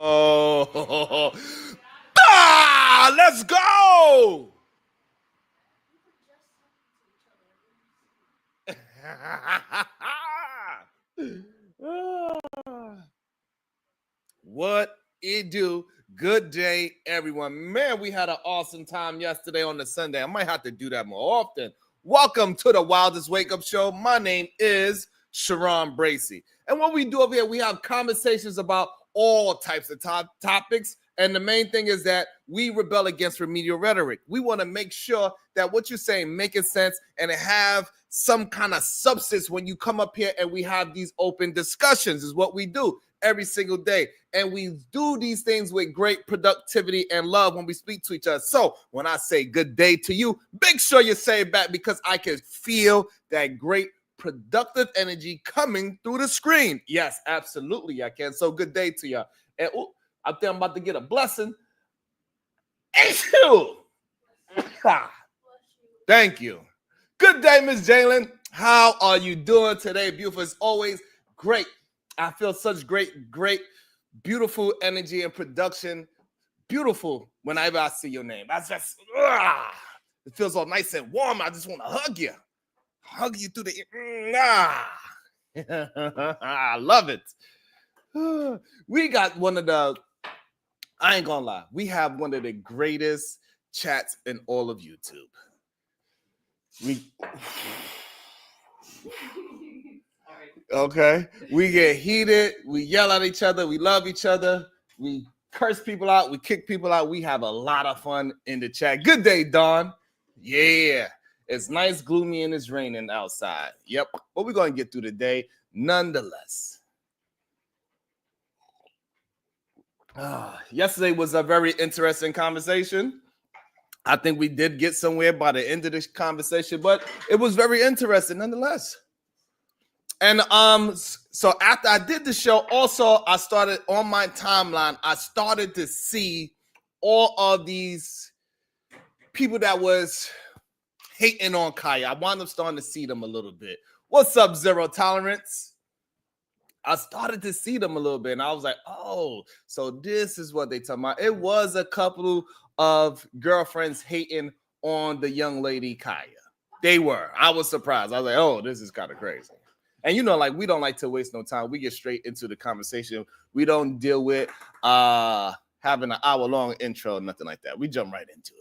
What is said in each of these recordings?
Oh, let's go. What it do? Good day, everyone. Man, we had an awesome time yesterday on the Sunday. I might have to do that more often. Welcome to the Wildest Wake Up Show. My name is Sharon Bracey. And what we do over here, we have conversations about all types of topics. And the main thing is that we rebel against remedial rhetoric. We want to make sure that what you're saying making sense and have some kind of substance when you come up here and we have these open discussions is what we do every single day. And we do these things with great productivity and love when we speak to each other. So when I say good day to you, make sure you say it back because I can feel that great productive energy coming through the screen. Yes, absolutely, I can. So good day to y'all. And I think I'm about to get a blessing. Thank you. Good day, Miss Jalen. How are you doing today? Beautiful as always. Great. I feel such great, beautiful energy and production. Beautiful whenever I see your name. I just, it feels all nice and warm. I just want to hug you. Hug you through the, I love it. We got one of the, I ain't gonna lie, we have one of the greatest chats in all of YouTube. Okay, we get heated, we yell at each other, we love each other, we curse people out, we kick people out. We have a lot of fun in the chat. Good day, Dawn. Yeah, it's nice, gloomy, and it's raining outside. Yep, but we're gonna get through the day nonetheless. Yesterday was a very interesting conversation. I think we did get somewhere by the end of this conversation, but it was very interesting nonetheless. And so after I did the show, also I started on my timeline, I started to see all of these people that was hating on Kaaya. I wound up starting to see them a little bit. What's up, Zero Tolerance? I started to see them a little bit, and I was like, oh, so this is what they talking about. It was a couple of girlfriends hating on the young lady Kaaya. They were. I was surprised. I was like, oh, this is kind of crazy. And, you know, like, we don't like to waste no time. We get straight into the conversation. We don't deal with having an hour-long intro, nothing like that. We jump right into it.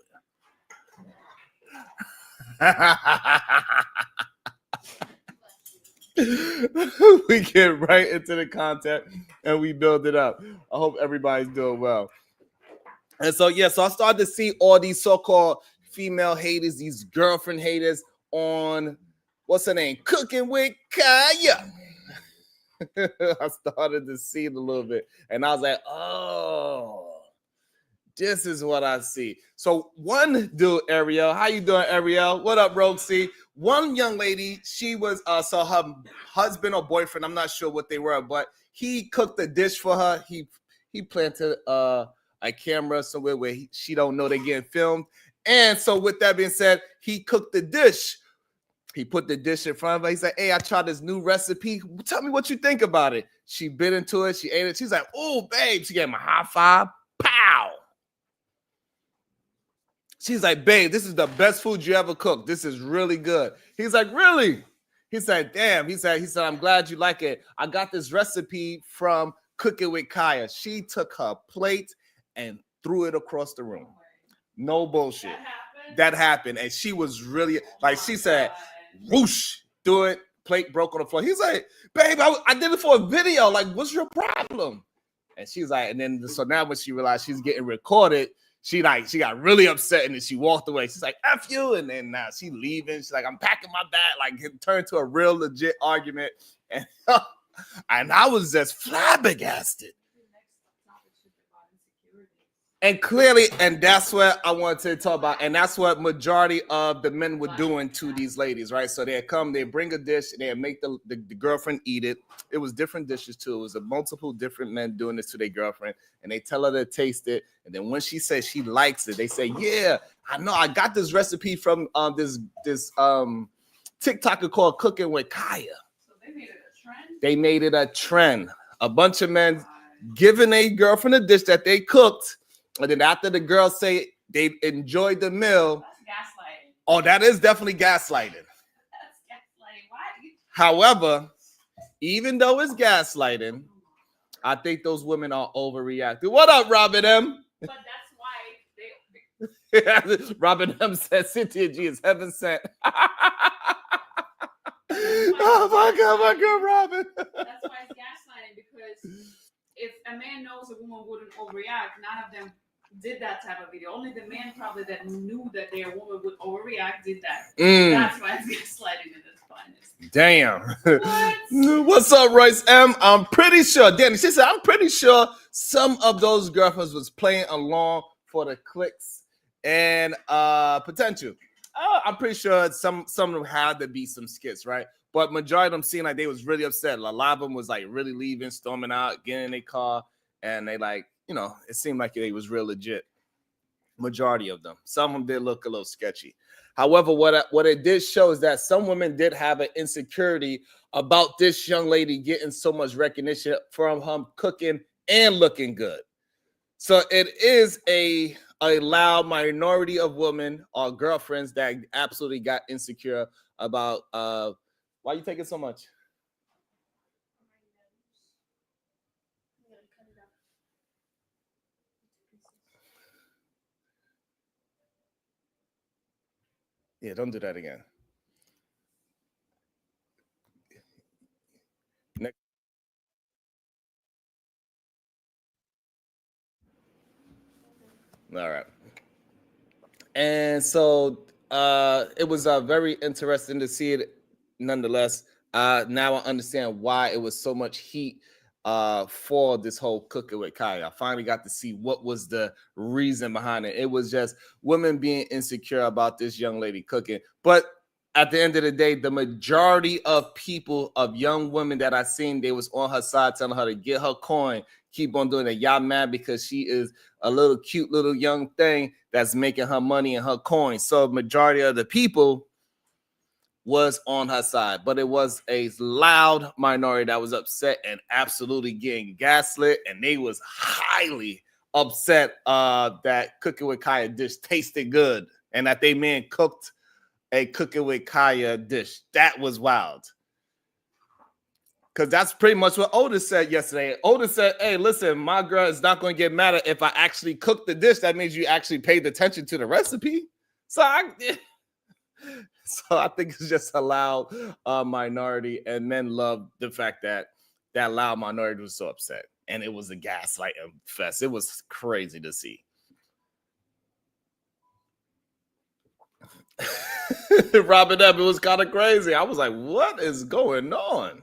We get right into the content and we build it up. I hope everybody's doing well. And so, yeah, so I started to see all these so-called female haters, these girlfriend haters on, what's her name? Cooking with Kaaya. I started to see it a little bit. And I was like, oh, this is what I see. So one dude, Ariel, how you doing, Ariel? What up, Roxy? One young lady, she was, so her husband or boyfriend, I'm not sure what they were, but he cooked a dish for her. He planted a camera somewhere where she don't know they're getting filmed. And so with that being said, he cooked the dish. He put the dish in front of her. He said, hey, I tried this new recipe. Tell me what you think about it. She bit into it. She ate it. She's like, oh, babe. She gave him a high five. Pow. She's like, babe, this is the best food you ever cooked. This is really good. He's like, really? He said, damn. He said, I'm glad you like it. I got this recipe from Cooking with Kaaya. She took her plate and threw it across the room. No bullshit. That happened. And she was really, like, she said, whoosh, do it. Plate broke on the floor. He's like, babe, I did it for a video. Like, what's your problem? And she's like, and then, so now when she realized she's getting recorded, she got really upset and then she walked away. She's like, F you. And then now she leaving. She's like, I'm packing my bag. Like, it turned to a real legit argument. And, and I was just flabbergasted. And clearly, and that's what I wanted to talk about. And that's what majority of the men were doing to these ladies, right? So they'd come, they'd bring a dish, they'd make the girlfriend eat it. It was different dishes too. It was a multiple different men doing this to their girlfriend. And they tell her to taste it. And then when she says she likes it, they say, yeah, I know. I got this recipe from this TikToker called Cooking with Kaaya. So they made it a trend? They made it a trend. A bunch of men giving a girlfriend a dish that they cooked, and then after the girl say they enjoyed the meal. That's gaslighting. Oh, that is definitely gaslighting. That's gaslighting. Why? However, even though it's gaslighting, I think those women are overreacting. What up, Robin M? But that's why they Robin M said Cynthia G is heaven sent. Oh my God, Robin. That's why it's gaslighting, because if a man knows a woman wouldn't overreact, none of them did that type of video. Only the man probably that knew that their woman would overreact did that. That's why it's gaslighting in its finest. Damn. What? What's up, Royce M? I'm pretty sure, Danny, she said, I'm pretty sure some of those girlfriends was playing along for the clicks and potential. I'm pretty sure some of them had to be some skits, right? But majority of them seemed like they was really upset. A lot of them was like really leaving, storming out, getting in their car, and they like, you know, it seemed like they was real legit. Majority of them. Some of them did look a little sketchy. However, what it did show is that some women did have an insecurity about this young lady getting so much recognition from her cooking and looking good. So it is a loud minority of women or girlfriends that absolutely got insecure about why are you taking so much? Yeah, don't do that again. Next. All right. And so it was very interesting to see it nonetheless. Now I understand why it was so much heat for this whole cooking with Kaaya. I finally got to see what was the reason behind it. It was just women being insecure about this young lady cooking. But at the end of the day, the majority of people, of young women that I seen, they was on her side telling her to get her coin, keep on doing it. Y'all mad because she is a little cute little young thing that's making her money and her coin. So majority of the people was on her side, but it was a loud minority that was upset and absolutely getting gaslit, and they was highly upset that cooking with Kaaya dish tasted good and that they man cooked a cooking with Kaaya dish. That was wild. Because that's pretty much what Otis said yesterday. Otis said, hey, listen, my girl is not going to get mad at if I actually cook the dish. That means you actually paid attention to the recipe. So I think it's just a loud minority, and men love the fact that that loud minority was so upset. And it was a gaslighting fest. It was crazy to see. Robin up, it was kind of crazy. I was like, what is going on?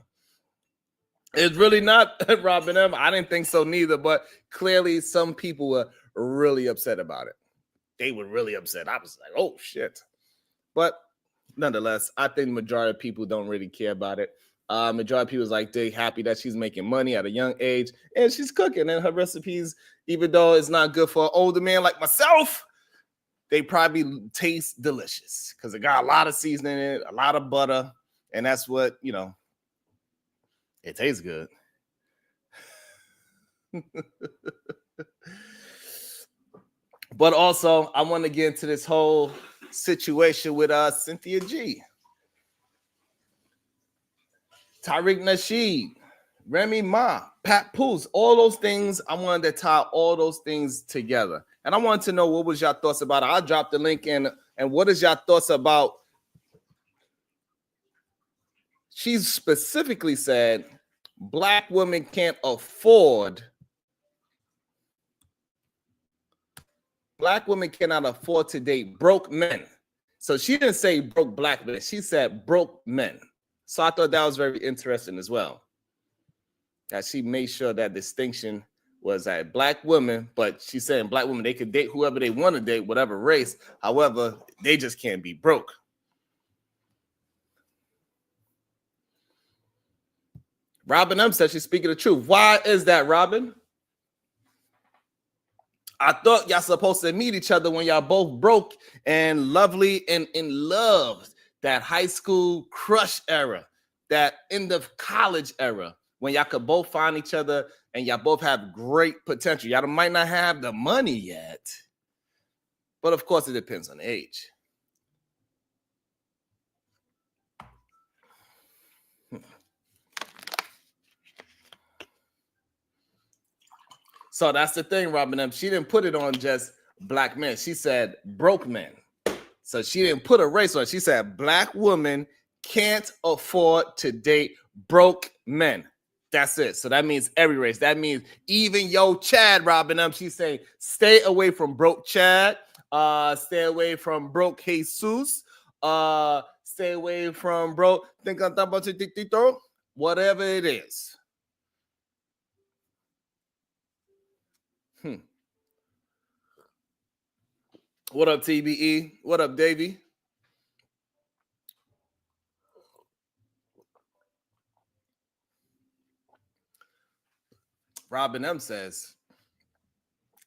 It's really not Robin M. I didn't think so neither, but clearly some people were really upset about it. They were really upset. I was like, oh, shit. But nonetheless, I think the majority of people don't really care about it. Majority of people is like, they happy that she's making money at a young age, and she's cooking, and her recipes, even though it's not good for an older man like myself, they probably taste delicious because it got a lot of seasoning in it, a lot of butter, and that's what, you know, it tastes good. But also, I want to get into this whole situation with Cynthia G, Tariq Nasheed, Remy Ma, Papoose, all those things. I wanted to tie all those things together. And I wanted to know what was your thoughts about it. I'll drop the link in. And what is your thoughts about? She specifically said Black women can't afford. Black women cannot afford to date broke men. So she didn't say broke Black men. She said broke men. So I thought that was very interesting as well. That she made sure that distinction was that Black women, but she's saying Black women, they could date whoever they want to date, whatever race. However, they just can't be broke. Robin M said she's speaking the truth. Why is that, Robin? I thought y'all supposed to meet each other when y'all both broke and lovely and in love. That high school crush era, that end of college era. when y'all could both find each other and y'all both have great potential. Y'all might not have the money yet, but of course it depends on the age. So that's the thing, Robin M. She didn't put it on just black men. She said broke men. So she didn't put a race on it. She said black women can't afford to date broke men. That's it. So that means every race. That means even yo Chad, Robin M. She's saying stay away from broke Chad. Stay away from broke Jesus. Stay away from broke. Think I'm talking about you, whatever it is. What up, TBE? What up, Davey? Robin M says,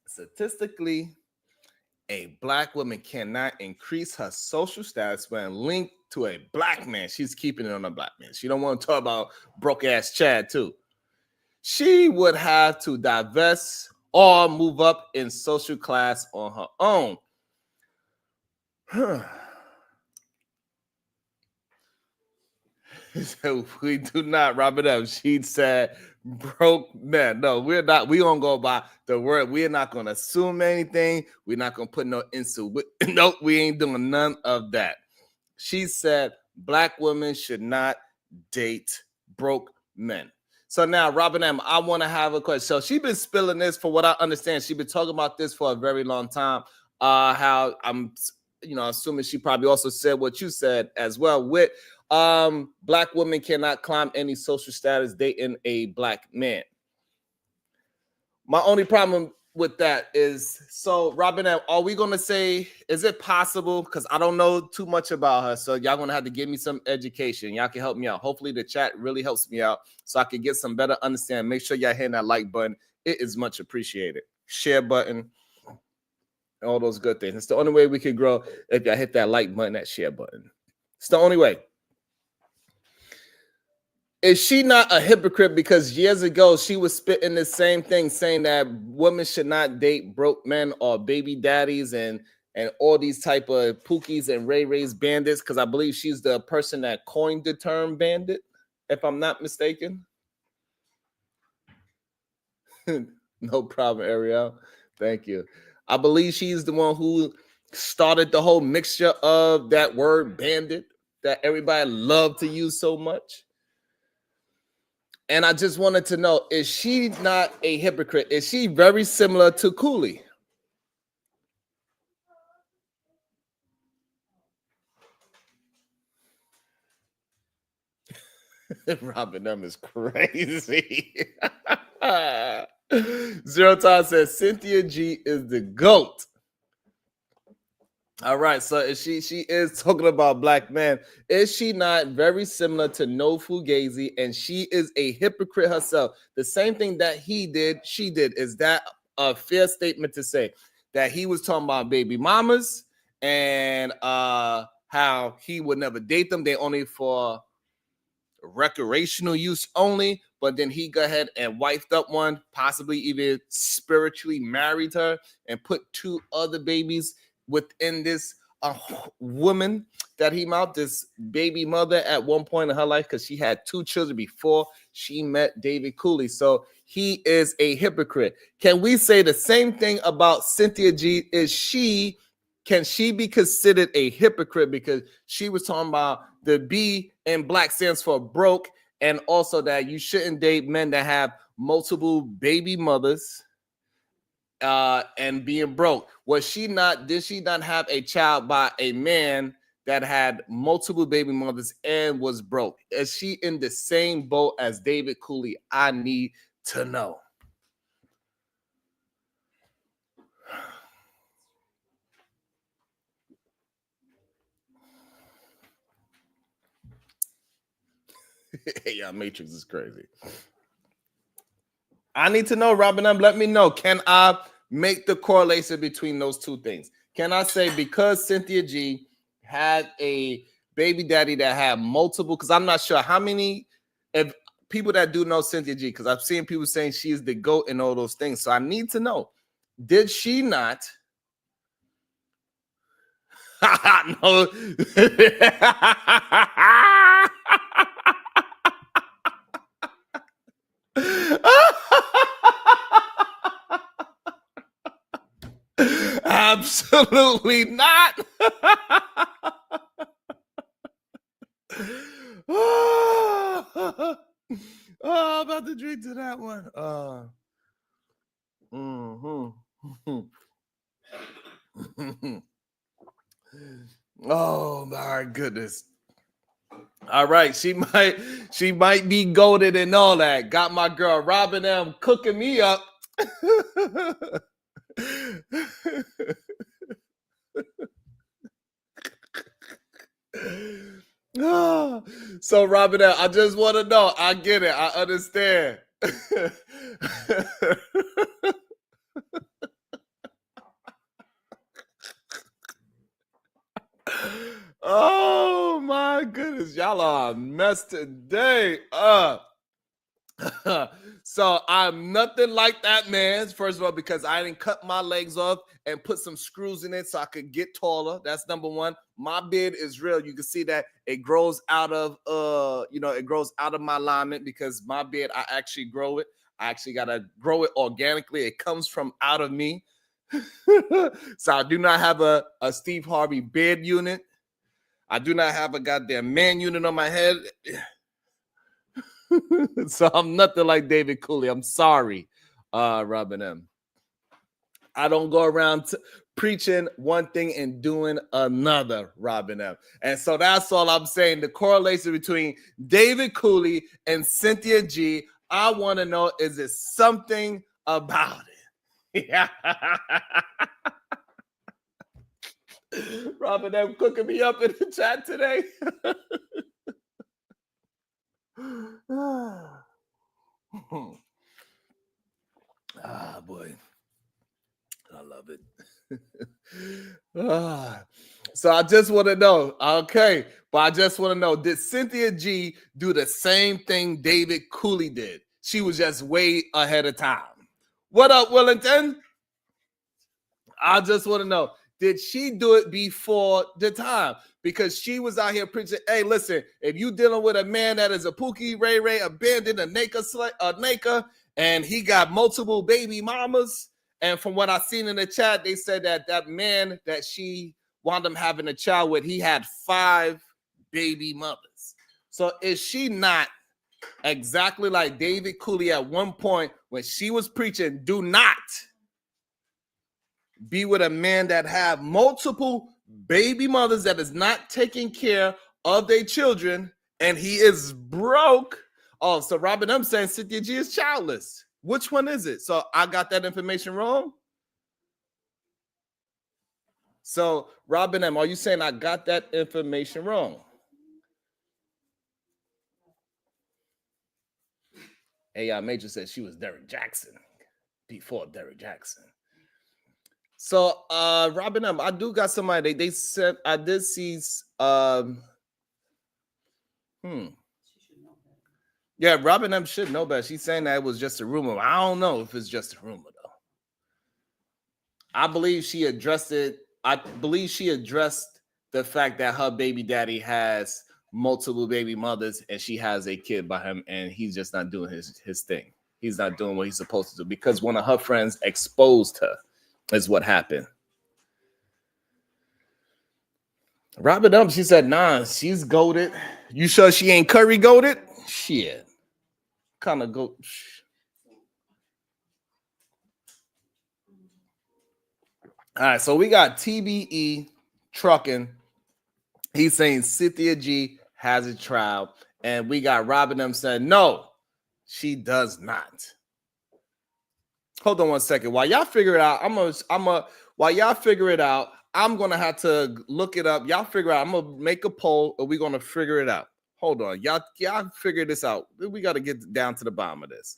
statistically, a black woman cannot increase her social status when linked to a black man. She's keeping it on a black man. She don't want to talk about broke ass Chad too. She would have to divest or move up in social class on her own. So we do not, Robin M. She said broke men. No, we're not. We gonna go by the word. We're not gonna assume anything. We're not gonna put no nope, we ain't doing none of that. She said black women should not date broke men. So now, Robin M., I want to have a question. So she's been spilling this, for what I understand. She's been talking about this for a very long time. How I'm, assuming she probably also said what you said as well. With black women cannot climb any social status dating a black man. My only problem with that is, so Robin, are we gonna say, is it possible? Because I don't know too much about her, so y'all gonna have to give me some education. Y'all can help me out. Hopefully the chat really helps me out so I can get some better understanding. Make sure y'all hitting that like button. It is much appreciated. Share button, all those good things. It's the only way we can grow, if y'all hit that like button, that share button. It's the only way. Is she not a hypocrite? Because years ago, she was spitting the same thing, saying that women should not date broke men or baby daddies and all these type of Pookies and Ray Ray's bandits, because I believe she's the person that coined the term bandit, if I'm not mistaken. No problem, Ariel. Thank you. I believe she's the one who started the whole mixture of that word bandit that everybody loved to use so much. And I just wanted to know, is she not a hypocrite? Is she very similar to Cooley? Robin M is crazy. Zero Time says Cynthia G is the GOAT. All right, so if she is talking about black men. Is she not very similar to No Fugazi? And she is a hypocrite herself. The same thing that he did, she did. Is that a fair statement to say? That he was talking about baby mamas and how he would never date them. They only for recreational use only. But then he go ahead and wifed up one, possibly even spiritually married her and put 2 other babies within this woman that he mouthed, this baby mother at one point in her life, because she had 2 children before she met David Cooley. So he is a hypocrite. Can we say the same thing about Cynthia G? Can she be considered a hypocrite because she was talking about the B in black stands for broke, and also that you shouldn't date men that have multiple baby mothers and being broke? Did she not have a child by a man that had multiple baby mothers and was broke? Is she in the same boat as David Cooley? I need to know. Yeah, Matrix is crazy. I need to know, Robin. Let me know. Can I make the correlation between those 2 things? Can I say because Cynthia G had a baby daddy that had multiple, because I'm not sure how many, if people that do know Cynthia G, because I've seen people saying she is the GOAT and all those things. So I need to know, did she not? No. Absolutely not. Oh, I'm about to drink to that one. Oh my goodness. All right, she might be goated and all that. Got my girl Robin M cooking me up. So Robin M, I just want to know. I get it. I understand. Oh my goodness, y'all are a mess today. So I'm nothing like that man. First of all, because I didn't cut my legs off and put some screws in it so I could get taller. That's number one. My beard is real. You can see that it grows out of it grows out of my alignment because my beard, I actually grow it. I actually gotta grow it organically. It comes from out of me. So I do not have a Steve Harvey beard unit. I do not have a goddamn man unit on my head. So I'm nothing like David Cooley. I'm sorry, Robin M. I don't go around preaching one thing and doing another, Robin M. And so that's all I'm saying. The correlation between David Cooley and Cynthia G, I want to know, is it something about it? Yeah. Robin M cooking me up in the chat today. Ah, boy. I love it. So I just want to know, okay, but I just want to know, did Cynthia G do the same thing David Cooley did? She was just way ahead of time. What up, Wellington? I just want to know, did she do it before the time? Because she was out here preaching, hey, listen, if you dealing with a man that is a Pookie Ray Ray, abandoned, a Naka, and he got multiple baby mamas, and from what I seen in the chat, they said that that man that she wound up having a child with, he had 5 baby mothers. So is she not exactly like David Cooley at one point when she was preaching, do not be with a man that have multiple baby mothers that is not taking care of their children and he is broke? Oh, so Robin, I'm saying Cynthia G is childless. Which one is it? So I got that information wrong? So Robin M, are you saying I got that information wrong? AI Major said she was Derek Jackson before Derek Jackson. So Robin M, I do got somebody. They said I did see Yeah, Robin M should know better. She's saying that it was just a rumor. I don't know if it's just a rumor though. I believe she addressed it. I believe she addressed the fact that her baby daddy has multiple baby mothers and she has a kid by him and he's just not doing his thing. He's not doing what he's supposed to do because one of her friends exposed her is what happened. Robin up, she said, nah, she's goated. You sure she ain't Curry goated? Shit. Kind of goat. All right, so we got TBE trucking. He's saying Cynthia G has a child, and we got Robin M saying no, she does not. Hold on one second. While y'all figure it out, while y'all figure it out, I'm gonna have to look it up. Y'all figure out. I'm gonna make a poll, and we're gonna figure it out. Hold on, y'all figure this out. We got to get down to the bottom of this.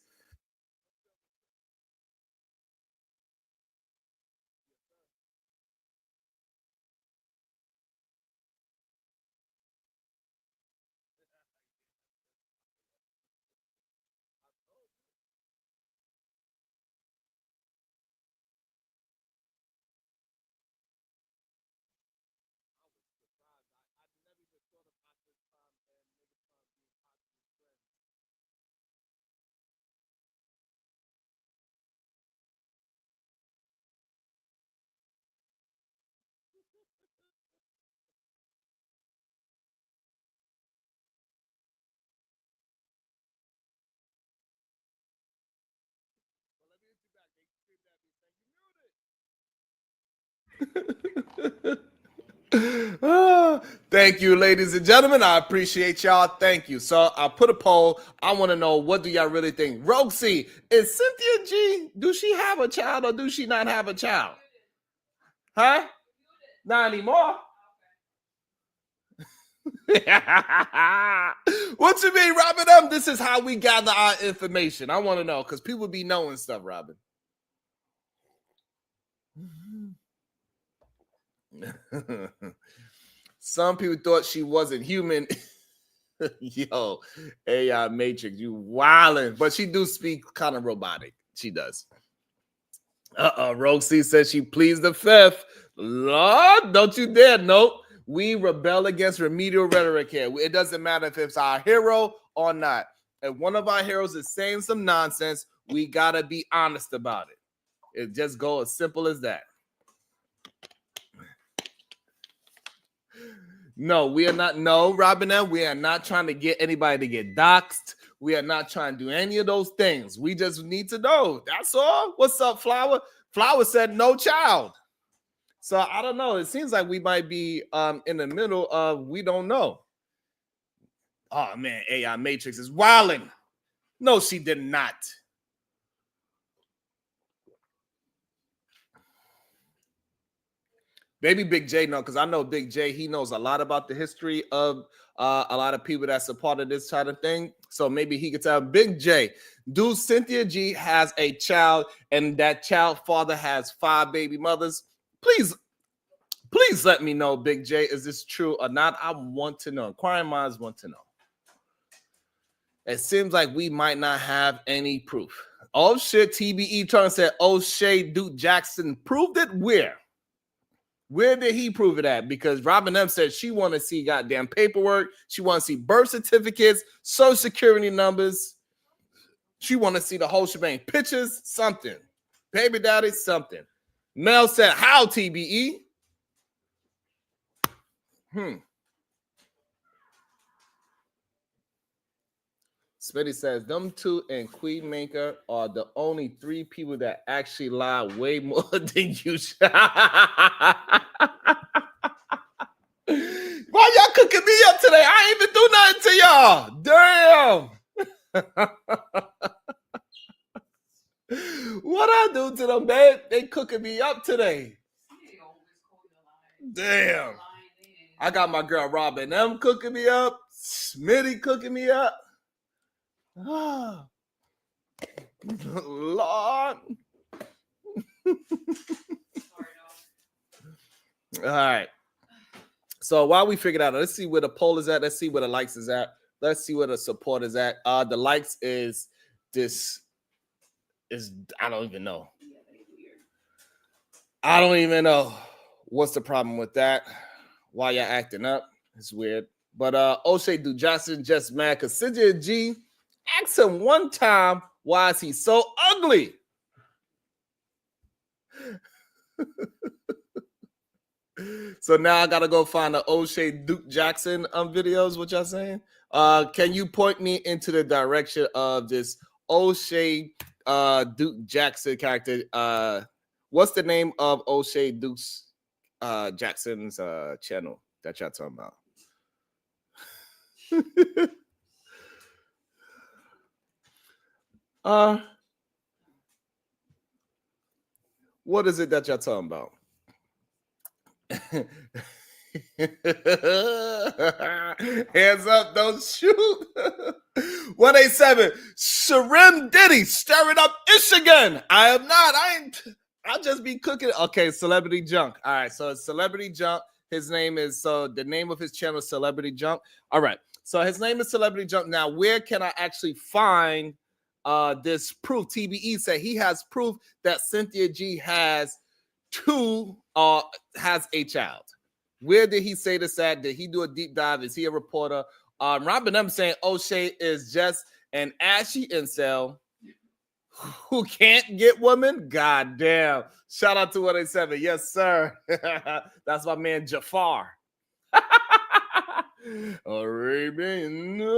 Thank you, ladies and gentlemen. I appreciate y'all. Thank you. So I'll put a poll. I want to know, what do y'all really think? Roxy, is Cynthia G, do she have a child or do she not have a child? Huh? Not anymore. What you mean, Robin M? This is how we gather our information. I want to know, because people be knowing stuff, Robin. Some people thought she wasn't human. Yo, AI Matrix, you wildin'. But she do speak kind of robotic. She does. Roxy says she pleads the fifth. Lord, don't you dare. Nope. We rebel against remedial rhetoric here. It doesn't matter if it's our hero or not. If one of our heroes is saying some nonsense, we gotta be honest about it. It just goes as simple as that. No, we are not. No, Robin M, we are not trying to get anybody to get doxxed. We are not trying to do any of those things. We just need to know. That's all. What's up, Flower? Flower said no child. So I don't know. It seems like we might be in the middle of we don't know. Oh man, AI Matrix is wilding. No, she did not. Maybe Big J know, because I know Big J, he knows a lot about the history of a lot of people that's a part of this kind of thing. So maybe he could tell Big J, do Cynthia G has a child and that child father has 5 baby mothers? Please let me know, Big J, is this true or not? I want to know. Inquiring minds want to know. It seems like we might not have any proof. Oh shit, TBE trying to say, oh Shay Duke Jackson proved it where? Where did he prove it at? Because Robin M said she want to see goddamn paperwork. She want to see birth certificates, social security numbers. She want to see the whole shebang. Pictures, something. Baby daddy, something. Mel said, how, TBE? Smitty says, them two and Queen Maker are the only 3 people that actually lie way more than you should. Why y'all cooking me up today? I ain't even do nothing to y'all. Damn. What I do to them, man? They cooking me up today. Damn. I got my girl Robin M cooking me up. Smitty cooking me up. Oh, Lord. All right. So while we figure it out, let's see where the poll is at. Let's see where the likes is at. Let's see where the support is at. The likes is this is I don't even know. I don't even know what's the problem with that. Why y'all acting up? It's weird. But O'Shea Du Johnson just mad because Cynthia G asked him one time, why is he so ugly? So now I gotta go find the O'Shea Duke Jackson videos. What y'all saying? Can you point me into the direction of this O'Shea Duke Jackson character? What's the name of O'Shea Duke's Jackson's channel that y'all talking about? What is it that y'all talking about? Hands up, don't shoot. 187. Sharim Diddy stirring up ish again. I am not. I'll just be cooking. Okay, Celebrity Junk. All right, so it's Celebrity Junk. His name is the name of his channel is Celebrity Junk. All right, so his name is Celebrity Junk. Now, where can I actually find this proof? TBE said he has proof that Cynthia G has a child. Where did he say this at? Did he do a deep dive? Is he a reporter? Robin M saying O'Shea is just an ashy incel who can't get women. God damn. Shout out to 187. Yes, sir. That's my man Jafar. Arabian Nights.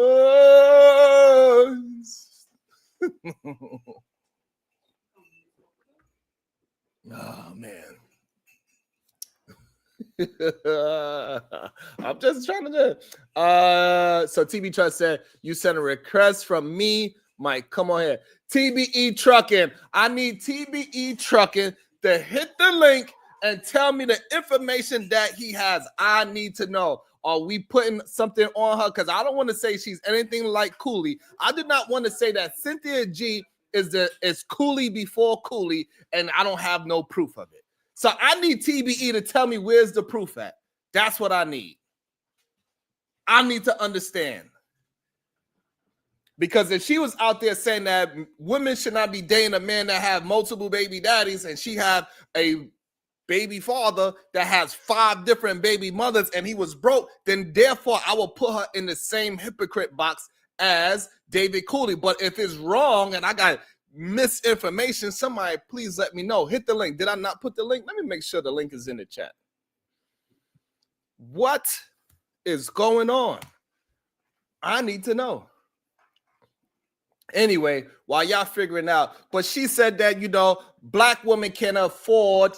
Oh man. I'm just trying to do. So TB Trust said you sent a request from me, Mike. Come on here, TBE Trucking. I need TBE Trucking to hit the link and tell me the information that he has. I need to know. Are we putting something on her? Because I don't want to say she's anything like Cooley. I do not want to say that Cynthia G is Cooley before Cooley, and I don't have no proof of it. So I need TBE to tell me where's the proof at. That's what I need. I need to understand. Because if she was out there saying that women should not be dating a man that have multiple baby daddies, and she have a baby father that has 5 different baby mothers and he was broke, then therefore I will put her in the same hypocrite box as David Cooley. But if it's wrong and I got misinformation, somebody please let me know. Hit the link. Did I not put the link? Let me make sure the link is in the chat. What is going on? I need to know. Anyway, while y'all figuring out, but she said that, you know, black women cannot afford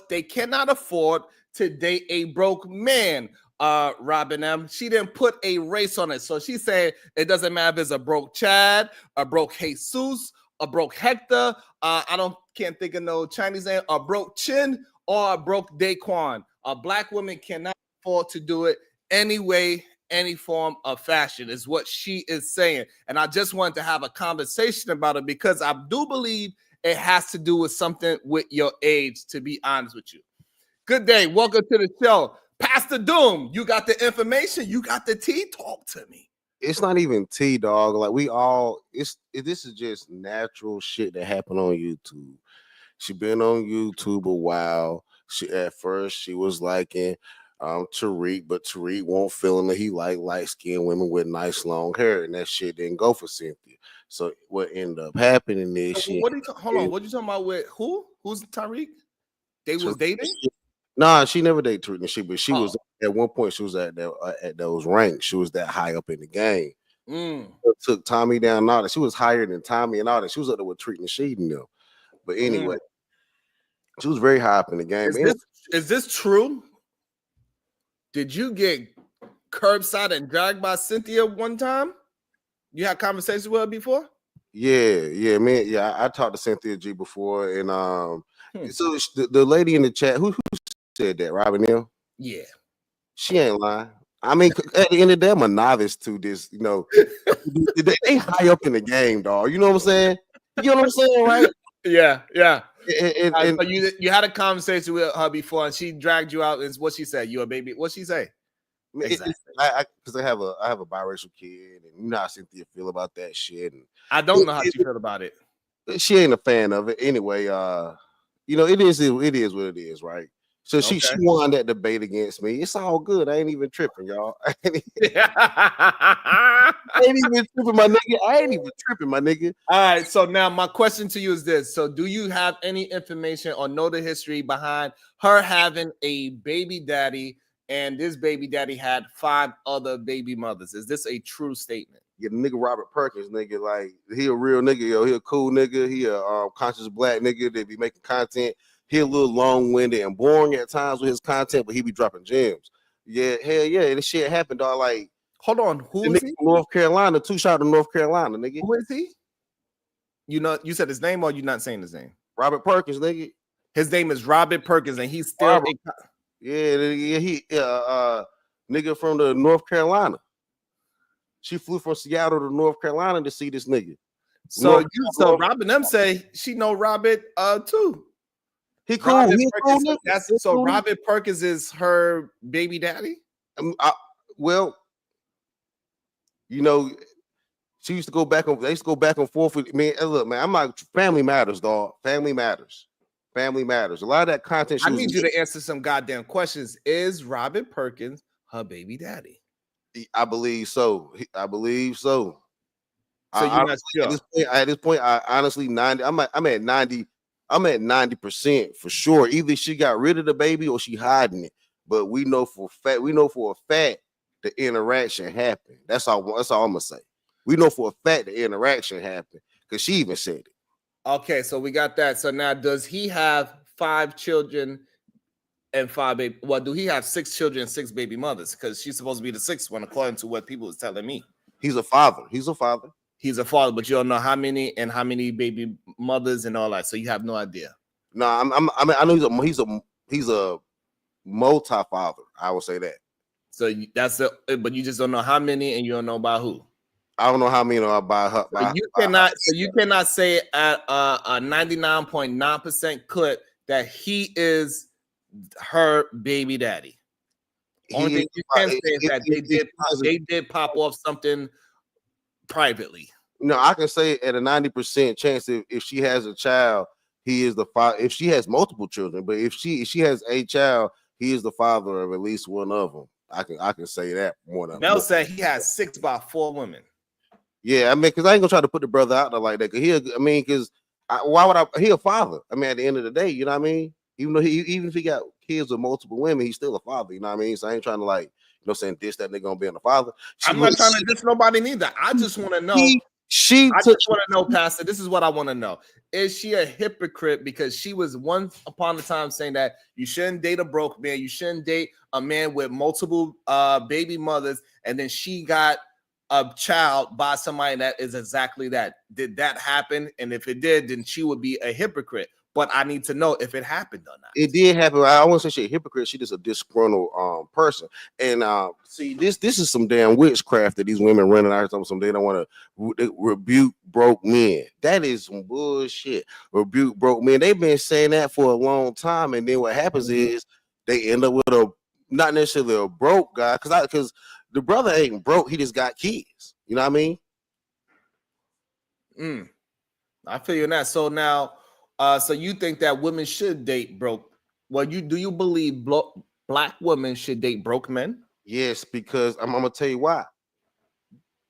to date a broke man, Robin M. She didn't put a race on it. So she said it doesn't matter if it's a broke Chad, a broke Jesus, a broke Hector, can't think of no Chinese name, a broke Chin, or a broke Daquan. A black woman cannot afford to do it anyway, any form of fashion is what she is saying. And I just wanted to have a conversation about it because I do believe it has to do with something with your age, to be honest with you. Good day. Welcome to the show. Pastor Doom, you got the information. You got the tea. Talk to me. It's not even tea, dog. Like this is just natural shit that happened on YouTube. She been on YouTube a while. At first she was liking Tariq, but Tariq won't feeling that he like light-skinned women with nice long hair, and that shit didn't go for Cynthia. So what ended up happening is hold on, what you talking about with who? Who's Tariq? They was dating? Nah, she never dated Tariq and shit, but she was at one point she was at those ranks. She was that high up in the game. Took Tommy down and all that. She was higher than Tommy and all that. She was up there with Tariq and Sheed and them. But anyway, she was very high up in the game. Is this true? Did you get curbside and dragged by Cynthia one time? You had conversations with her before? Yeah, man. Yeah, I talked to Cynthia G before, and so the lady in the chat who said that, Robin Hill? Yeah, she ain't lying. I mean, at the end of the day, I'm a novice to this. You know, they high up in the game, dog. You know what I'm saying? You know what I'm saying, right? Yeah. And so you had a conversation with her before, and she dragged you out. And what she said? You a baby? What she say? Exactly. Because I have a biracial kid, and you know how Cynthia feel about that shit. And I don't know how she feel about it. She ain't a fan of it anyway. You know, it is what it is, right? So she won that debate against me. It's all good. I ain't even tripping, y'all. I ain't even tripping, my nigga. All right. So now my question to you is this. So do you have any information or know the history behind her having a baby daddy, and this baby daddy had 5 other baby mothers? Is this a true statement? Yeah, the nigga Robert Perkins, nigga, like he a real nigga, yo. He a cool nigga. He a conscious black nigga that be making content. He a little long-winded and boring at times with his content, but he be dropping gems. Yeah, hell yeah. This shit happened, dog. Like, hold on, who is he? North Carolina, 2 shot to North Carolina, nigga. Who is he? You know, you said his name, or you not saying his name? Robert Perkins, nigga. His name is Robert Perkins, and he's still he nigga from the North Carolina. She flew from Seattle to North Carolina to see this nigga. So Robin M say she know Robert too. He cool. Robert Perkins is her baby daddy. Well, you know, she used to go back on. They used to go back and forth with me. Look, man, I'm like, family matters, dog. Family matters. Family matters. A lot of that content. I need you to answer some goddamn questions. Is Robert Perkins her baby daddy? I believe so. So you're not sure. At this point, I honestly 90. I'm at 90. I'm at 90% for sure. Either she got rid of the baby or she hiding it. But we know for a fact the interaction happened. That's all I'm gonna say. We know for a fact the interaction happened because she even said it. Okay, so we got that. So now, does he have 5 children and 5 baby. Well, do he have 6 children and 6 baby mothers? Because she's supposed to be the 6th one, according to what people was telling me. He's a father. He's a father. He's a father, but you don't know how many and how many baby mothers and all that. So you have no idea. No, I mean, I know he's a multi-father. I would say that. So that's but you just don't know how many, and you don't know by who. I don't know how many are by her. So you cannot say at a 99.9% clip that he is her baby daddy. Only thing you can say is that they did pop off something privately. No, I can say at a 90% chance if she has a child, he is the father. If she has multiple children, but if she has a child, he is the father of at least one of them. I can say that more than Mel said he has 6 by 4 women. Yeah, I mean, because I ain't gonna try to put the brother out there like that. Because why would I? He a father. I mean, at the end of the day, you know what I mean. Even if he got kids with multiple women, he's still a father. You know what I mean. So I ain't trying to diss that nigga gonna be on the father. I'm not trying to diss nobody neither. I just want to know. I just want to know, Pastor. This is what I want to know. Is she a hypocrite because she was once upon a time saying that you shouldn't date a broke man, you shouldn't date a man with multiple baby mothers, and then she got a child by somebody that is exactly that. Did that happen? And if it did, then she would be a hypocrite. But I need to know if it happened or not. It did happen. I won't say she's a hypocrite. She just a disgruntled person. And see, this is some damn witchcraft that these women running out of. Some they don't want to rebuke broke men. That is some bullshit. Rebuke broke men. They've been saying that for a long time. And then what happens is they end up with a not necessarily a broke guy because the brother ain't broke. He just got kids. You know what I mean? I feel you in that. So now. So you think that women should date broke? Well, do you believe black women should date broke men? Yes, because I'm gonna tell you why.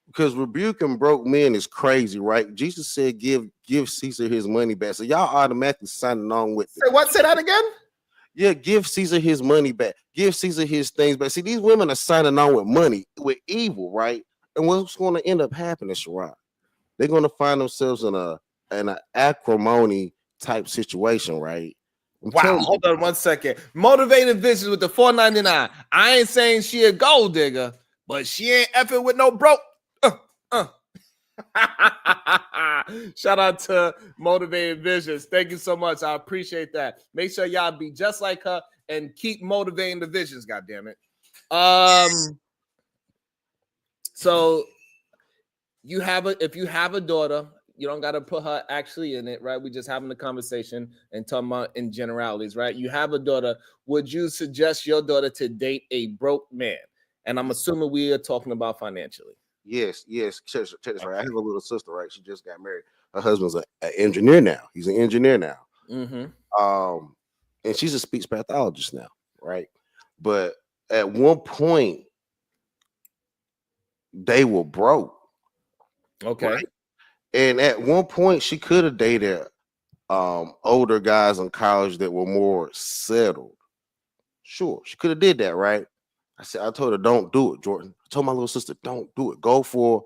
Because rebuking broke men is crazy, right? Jesus said, "Give Caesar his money back." So y'all automatically signing on with it. Say that again? Yeah, give Caesar his money back. Give Caesar his things back. See, these women are signing on with money, with evil, right? And what's going to end up happening, Sherrod? They're going to find themselves in an acrimony type situation, right? Wow, hold on 1 second. Motivated Visions with the $4.99. I ain't saying she a gold digger, but she ain't effing with no broke. Shout out to Motivated Visions. Thank you so much. I appreciate that. Make sure y'all be just like her and keep motivating the visions. God damn it. So if you have a daughter. You don't got to put her actually in it, right? We just having a conversation and talking about in generalities, right? You have a daughter. Would you suggest your daughter to date a broke man? And I'm assuming we are talking about financially. Yes. Check this, right? I have a little sister, right? She just got married. Her husband's an engineer now. He's an engineer now. And she's a speech pathologist now, right? But at one point, they were broke. Okay. Right? And at one point, she could have dated older guys in college that were more settled. Sure, she could have did that, right? I told her, don't do it, Jordan. I told my little sister, don't do it. Go for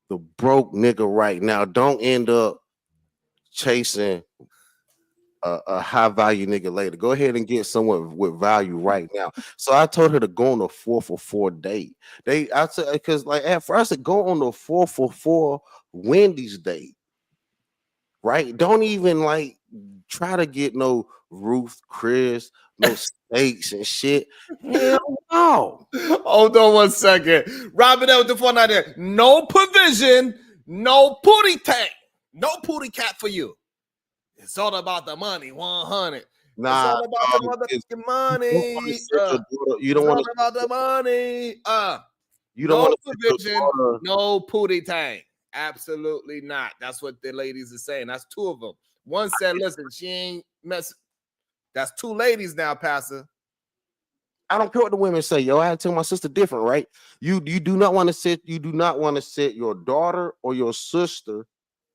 the broke nigga right now. Don't end up chasing a high value nigga later. Go ahead and get someone with value right now. So I told her to go on a 4-for-4 date. I said, because like at first I said, go on the 4-for-4 Wendy's date, right? Don't even like try to get no Ruth Chris, no steaks and shit. Hell no. Hold on 1 second. Robin L with the 490. No provision, no pooty tank, no pooty cat for you. It's all about the money. 100. Nah, it's all about the motherfucking money. You don't want about the money. You don't want to provision, no pooty tank. Absolutely not. That's what the ladies are saying. That's 2 of them. One said, listen, she ain't messing. That's 2 ladies now, Pastor. I don't care what the women say, yo. I had to tell my sister different, right? You do not want to set your daughter or your sister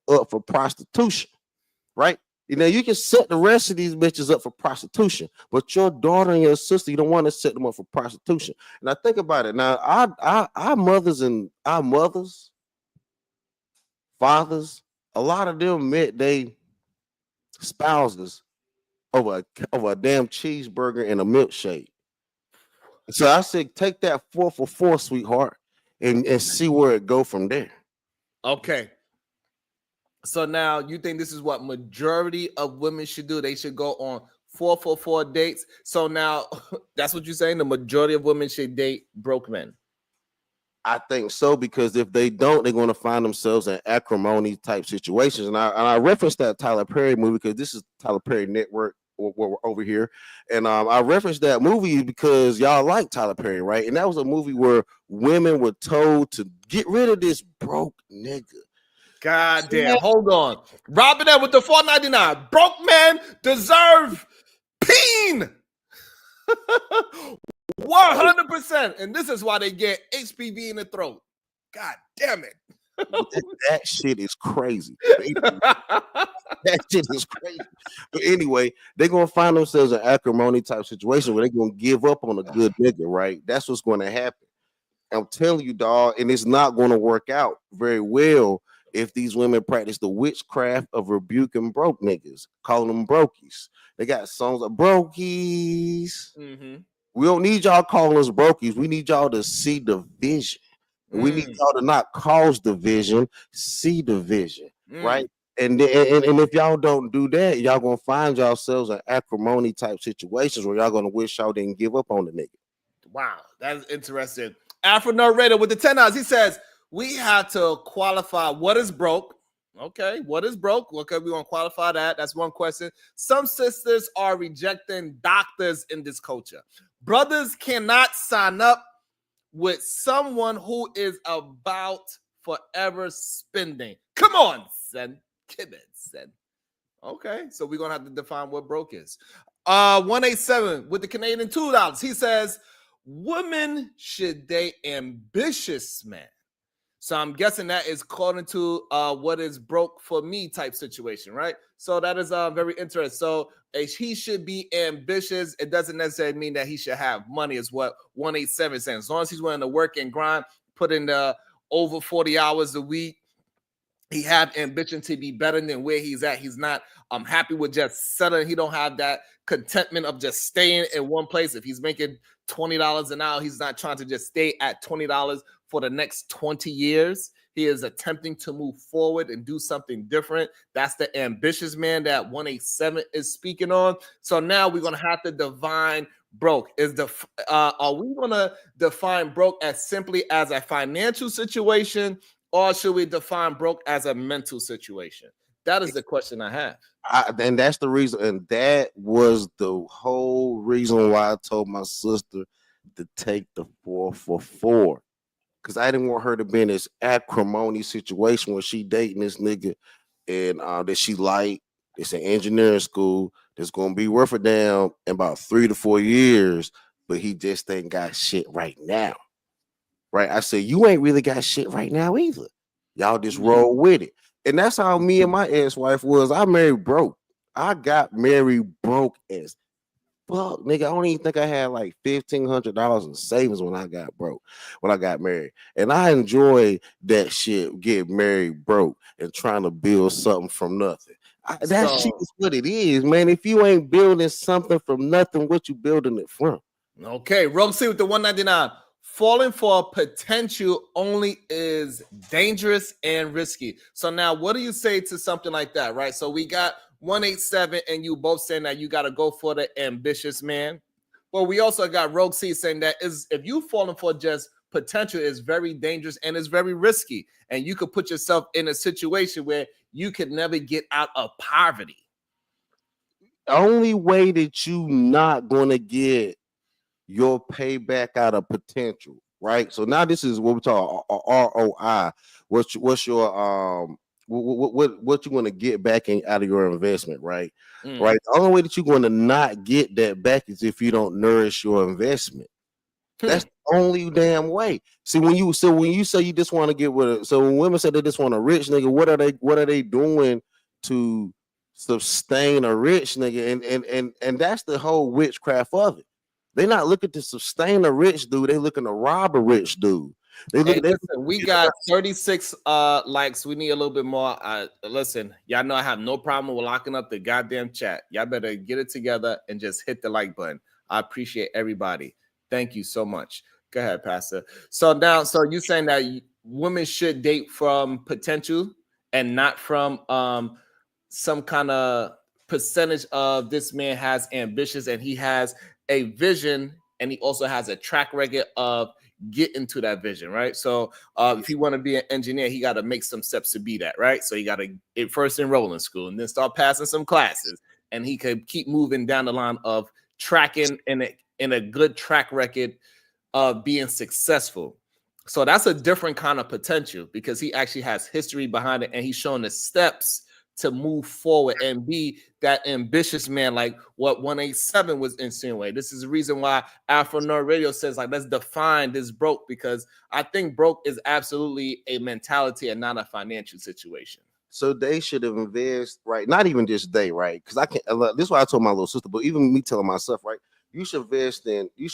up for prostitution, right? You know, you can set the rest of these bitches up for prostitution, but your daughter and your sister, you don't want to set them up for prostitution. And I think about it now. Our mothers and our mothers, fathers, a lot of them met they spouses over a damn cheeseburger and a milkshake. So I said, take that 4 for 4, sweetheart, and see where it go from there. Okay. So now you think this is what majority of women should do? They should go on 4 for 4 dates. So now that's what you're saying. The majority of women should date broke men. I think so, because if they don't, they're going to find themselves in acrimony type situations. And I referenced that Tyler Perry movie because this is Tyler Perry Network over here, and I referenced that movie because y'all like Tyler Perry, right? And that was a movie where women were told to get rid of this broke nigga. God damn! Hold on, Robin there with the $4.99. Broke men deserve peen. 100%, and this is why they get HPV in the throat. God damn it! That shit is crazy. That shit is crazy. But anyway, they're gonna find themselves in acrimony type situation where they're gonna give up on a good nigga, right? That's what's going to happen. I'm telling you, dog, and it's not going to work out very well if these women practice the witchcraft of rebuking broke niggas, calling them brokies. They got songs of brokies. Mm-hmm. We don't need y'all calling us brokies. We need y'all to see the vision. We need y'all to not cause the vision, see the vision, right? And if y'all don't do that, y'all gonna find yourselves in acrimony type situations where y'all gonna wish y'all didn't give up on the nigga. Wow, that's interesting. Afro Narrator with the $10, he says we have to qualify what is broke. Okay, what is broke? Okay, we want to qualify that. That's one question. Some sisters are rejecting doctors in this culture. Brothers cannot sign up with someone who is about forever spending. Come on, son. Come on, son. Okay, so we're gonna have to define what broke is. 187 with the Canadian $2. He says women should date ambitious men. So I'm guessing that is according to what is broke for me type situation, right? So that is very interesting. So he should be ambitious. It doesn't necessarily mean that he should have money, is what 187 is saying. As long as he's willing to work and grind, put in over 40 hours a week, he have ambition to be better than where he's at. He's not happy with just settling. He don't have that contentment of just staying in one place. If he's making $20 an hour, he's not trying to just stay at $20 for the next 20 years. He is attempting to move forward and do something different. That's the ambitious man that 187 is speaking on. So now we're going to have to define broke. Are we going to define broke as simply as a financial situation, or should we define broke as a mental situation? That is the question I have. And that's the reason. And that was the whole reason why I told my sister to take the 4 for 4. Because I didn't want her to be in this acrimony situation where she dating this nigga and that she like. It's an engineering school that's going to be worth a damn in about 3 to 4 years, but he just ain't got shit right now. Right? I said, you ain't really got shit right now either. Y'all just roll with it. And that's how me and my ex-wife was. I married broke. I got married broke as fuck, nigga. I don't even think I had like $1,500 in savings when I got broke, when I got married. And I enjoy that shit, getting married broke and trying to build something from nothing. That shit is what it is, man. If you ain't building something from nothing, what you building it from? Okay, Rogue C with the 199. Falling for potential only is dangerous and risky. So now what do you say to something like that, right? So we got 187 and you both saying that you got to go for the ambitious man. Well, we also got Rogue C saying that if you falling for just potential is very dangerous and it's very risky. And you could put yourself in a situation where you could never get out of poverty. The only way that you not going to get your payback out of potential, right? So now this is what we call ROI. What's your what you want to get back out of your investment, right? Right. The only way that you're going to not get that back is if you don't nourish your investment. That's the only damn way. See, when you say you just want to get with it, so when women say they just want a rich nigga, what are they doing to sustain a rich nigga? And that's the whole witchcraft of it. They're not looking to sustain a rich dude. They're looking to rob a rich dude. They look Hey, at that. listen, we got 36 likes. We need a little bit more. Listen, y'all know I have no problem with locking up the goddamn chat. Y'all better get it together and just hit the like button. I appreciate everybody. Thank you so much. Go ahead, Pastor. So now, so you saying that women should date from potential and not from some kind of percentage of this man has ambitions and he has a vision and he also has a track record of getting to that vision, right? So if he want to be an engineer, he got to make some steps to be that, right? So he got to first enroll in school and then start passing some classes, and he could keep moving down the line of tracking in a good track record of being successful. So that's a different kind of potential because he actually has history behind it and he's showing the steps to move forward and be that ambitious man, like what 187 was insinuating. This is the reason why Afro Nerd Radio says, like, let's define this broke, because I think broke is absolutely a mentality and not a financial situation. So they should have invested, right? Not even just they, right? Because I can't. This is why I told my little sister, but even me telling myself, right? You should invest in in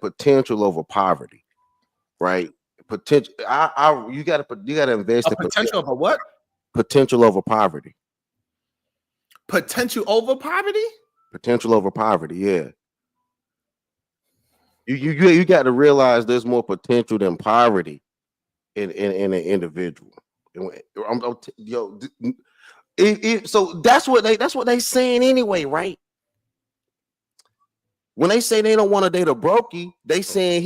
potential over poverty, right? Potential. You gotta invest in potential over what? Potential over poverty. Potential over poverty? Potential over poverty, yeah. You got to realize there's more potential than poverty in an individual. So that's what they saying anyway, right? When they say they don't want to date a brokey, they switched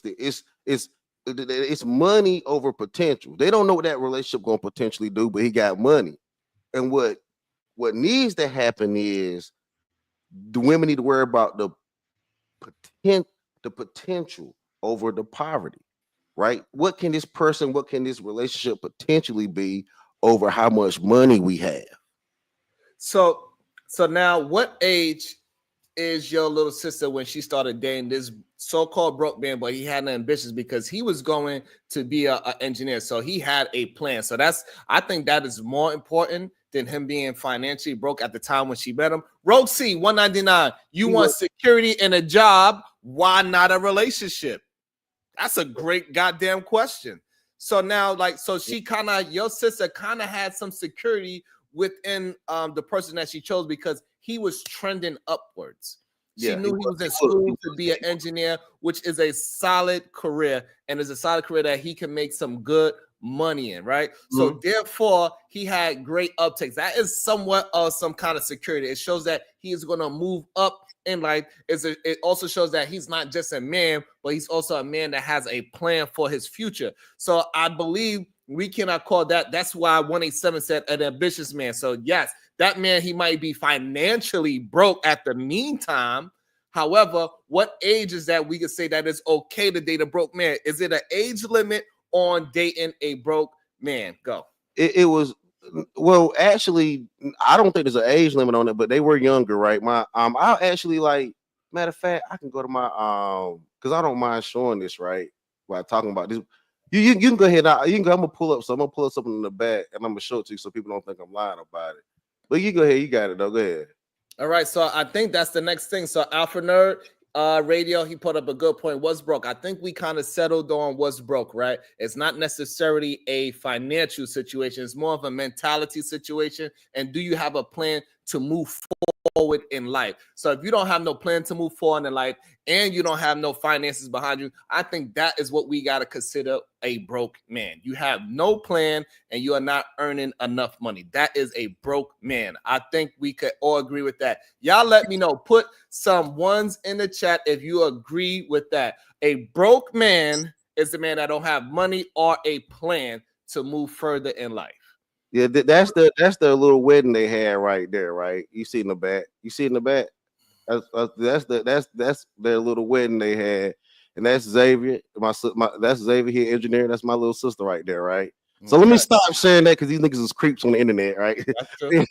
it. It's money over potential. They don't know what that relationship gonna potentially do, but he got money. And what needs to happen is the women need to worry about the potential over the poverty, right? What can this relationship potentially be over how much money we have? So now, what age is your little sister when she started dating this so-called broke man, but he had ambitions because he was going to be an engineer, so he had a plan. So I think that is more important than him being financially broke at the time when she met him. Rogue C 199, you want security in a job, why not a relationship? That's a great goddamn question. So now, like, so your sister kind of had some security within the person that she chose because he was trending upwards. She knew he was in school to be an engineer, which is a solid career, and is a solid career that he can make some good money in, right? Mm-hmm. So therefore, he had great uptakes. That is somewhat of some kind of security. It shows that he is going to move up in life. It also shows that he's not just a man, but he's also a man that has a plan for his future. So I believe we cannot call that. That's why 187 said an ambitious man. So yes, that man, he might be financially broke at the meantime. However, what age is that we could say that it's okay to date a broke man? Is it an age limit on dating a broke man? Go. It was, well, actually, I don't think there's an age limit on it, but they were younger, right? I actually, like, matter of fact, I can go to my because I don't mind showing this, right? While talking about this. You can go ahead. I'm gonna pull up something in the back, and I'm gonna show it to you so people don't think I'm lying about it. But you go ahead, you got it though. Go ahead. All right, so I think that's the next thing. So Alpha Nerd Radio, he put up a good point. What's broke? I think we kind of settled on what's broke, right? It's not necessarily a financial situation. It's more of a mentality situation. And do you have a plan to move forward in life? So if you don't have no plan to move forward in life and you don't have no finances behind you, I think that is what we got to consider a broke man. You have no plan and you are not earning enough money. That is a broke man. I think we could all agree with that. Y'all let me know. Put some ones in the chat if you agree with that. A broke man is the man that don't have money or a plan to move further in life. Yeah, that's the little wedding they had right there, right? You see in the back. That's their little wedding they had, and that's Xavier. That's Xavier here, engineer. That's my little sister right there, right? So let me stop sharing that because these niggas is creeps on the internet, right? That's true.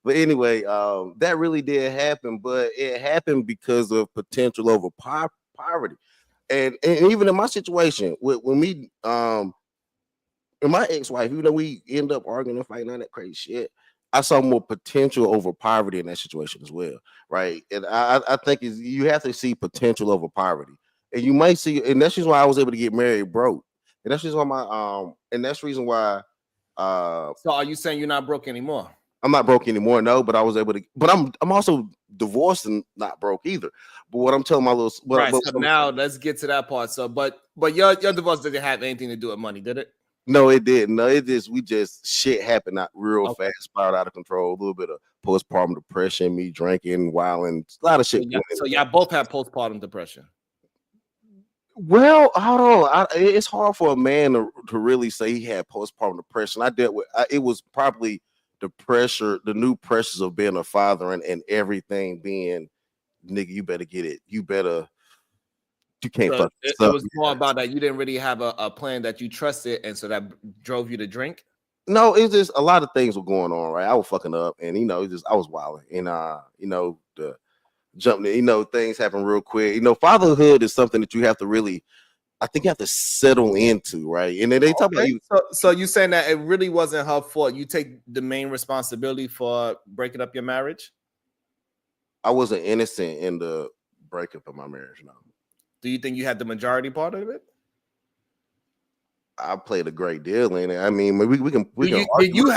But anyway, that really did happen, but it happened because of potential over poverty, and even in my situation when me and my ex-wife, even though we end up arguing and fighting all that crazy shit, I saw more potential over poverty in that situation as well, right? And I think you have to see potential over poverty, and you might see, and that's just why I was able to get married broke, and that's just why and that's the reason why So are you saying you're not broke anymore? I'm not broke anymore, no, but I was able to, but I'm also divorced and not broke either. But what I'm telling my little Right. So now let's get to that part. So, but your divorce didn't have anything to do with money, did it? No, it didn't. No, it just shit happened out real fast, spiraled out of control. A little bit of postpartum depression, me drinking, wilding, a lot of shit. So y'all both have postpartum depression. Well, hold on. It's hard for a man to really say he had postpartum depression. I dealt with it was probably the pressure, the new pressures of being a father and everything being, nigga, you better get it. You can't fuck it was more about that you didn't really have a plan that you trusted, and so that drove you to drink. No, it's just a lot of things were going on, right? I was fucking up, and I was wilding, and the jumping, things happen real quick. Fatherhood is something that you have to really, I think you have to settle into, right? And then they talk about you. So you saying that it really wasn't her fault? You take the main responsibility for breaking up your marriage? I wasn't innocent in the breakup of my marriage, no. Do you think you had the majority part of it? I played a great deal in it. I mean, we can. Do you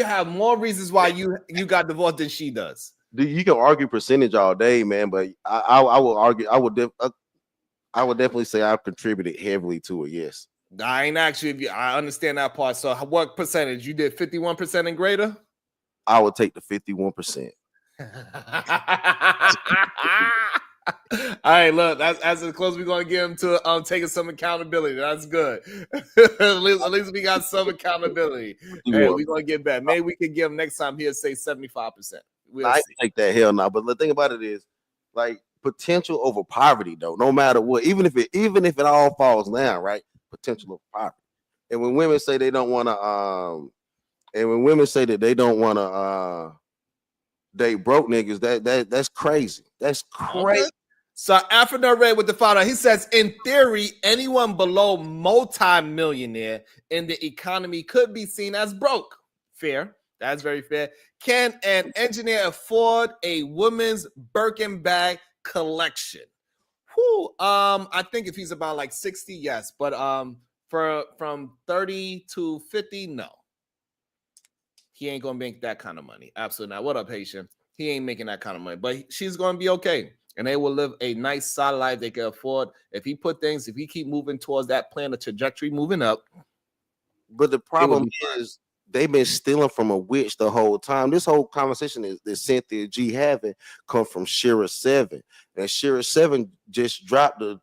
have more reasons why you got divorced than she does? You can argue percentage all day, man, but I will argue. I would definitely say I've contributed heavily to it. Yes. I ain't actually. I understand that part. So, what percentage? You did 51% and greater. I would take the 51%. All right, look, that's as close we're gonna get him to taking some accountability. That's good. at least we got some accountability. Hey, we're gonna get back. Maybe we can give him next time. He'll say 75%. I take that hell no. But the thing about it is, like, potential over poverty, though. No matter what, even if it all falls down, right? Potential over poverty. And when women say they don't want to, date broke niggas, that's crazy. That's crazy. Okay. So Africa Red with the follow, he says, in theory, anyone below multi-millionaire in the economy could be seen as broke. Fair. That's very fair. Can an engineer afford a woman's Birkin bag collection? I think if he's about like 60, yes. But from 30 to 50, no. He ain't gonna make that kind of money. Absolutely not. What up, Haitian? He ain't making that kind of money, but she's gonna be okay, and they will live a nice, solid life they can afford. If he keep moving towards that plan, the trajectory moving up. But the problem is they've been stealing from a witch the whole time. This whole conversation that Cynthia G having come from Shira 7, and Shira 7 just dropped a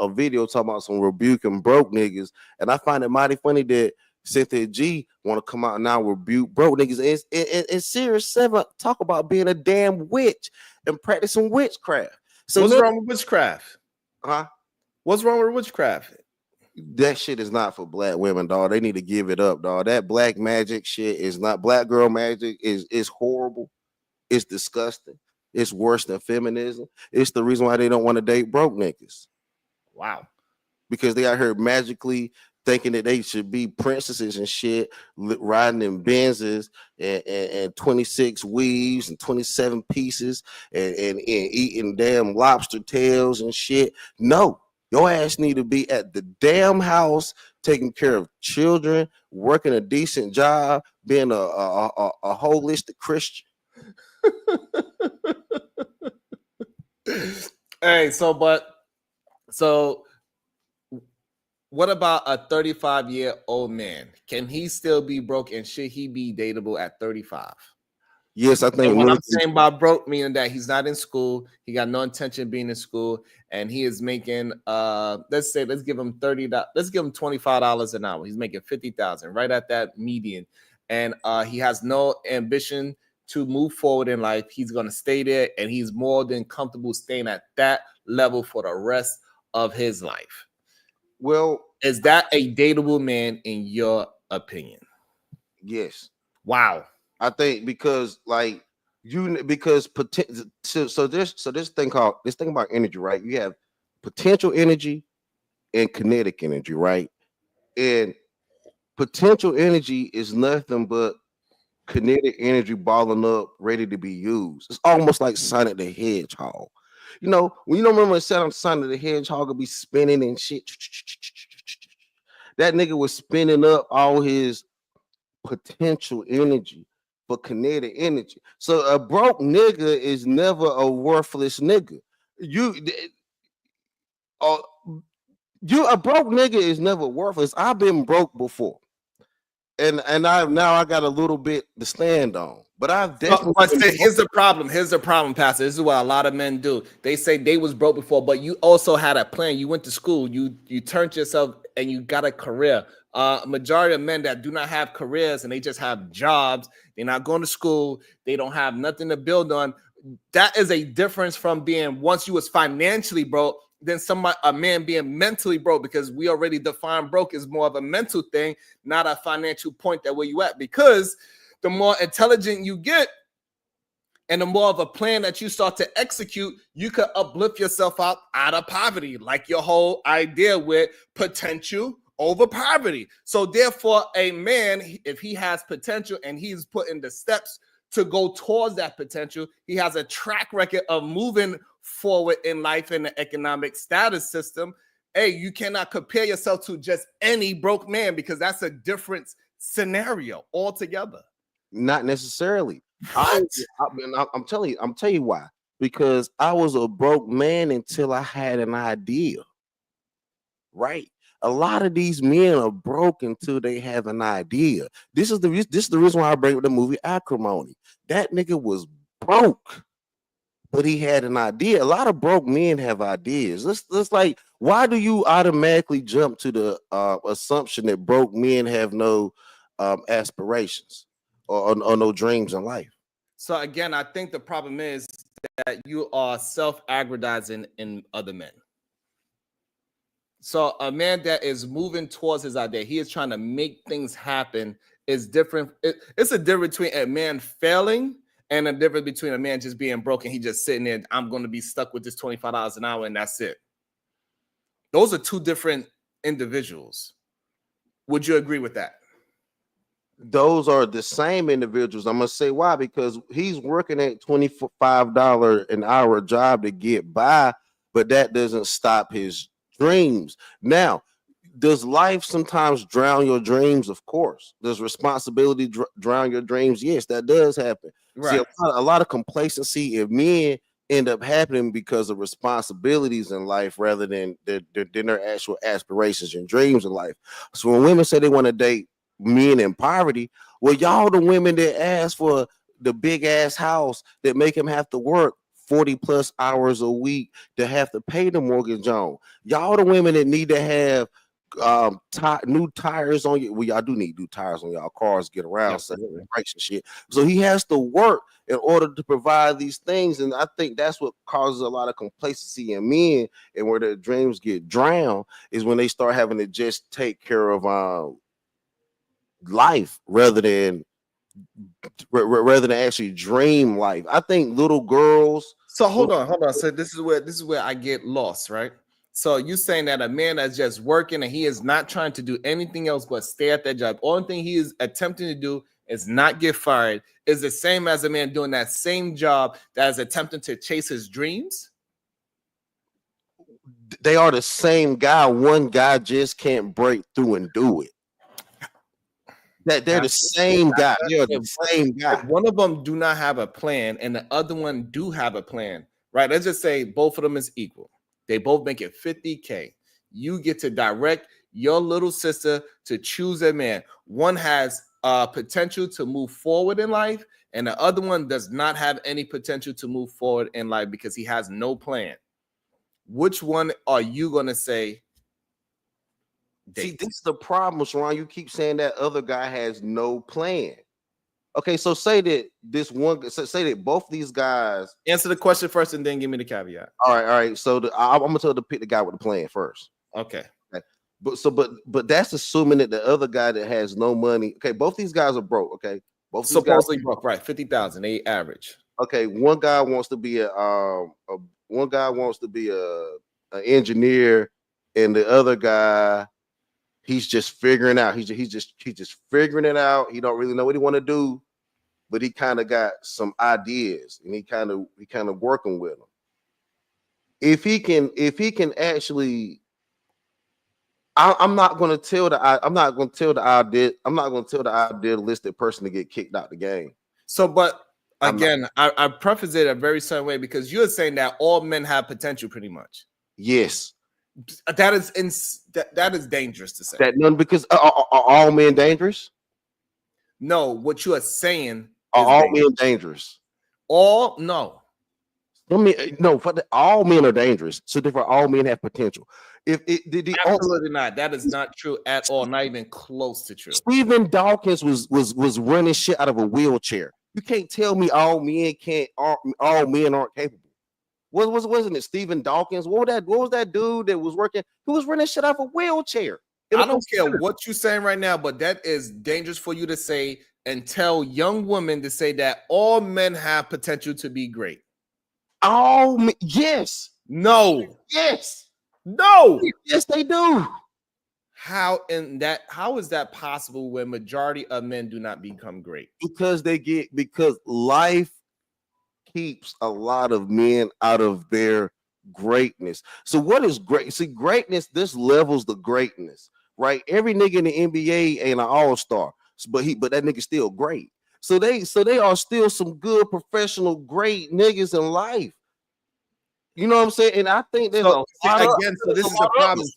video talking about some rebuking broke niggas, and I find it mighty funny that Cynthia G want to come out now rebuke broke niggas. And Sirius 7 talk about being a damn witch and practicing witchcraft. So what's wrong with witchcraft? Huh? What's wrong with witchcraft? That shit is not for black women, dog. They need to give it up, dog. That black magic shit is not black girl magic. Is horrible. It's disgusting. It's worse than feminism. It's the reason why they don't want to date broke niggas. Wow. Because they out here magically thinking that they should be princesses and shit, riding in Benzes and 26 weaves and 27 pieces and eating damn lobster tails and shit. No, your ass need to be at the damn house, taking care of children, working a decent job, being a holistic Christian. Hey, so what about a 35-year-old man? Can he still be broke, and should he be dateable at 35? Yes, I think. What I'm saying by broke, meaning that he's not in school, he got no intention of being in school, and he is making let's give him $25 an hour. He's making $50,000, right at that median, and he has no ambition to move forward in life. He's gonna stay there, and he's more than comfortable staying at that level for the rest of his life. Well, is that a dateable man in your opinion? Yes. Wow. I think because this thing about energy, right? You have potential energy and kinetic energy, right? And potential energy is nothing but kinetic energy balling up, ready to be used. It's almost like Sonic the Hedgehog. You know, when you don't remember Sonic the Hedgehog would be spinning and shit. That nigga was spinning up all his potential energy for kinetic energy. So a broke nigga is never a worthless nigga. You uh, you a broke nigga is never worthless. I've been broke before. And I got a little bit to stand on. But I've definitely But here's the problem. Here's the problem, Pastor. This is what a lot of men do. They say they was broke before, but you also had a plan. You went to school. You turned yourself and you got a career. Majority of men that do not have careers and they just have jobs. They're not going to school. They don't have nothing to build on. That is a difference from being once you was financially broke than a man being mentally broke, because we already define broke as more of a mental thing, not a financial point that where you at. Because the more intelligent you get and the more of a plan that you start to execute, you could uplift yourself out of poverty, like your whole idea with potential over poverty. So therefore, a man, if he has potential and he's putting the steps to go towards that potential, he has a track record of moving forward in life in the economic status system. Hey, you cannot compare yourself to just any broke man, because that's a different scenario altogether. Not necessarily. I'm telling you why. Because I was a broke man until I had an idea. Right? A lot of these men are broke until they have an idea. This is the reason why I bring up the movie Acrimony. That nigga was broke, but he had an idea. A lot of broke men have ideas. Let's like, why do you automatically jump to the assumption that broke men have no aspirations or no dreams in life? So again, I think the problem is that you are self-aggrandizing in other men. So a man that is moving towards his idea, he is trying to make things happen, is different. It's a difference between a man failing and a difference between a man just being broken. He just sitting there, I'm going to be stuck with this $25 an hour and that's it. Those are two different individuals. Would you agree with that? Those are the same individuals. I'm gonna say why, because he's working at $25 an hour job to get by, but that doesn't stop his dreams. Now, does life sometimes drown your dreams? Of course. Does responsibility drown your dreams? Yes, that does happen. Right. See, a lot of complacency in men end up happening because of responsibilities in life rather than their actual aspirations and dreams in life. So when women say they want to date men in poverty, well, y'all the women that ask for the big ass house that make him have to work 40 plus hours a week to have to pay the mortgage on. Y'all the women that need to have new tires on you. Well, y'all do need new tires on y'all cars, get around, brakes and shit. So he has to work in order to provide these things, and I think that's what causes a lot of complacency in men, and where their dreams get drowned is when they start having to just take care of life rather than actually dream life. I think little girls. So hold on. So this is where I get lost, right? So you saying that a man that's just working and he is not trying to do anything else but stay at that job. Only thing he is attempting to do is not get fired, is the same as a man doing that same job that is attempting to chase his dreams? They are the same guy. One guy just can't break through and do it. That they're the same guy. They're the same guy. One of them do not have a plan and the other one do have a plan, right? Let's just say both of them is equal. They both make it 50K. You get to direct your little sister to choose a man. One has potential to move forward in life, and the other one does not have any potential to move forward in life because he has no plan. Which one are you going to say? See, this is the problem, Sharon. You keep saying that other guy has no plan. Okay, so say that say that both these guys. Answer the question first and then give me the caveat. All right. So I'm gonna tell you to pick the guy with the plan first. Okay. But that's assuming that the other guy that has no money. Okay, both these guys are broke. Okay, both supposedly broke, right? 50,000, they average. Okay, one guy wants to be an engineer, and the other guy, he's just figuring out. He's just figuring it out. He don't really know what he want to do. but he kind of got some ideas, and he kind of working with them. If he can actually, I'm not going to tell the idealistic person to get kicked out the game. So, but again, I preface it a very certain way because you're saying that all men have potential, pretty much. Yes, that is dangerous to say. That none because are all men dangerous? No, what you are saying are all men dangerous? All no. All men are dangerous. So therefore, all men have potential. Absolutely not. That is not true at all. Not even close to true. Stephen Dawkins was running shit out of a wheelchair. You can't tell me all men aren't capable. Wasn't it Stephen Dawkins? What was that dude that was working? Who was running shit out of a wheelchair? I don't care what you're saying right now, but that is dangerous for you to say and tell young women to say that all men have potential to be great. Yes. No. Yes. No. Yes, they do. How is that possible when majority of men do not become great? Because life keeps a lot of men out of their greatness. So what is great? See, greatness, this levels the greatness, right? Every nigga in the NBA ain't an all-star, but that nigga still great. So they are still some good professional great niggas in life. You know what I'm saying? And I think there's this is the problem.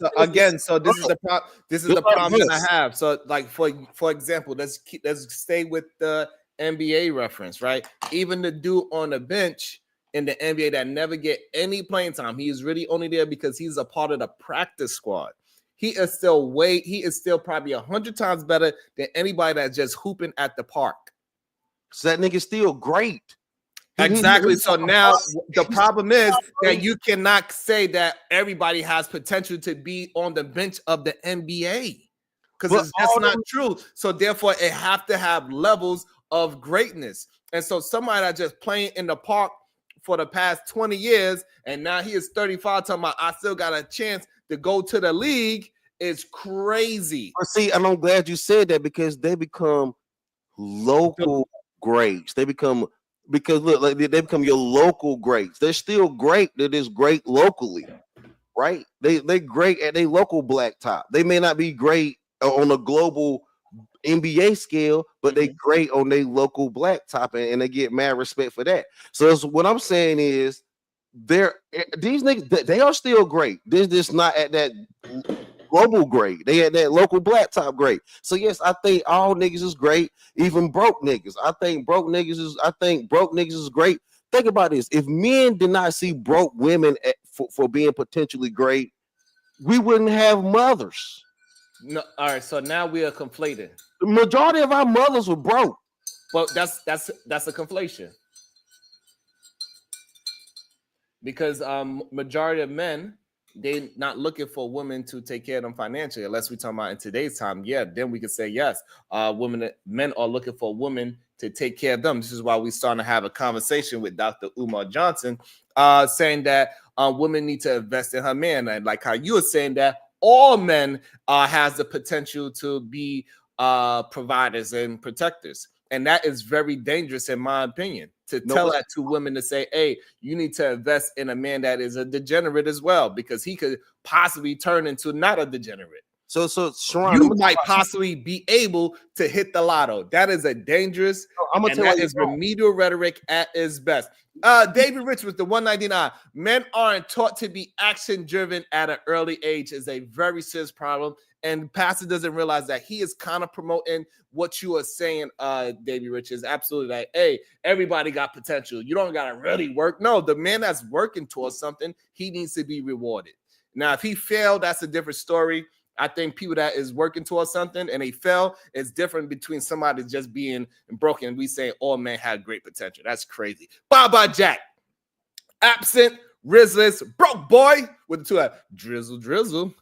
This is the problem that I have. So, like for example, let's stay with the NBA reference, right? Even the dude on the bench in the NBA that never get any playing time, he is really only there because he's a part of the practice squad. He is still probably 100 times better than anybody that's just hooping at the park. So that nigga's still great. Exactly. So now the problem is that you cannot say that everybody has potential to be on the bench of the NBA because that's not true. So therefore, it have to have levels of greatness. And so somebody that just playing in the park for the past 20 years and now he is 35 talking about I still got a chance to go to the league is crazy. See, and I'm glad you said that because they become local greats. They become your local greats. They're still great. That is great locally, right? They great at their local blacktop. They may not be great on a global NBA scale, but they great on their local blacktop, and they get mad respect for that. So what I'm saying is, these niggas they are still great. They're just not at that global great. They had that local blacktop great. So yes, I think all niggas is great, even broke niggas. I think broke niggas is great. Think about this. If men did not see broke women for being potentially great, we wouldn't have mothers. No, all right. So now we are conflating. The majority of our mothers were broke. But that's a conflation. Because majority of men, they not looking for women to take care of them financially, unless we talking about in today's time. Yeah, then we could say yes. Men are looking for women to take care of them. This is why we're starting to have a conversation with Dr. Umar Johnson, saying that women need to invest in her man, and like how you were saying that all men has the potential to be providers and protectors. And that is very dangerous, in my opinion, to tell that to women to say, hey, you need to invest in a man that is a degenerate as well, because he could possibly turn into not a degenerate. So Sharon, you might possibly be able to hit the lotto. That is a dangerous, that is remedial rhetoric at its best. David Rich with the 199. Men aren't taught to be action-driven at an early age is a very serious problem. And Pastor doesn't realize that he is kind of promoting what you are saying, David Rich, is absolutely like, hey, everybody got potential. You don't got to really work. No, the man that's working towards something, he needs to be rewarded. Now, if he failed, that's a different story. I think people that is working towards something and they fail, it's different between somebody just being broken. We say all men have great potential. That's crazy. Bye-bye, Jack. Absent, Rizzless, broke boy with the two drizzle.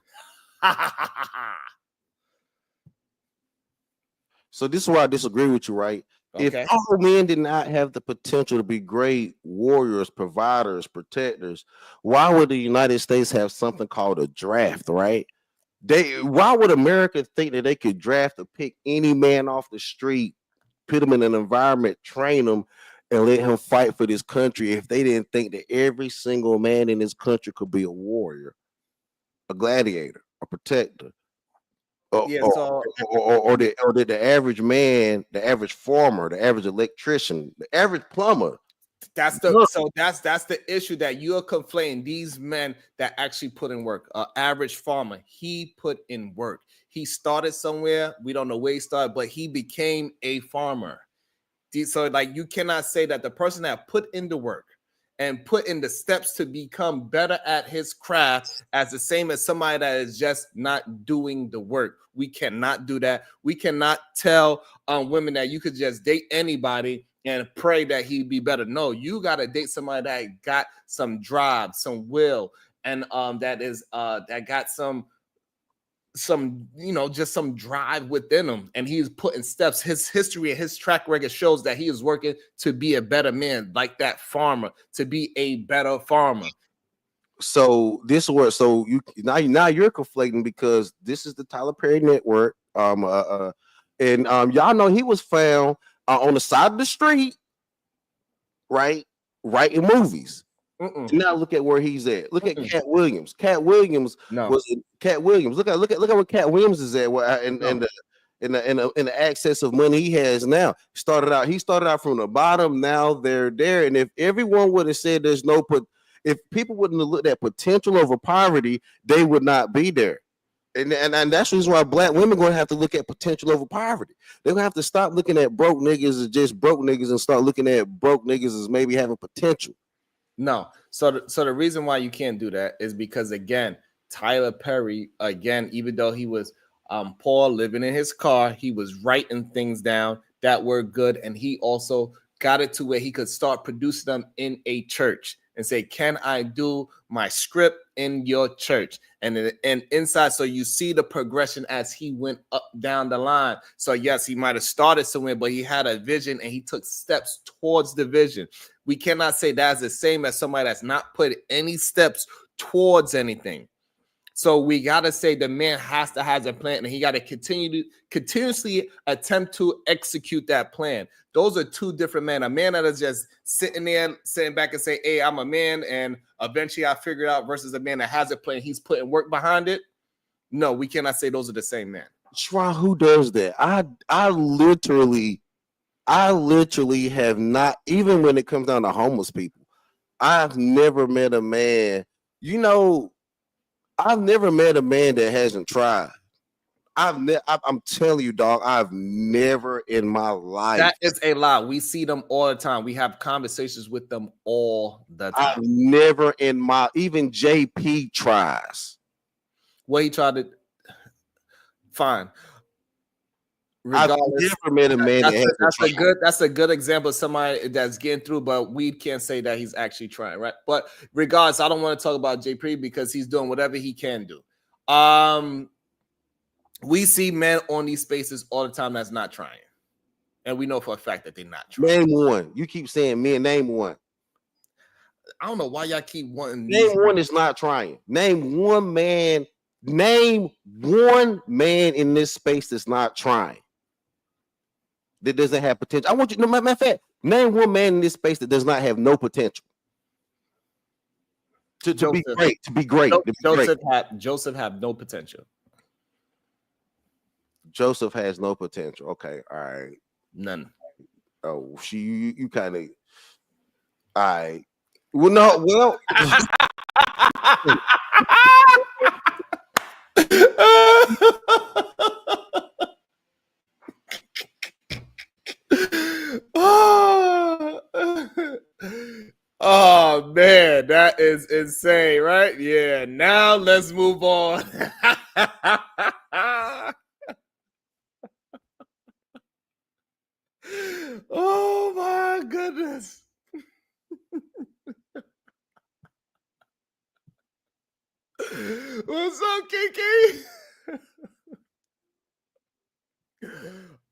So this is why I disagree with you, right? Okay. If all men did not have the potential to be great warriors, providers, protectors, why would the United States have something called a draft, right? Why would America think that they could draft or pick any man off the street put him in an environment, train him, and let him fight for this country if they didn't think that every single man in this country could be a warrior, a gladiator, a protector, or, Yeah, or, so the average man, the average farmer, the average electrician, the average plumber. that's the issue, that you're conflating these men that actually put in work. Average farmer, he put in work. He started somewhere. We don't know where he started, but he became a farmer. So like, you cannot say that the person that put in the work and put in the steps to become better at his craft as the same as somebody that is just not doing the work. We cannot do that. We cannot tell women that you could just date anybody and pray that he'd be better. No, you got to date somebody that got some drive, some will, and that got some just some drive within him, and he's putting steps. His history and his track record shows that he is working to be a better man, like that farmer, to be a better farmer. So this is where, so you now you're conflating, because this is the Tyler Perry Network, and y'all know he was found on the side of the street, right, writing movies. Now look at where he's at. Look at Cat Williams. Cat Williams was Cat Williams. Look at where Cat Williams is at. In the access of money he has now. He started out from the bottom. Now they're there. And if everyone would have said if people wouldn't have looked at potential over poverty, they would not be there. And that's the reason why black women going to have to look at potential over poverty. They're going to have to stop looking at broke niggas as just broke niggas and start looking at broke niggas as maybe having potential. No. So the reason why you can't do that is because, again, Tyler Perry, again, even though he was poor, living in his car, he was writing things down that were good. And he also got it to where he could start producing them in a church and say, can I do my script in your church? And inside, so you see the progression as he went up down the line. So yes, he might have started somewhere, but he had a vision and he took steps towards the vision. We cannot say that's the same as somebody that's not put any steps towards anything. So we got to say the man has to have a plan, and he got to continuously attempt to execute that plan. Those are two different men. A man that is just sitting back and say, hey, I'm a man, and eventually I figure it out, versus a man that has a plan. He's putting work behind it. No, we cannot say those are the same man. Shra, who does that? I literally have not, even when it comes down to homeless people, I've never met a man, I've never met a man that hasn't tried. I'm telling you, dog, I've never in my life. That is a lie. We see them all the time. We have conversations with them all the time. I've never even JP tries. Well, he tried to, fine. Regardless, I've never met a man that's a good example of somebody that's getting through, but we can't say that he's actually trying, right? But regardless, I don't want to talk about JP because he's doing whatever he can do. We see men on these spaces all the time that's not trying, and we know for a fact that they're not trying. Name one. You keep saying men. Name one. I don't know why y'all keep wanting. Name one is not trying. Name one man. Name one man in this space that's not trying, that doesn't have potential. I want you to, matter of fact, name one man in this space that does not have no potential to be great. To be great. Joseph have no potential. Joseph has no potential. Okay, all right, none. Oh, you kind of. All right. Well, no, well. Oh man, that is insane, right? Yeah, now let's move on. Oh my goodness. What's up, Kiki?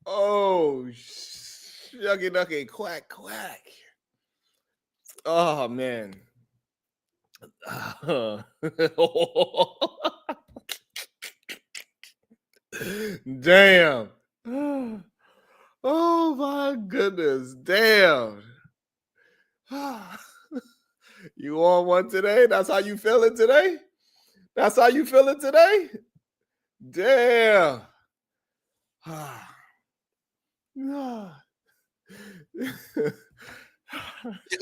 Oh, shucky ducky, quack, quack. Oh, man. Damn. Oh, my my goodness, damn. You on one today? That's how you feeling today? That's how you feeling today? Damn.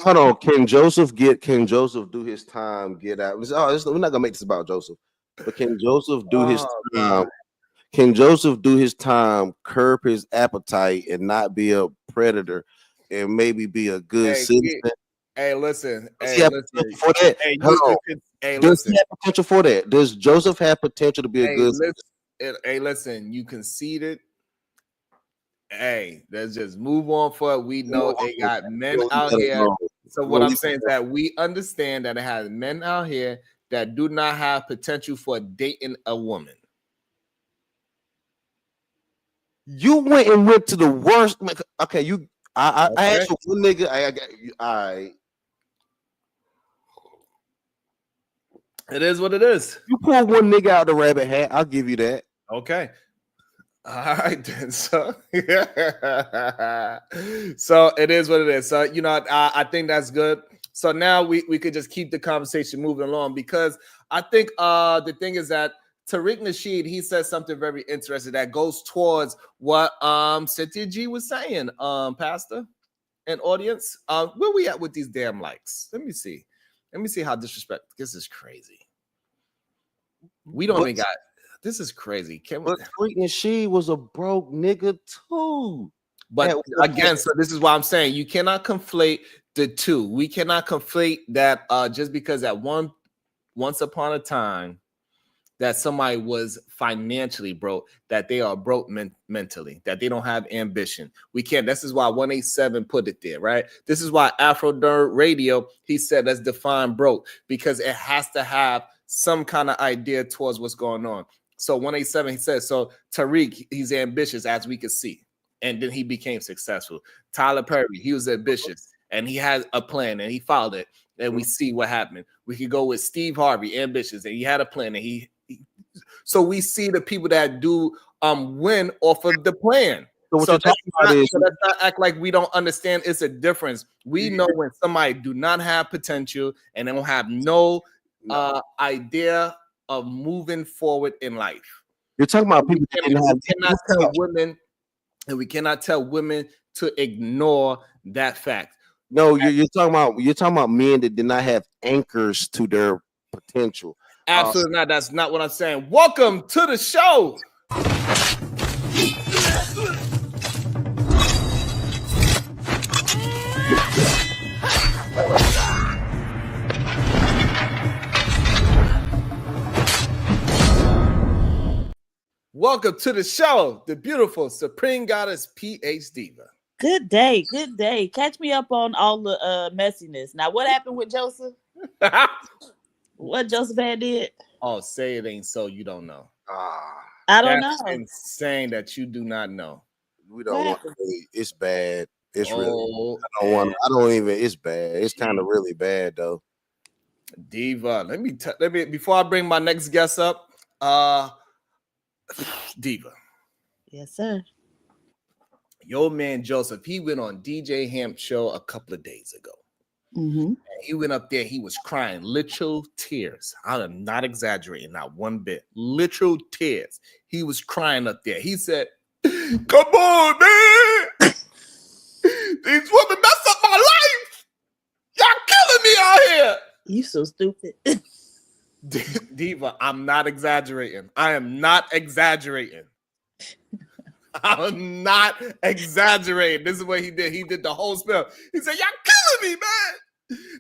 Hold on. Can Joseph do his time, get out? We're not gonna make this about Joseph, but can Joseph do his time? Can Joseph do his time, curb his appetite, and not be a predator, and maybe be a good citizen? Hey, listen. Does he have potential for that? Does he have potential for that? Does Joseph have potential to be a good citizen? Hey, listen. You conceded. Hey, let's just move on for it. We know they got men out here. So what I'm saying is that we understand that it has men out here that do not have potential for dating a woman. You went to the worst. Okay, I asked you one nigga. It is what it is. You pull one nigga out the rabbit hat. I'll give you that. Okay. All right, then. So, so it is what it is. So, I think that's good. So now we could just keep the conversation moving along, because I think the thing is that Tariq Nasheed, he says something very interesting that goes towards what Cynthia G was saying, Pastor and audience. Where we at with these damn likes? Let me see how disrespectful. This is crazy. We don't even got. This is crazy. But Tariq Nasheed was a broke nigga too. But again, so this is why I'm saying you cannot conflate the two. We cannot conflate that just because at once upon a time that somebody was financially broke, that they are broke mentally, that they don't have ambition. We can't. This is why 187 put it there, right? This is why Afro Nerd Radio, he said, let's define broke, because it has to have some kind of idea towards what's going on. So 187, he says, so Tariq, he's ambitious, as we could see. And then he became successful. Tyler Perry, he was ambitious, and he had a plan, and he followed it, and we see what happened. We could go with Steve Harvey, ambitious, and he had a plan, and so we see the people that do win off of the plan. So let's not act like we don't understand. It's a difference. We know when somebody do not have potential and they don't have no idea of moving forward in life. You're talking about people that cannot tell women, and we cannot tell women to ignore that fact. No, you're talking about men that did not have anchors to their potential. Absolutely not. That's not what I'm saying. Welcome to the show. Welcome to the show, the beautiful Supreme Goddess PH Diva. Good day, good day. Catch me up on all the messiness. Now, what happened with Joseph? What Joseph had did? Oh, say it ain't so. You don't know. I don't know. Insane that you do not know. We don't want to. It's bad. It's really. I don't even. It's bad. It's kind of really bad though. Diva, let me before I bring my next guest up. Diva. Yes, sir. Your man Joseph, he went on DJ Hamp's show a couple of days ago. Mm-hmm. He went up there, he was crying, literal tears. I am not exaggerating, not one bit. Literal tears. He was crying up there. He said, "Come on, man. These women mess up my life. Y'all killing me out here." You so stupid. Diva, I'm not exaggerating. I am not exaggerating. I'm not exaggerating. This is what he did. He did the whole spell. He said, "Y'all killing me, man.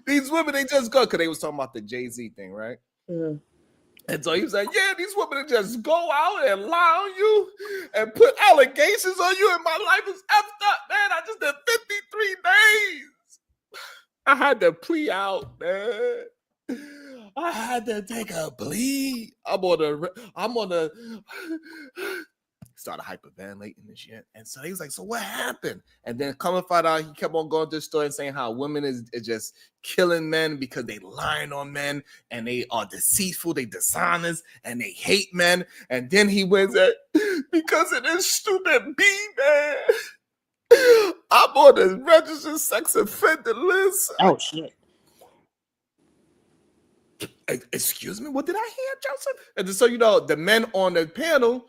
These women, they just go," because they was talking about the Jay-Z thing, right? Mm. And so he was like, "Yeah, these women just go out and lie on you and put allegations on you, and my life is effed up, man. I just did 53 days. I had to plea out, man. I had to take a plea. I'm on the started hyperventilating and shit." And so he was like, "So what happened?" And then come and find out, he kept on going through the story and saying how women is just killing men because they lying on men, and they are deceitful, they dishonest, and they hate men. And then he went at, "Because of this stupid B, man, I'm on the registered sex offender list. Oh shit. Excuse me, what did I hear, Joseph? And just so you know, the men on the panel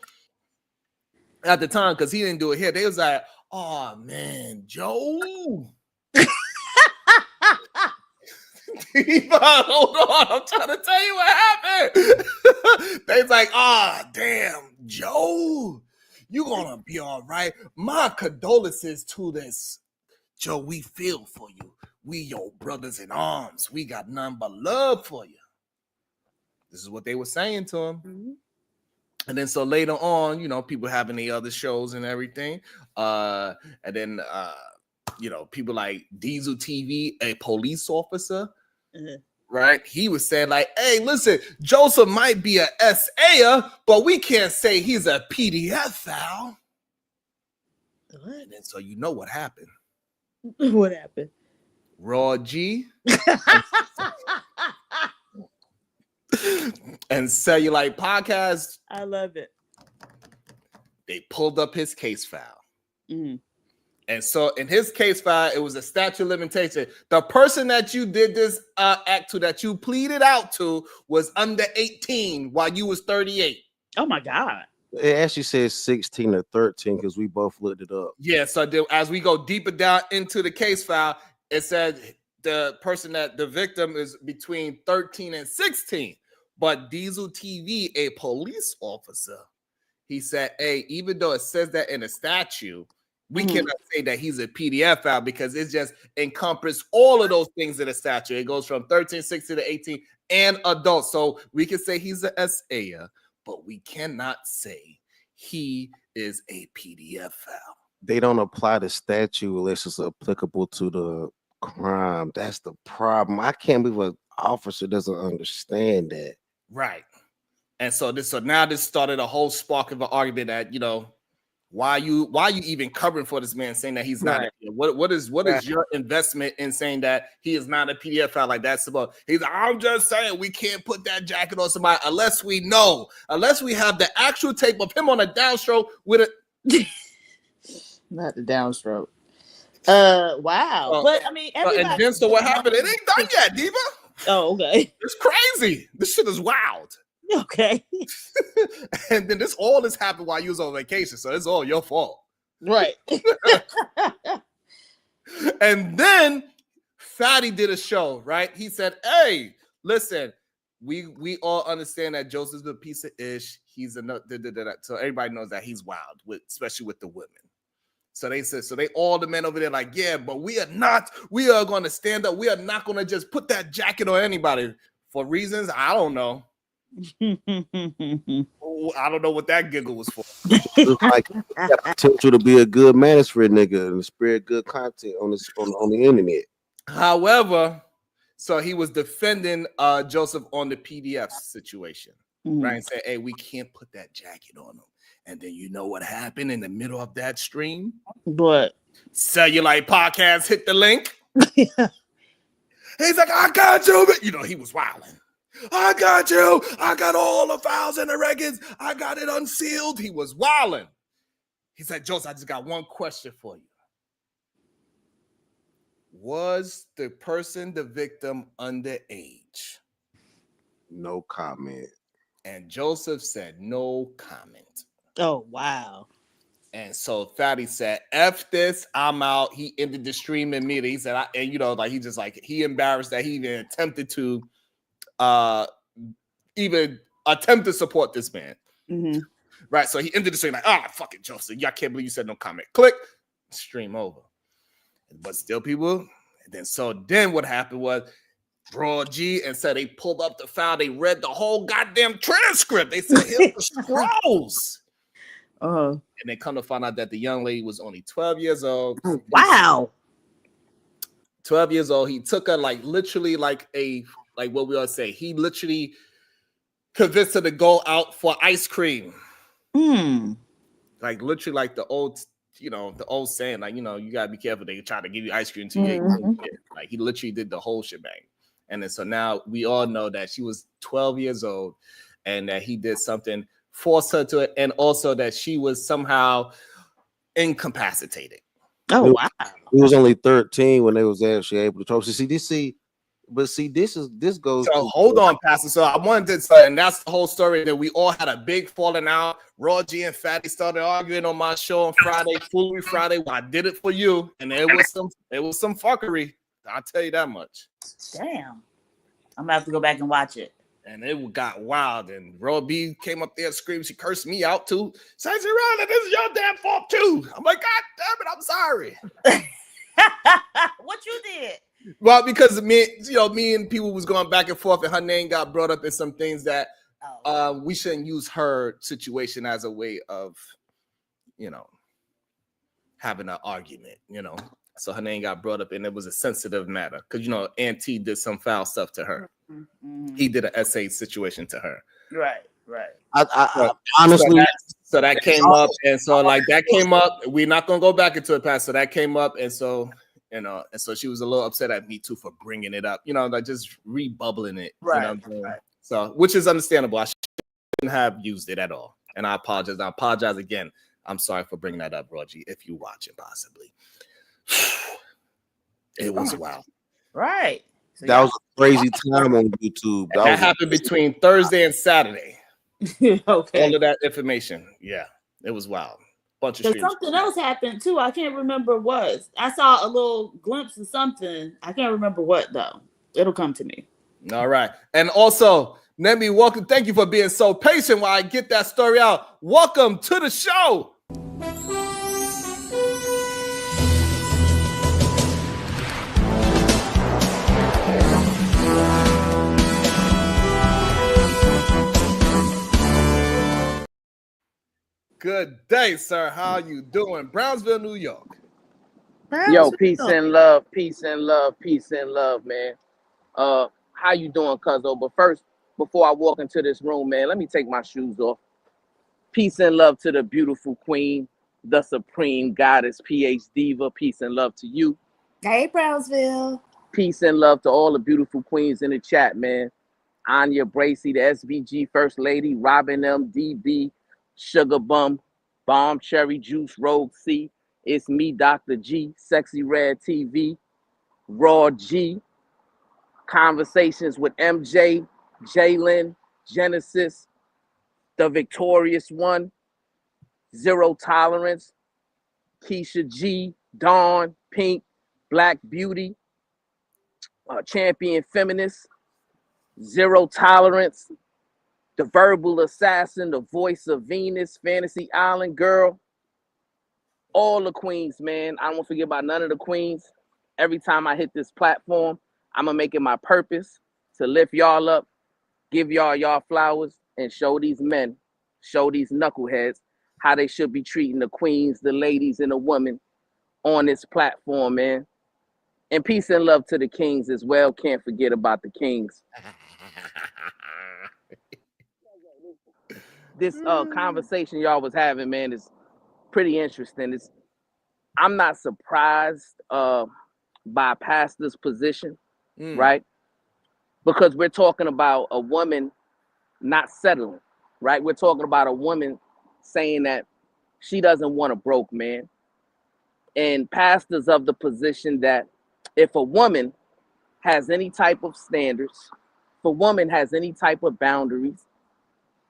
at the time, because he didn't do it here, they was like, oh man, Joe. Hold on, I'm trying to tell you what happened. They was like, oh damn, Joe, you gonna be all right. My condolences to this. Joe, we feel for you. We your brothers in arms. We got none but love for you. This is what they were saying to him. Mm-hmm. And then so later on, you know, people having the other shows and everything. And then you know, people like Diesel TV, a police officer, right? He was saying, like, hey, listen, Joseph might be a SA, but we can't say he's a PDF file. What? And then so you know what happened. What happened? Raw G and Cellulite Podcast, I love it. they pulled up his case file. Mm-hmm. And so in his case file, it was a statute of limitation. The person that you did this act to, that you pleaded out to, was under 18 while you was 38. Oh my God. It actually says 16 or 13 because we both looked it up. Yeah, so as we go deeper down into the case file, it said the person that the victim is between 13 and 16. But Diesel TV, a police officer, he said, hey, even though it says that in a statute, we cannot say that he's a PDF file because it just encompasses all of those things in the statute. It goes from 13, 16 to 18 and adult. So we can say he's a SA, but we cannot say he is a PDF file. They don't apply the statute unless it's applicable to the crime. That's the problem. I can't believe an officer doesn't understand that. Right. And so now this started a whole spark of an argument that, you know, why you even covering for this man saying that he's not? Right. What is your investment in saying that he is not a PDF file? Like that's about. He's like, I'm just saying we can't put that jacket on somebody unless we have the actual tape of him on a downstroke with a Not the downstroke. Wow. But I mean, everybody. And then so what happened? It ain't done yet, Diva. Oh, okay. It's crazy. This shit is wild. Okay. And then all this happened while you was on vacation, so it's all your fault. Right. And then Fatty did a show, right? He said, hey, listen, we all understand that Joseph's a piece of ish. He's a so everybody knows that he's wild, especially with the women. So they said, all the men over there like, yeah, but we are going to stand up. We are not going to just put that jacket on anybody for reasons I don't know. I don't know what that giggle was for. It's like potential to be a good Manosphere nigga and spread good content on the internet. However, so he was defending Joseph on the PDF situation, right? And said, hey, we can't put that jacket on him. And then you know what happened in the middle of that stream? What? Cellulite Podcast hit the link. He's like, I got you. You know, he was wilding. I got you. I got all the files and the records. I got it unsealed. He was wilding. He said, Joseph, I just got one question for you. Was the person, the victim, underage? No comment. And Joseph said, no comment. Oh, wow. And so Fatty said, F this, I'm out. He ended the stream immediately. He said, he embarrassed that he even attempted to support this man. Mm-hmm. Right. So he ended the stream like, fuck it, Joseph. I can't believe you said no comment. Click, stream over. But still people. And then what happened was Raw G and said they pulled up the file. They read the whole goddamn transcript. They said, here's the scrolls. And they come to find out that the young lady was only 12 years old. Wow. 12 years old. He took her literally like what we all say. He literally convinced her to go out for ice cream. Like literally like the old saying, like, you gotta be careful. They try to give you ice cream until you get. Like he literally did the whole shebang. And then so now we all know that she was 12 years old and that he did something, forced her to it, and also that she was somehow incapacitated. Oh wow. He was only 13 when they was actually able to talk. So this goes So to hold on, Pastor. So I wanted to say, and that's the whole story, that we all had a big falling out. Raw G and Fatty started arguing on my show on Friday, Foolery Friday. Well, I did it for you, and it was some fuckery. I'll tell you that much. Damn. I'm gonna have to go back and watch it. And it got wild. And Raw B came up there and screamed. She cursed me out too. Says, "Rhonda, this is your damn fault too." I'm like, God damn it, I'm sorry. What you did? Well, because me and people was going back and forth, and her name got brought up in some things that we shouldn't use her situation as a way of, having an argument, So her name got brought up, and it was a sensitive matter because Auntie did some foul stuff to her. Mm-hmm. He did an essay situation to her. Right. I honestly, so that came up, and so that came up. We're not gonna go back into it, past. So that came up, and so so she was a little upset at me too for bringing it up. Just rebubbling it. Right. So, which is understandable. I shouldn't have used it at all, and I apologize. I apologize again. I'm sorry for bringing that up, Roger. If you watch it, possibly. It was wild. Right. So that was a crazy time on YouTube. That happened between Thursday and Saturday. Okay. All of that information. Yeah, it was wild. Bunch of streams. Something else happened too. I can't remember what. I saw a little glimpse of something. I can't remember what though. It'll come to me. All right. And also, Remy, welcome. Thank you for being so patient while I get that story out. Welcome to the show. Good day, sir. How you doing? Brownsville, New York. Yo, peace and love, man. How you doing, cuzzo? But first, before I walk into this room, man, let me take my shoes off. Peace and love to the beautiful queen, the supreme goddess, PH Diva. Peace and love to you. Hey, Brownsville. Peace and love to all the beautiful queens in the chat, man. Anya Bracy, the SVG First Lady, Robin M, DB, Sugar Bum, Bomb Cherry Juice, Rogue C. It's me, Dr. G, Sexy Red TV, Raw G, Conversations with MJ, Jalen, Genesis, The Victorious One, Zero Tolerance, Keisha G, Dawn, Pink, Black Beauty, Champion Feminist, Zero Tolerance, The Verbal Assassin, The Voice of Venus, Fantasy Island Girl, all the queens, man. I don't forget about none of the queens. Every time I hit this platform, I'm going to make it my purpose to lift y'all up, give y'all flowers, and show these men, show these knuckleheads how they should be treating the queens, the ladies, and the women on this platform, man. And peace and love to the kings as well. Can't forget about the kings. This conversation y'all was having, man, is pretty interesting. I'm not surprised by pastor's position, right? Because we're talking about a woman not settling, right? We're talking about a woman saying that she doesn't want a broke man. And pastor's of the position that if a woman has any type of standards, if a woman has any type of boundaries,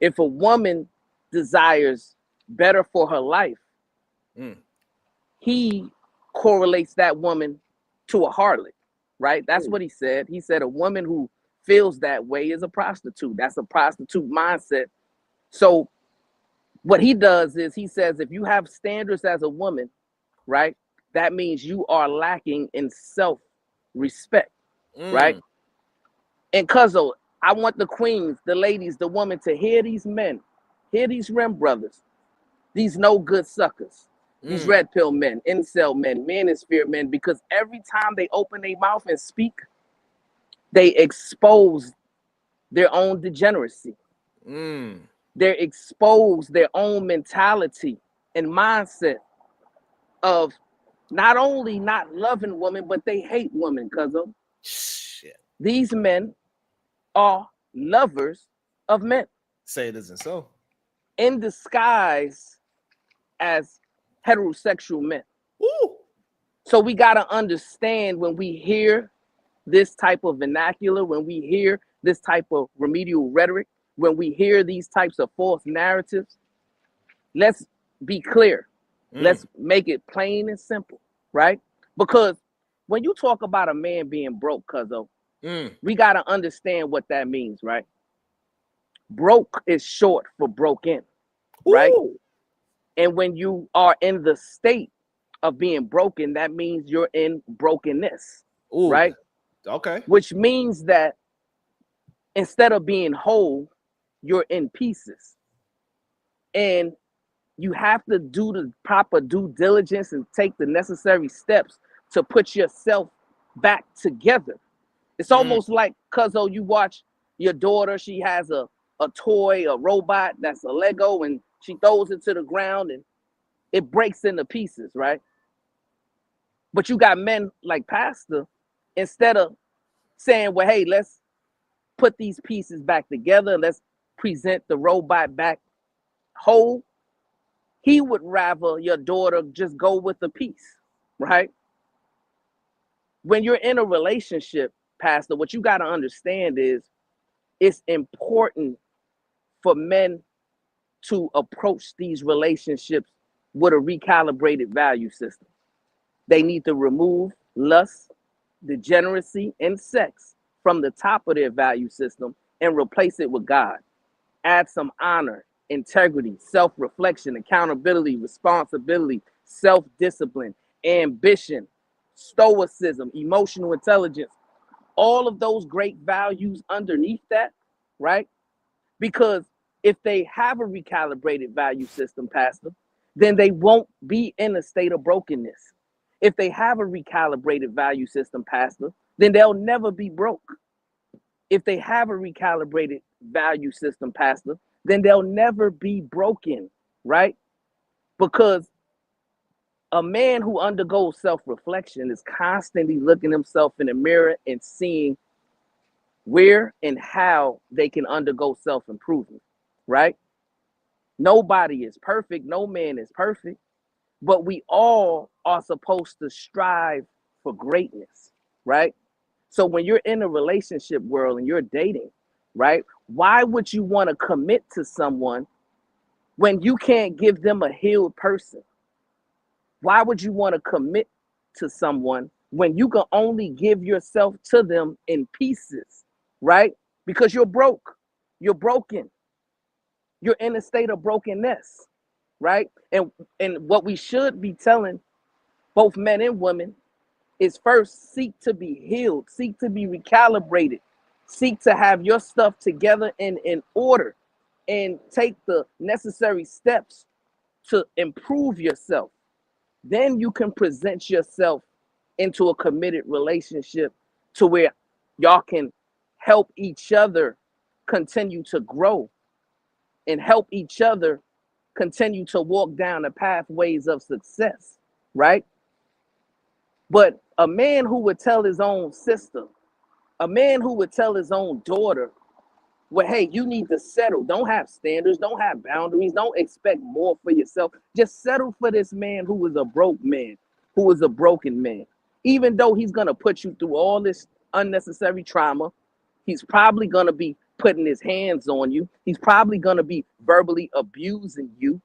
if a woman desires better for her life, he correlates that woman to a harlot, right? That's what he said. He said a woman who feels that way is a prostitute. That's a prostitute mindset. So what he does is he says, if you have standards as a woman, right, that means you are lacking in self-respect, right? And cuzzo, I want the queens, the ladies, the women to hear these men, hear these Rem brothers, these no good suckers, these red pill men, incel men, manosphere men, because every time they open their mouth and speak, they expose their own degeneracy. They expose their own mentality and mindset of not only not loving women, but they hate women, cuzzo. Shit. These men are lovers of men. Say it isn't so. In disguise as heterosexual men. Ooh. So we got to understand when we hear this type of vernacular, when we hear this type of remedial rhetoric, when we hear these types of false narratives, let's be clear. Let's make it plain and simple, right? Because when you talk about a man being broke, cuzzo, we got to understand what that means, right? Broke is short for broken, right? Ooh. And when you are in the state of being broken, that means you're in brokenness, Ooh. right? Okay. Which means that instead of being whole, you're in pieces. And you have to do the proper due diligence and take the necessary steps to put yourself back together. It's almost like, cuzzo, you watch your daughter, she has a toy, a robot that's a Lego, and she throws it to the ground and it breaks into pieces, right? But you got men like Pastor, instead of saying, well, hey, let's put these pieces back together, let's present the robot back whole, he would rather your daughter just go with the piece, right? When you're in a relationship, Pastor, what you got to understand is it's important for men to approach these relationships with a recalibrated value system. They need to remove lust, degeneracy, and sex from the top of their value system and replace it with God. Add some honor, integrity, self-reflection, accountability, responsibility, self-discipline, ambition, stoicism, emotional intelligence, all of those great values underneath that, right? Because if they have a recalibrated value system, Pastor, then they won't be in a state of brokenness. If they have a recalibrated value system, Pastor, then they'll never be broke. If they have a recalibrated value system, Pastor, then they'll never be broken, right? Because a man who undergoes self-reflection is constantly looking himself in the mirror and seeing where and how they can undergo self-improvement, right? Nobody is perfect. No man is perfect. But we all are supposed to strive for greatness, right? So when you're in a relationship world and you're dating, right? Why would you want to commit to someone when you can't give them a healed person? Why would you want to commit to someone when you can only give yourself to them in pieces, right? Because you're broke, you're broken, you're in a state of brokenness, right? And what we should be telling both men and women is first seek to be healed, seek to be recalibrated, seek to have your stuff together and in order, and take the necessary steps to improve yourself. Then you can present yourself into a committed relationship to where y'all can help each other continue to grow and help each other continue to walk down the pathways of success, right? But a man who would tell his own sister, a man who would tell his own daughter, well, hey, you need to settle. Don't have standards. Don't have boundaries. Don't expect more for yourself. Just settle for this man who is a broke man, who is a broken man. Even though he's going to put you through all this unnecessary trauma, he's probably going to be putting his hands on you. He's probably going to be verbally abusing you.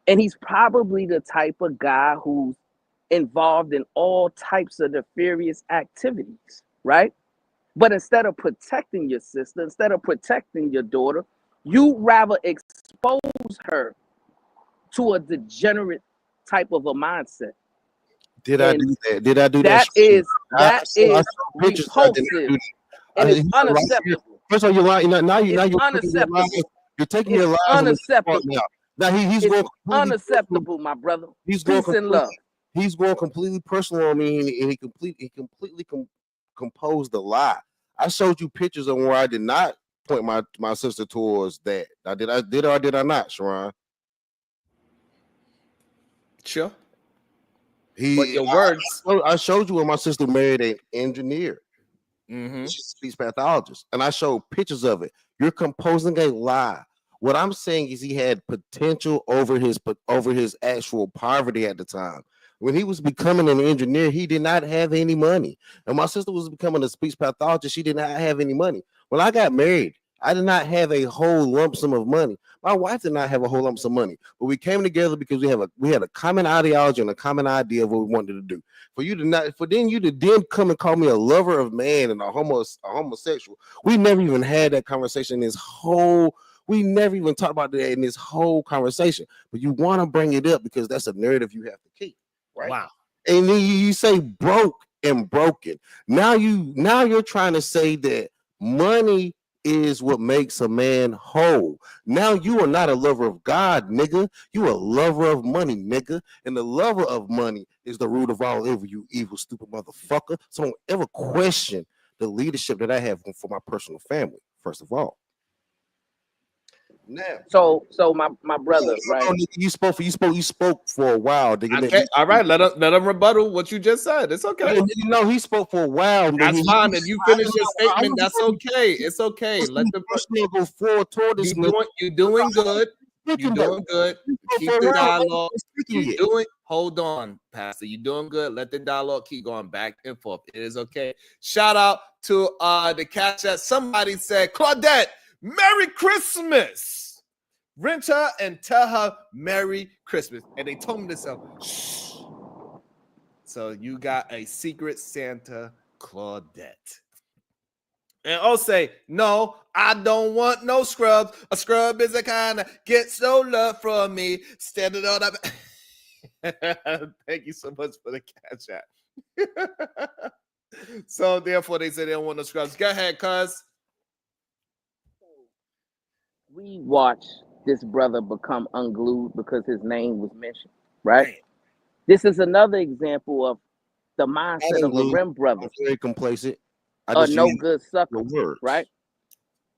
And he's probably the type of guy who's involved in all types of nefarious activities, right? But instead of protecting your sister, instead of protecting your daughter, you rather expose her to a degenerate type of a mindset. Did I do that? Did I do that? That is repulsive and it's unacceptable. First of all, you're lying. Now you're unacceptable. You're taking your lies unacceptable. Now he's going unacceptable, my brother. He's Peace going and love. He's going completely personal on me, and he completely composed the lie. I showed you pictures of where I did not point my sister towards that. I did or did I not, Sharon? Sure. But your words. I showed you when my sister married an engineer. Mm-hmm. She's a speech pathologist, and I showed pictures of it. You're composing a lie. What I'm saying is he had potential over his actual poverty at the time. When he was becoming an engineer, he did not have any money. And my sister was becoming a speech pathologist. She did not have any money. When I got married, I did not have a whole lump sum of money. My wife did not have a whole lump sum of money, but we came together because we had a common ideology and a common idea of what we wanted to do. For you to then come and call me a lover of man and a homosexual, we never even had that conversation. We never even talked about that in this whole conversation. But you want to bring it up because that's a narrative you have to keep, right? Wow. And then you say broke and broken. Now you're trying to say that money is what makes a man whole. Now you are not a lover of God, nigga. You a lover of money, nigga. And the lover of money is the root of all evil, you evil, stupid motherfucker. So don't ever question the leadership that I have for my personal family, first of all. Now, So my brother, right? You spoke for a while. Okay, all right. Let him rebuttal what you just said. It's okay. No, he spoke for a while. That's fine. If you finish your statement, that's okay. It's okay. Let the person go forward toward this. You're doing good. You're doing good. Keep the dialogue. You're doing. Hold on, Pastor. You're doing good. Let the dialogue keep going back and forth. It is okay. Shout out to the catch that somebody said, Claudette, Merry Christmas. Rent her and tell her Merry Christmas. And they told me to say, shh. So you got a secret Santa, Claudette. And I'll say, no, I don't want no scrubs. A scrub is a kind of gets no love from me. Standing on up. Thank you so much for the catch app. So therefore, they say they don't want no scrubs. Go ahead, cuz. We watched this brother become unglued because his name was mentioned, right? Damn. This is another example of the mindset of a Rem brother. Very complacent. A no good sucker, right?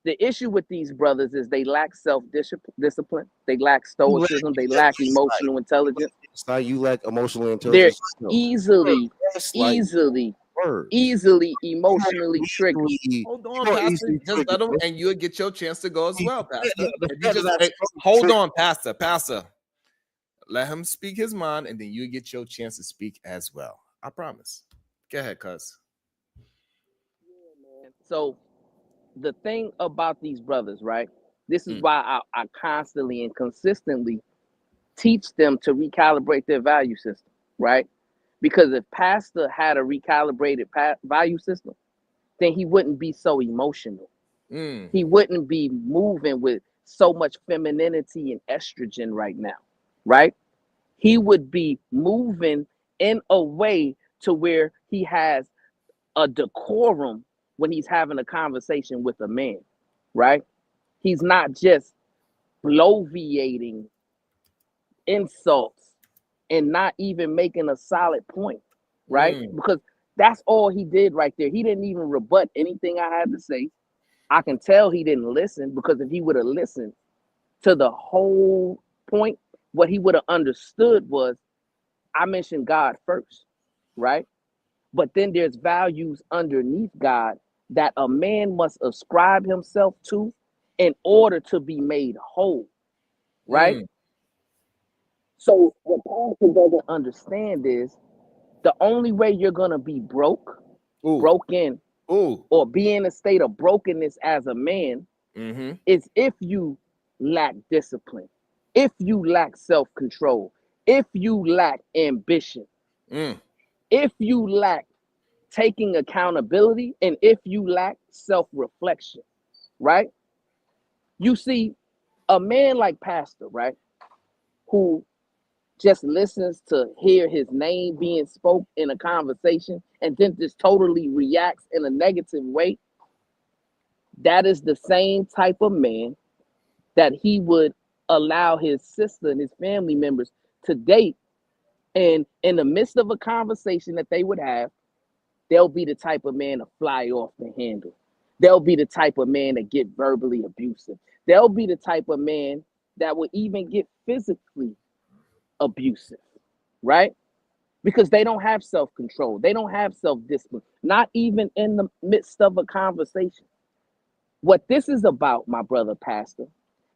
The issue with these brothers is they lack self-discipline, they lack stoicism, they lack emotional intelligence. It's like you lack emotional intelligence. They're easily emotionally triggered. Hold on, Pastor. Just let them, and you'll get your chance to go as well, Pastor. Hold on, Pastor. Let him speak his mind, and then you get your chance to speak as well. I promise. Go ahead, cuz. So the thing about these brothers, right? This is why I constantly and consistently teach them to recalibrate their value system, right? Because if Pastor had a recalibrated value system, then he wouldn't be so emotional. He wouldn't be moving with so much femininity and estrogen right now, right? He would be moving in a way to where he has a decorum when he's having a conversation with a man, right? He's not just bloviating insults and not even making a solid point, right? Because that's all he did right there. He didn't even rebut anything I had to say. I can tell he didn't listen, because if he would have listened to the whole point, what he would have understood was I mentioned God first, right? But then there's values underneath God that a man must ascribe himself to in order to be made whole, right? So what Pastor doesn't understand is the only way you're gonna be broken, or be in a state of brokenness as a man is if you lack discipline, if you lack self-control, if you lack ambition, if you lack taking accountability, and if you lack self-reflection, right? You see, a man like Pastor, right, who just listens to hear his name being spoke in a conversation and then just totally reacts in a negative way, that is the same type of man that he would allow his sister and his family members to date. And in the midst of a conversation that they would have, they'll be the type of man to fly off the handle. They'll be the type of man that get verbally abusive. They'll be the type of man that will even get physically abusive, right? Because they don't have self-control. They don't have self-discipline, not even in the midst of a conversation. What this is about, my brother Pastor,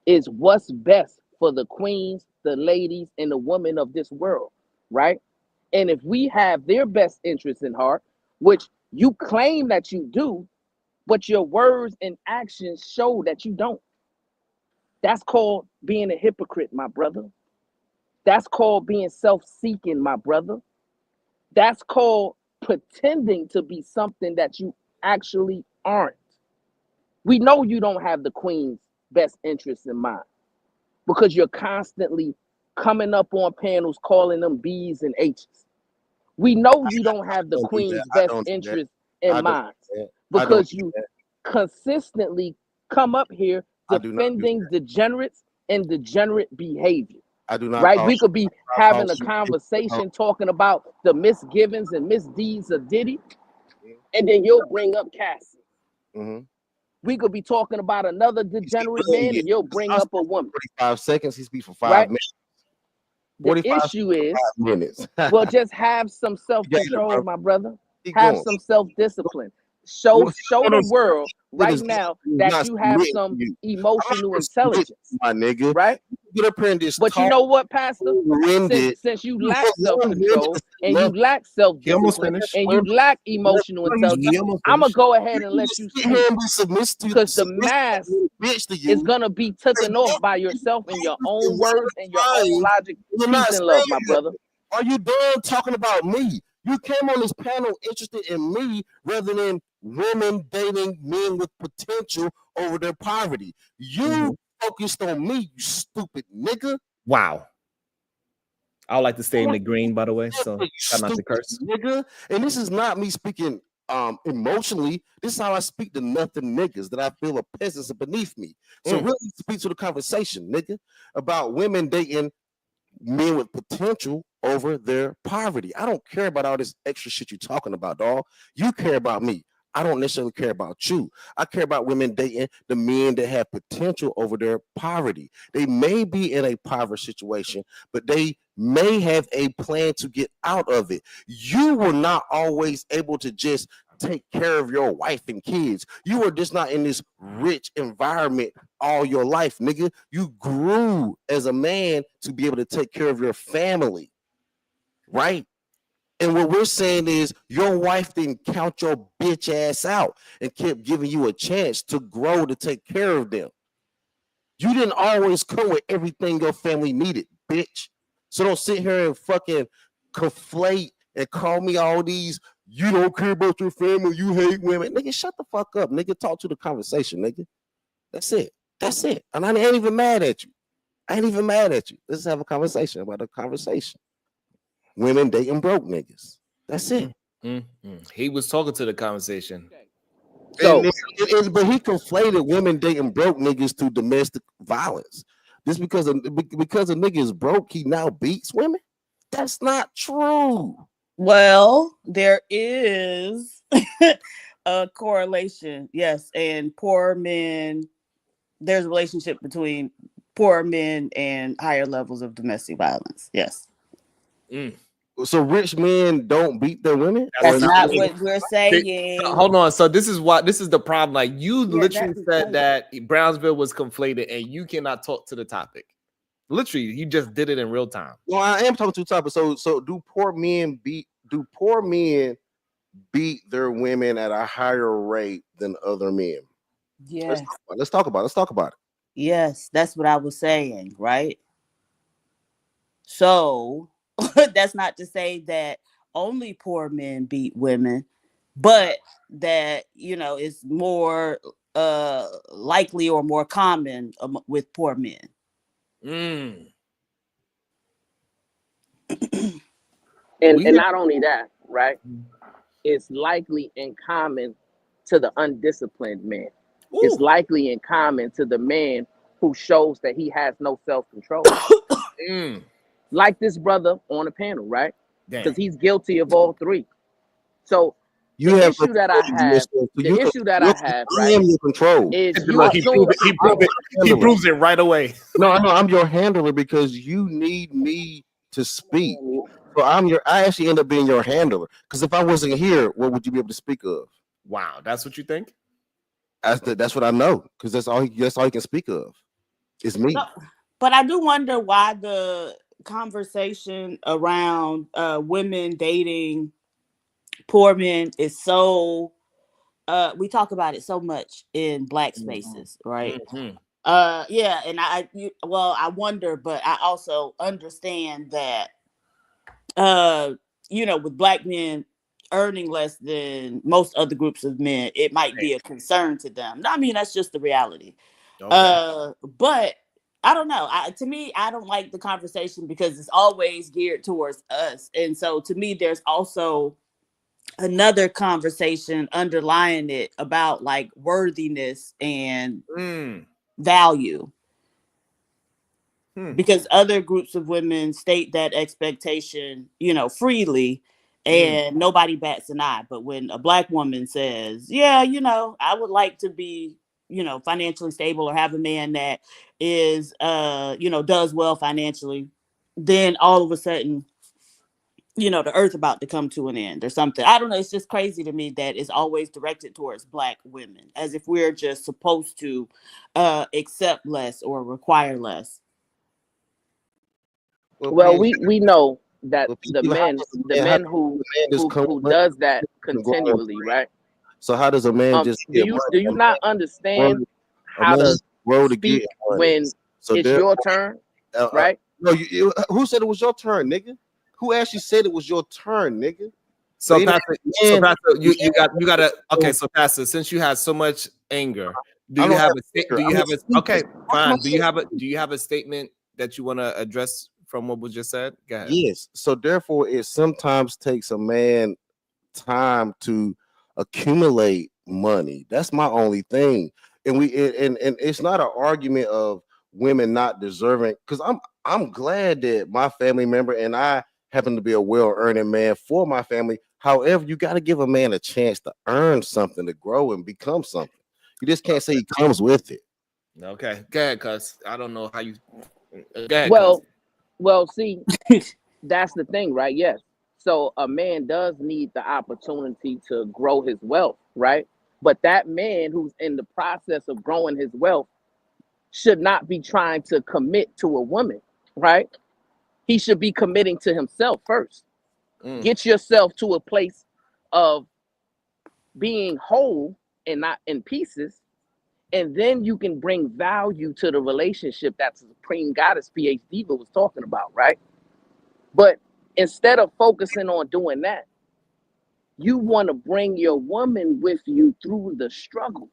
is what's best for the queens, the ladies, and the women of this world, right? And if we have their best interests in heart, which you claim that you do, but your words and actions show that you don't, that's called being a hypocrite, my brother. That's called being self-seeking, my brother. That's called pretending to be something that you actually aren't. We know you don't have the queen's best interests in mind because you're constantly coming up on panels calling them B's and H's. We know you don't have the queen's best interests in mind because you consistently come up here defending degenerates and degenerate behavior. I do not. Right? We could be having a conversation talking about the misgivings and misdeeds of Diddy, and then you'll bring up Cassie. Mm-hmm. We could be talking about another degenerate man, and you'll bring up a woman. 45 seconds. He speaks for 5 minutes. The issue is, well, just have some self-control, my brother. Have some self-discipline. Show the world right now that you have some emotional intelligence, my nigga. Right? Get up here and just but you know what, Pastor? Since you lack self-control and you lack self-discipline and you lack emotional intelligence, I'm gonna go ahead and let you speak because the mask is gonna be taken off by yourself and your own words and your own logic. Peace and love, my brother. Are you done talking about me? You came on this panel interested in me rather than women dating men with potential over their poverty. You focused on me, you stupid nigga. Wow. I would like to stay in the green, by the way, so try not to curse. Nigga. And this is not me speaking emotionally. This is how I speak to nothing niggas that I feel are peasants beneath me. So really speak to the conversation, nigga, about women dating men with potential over their poverty. I don't care about all this extra shit you're talking about, dog. You care about me. I don't necessarily care about you. I care about women dating the men that have potential over their poverty. They may be in a poverty situation, but they may have a plan to get out of it. You were not always able to just take care of your wife and kids. You were just not in this rich environment all your life, nigga. You grew as a man to be able to take care of your family, right? And what we're saying is your wife didn't count your bitch ass out and kept giving you a chance to grow to take care of them. You didn't always come with everything your family needed, bitch. So don't sit here and fucking conflate and call me all these, you don't care about your family, you hate women. Nigga, shut the fuck up. Nigga, talk to the conversation, nigga. That's it. That's it. And I ain't even mad at you. I ain't even mad at you. Let's have a conversation about a conversation. Women dating broke niggas. That's it. He was talking to the conversation. So, but he conflated women dating broke niggas to domestic violence. Just because a nigga is broke, he now beats women? That's not true. Well, there is a correlation, yes, and poor men. There's a relationship between poor men and higher levels of domestic violence. Yes. So rich men don't beat their women? That's not what we're saying. Hold on. So this is the problem. Like you literally said that Brownsville was conflated and you cannot talk to the topic. Literally, you just did it in real time. Well, I am talking to the topic. So do poor men beat their women at a higher rate than other men? Yes. Let's talk about it. Yes, that's what I was saying, right? So that's not to say that only poor men beat women, but that, it's more likely or more common with poor men. And not only that, right? It's likely in common to the undisciplined man. Ooh. It's likely in common to the man who shows that he has no self-control. Like this brother on the panel, right? Because he's guilty of all three. So the issue that I have, right, is he proves it right away. No, I'm your handler because you need me to speak. So I actually end up being your handler. Because if I wasn't here, what would you be able to speak of? Wow, that's what you think? That's what I know. Because that's all he can speak of. It's me. But I do wonder why conversation around women dating poor men is so we talk about it so much in Black spaces, right? Yeah, and I wonder, but I also understand that with Black men earning less than most other groups of men, it might be a concern to them. I mean, that's just the reality. But I don't know. To me, I don't like the conversation because it's always geared towards us. And so to me, there's also another conversation underlying it about like worthiness and value. Because other groups of women state that expectation, freely, and nobody bats an eye. But when a Black woman says, yeah, I would like to be, financially stable or have a man that is, does well financially, then all of a sudden, the earth about to come to an end or something. I don't know. It's just crazy to me that it's always directed towards Black women, as if we're just supposed to accept less or require less. Well, we know that the men who does that continually, right? So how does a man just do you not understand how to speak when it's your turn, right? No, who said it was your turn, nigga? Who actually said it was your turn, nigga? So Pastor, you gotta okay. So Pastor, since you had so much anger, do you have a statement that you want to address from what was just said? Go ahead. Yes. So therefore, it sometimes takes a man time to accumulate money. That's my only thing. And it's not an argument of women not deserving, because I'm glad that my family member and I happen to be a well-earning man for my family. However, you got to give a man a chance to earn something, to grow and become something. You just can't say he comes with it. Okay, go ahead, cuz I don't know how you. Go ahead, well, see, that's the thing, right? Yes. So a man does need the opportunity to grow his wealth, right? But that man who's in the process of growing his wealth should not be trying to commit to a woman, right? He should be committing to himself first. Get yourself to a place of being whole and not in pieces, and then you can bring value to the relationship that the Supreme Goddess PhD was talking about, right? But instead of focusing on doing that, you want to bring your woman with you through the struggle,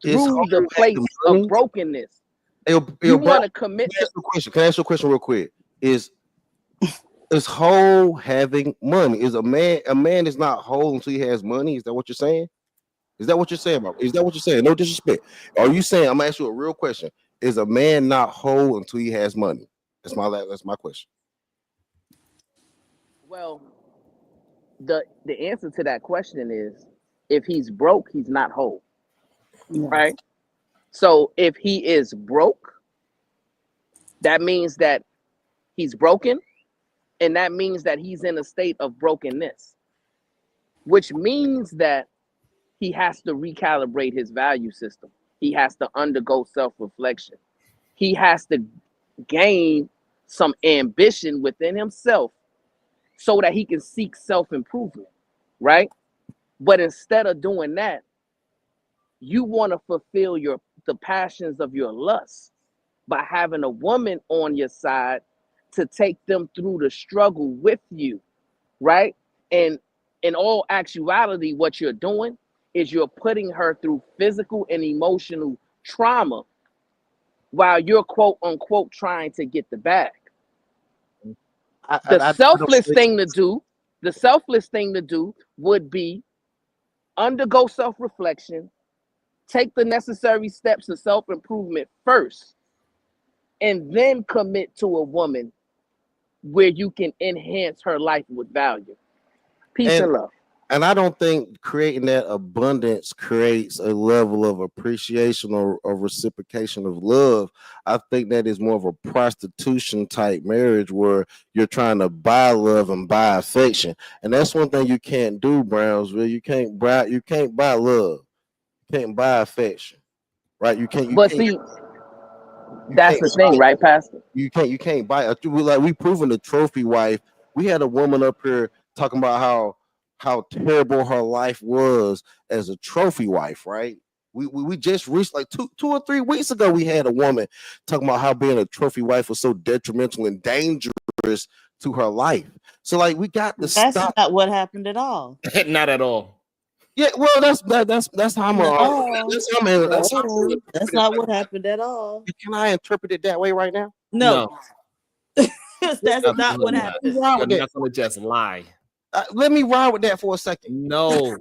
through the place of brokenness. You want to commit to. Can I ask you a question real quick? Is whole having money? Is a man is not whole until he has money? Is that what you're saying? Is that what you're saying, bro? Is that what you're saying? No disrespect. Are you saying, I'm gonna ask you a real question? Is a man not whole until he has money? That's my question. Well, the answer to that question is, if he's broke, he's not whole. Yes. Right? So if he is broke, that means that he's broken, and that means that he's in a state of brokenness, which means that he has to recalibrate his value system. He has to undergo self-reflection. He has to gain some ambition within himself so that he can seek self-improvement, right? But instead of doing that, you want to fulfill the passions of your lust by having a woman on your side to take them through the struggle with you, right? And in all actuality, what you're doing is you're putting her through physical and emotional trauma while you're quote unquote trying to get the bag. The selfless thing to do would be undergo self-reflection, take the necessary steps of self-improvement first, and then commit to a woman where you can enhance her life with value. Peace and love. And I don't think creating that abundance creates a level of appreciation or reciprocation of love. I think that is more of a prostitution type marriage where you're trying to buy love and buy affection. And that's one thing you can't do, Brownsville. You can't buy love. You can't buy affection. Right? You can't. That's the thing, right, Pastor? You can't buy a we proven the trophy wife. We had a woman up here talking about how terrible her life was as a trophy wife, right? We just reached like two or 3 weeks ago. We had a woman talking about how being a trophy wife was so detrimental and dangerous to her life. So like we got to That's stop. not what happened at all. Not at all. Yeah, well, that's how I'm At all. that's how I'm that's how I'm No, interpret that's it. not what happened at all. Can I interpret it that way right now? No, that's not what Absolutely not. happened. Wrong You're with not gonna just lie. Let me ride with that for a second. No,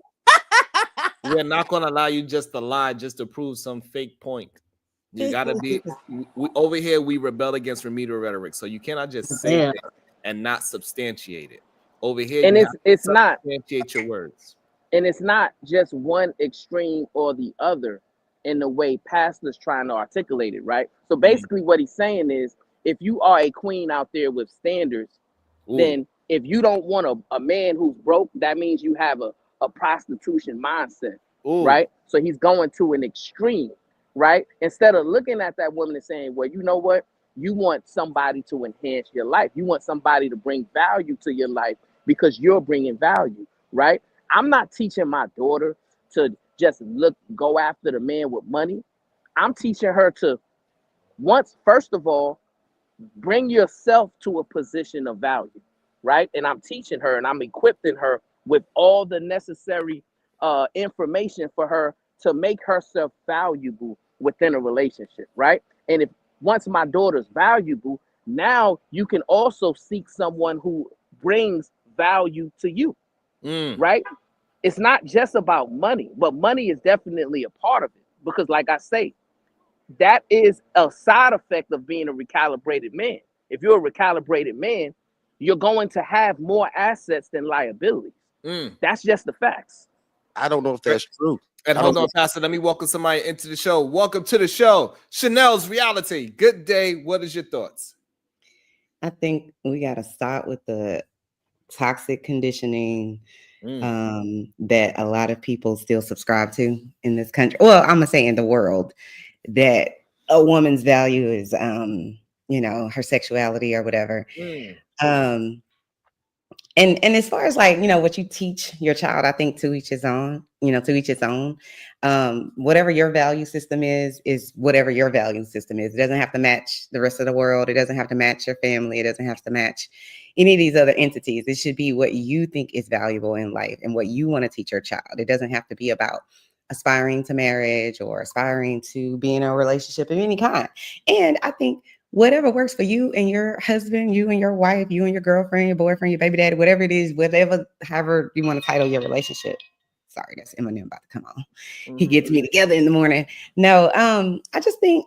we're not gonna allow you just to lie just to prove some fake point. You gotta be over here. We rebel against remedial rhetoric, so you cannot just say Yeah. things and not substantiate it. Over here, And you have it's to not, substantiate your words. and it's not just one extreme or the other in the way Pastor's trying to articulate it, right? So basically, what he's saying is, if you are a queen out there with standards, Ooh. then if you don't want a man who's broke, that means you have a prostitution mindset, Ooh. right? So he's going to an extreme, right? Instead of looking at that woman and saying, well, you know what? You want somebody to enhance your life. You want somebody to bring value to your life because you're bringing value, right? I'm not teaching my daughter to just go after the man with money. I'm teaching her to first of all, bring yourself to a position of value, right? And I'm teaching her and I'm equipping her with all the necessary information for her to make herself valuable within a relationship, right? And if once my daughter's valuable, now you can also seek someone who brings value to you, right? It's not just about money, but money is definitely a part of it because, like I say, that is a side effect of being a recalibrated man. If you're a recalibrated man, you're going to have more assets than liabilities. That's just the facts. I don't know if that's true. And hold on, Pastor. Let me welcome somebody into the show. Welcome to the show, Chanel's Reality. Good day. What is your thoughts? I think we got to start with the toxic conditioning that a lot of people still subscribe to in this country. Well, I'm gonna say in the world, that a woman's value is, her sexuality or whatever. And as far as like, what you teach your child, I think to each his own, to each its own. Whatever your value system is whatever your value system is. It doesn't have to match the rest of the world. It doesn't have to match your family. It doesn't have to match any of these other entities. It should be what you think is valuable in life and what you want to teach your child. It doesn't have to be about aspiring to marriage or aspiring to be in a relationship of any kind. And I think whatever works for you and your husband, you and your wife, you and your girlfriend, your boyfriend, your baby daddy, whatever it is, however you want to title your relationship. Sorry, that's Eminem about to come on. He gets me together in the morning. No, I just think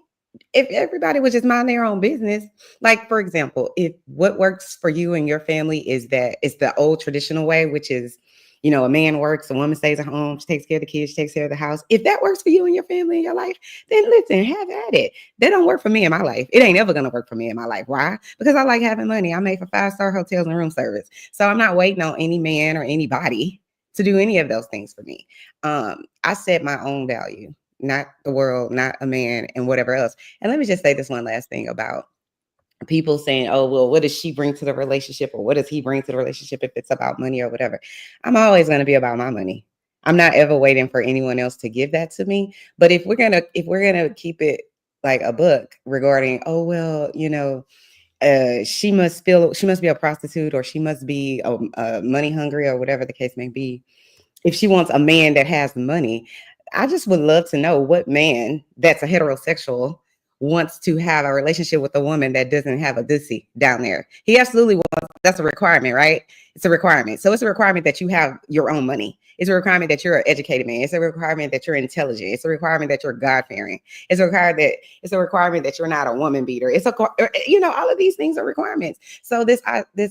if everybody would just mind their own business, like for example, if what works for you and your family is that it's the old traditional way, which is, a man works, a woman stays at home, she takes care of the kids, she takes care of the house. If that works for you and your family and your life, then listen, have at it. That don't work for me in my life. It ain't ever going to work for me in my life. Why? Because I like having money. I made for 5-star hotels and room service. So I'm not waiting on any man or anybody to do any of those things for me. I set my own value, not the world, not a man and whatever else. And let me just say this one last thing about people saying, oh, well, what does she bring to the relationship? Or what does he bring to the relationship if it's about money or whatever? I'm always going to be about my money. I'm not ever waiting for anyone else to give that to me. But if we're gonna keep it like a book regarding, oh, well, she must be a prostitute or she must be money hungry or whatever the case may be. If she wants a man that has money, I just would love to know what man that's a heterosexual wants to have a relationship with a woman that doesn't have a dussy down there. He absolutely wants, that's a requirement, right? It's a requirement. So it's a requirement that you have your own money. It's a requirement that you're an educated man. It's a requirement that you're intelligent. It's a requirement that you're God-fearing. It's a requirement that you're not a woman beater. All of these things are requirements. So this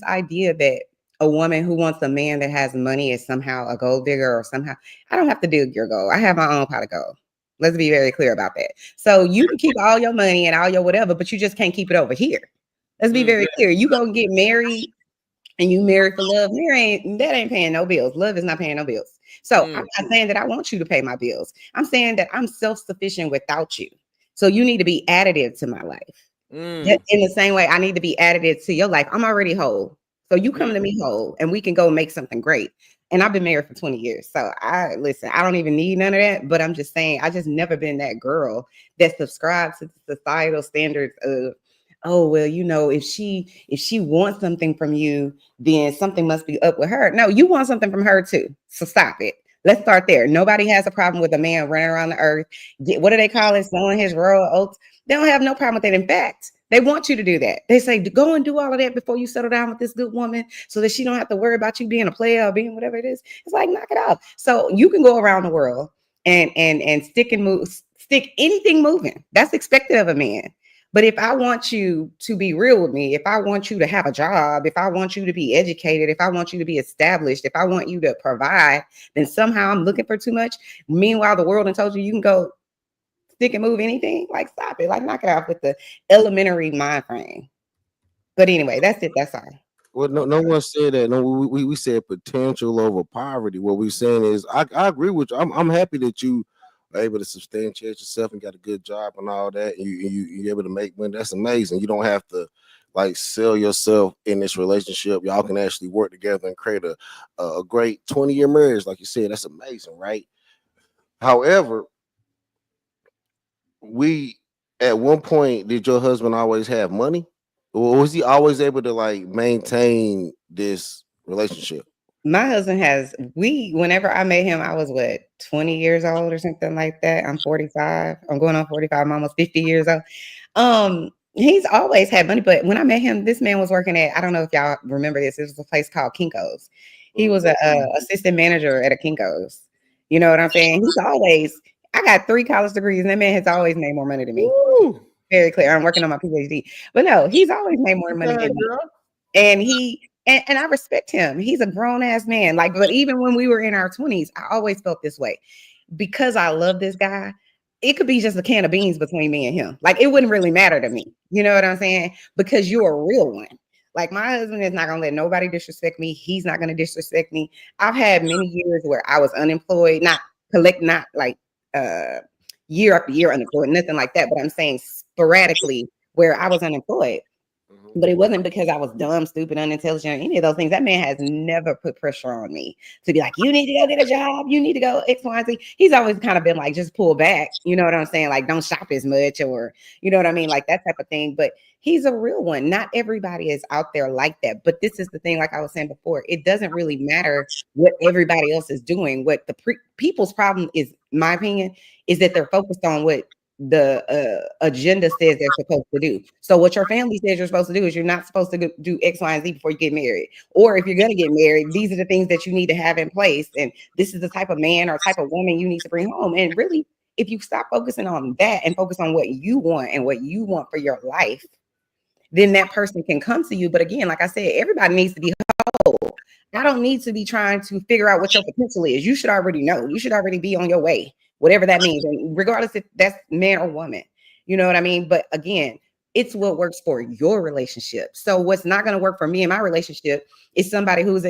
idea that a woman who wants a man that has money is somehow a gold digger or somehow, I don't have to dig your gold. I have my own pot of gold. Let's be very clear about that. So you can keep all your money and all your whatever, but you just can't keep it over here. Let's be very clear. You gonna get married and you marry for love. That ain't paying no bills. Love is not paying no bills. So I'm not saying that I want you to pay my bills. I'm saying that I'm self-sufficient without you. So you need to be additive to my life. In the same way I need to be additive to your life. I'm already whole. So you come to me whole and we can go make something great. And I've been married for 20 years. So I don't even need none of that. But I'm just saying, I just never been that girl that subscribes to the societal standards of, oh, well, you know, if she wants something from you, then something must be up with her. No, you want something from her too. So stop it. Let's start there. Nobody has a problem with a man running around the earth. What do they call it? Sowing his royal oats. They don't have no problem with that. In fact, they want you to do that. They say, go and do all of that before you settle down with this good woman so that she don't have to worry about you being a player or being whatever it is. It's like, knock it off. So you can go around the world and stick anything moving. That's expected of a man. But if I want you to be real with me, if I want you to have a job, if I want you to be educated, if I want you to be established, if I want you to provide, then somehow I'm looking for too much. Meanwhile, the world has told you can go stick and move anything. Like, stop it. Like, knock it off with the elementary mind frame. But anyway, that's it. That's all. Well, no one said that. No, we said potential over poverty. What we're saying is, I agree with you. I'm happy that you are able to substantiate yourself and got a good job and all that. And you're able to make money. That's amazing. You don't have to like sell yourself in this relationship. Y'all can actually work together and create a great 20-year marriage, like you said. That's amazing, right? However, at one point, did your husband always have money? Or was he always able to like maintain this relationship? My husband whenever I met him, I was 20 years old or something like that. I'm 45. I'm going on 45. I'm almost 50 years old. He's always had money, but when I met him, this man was working at, I don't know if y'all remember this. It was a place called Kinko's. He was a assistant manager at a Kinko's. You know what I'm saying? I got 3 college degrees, and that man has always made more money than me. Woo. Very clear. I'm working on my PhD. But no, he's always made more money than me. And I respect him. He's a grown-ass man. Like, but even when we were in our 20s, I always felt this way. Because I love this guy, it could be just a can of beans between me and him. Like, it wouldn't really matter to me. You know what I'm saying? Because you're a real one. Like, my husband is not going to let nobody disrespect me. He's not going to disrespect me. I've had many years where I was unemployed, not year after year unemployed, nothing like that. But I'm saying sporadically where I was unemployed. But it wasn't because I was dumb, stupid, unintelligent, or any of those things. That man has never put pressure on me to be like, you need to go get a job. You need to go X, Y, and Z. He's always kind of been like, just pull back. You know what I'm saying? Like, don't shop as much, or, you know what I mean? Like that type of thing. But he's a real one. Not everybody is out there like that. But this is the thing, like I was saying before, it doesn't really matter what everybody else is doing. What the people's problem is, my opinion, is that they're focused on what the agenda says they're supposed to do. So what your family says you're supposed to do is you're not supposed to do X, Y, and Z before you get married. Or if you're going to get married, these are the things that you need to have in place. And this is the type of man or type of woman you need to bring home. And really, if you stop focusing on that and focus on what you want and what you want for your life, then that person can come to you. But again, like I said, everybody needs to be whole. I don't need to be trying to figure out what your potential is. You should already know. You should already be on your way, whatever that means. And regardless if that's man or woman, you know what I mean? But again, it's what works for your relationship. So what's not going to work for me in my relationship is somebody who's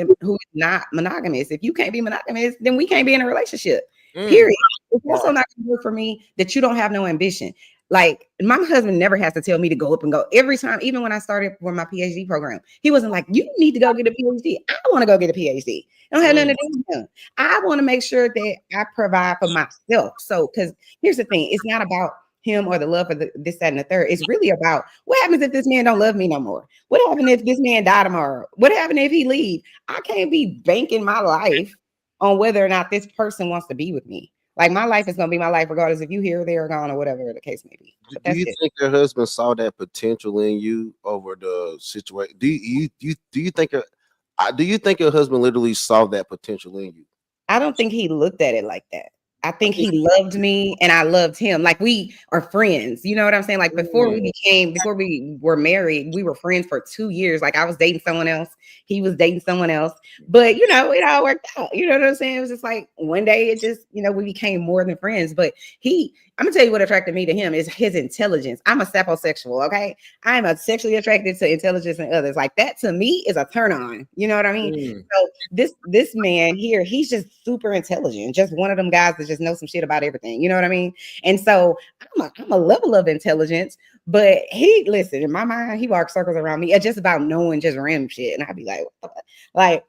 not monogamous. If you can't be monogamous, then we can't be in a relationship. Period. It's also not going to work for me that you don't have no ambition. Like, my husband never has to tell me to go up and go every time. Even when I started for my PhD program, he wasn't like, you need to go get a PhD. I want to go get a PhD. I don't have nothing to do with him. I want to make sure that I provide for myself. So, because here's the thing, it's not about him or the love for this, that, and the third. It's really about what happens if this man don't love me no more? What happens if this man die tomorrow? What happens if he leave? I can't be banking my life on whether or not this person wants to be with me. Like, my life is going to be my life, regardless if you here, there, or gone, or whatever the case may be. Do you think your husband saw that potential in you over the situation? Do you think your husband literally saw that potential in you? I don't think he looked at it like that. I think he loved me and I loved him. Like, we are friends. You know what I'm saying? Like, before we were married, we were friends for 2 years. Like, I was dating someone else. He was dating someone else. But, you know, it all worked out. You know what I'm saying? It was just like one day it just, you know, we became more than friends. But I'm gonna tell you what attracted me to him is his intelligence. I'm a saposexual, okay? I'm a sexually attracted to intelligence in others. Like, that to me is a turn on. You know what I mean? So this man here, he's just super intelligent. Just one of them guys that just know some shit about everything. You know what I mean? And so I'm a level of intelligence, but he, listen, in my mind, he walks circles around me just about knowing just random shit. And I'd be like, what the fuck? Like,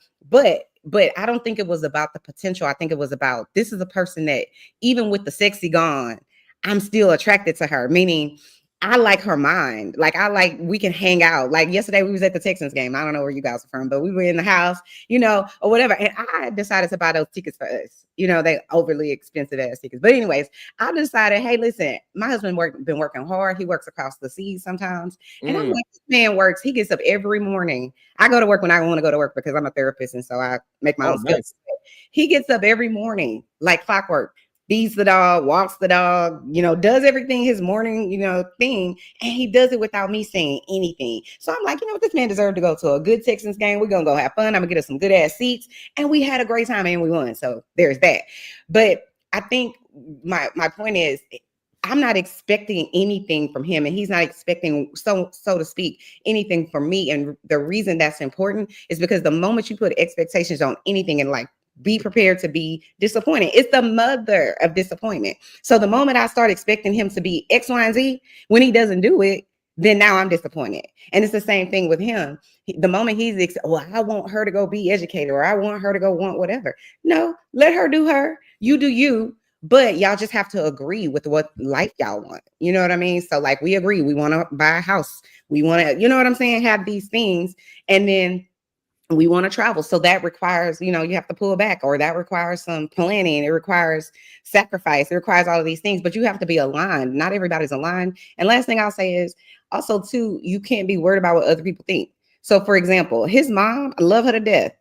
but I don't think it was about the potential. I think it was about, this is a person that even with the sexy gone, I'm still attracted to her, meaning I like her mind. Like, we can hang out. Like yesterday we was at the Texans game. I don't know where you guys are from, but we were in the house, you know, or whatever. And I decided to buy those tickets for us. You know, they overly expensive ass tickets. But anyways, I decided, hey, listen, my husband been working hard. He works across the seas sometimes. And I'm like, this man works. He gets up every morning. I go to work when I want to go to work because I'm a therapist. And so I make my own skills. He gets up every morning like clockwork. Feeds the dog, walks the dog, you know, does everything his morning, you know, thing. And he does it without me saying anything. So I'm like, you know what, this man deserved to go to a good Texans game. We're going to go have fun. I'm going to get us some good ass seats. And we had a great time and we won. So there's that. But I think my point is, I'm not expecting anything from him, and he's not expecting, so to speak, anything from me. And the reason that's important is because the moment you put expectations on anything in life, be prepared to be disappointed. It's the mother of disappointment. So the moment I start expecting him to be X, Y, and Z, when he doesn't do it, then now I'm disappointed. And it's the same thing with him. The moment he's, well, I want her to go be educated, or I want her to go want whatever. No, let her do her. You do you. But y'all just have to agree with what life y'all want. You know what I mean? So like, we agree, we want to buy a house. We want to, you know what I'm saying? Have these things. And then we want to travel. So that requires, you know, you have to pull back, or that requires some planning. It requires sacrifice. It requires all of these things, but you have to be aligned. Not everybody's aligned. And last thing I'll say is also too, you can't be worried about what other people think. So for example, his mom, I love her to death,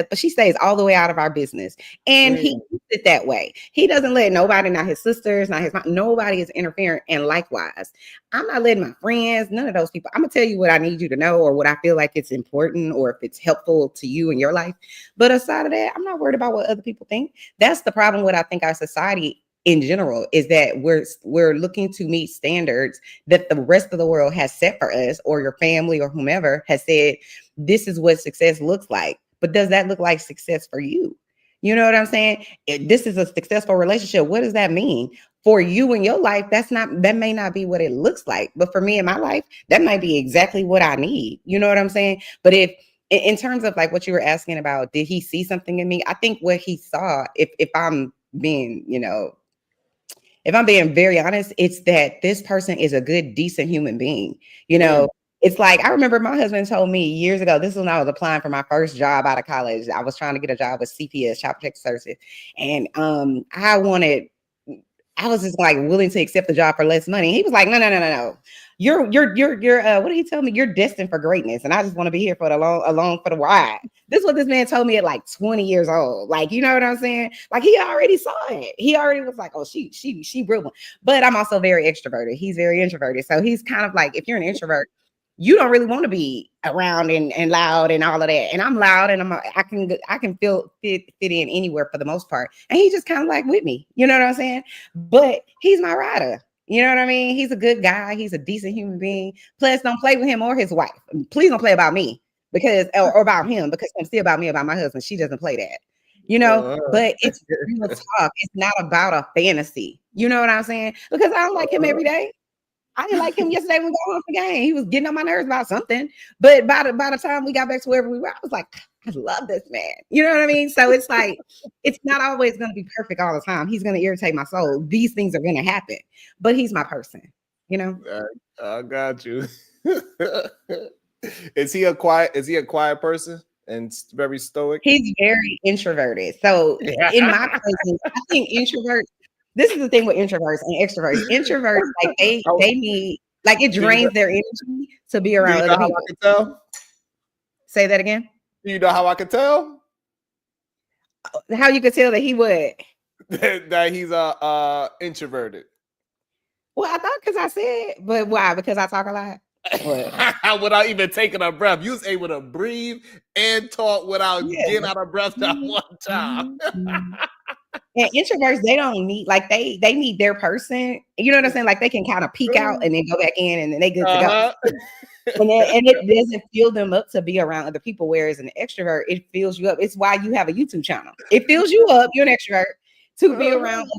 but she stays all the way out of our business. And he keeps it that way. He doesn't let nobody, not his sisters, not his mom, nobody is interfering. And likewise, I'm not letting my friends, none of those people. I'm gonna tell you what I need you to know, or what I feel like it's important, or if it's helpful to you in your life. But aside of that, I'm not worried about what other people think. That's the problem with, I think, our society in general, is that we're looking to meet standards that the rest of the world has set for us, or your family or whomever has said, this is what success looks like. But does that look like success for you? You know what I'm saying? If this is a successful relationship, what does that mean? For you in your life, that may not be what it looks like. But for me in my life, that might be exactly what I need. You know what I'm saying? But if in terms of like what you were asking about, did he see something in me? I think what he saw, if I'm being, you know, if I'm being very honest, it's that this person is a good, decent human being. You know, it's like, I remember my husband told me years ago, this was when I was applying for my first job out of college. I was trying to get a job with CPS, Child Protective Services. And I was just like willing to accept the job for less money. He was like, no. You're what did he tell me? You're destined for greatness. And I just want to be here for along for the ride. This is what this man told me at like 20 years old. Like, you know what I'm saying? Like, he already saw it. He already was like, oh, she real one. But I'm also very extroverted. He's very introverted. So he's kind of like, if you're an introvert, you don't really want to be around and loud and all of that. And I'm loud, and I can fit in anywhere for the most part. And he's just kind of like with me. You know what I'm saying? But he's my rider. You know what I mean? He's a good guy. He's a decent human being. Plus, don't play with him or his wife. Please don't play about me or about him, because I'm still about me, about my husband. She doesn't play that. You know, but it's real talk. It's not about a fantasy. You know what I'm saying? Because I don't like him every day. I didn't like him yesterday when we got off the game. He was getting on my nerves about something. But by the time we got back to wherever we were, I was like, I love this man. You know what I mean? So it's like, it's not always going to be perfect all the time. He's going to irritate my soul. These things are going to happen. But he's my person, you know? I got you. Is he a quiet person and very stoic? He's very introverted. So in my presence, I think introverts, this is the thing with introverts and extroverts. Introverts, like they need, like, it drains their energy to be around other people. How I can tell? Say that again. Do you know how I can tell? How you could tell that he would? that he's introverted. Well, I thought because I said, but why? Because I talk a lot. Without even taking a breath, you was able to breathe and talk without getting out of breath that one time. And introverts, they don't need, like, they need their person. You know what I'm saying? Like, they can kind of peek out and then go back in, and then they good to go. And it doesn't fill them up to be around other people. Whereas an extrovert, it fills you up. It's why you have a YouTube channel. It fills you up. You're an extrovert. to be around and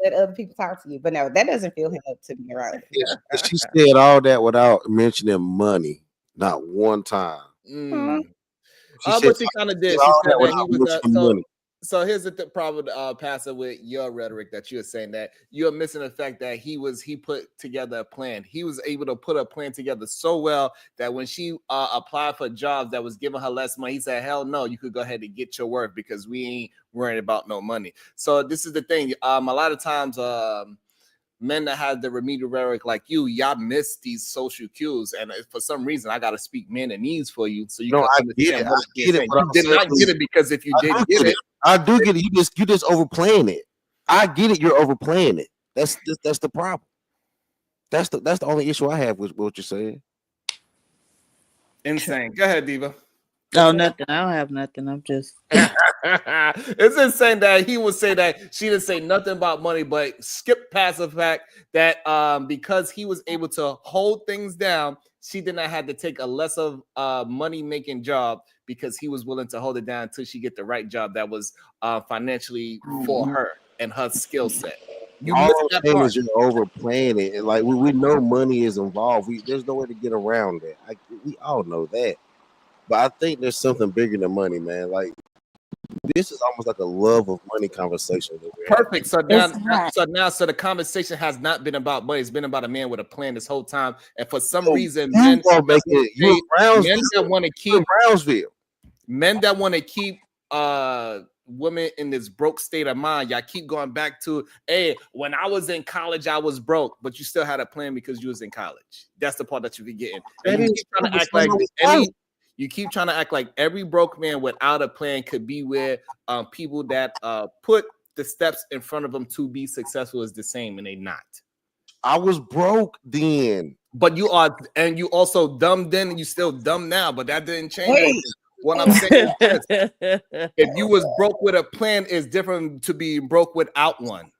let other people talk to you. But no, that doesn't feel held to be around. And she said all that without mentioning money, not one time. She said, But she kind of did. all She said that that he without was mentioning money. so here's the problem, Pastor, with your rhetoric that you're saying that you're missing the fact that he put together a plan. He was able to put a plan together so well that when she applied for jobs that was giving her less money, he said, hell no, you could go ahead and get your work because we ain't worrying about no money. So this is the thing. A lot of times men that have the remedial rhetoric like y'all miss these social cues, and for some reason I got to speak Mandanese for you so you can understand what I'm saying. You did not get it, because if you did get it, I do get it. You just overplaying it. I get it. You're overplaying it. That's the problem. That's the only issue I have with what you're saying. Insane. Go ahead, Diva. No, nothing. I don't have nothing. I'm just. It's insane that he would say that she didn't say nothing about money, but skip past the fact that because he was able to hold things down, she did not have to take a less of money making job because he was willing to hold it down until she get the right job that was financially for her and her skill set. You all missed I'm that saying part. is you're overplaying it. And like we know money is involved. There's no way to get around that. We all know that. But I think there's something bigger than money, man. Like this is almost like a love of money conversation. Perfect. So the conversation has not been about money. It's been about a man with a plan this whole time. And for some reason, men that want to keep women in this broke state of mind. Y'all keep going back to, hey, when I was in college, I was broke, but you still had a plan because you was in college. That's the part that you be getting. And you keep trying to act like you keep trying to act like every broke man without a plan could be where people that put the steps in front of them to be successful is the same, and they not. I was broke then. But you are, and you also dumb then, and you still dumb now, but that didn't change anything. What I'm saying is this. If you was broke with a plan, is different to be broke without one.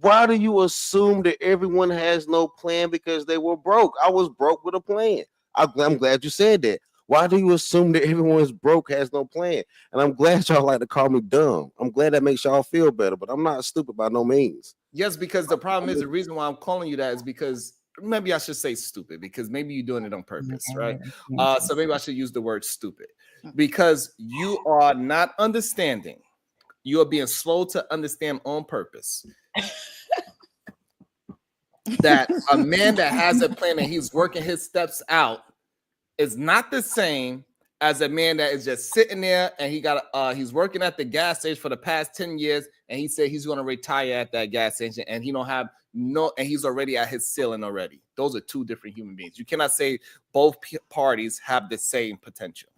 Why do you assume that everyone has no plan because they were broke? I was broke with a plan. I'm glad you said that. Why do you assume that everyone is broke, has no plan? And I'm glad y'all like to call me dumb. I'm glad that makes y'all feel better, but I'm not stupid by no means. Yes, because the problem is, the reason why I'm calling you that is because maybe I should say stupid, because maybe you're doing it on purpose, right? So maybe I should use the word stupid, because you are not understanding. You are being slow to understand on purpose that a man that has a plan and he's working his steps out is not the same as a man that is just sitting there and he's working at the gas station for the past 10 years and he said he's going to retire at that gas station and he don't have and he's already at his ceiling already. Those are two different human beings. You cannot say both parties have the same potential.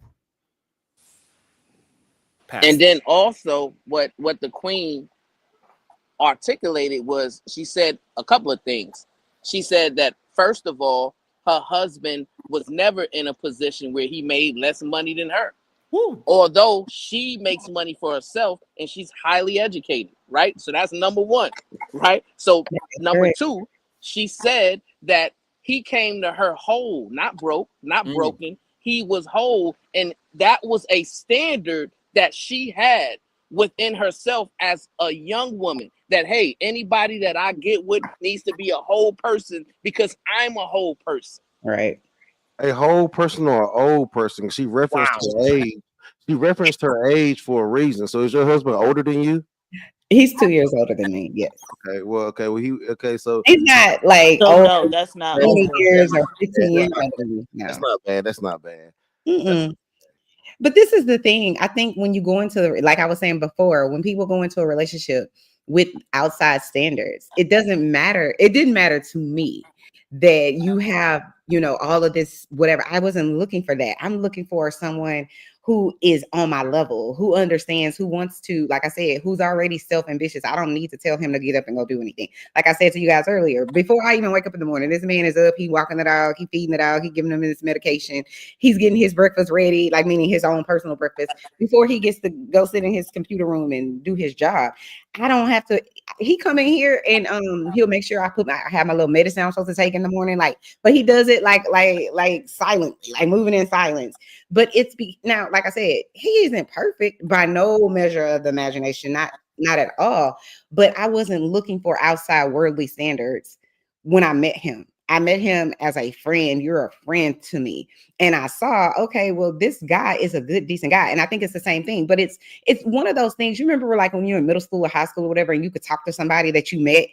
And then also what the queen articulated was, she said a couple of things. She said that, first of all, her husband was never in a position where he made less money than her. Woo. Although she makes money for herself and she's highly educated, right? So that's number one, right? So number two, she said that he came to her whole, not broke, not broken. He was whole, and that was a standard that she had within herself as a young woman, that, hey, anybody that I get with needs to be a whole person because I'm a whole person. Right. A whole person or an old person? She referenced her age. She referenced her age for a reason. So is your husband older than you? He's 2 years older than me. Yes. Okay. Well, so he's not like no, that's not 20 years or 15 years older than me. No. That's not bad. That's not bad. But this is the thing. I think when you go into like I was saying before, when people go into a relationship with outside standards, it doesn't matter. It didn't matter to me that you have, all of this, whatever. I wasn't looking for that. I'm looking for someone who is on my level, who understands, who wants to, like I said, who's already self-ambitious. I don't need to tell him to get up and go do anything. Like I said to you guys earlier, before I even wake up in the morning, this man is up, he walking the dog, he feeding the dog, he giving him his medication, he's getting his breakfast ready, like meaning his own personal breakfast, before he gets to go sit in his computer room and do his job. I don't have to, he come in here and he'll make sure I have my little medicine I'm supposed to take in the morning, but he does it like silently, like moving in silence. But now, like I said, he isn't perfect by no measure of the imagination, not at all. But I wasn't looking for outside worldly standards when I met him. I met him as a friend. You're a friend to me. And I saw, okay, well, this guy is a good, decent guy. And I think it's the same thing. But it's one of those things. You remember like when you're in middle school or high school or whatever, and you could talk to somebody that you met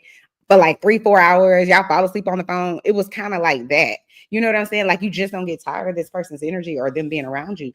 for like 3-4 hours, y'all fall asleep on the phone. It was kind of like that. You know what I'm saying? Like you just don't get tired of this person's energy or them being around you.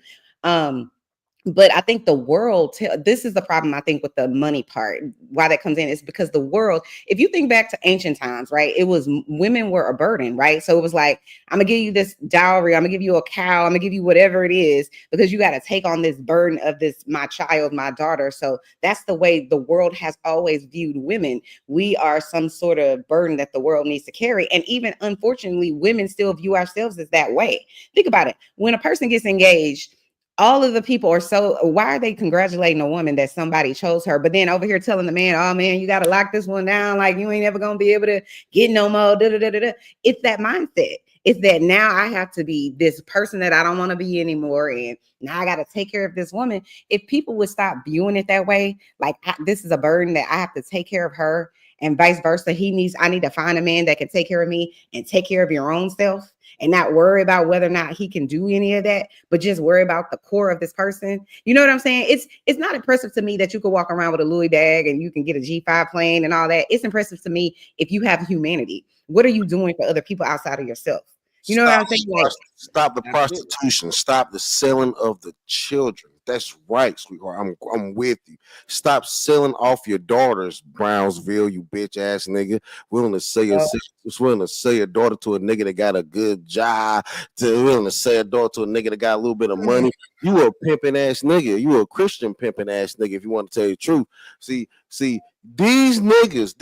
But I think the world, this is the problem, I think, with the money part, why that comes in is because the world, if you think back to ancient times, right, it was women were a burden, right? So it was like, I'm going to give you this dowry, I'm going to give you a cow, I'm going to give you whatever it is, because you got to take on this burden of this, my child, my daughter. So that's the way the world has always viewed women. We are some sort of burden that the world needs to carry. And even unfortunately, women still view ourselves as that way. Think about it. When a person gets engaged, all of the people are so, why are they congratulating a woman that somebody chose her? But then over here telling the man, oh man, you got to lock this one down. Like you ain't ever going to be able to get no more. Da, da, da, da, da. It's that mindset. It's that now I have to be this person that I don't want to be anymore. And now I got to take care of this woman. If people would stop viewing it that way, like this is a burden that I have to take care of her and vice versa. I need to find a man that can take care of me and take care of your own self. And not worry about whether or not he can do any of that, but just worry about the core of this person. You know what I'm saying? It's not impressive to me that you could walk around with a Louis bag and you can get a G5 plane and all that. It's impressive to me if you have humanity. What are you doing for other people outside of yourself? You know what I'm saying? Like, stop the prostitution. Stop the selling of the children. That's right, sweetheart. I'm with you. Stop selling off your daughters, Brownsville, you bitch ass nigga. Willing to sell your daughter to a nigga that got a good job, willing to sell your daughter to a nigga that got a little bit of money. You a pimping ass nigga. You a Christian pimping ass nigga, if you want to tell the truth. See, these niggas,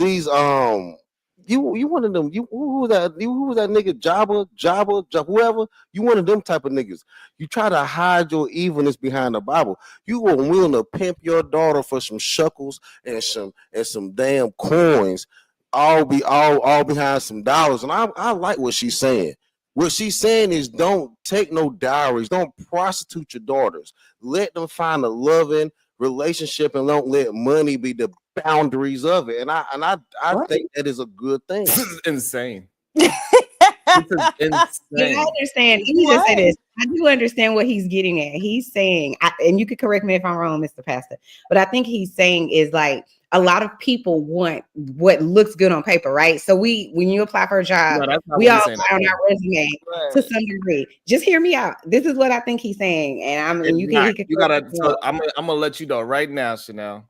you one of them. Who was that nigga? Jabba, whoever. You one of them type of niggas. You try to hide your evilness behind the Bible. You were willing to pimp your daughter for some shekels and some damn coins, all behind some dollars. And I like what she's saying. What she's saying is, don't take no dowries. Don't prostitute your daughters. Let them find a loving relationship and don't let money be the boundaries of it. And I think that is a good thing. This is insane. This is insane. Yeah, I understand. Let me just say this. I do understand what he's getting at. He's saying, and you can correct me if I'm wrong, Mr. Pastor, but I think he's saying is like a lot of people want what looks good on paper, right? So when you apply for a job, we all apply on our resume to some degree. Just hear me out. This is what I think he's saying, and I'm gonna let you know right now, Chanel.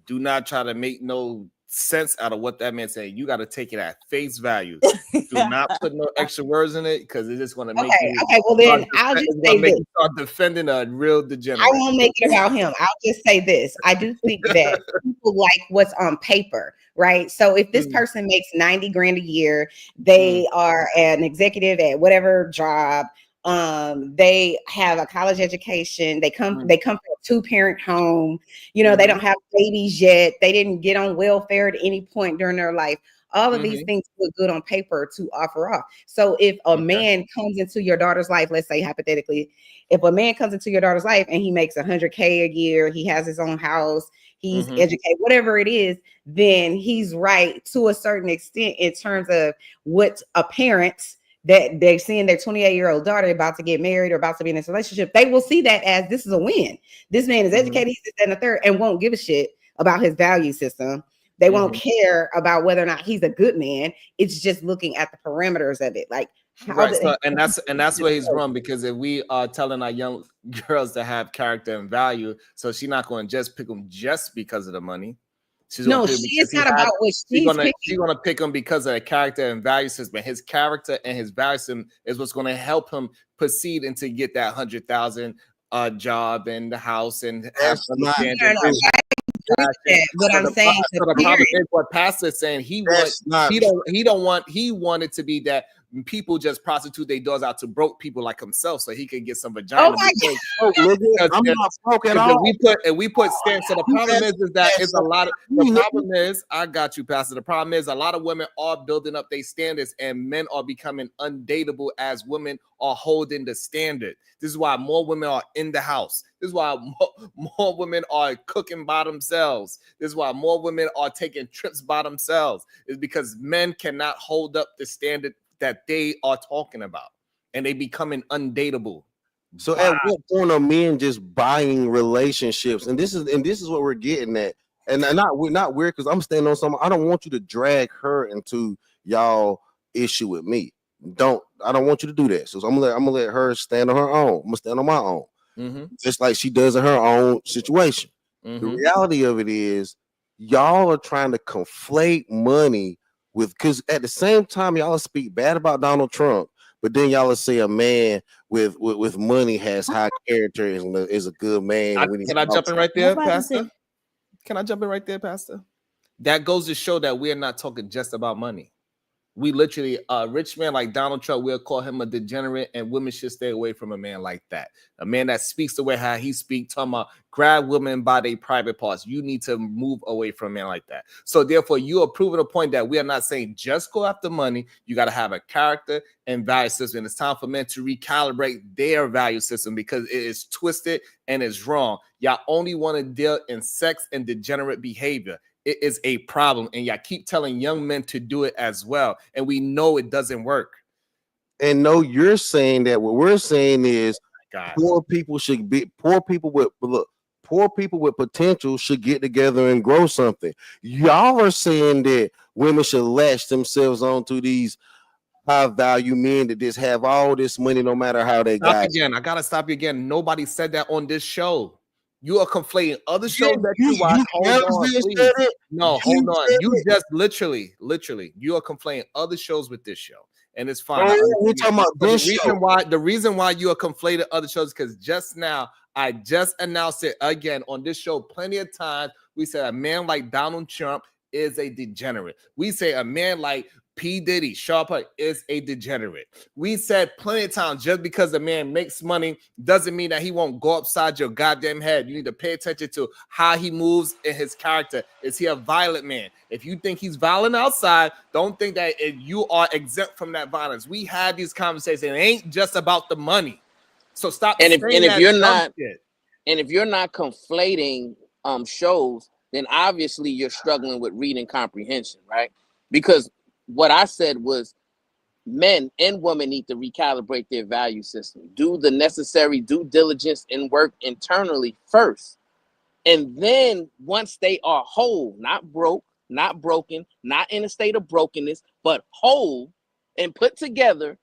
Do not try to make no sense out of what that man saying. You got to take it at face value. Do not put no extra words in it because it's just going to make you. Okay, well then I'll just say this. You start defending a real degenerate. I won't make it about him. I'll just say this. I do think that people like what's on paper, right? So if this person makes 90 grand a year, they are an executive at whatever job. They have a college education. They come from a 2-parent home. You know, they don't have babies yet. They didn't get on welfare at any point during their life. All of these things look good on paper to offer off. So if a man comes into your daughter's life, let's say hypothetically, if a man comes into your daughter's life and he makes $100K a year, he has his own house, he's educated, whatever it is, then he's right to a certain extent in terms of what a parent that they're seeing their 28-year-old daughter about to get married or about to be in this relationship, they will see that as this is a win. This man is educated, he's this, that, and the third, and won't give a shit about his value system. They won't care about whether or not he's a good man. It's just looking at the parameters of it. Like, and that's where he's wrong, because if we are telling our young girls to have character and value, so she's not going to just pick them just because of the money. She's not about what she's gonna pick him because of the character and value system. His character and his value system is what's gonna help him proceed and to get that 100,000 job and the house and what I'm saying. So the problem is what Pastor is saying. He wanted to be that people just prostitute their doors out to broke people like himself so he can get some vagina. Oh my Oh, nigga, I'm not broke at all. We put stands. So the problem is that it's a lot of the problem is I got you, Pastor. The problem is a lot of women are building up their standards and men are becoming undateable as women are holding the standard. This is why more women are in the house. This is why more women are cooking by themselves. This is why more women are taking trips by themselves. Is because men cannot hold up the standard that they are talking about, and they becoming undateable. So at what point are men just buying relationships? And this is what we're getting at. And we're not weird because I'm standing on something. I don't want you to drag her into y'all issue with me. I don't want you to do that. So I'm gonna let her stand on her own. I'm gonna stand on my own. Just like she does in her own situation. The reality of it is y'all are trying to conflate money with, because at the same time y'all speak bad about Donald Trump, but then y'all say a man with money has high character and is a good man. Can I jump in right there, Pastor? Can I jump in right there, Pastor? That goes to show that we're not talking just about money. We literally, a rich man like Donald Trump, we'll call him a degenerate, and women should stay away from a man like that. A man that speaks the way how he speaks, talking about grab women by their private parts. You need to move away from a man like that. So therefore, you are proving a point that we are not saying just go after money. You got to have a character and value system. And it's time for men to recalibrate their value system because it is twisted and it's wrong. Y'all only want to deal in sex and degenerate behavior. It is a problem, and y'all keep telling young men to do it as well, and we know it doesn't work. And no, you're saying that what we're saying is poor people with potential should get together and grow something. Y'all are saying that women should latch themselves onto these high value men that just have all this money no matter how they got it. I gotta stop you again. Nobody said that on this show. You are conflating other shows that you watch. Hold on, please. No, hold on. You just literally, you are conflating other shows with this show, and it's fine. We're talking about this show. The reason why you are conflating other shows because just now I just announced it again on this show. Plenty of times we said a man like Donald Trump is a degenerate. We say a man like P. Diddy, Sharper is a degenerate. We said plenty of times just because a man makes money doesn't mean that he won't go upside your goddamn head. You need to pay attention to how he moves in his character. Is he a violent man? If you think he's violent outside, don't think that you are exempt from that violence. We had these conversations. It ain't just about the money. So stop. And if you're not conflating shows, then obviously you're struggling with reading comprehension, right? Because what I said was men and women need to recalibrate their value system, do the necessary due diligence and work internally first. And then once they are whole, not broke, not broken, not in a state of brokenness, but whole and put together,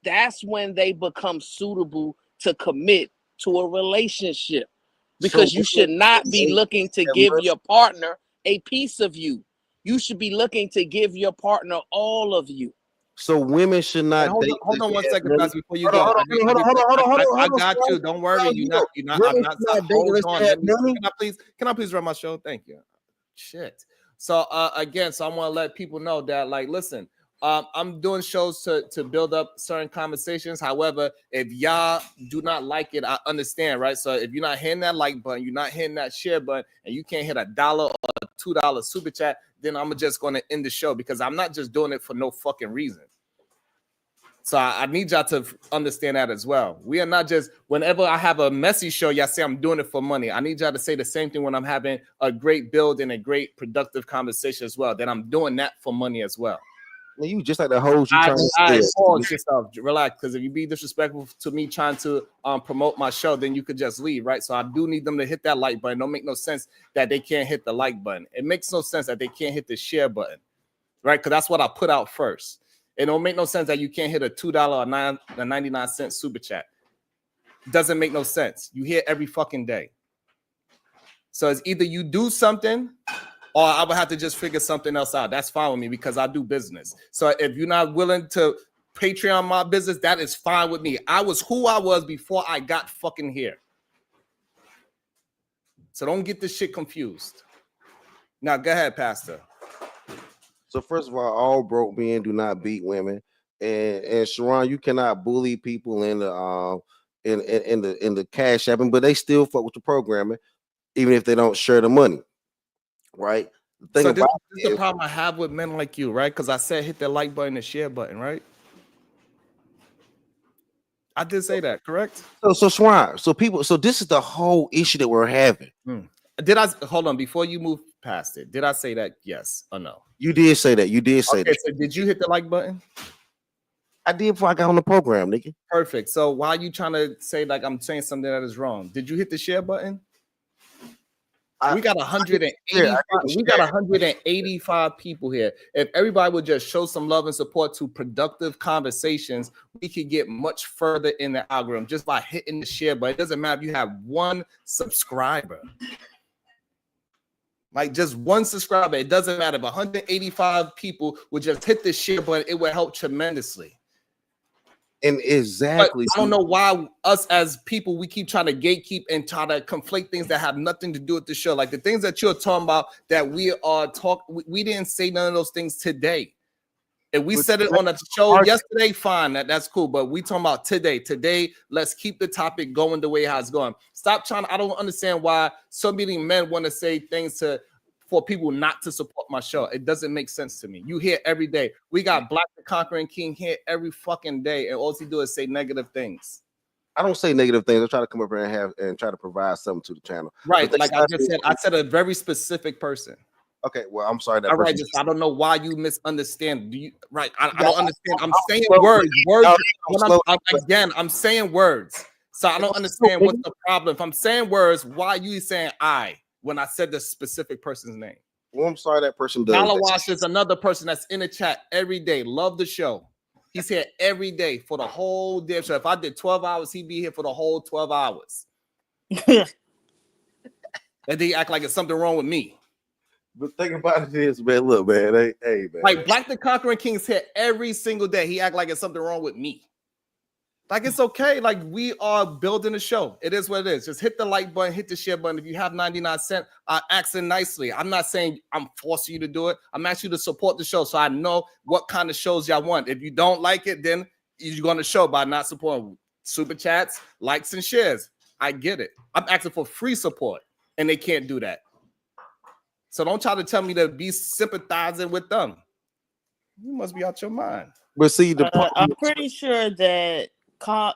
that's when they become suitable to commit to a relationship. Because you should not be looking to give your partner a piece of you. You should be looking to give your partner all of you. So women should not. Hold on 1 second, Pastor, before you go. I got you. Don't worry. You're not. I'm not. Hold on. Can I please run my show? Thank you. Shit. So again, so I want to let people know that, like, listen. I'm doing shows to build up certain conversations. However, if y'all do not like it, I understand, right? So if you're not hitting that like button, you're not hitting that share button, and you can't hit $1 or $2 super chat, then I'm just going to end the show because I'm not just doing it for no fucking reason. So I need y'all to understand that as well. We are not just, whenever I have a messy show, y'all say I'm doing it for money. I need y'all to say the same thing when I'm having a great build and a great productive conversation as well, that I'm doing that for money as well. You just like the hoes you trying to pause yourself, relax, because if you be disrespectful to me trying to promote my show, then you could just leave, right? So I do need them to hit that like button. Don't make no sense that they can't hit the like button. It makes no sense that they can't hit the share button, right? Because that's what I put out first. It don't make no sense that you can't hit a $2 or 99-cent super chat. Doesn't make no sense. You hear every fucking day. So it's either you do something, or I would have to just figure something else out. That's fine with me because I do business. So if you're not willing to Patreon my business, that is fine with me. I was who I was before I got fucking here. So don't get this shit confused. Now go ahead, Pastor. So first of all broke men do not beat women. and Sharon, you cannot bully people in the cash apping, but they still fuck with the programming, even if they don't share the money, right? The thing So about this is the problem I have with men like you, right? Because I said hit the like button and share button, right? I did say that, correct? so Sharon, so people, so this is the whole issue that we're having. Did I hold on before you move past it? Did I say that? Yes or no? You did say that. You did say Okay, that. so did you hit the like button? I did before I got on the program, nigga. Perfect. So why are you trying to say like I'm saying something that is wrong? Did you hit the share button? We got 185. We got 185 people here. If everybody would just show some love and support to productive conversations, we could get much further in the algorithm just by hitting the share button. It doesn't matter if you have one subscriber. Like just one subscriber, it doesn't matter. If 185 people would just hit the share button, it would help tremendously. And exactly, but I don't know why us as people we keep trying to gatekeep and try to conflate things that have nothing to do with the show. Like the things that you're talking about that we are talking, we didn't say none of those things today. If we said it on a show yesterday, fine, that's cool. But we talking about today. Today, let's keep the topic going the way how it's going. Stop trying. I don't understand why so many men want to say things for people not to support my show. It doesn't make sense to me. You hear every day. We got Black the Conquering King here every fucking day, and all he do is say negative things. I don't say negative things. I try to come up here and try to provide something to the channel. Right, like I just said, I said a very specific person. Okay, well, I'm sorry that. All right, I don't know why you misunderstand. Do you? Right, I don't understand. I'm saying words. I'm saying words. So I don't understand what's the problem. If I'm saying words, why are you saying I when I said the specific person's name? Well, I'm sorry that person does. Malawash is another person that's in the chat every day. Love the show. He's here every day for the whole damn show. If I did 12 hours, he'd be here for the whole 12 hours. And they act like it's something wrong with me. But think about it is, man. Look, man. Hey, man. Like Black the Conquering King's here every single day. He act like it's something wrong with me. Like it's okay. Like we are building a show. It is what it is. Just hit the like button, hit the share button. If you have 99 cents, accent nicely. I'm not saying I'm forcing you to do it. I'm asking you to support the show so I know what kind of shows y'all want. If you don't like it, then you're going to show by not supporting. Super chats, likes, and shares. I get it. I'm asking for free support, and they can't do that. So don't try to tell me to be sympathizing with them. You must be out your mind. But see, I'm pretty sure that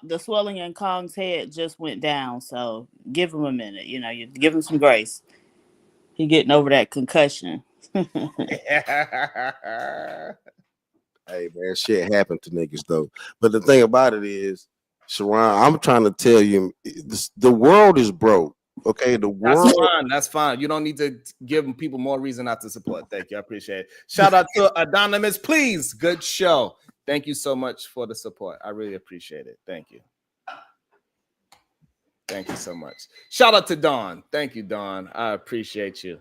the swelling in Kong's head just went down. So give him a minute. You know, you give him some grace. He getting over that concussion. Hey man, shit happened to niggas though. But the thing about it is, Sharon, I'm trying to tell you, the world is broke. Okay, the world. That's fine. You don't need to give people more reason not to support. Thank you. I appreciate it. Shout out to Anonymous, please. Good show. Thank you so much for the support. I really appreciate it. Thank you. Thank you so much. Shout out to Dawn. Thank you, Dawn. I appreciate you.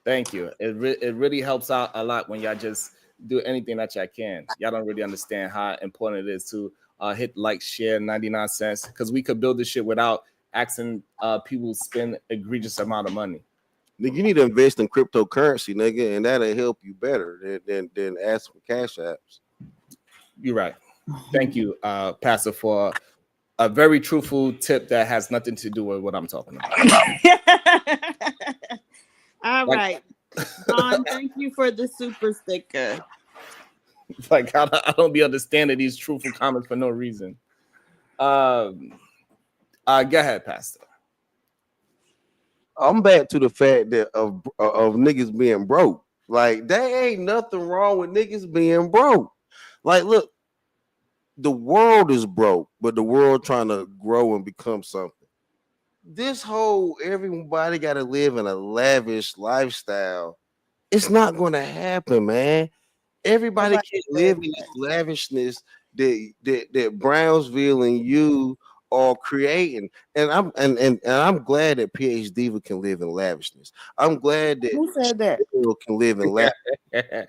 Thank you. It really helps out a lot when y'all just do anything that y'all can. Y'all don't really understand how important it is to hit like, share, 99 cents, because we could build this shit without asking people to spend egregious amount of money. Nigga, you need to invest in cryptocurrency, nigga, and that'll help you better than ask for cash apps. You're right. Thank you, Pastor, for a very truthful tip that has nothing to do with what I'm talking about. All right. Don, thank you for the super sticker. Like, I don't be understanding these truthful comments for no reason. Go ahead, Pastor. I'm back to the fact that of niggas being broke. Like, there ain't nothing wrong with niggas being broke. Like, look, the world is broke, but the world trying to grow and become something. This whole everybody got to live in a lavish lifestyle. It's not going to happen, man. Everybody can't live in this lavishness that Brownsville and you are creating. And I'm glad that PhD Diva can live in lavishness. I'm glad that who said that can live in lavishness.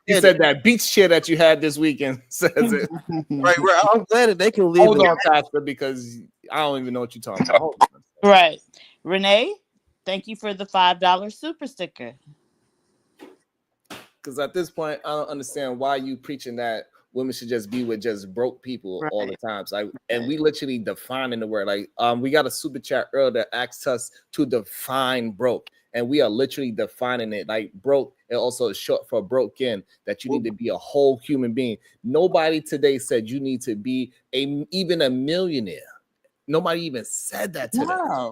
You said that beach chair that you had this weekend says it. Right. I'm glad that they can live. Hold on, Pastor, because I don't even know what you're talking about. Right. Renee, thank you for the $5 super sticker. Because at this point, I don't understand why you preaching that women should just be with just broke people all the Right. time. So and we literally defining the word. Like we got a super chat earlier that asked us to define broke. And we are literally defining it. Like broke, it also is short for broken, that you need to be a whole human being. Nobody today said you need to be even a millionaire. Nobody even said that today. No.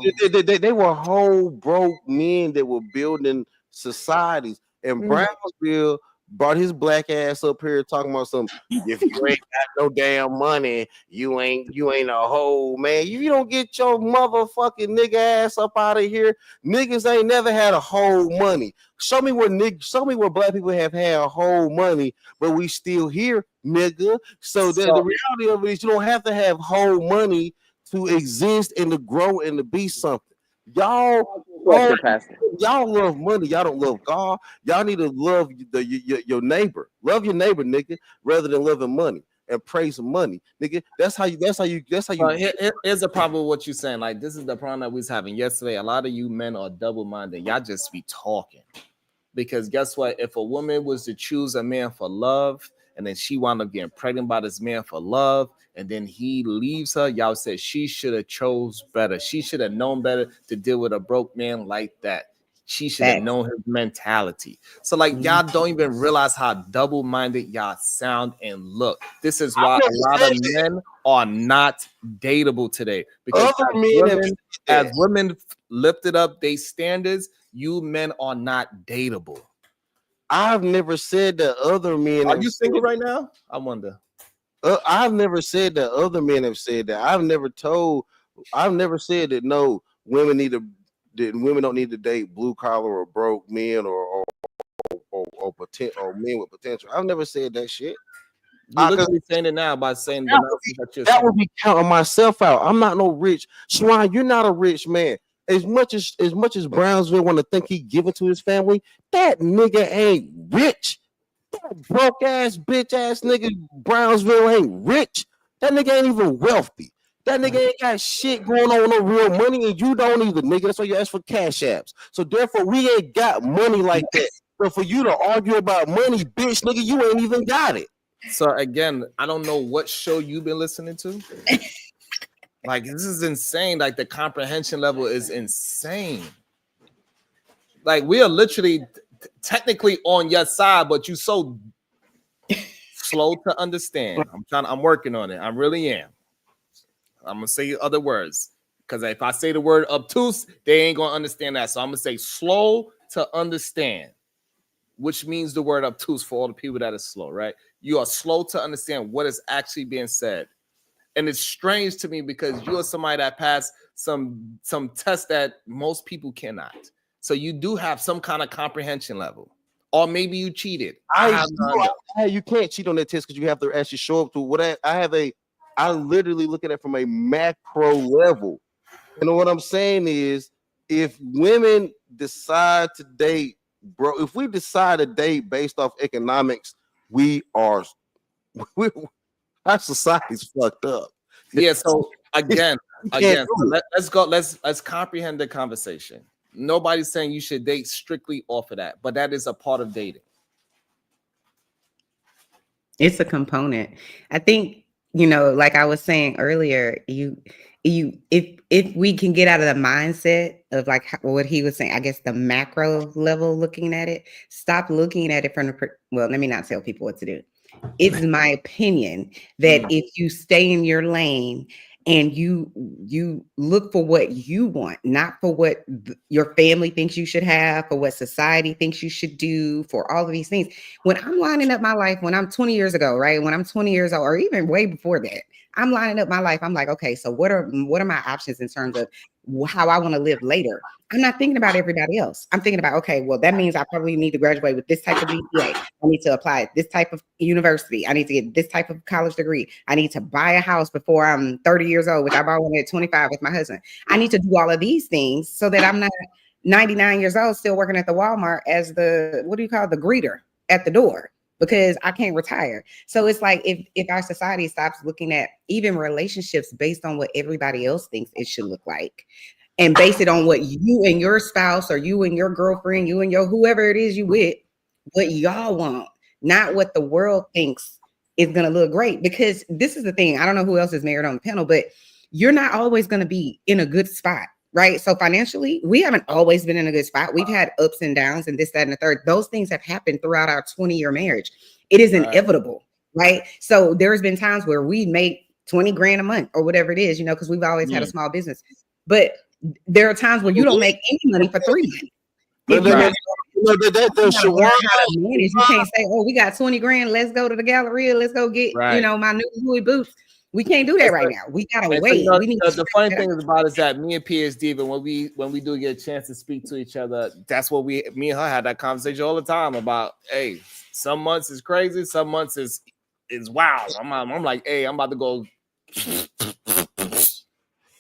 They were whole broke men that were building societies. And Brownsville brought his black ass up here talking about some. If you ain't got no damn money, you ain't a whole man. You don't get your motherfucking nigga ass up out of here. Niggas ain't never had a whole money. Show me where black people have had a whole money, but we still here, nigga. So the reality of it is you don't have to have whole money to exist and to grow and to be something. Y'all love money. Y'all don't love God. Y'all need to love your neighbor. Love your neighbor, nigga, rather than loving money and praise money, nigga. That's how you. Here's the problem with what you're saying. Like, this is the problem that we was having yesterday. A lot of you men are double-minded. Y'all just be talking. Because guess what? If a woman was to choose a man for love, and then she wound up getting pregnant by this man for love, and then he leaves her, y'all said she should have chose better. She should have known better to deal with a broke man like that. She should have known his mentality. So like y'all don't even realize how double-minded y'all sound and look. This is why a lot of men are not dateable today. Because as women lifted up their standards, you men are not dateable. I've never said that other men. Are you single right now? I wonder. I've never said that other men have said that. I've never said that no women don't need to date blue collar or broke men or men with potential. I've never said that shit. You're literally saying it now by saying that would be counting myself out. I'm not no rich swine. You're not a rich man. As much as Brownsville want to think he giving to his family, that nigga ain't rich. That broke ass bitch ass nigga Brownsville ain't rich. That nigga ain't even wealthy. That nigga ain't got shit going on with no real money, and you don't either, nigga. That's why you ask for cash apps. So therefore, we ain't got money like that. So for you to argue about money, bitch, nigga, you ain't even got it. So again, I don't know what show you've been listening to. Like, this is insane. Like, the comprehension level is insane. Like, we are literally technically on your side, but you so slow to understand. I'm working on it. I really am. I'm gonna say other words, because if I say the word obtuse, they ain't gonna understand that. So I'm gonna say slow to understand, which means the word obtuse for all the people that are slow, right? You are slow to understand what is actually being said. And it's strange to me because you are somebody that passed some tests that most people cannot. So you do have some kind of comprehension level, or maybe you cheated. You can't cheat on that test because you have to actually show up to what I literally look at it from a macro level. And what I'm saying is, if women decide to date, bro, if we decide to date based off economics, our society's fucked up. Yeah. So again, let's comprehend the conversation. Nobody's saying you should date strictly off of that, but that is a part of dating. It's a component. I think, like I was saying earlier, if we can get out of the mindset of like what he was saying, I guess the macro level looking at it, stop looking at it from well, let me not tell people what to do. It's my opinion that if you stay in your lane and you look for what you want, not for what your family thinks you should have, for what society thinks you should do, for all of these things. When I'm lining up my life, when I'm 20 years ago, right? When I'm 20 years old, or even way before that, I'm lining up my life. I'm like, okay, so what are my options in terms of how I want to live later? I'm not thinking about everybody else. I'm thinking about, okay, well, that means I probably need to graduate with this type of GPA. I need to apply at this type of university. I need to get this type of college degree. I need to buy a house before I'm 30 years old, which I bought one at 25 with my husband. I need to do all of these things so that I'm not 99 years old still working at the Walmart as the greeter at the door, because I can't retire. So it's like if our society stops looking at even relationships based on what everybody else thinks it should look like, and base it on what you and your spouse, or you and your girlfriend, you and your whoever it is you with, what y'all want, not what the world thinks is going to look great. Because this is the thing. I don't know who else is married on the panel, but you're not always going to be in a good spot, right? So financially, we haven't always been in a good spot. We've had ups and downs and this, that, and the third. Those things have happened throughout our 20-year marriage. It is inevitable, right? So there's been times where we make 20 grand a month or whatever it is, you know, because we've always had a small business. But there are times where you don't make any money for 3 months. You can't say, oh, we got 20 grand. Let's go to the Galleria. Let's go get, you know, my new Louis boots. We can't do that right now. We gotta wait. So, you know, we need the funny thing about is that me and PhD, even when we do get a chance to speak to each other, that's what me and her had that conversation all the time about. Hey, some months is crazy, some months is wow. I'm like, hey, I'm about to go.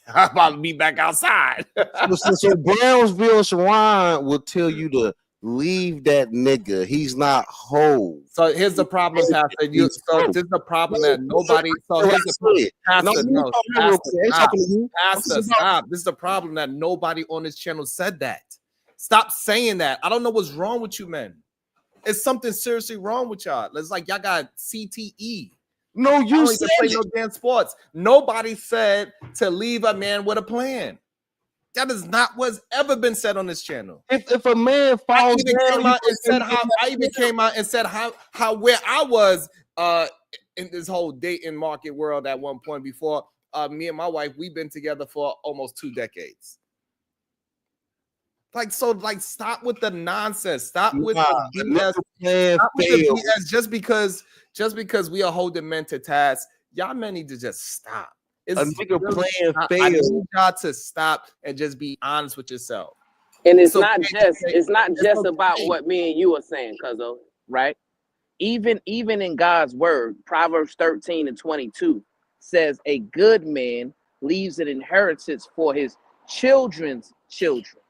I'm about to be back outside. so Brownsville Sharon will tell you to leave that nigga. He's not whole. So here's the problem, Pastor. This is the problem that nobody. So here's the problem. Pastor, stop. This is the problem that nobody on this channel said that. Stop saying that. I don't know what's wrong with you, men. It's something seriously wrong with y'all. It's like y'all got CTE. No, you said play no damn sports. Nobody said to leave a man with a plan. That is not what's ever been said on this channel. If a man falls down, I even came out and said how where I was in this whole dating market world at one point before me and my wife, we've been together for almost 2 decades. Stop with the nonsense. Stop with the BS. Stop with the BS just because we are holding men to task. Y'all men need to just stop. A nigga plan failed. I need y'all to stop and just be honest with yourself. And it's not just about what me and you are saying, cuzzo, right? Even in God's word, Proverbs 13:22 says a good man leaves an inheritance for his children's children,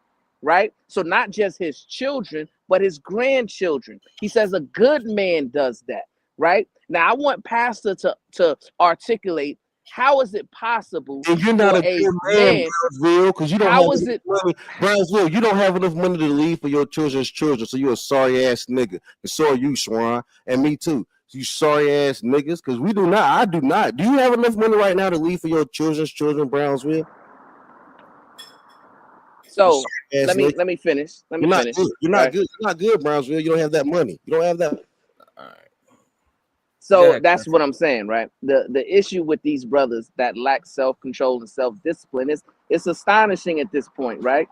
right? So not just his children, but his grandchildren. He says a good man does that, right? Now I want Pastor to articulate, how is it possible? And you're not a good man, Brownsville, because you don't have enough money. Brownsville, you don't have enough money to leave for your children's children, so you're a sorry ass nigga. And so are you, Sharon, and me too. You sorry ass niggas, because we do not. I do not. Do you have enough money right now to leave for your children's children, Brownsville? So let me finish. You're not good. You're not good. You're not good, Brownsville. You don't have that money. You don't have that. All right. So that's what I'm saying, right? The issue with these brothers that lack self-control and self-discipline is it's astonishing at this point, right?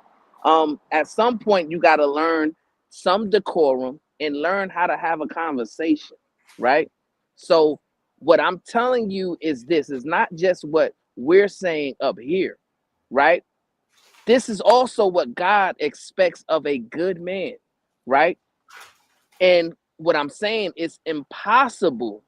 At some point you got to learn some decorum and learn how to have a conversation, right? So what I'm telling you is this is not just what we're saying up here, right? This is also what God expects of a good man, right? And what I'm saying is impossible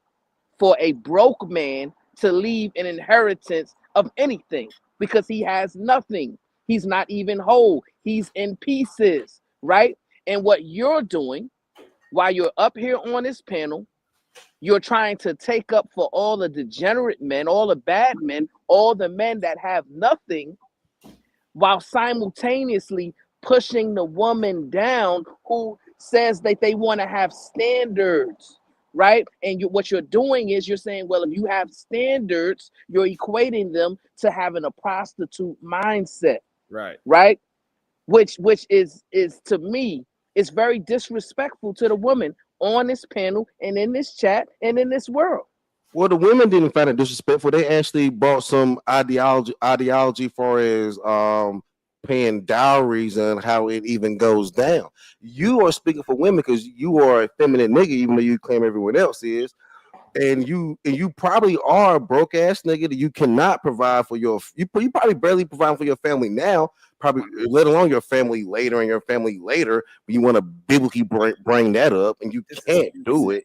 for a broke man to leave an inheritance of anything because he has nothing. He's not even whole. He's in pieces, right? And what you're doing while you're up here on this panel, you're trying to take up for all the degenerate men, all the bad men, all the men that have nothing, while simultaneously pushing the woman down who says that they want to have standards, right? And what you're doing is you're saying, well, if you have standards, you're equating them to having a prostitute mindset, right? Which is to me, it's very disrespectful to the woman on this panel and in this chat and in this world. Well, the women didn't find it disrespectful. They actually brought some ideology for as paying dowries and how it even goes down. You are speaking for women because you are a feminine nigga, even though you claim everyone else is. And you probably are a broke ass nigga that you cannot provide for you probably barely provide for your family now, probably let alone your family later and your family later. But you want to biblically bring that up, and you can't do it.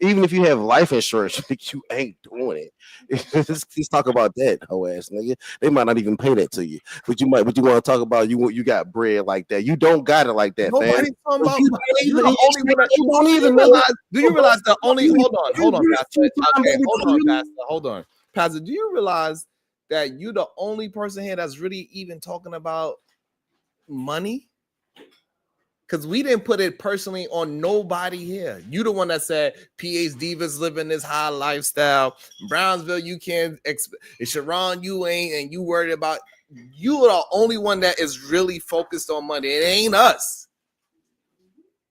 Even if you have life insurance, you ain't doing it. Let's talk about that, hoe ass nigga. They might not even pay that to you, but you want to talk about you got bread like that. You don't got it like that, Nobody fam. talking about you the only one. You don't even realize. Do you realize the only? Hold on, Pastor. Okay, hold on, Pastor. Do you realize that you the only person here that's really even talking about money? Because we didn't put it personally on nobody here. You the one that said PH Divas living this high lifestyle. Brownsville, you can't Sharon, you ain't, and you worried about. You are the only one that is really focused on money. It ain't us.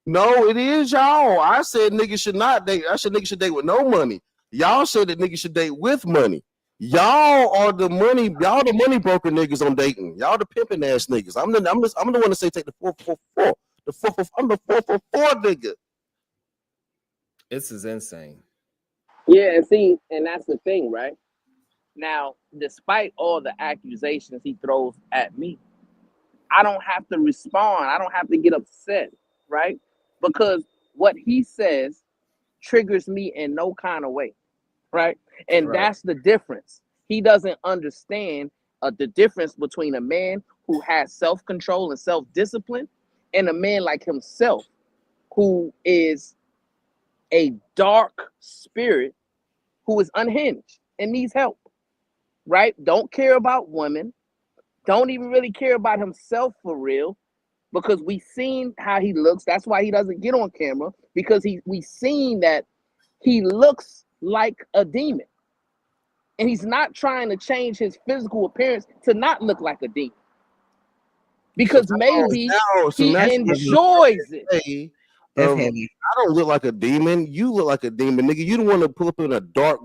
No, it is y'all. I said niggas should not date. I said niggas should date with no money. Y'all said that niggas should date with money. Y'all are the money. Y'all the money broker niggas on dating. Y'all the pimping ass niggas. I'm the one to say take the 444. The 444. I'm the 444 nigga. This is insane. Yeah, and see, and that's the thing, right? Now, despite all the accusations he throws at me, I don't have to respond. I don't have to get upset, right? Because what he says triggers me in no kind of way, right? And Right. that's the difference. He doesn't understand the difference between a man who has self-control and self-discipline and a man like himself who is a dark spirit who is unhinged and needs help, right? Don't care about women, don't even really care about himself for real, because we seen how he looks. That's why he doesn't get on camera, because we seen that he looks like a demon, and he's not trying to change his physical appearance to not look like a demon, because maybe he enjoys it. Hey, That's heavy. I don't look like a demon. You look like a demon, nigga. You don't want to pull up in a dark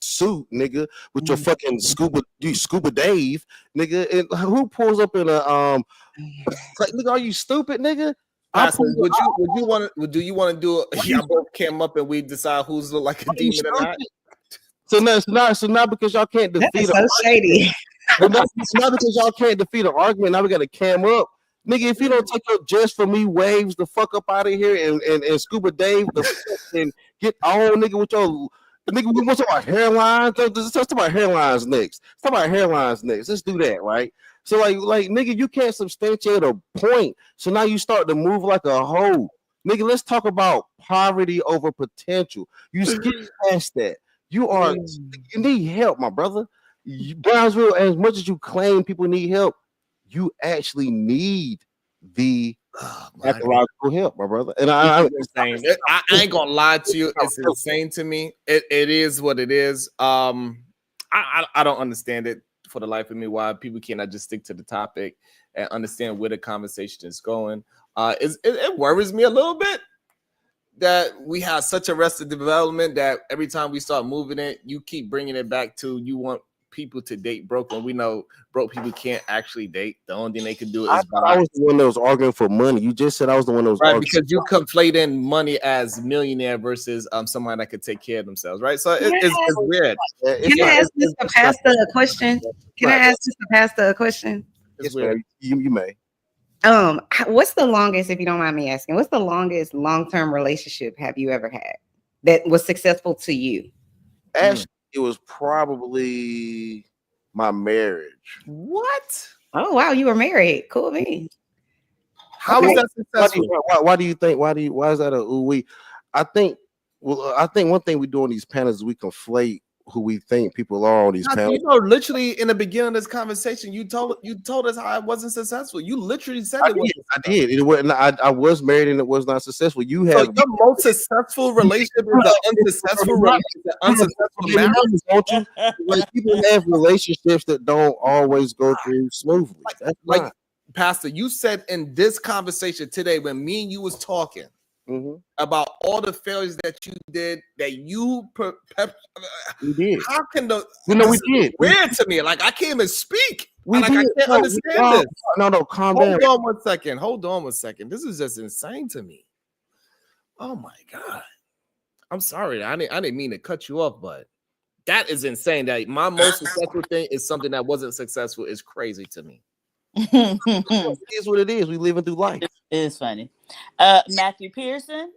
suit, nigga, with your fucking scuba Dave, nigga. And who pulls up in a like, nigga, are you stupid, nigga? Pastor, do you want to do it? Y'all both came up and we decide who's look like a demon or not? So now because y'all can't That defeat is so shady. it's not because y'all can't defeat an argument. Now we got to cam up. Nigga, if you don't take your just for me waves the fuck up out of here and scuba Dave and get on, nigga, with your nigga, we want to talk about hairlines. Let's talk about hairlines next. Let's talk about hairlines next. Let's do that, right? So like nigga, you can't substantiate a point. So now you start to move like a hoe. Nigga, let's talk about poverty over potential. You skip past that. You need help, my brother. Brownsville, as much as you claim people need help, you actually need the ecological help, my brother. And I ain't gonna lie to you, it's insane to me. It is what it is. I don't understand it for the life of me, why people cannot just stick to the topic and understand where the conversation is going. It worries me a little bit that we have such arrested development that every time we start moving it, you keep bringing it back to you want people to date broke when we know broke people can't actually date. The only thing they can do is buy. I was the one that was arguing for money. You just said I was the one that was right, because you conflate in money as millionaire versus someone that could take care of themselves, right? So it's weird. Can I ask Mr. Pastor a question? Can I ask Mr. Pastor a question? It's weird. You may. What's the longest, if you don't mind me asking, what's the longest long-term relationship have you ever had that was successful to you? Actually, it was probably my marriage. What? Oh wow, you were married. Cool me. How was that successful? Why do you think? Why is that a ooh wee? I think one thing we do on these panels is we conflate who we think people are on these panels. You know, literally in the beginning of this conversation, you told us how it wasn't successful. You literally said I did. It wasn't. I was married and it was not successful. You have your most successful relationship is an unsuccessful relationship. Unsuccessful marriage. Don't you? Like, people have relationships that don't always go through smoothly. That's like Pastor, you said in this conversation today when me and you was talking about all the failures that you did, that you did. How can we did. Weird to me. Like I can't even speak. I can't understand this. No, calm down. Hold on one second. This is just insane to me. Oh my God. I'm sorry. I didn't mean to cut you off, but that is insane. That my most successful thing is something that wasn't successful is crazy to me. It is what it is. We living through life. It is funny. Matthew Pearson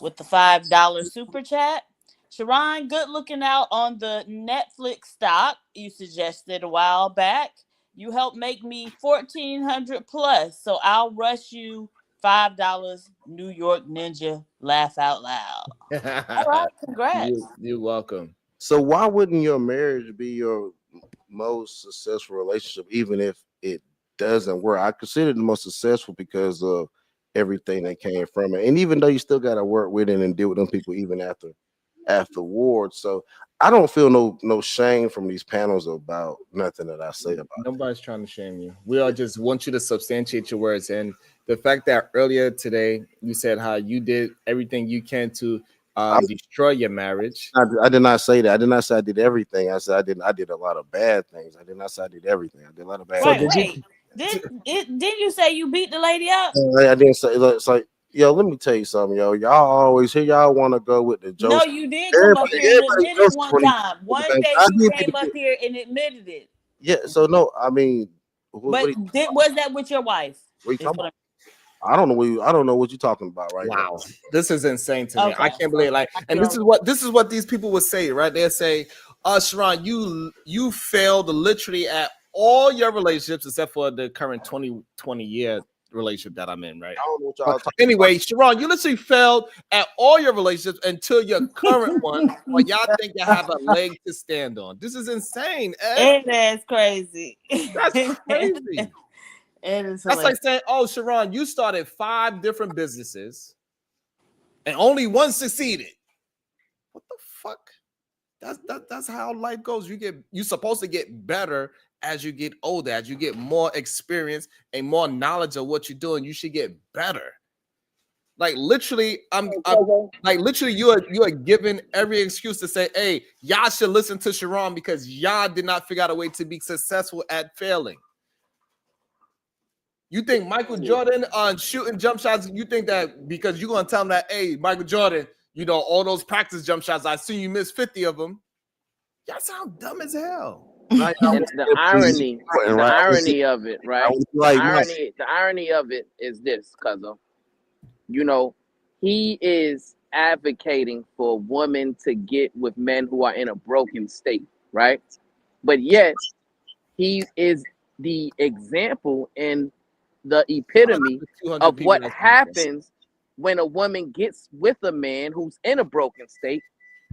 with the $5 super chat. Sharon, good looking out on the Netflix stock you suggested a while back. You helped make me $1,400 plus, so I'll rush you $5. New York Ninja, laugh out loud. All right, congrats. You're welcome. So why wouldn't your marriage be your most successful relationship, even if it doesn't work. I consider it the most successful because of everything that came from it. And even though you still got to work with it and deal with them people even afterwards. So I don't feel no shame from these panels about nothing that I say about it. Nobody's trying to shame you. We all just want you to substantiate your words. And the fact that earlier today you said how you did everything you can to destroy your marriage. I did not say that. I did not say I did everything. I said I did a lot of bad things. I did not say I did everything. I did a lot of bad things. Didn't you say you beat the lady up? I didn't say. It's like, yo, let me tell you something, yo. Y'all always here. Y'all want to go with the jokes. No, you did come up here and admit it one time. One day you came up here and admitted it. Yeah. So no, I mean, was that with your wife? What are you talking about? I don't know what you're talking about right now. This is insane to me. I can't believe it. And this is what these people would say, right? They'll say, Sharon, you failed literally at all your relationships except for the current 20-year relationship that I'm in, right? I don't know what y'all talking anyway, Sharon, you literally failed at all your relationships until your current one, where y'all think you have a leg to stand on. This is insane, Ed. That's crazy. That's crazy. That's like saying, oh, Sharon, you started 5 different businesses and only one succeeded. What the fuck? That's how life goes. You're supposed to get better as you get older, as you get more experience and more knowledge of what you're doing. You should get better. Like literally, you are given every excuse to say, hey, y'all should listen to Sharon because y'all did not figure out a way to be successful at failing. You think Michael Jordan on shooting jump shots, you think that because you're going to tell him that, hey, Michael Jordan, all those practice jump shots, I see you miss 50 of them. Y'all sound dumb as hell. Like, and the irony of it, right? The irony of it is this, cuzzo. He is advocating for women to get with men who are in a broken state, right? But yet, he is the example and the epitome of what happens when a woman gets with a man who's in a broken state.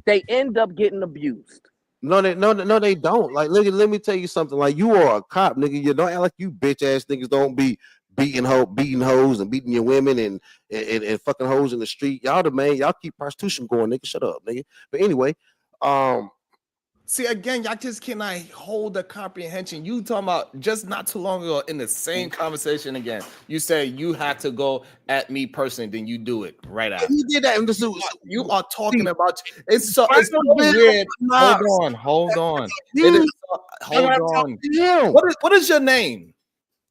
They end up getting abused. No, they don't. Like, let me tell you something. Like, you are a cop, nigga. You don't act like you bitch ass niggas don't be beating hoes and beating your women and fucking hoes in the street. Y'all the man. Y'all keep prostitution going, nigga. Shut up, nigga. But anyway, see, again, y'all just cannot hold the comprehension. You talking about just not too long ago in the same conversation again. You say you had to go at me personally, then you do it right after. You did that in the suit. You are talking about it's so weird. Hold on. What is your name?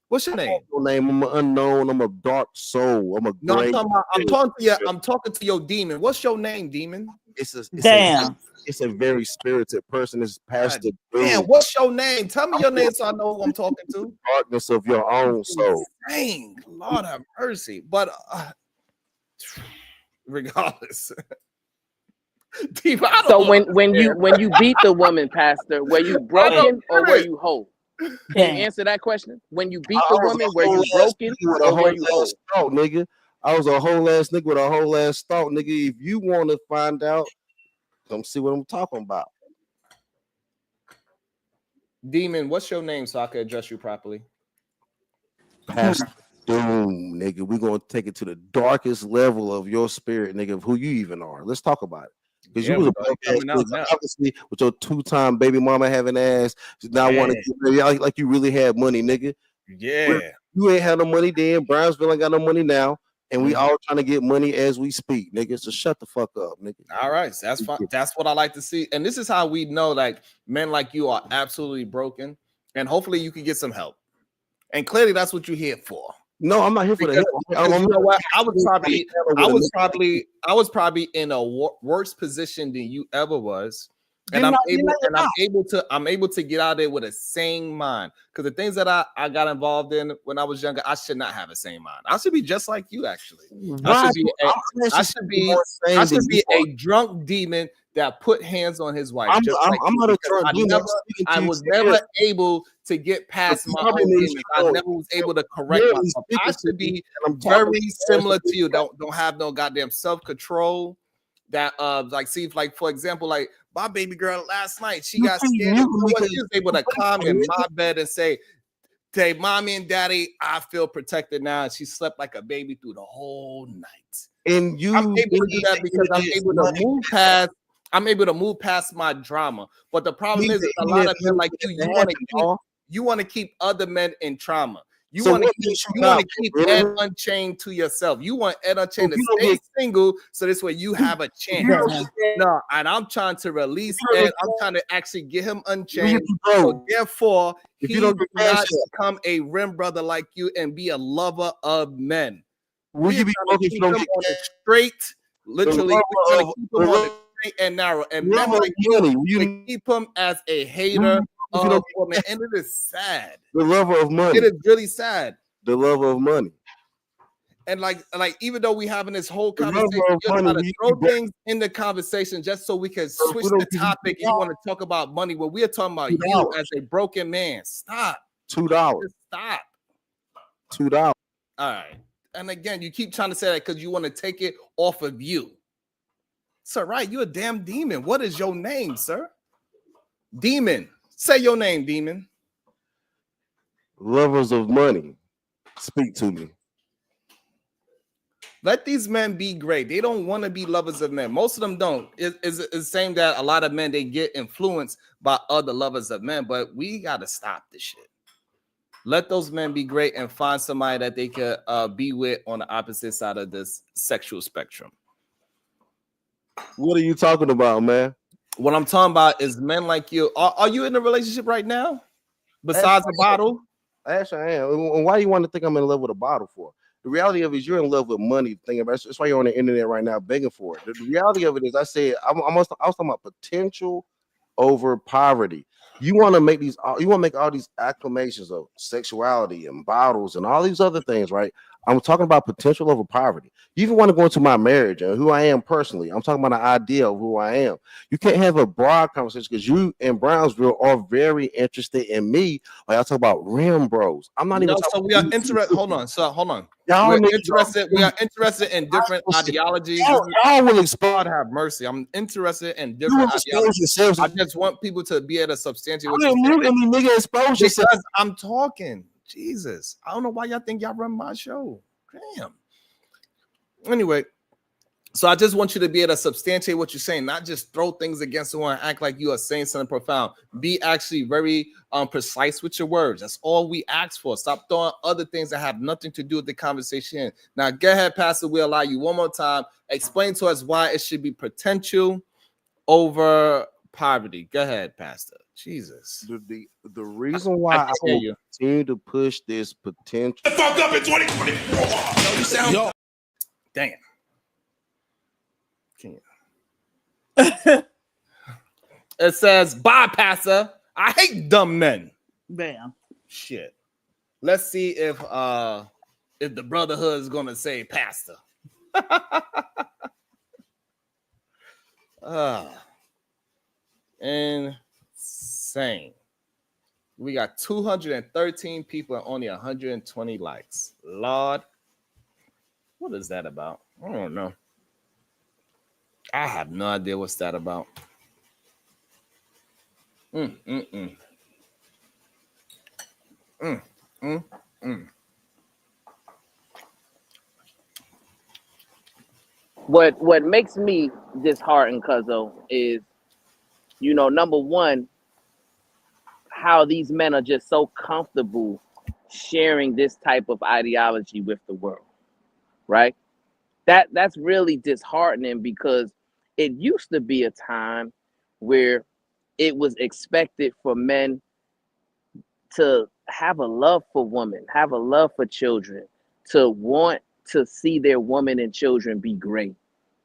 What's your name? I'm an unknown. I'm a dark soul. I'm talking to your demon. What's your name, demon? It's a very spirited person. It's Pastor. Man, what's your name? Tell me your name so I know who I'm talking to. Darkness of your own soul. Dang, Lord have mercy. But regardless. So when you beat the woman, Pastor, were you broken or were you whole? Can you answer that question? When you beat the woman, were you broken or were you whole? Thought, nigga. I was a whole ass nigga with a whole ass thought, nigga. If you want to find out, come see what I'm talking about. Demon, what's your name so I can address you properly? Pastor Doom, nigga. We're gonna take it to the darkest level of your spirit, nigga, of who you even are. Let's talk about it. Because you was a black ass nigga, obviously, with your 2-time baby mama having ass. Now want to like you really had money, nigga. Yeah. You ain't had no money then. Brownsville ain't got no money now. And we all trying to get money as we speak, nigga. So shut the fuck up, nigga. All right, that's fine. That's what I like to see. And this is how we know, like, men like you are absolutely broken. And hopefully you can get some help. And clearly that's what you're here for. No, I'm not here for the help. You know what? I was probably in a worse position than you ever was. And I'm able to get out of there with a sane mind. Because the things that I got involved in when I was younger, I should not have a sane mind. I should be just like you, actually. I should be a drunk demon that put hands on his wife. I'm not a drunk demon. I was never able to get past my own demons. I never was able to correct myself. I should be very similar to you. Don't have no goddamn self-control. That for example, like my baby girl last night, she got scared. She was able to climb in my bed and say, say, mommy and daddy, I feel protected now. And she slept like a baby through the whole night. And you I'm able to do that because I'm able to money. move past. I'm able to move past my drama. But the problem is a lot of men like you want to keep other men in trauma. You want to keep Ed Unchained to yourself. You want Ed Unchained to stay single, so this way you have a chance. No, and I'm trying to release Ed. I'm trying to actually get him unchained. So therefore, he will not become a rim brother like you and be a lover of men. Will you be keep him on the straight? Literally, we're gonna keep him on the straight and narrow. And men like you keep him as a hater of women, and it is sad. The lover of money. It is really sad. The love of money. And like even though we having this whole conversation, you're trying to throw things in the conversation just so we can switch the topic. You want to talk about money? Well, we're talking about you as a broken man. Stop. $2. Stop. $2. All right. And again, you keep trying to say that because you want to take it off of you. Sir, right? You're a damn demon. What is your name, sir? Demon. Say your name, demon. Lovers of money. Speak to me. Let these men be great. They don't want to be lovers of men. Most of them don't. It's saying that a lot of men, they get influenced by other lovers of men, but we got to stop this shit. Let those men be great and find somebody that they could be with on the opposite side of this sexual spectrum. What are you talking about, man? What I'm talking about is men like you. Are you in a relationship right now? Besides a bottle? Actually, I am. And why do you want to think I'm in love with a bottle for? The reality of it is you're in love with money. Thinking about it. That's why you're on the internet right now begging for it. The reality of it is, I said, I was talking about potential over poverty. You want to make all these acclamations of sexuality and bottles and all these other things, right? I'm talking about potential over poverty. You even want to go into my marriage and who I am personally. I'm talking about an idea of who I am. You can't have a broad conversation because you in Brownsville are very interested in me. Like I talk about rim bros. I'm not even. So we are interested. Hold on. We are interested in different ideologies. Y'all will expose. God have mercy. I'm interested in different ideologies. I just want people to be able to substantiate what you're saying. Nigga, expose yourself. Because I'm talking. Jesus. I don't know why y'all think y'all run my show. Damn. Anyway, so I just want you to be able to substantiate what you're saying, not just throw things against someone and act like you are saying something profound. Be actually very precise with your words. That's all we ask for. Stop throwing other things that have nothing to do with the conversation. Now, go ahead, Pastor. We'll allow you one more time. Explain to us why it should be potential over poverty. Go ahead, Pastor. Jesus. The reason why I continue to push this potential. Fuck up in 2024. Yo. Dang it. It says, bye, Pastor. I hate dumb men. Bam. Shit. Let's see if the brotherhood is gonna say Pastor. Insane. We got 213 people and only 120 likes. Lord, what is that about? I don't know. I have no idea what's that about. What makes me disheartened, Cuzzo, is, number one, how these men are just so comfortable sharing this type of ideology with the world, right? That's really disheartening, because it used to be a time where it was expected for men to have a love for women, have a love for children, to want to see their women and children be great,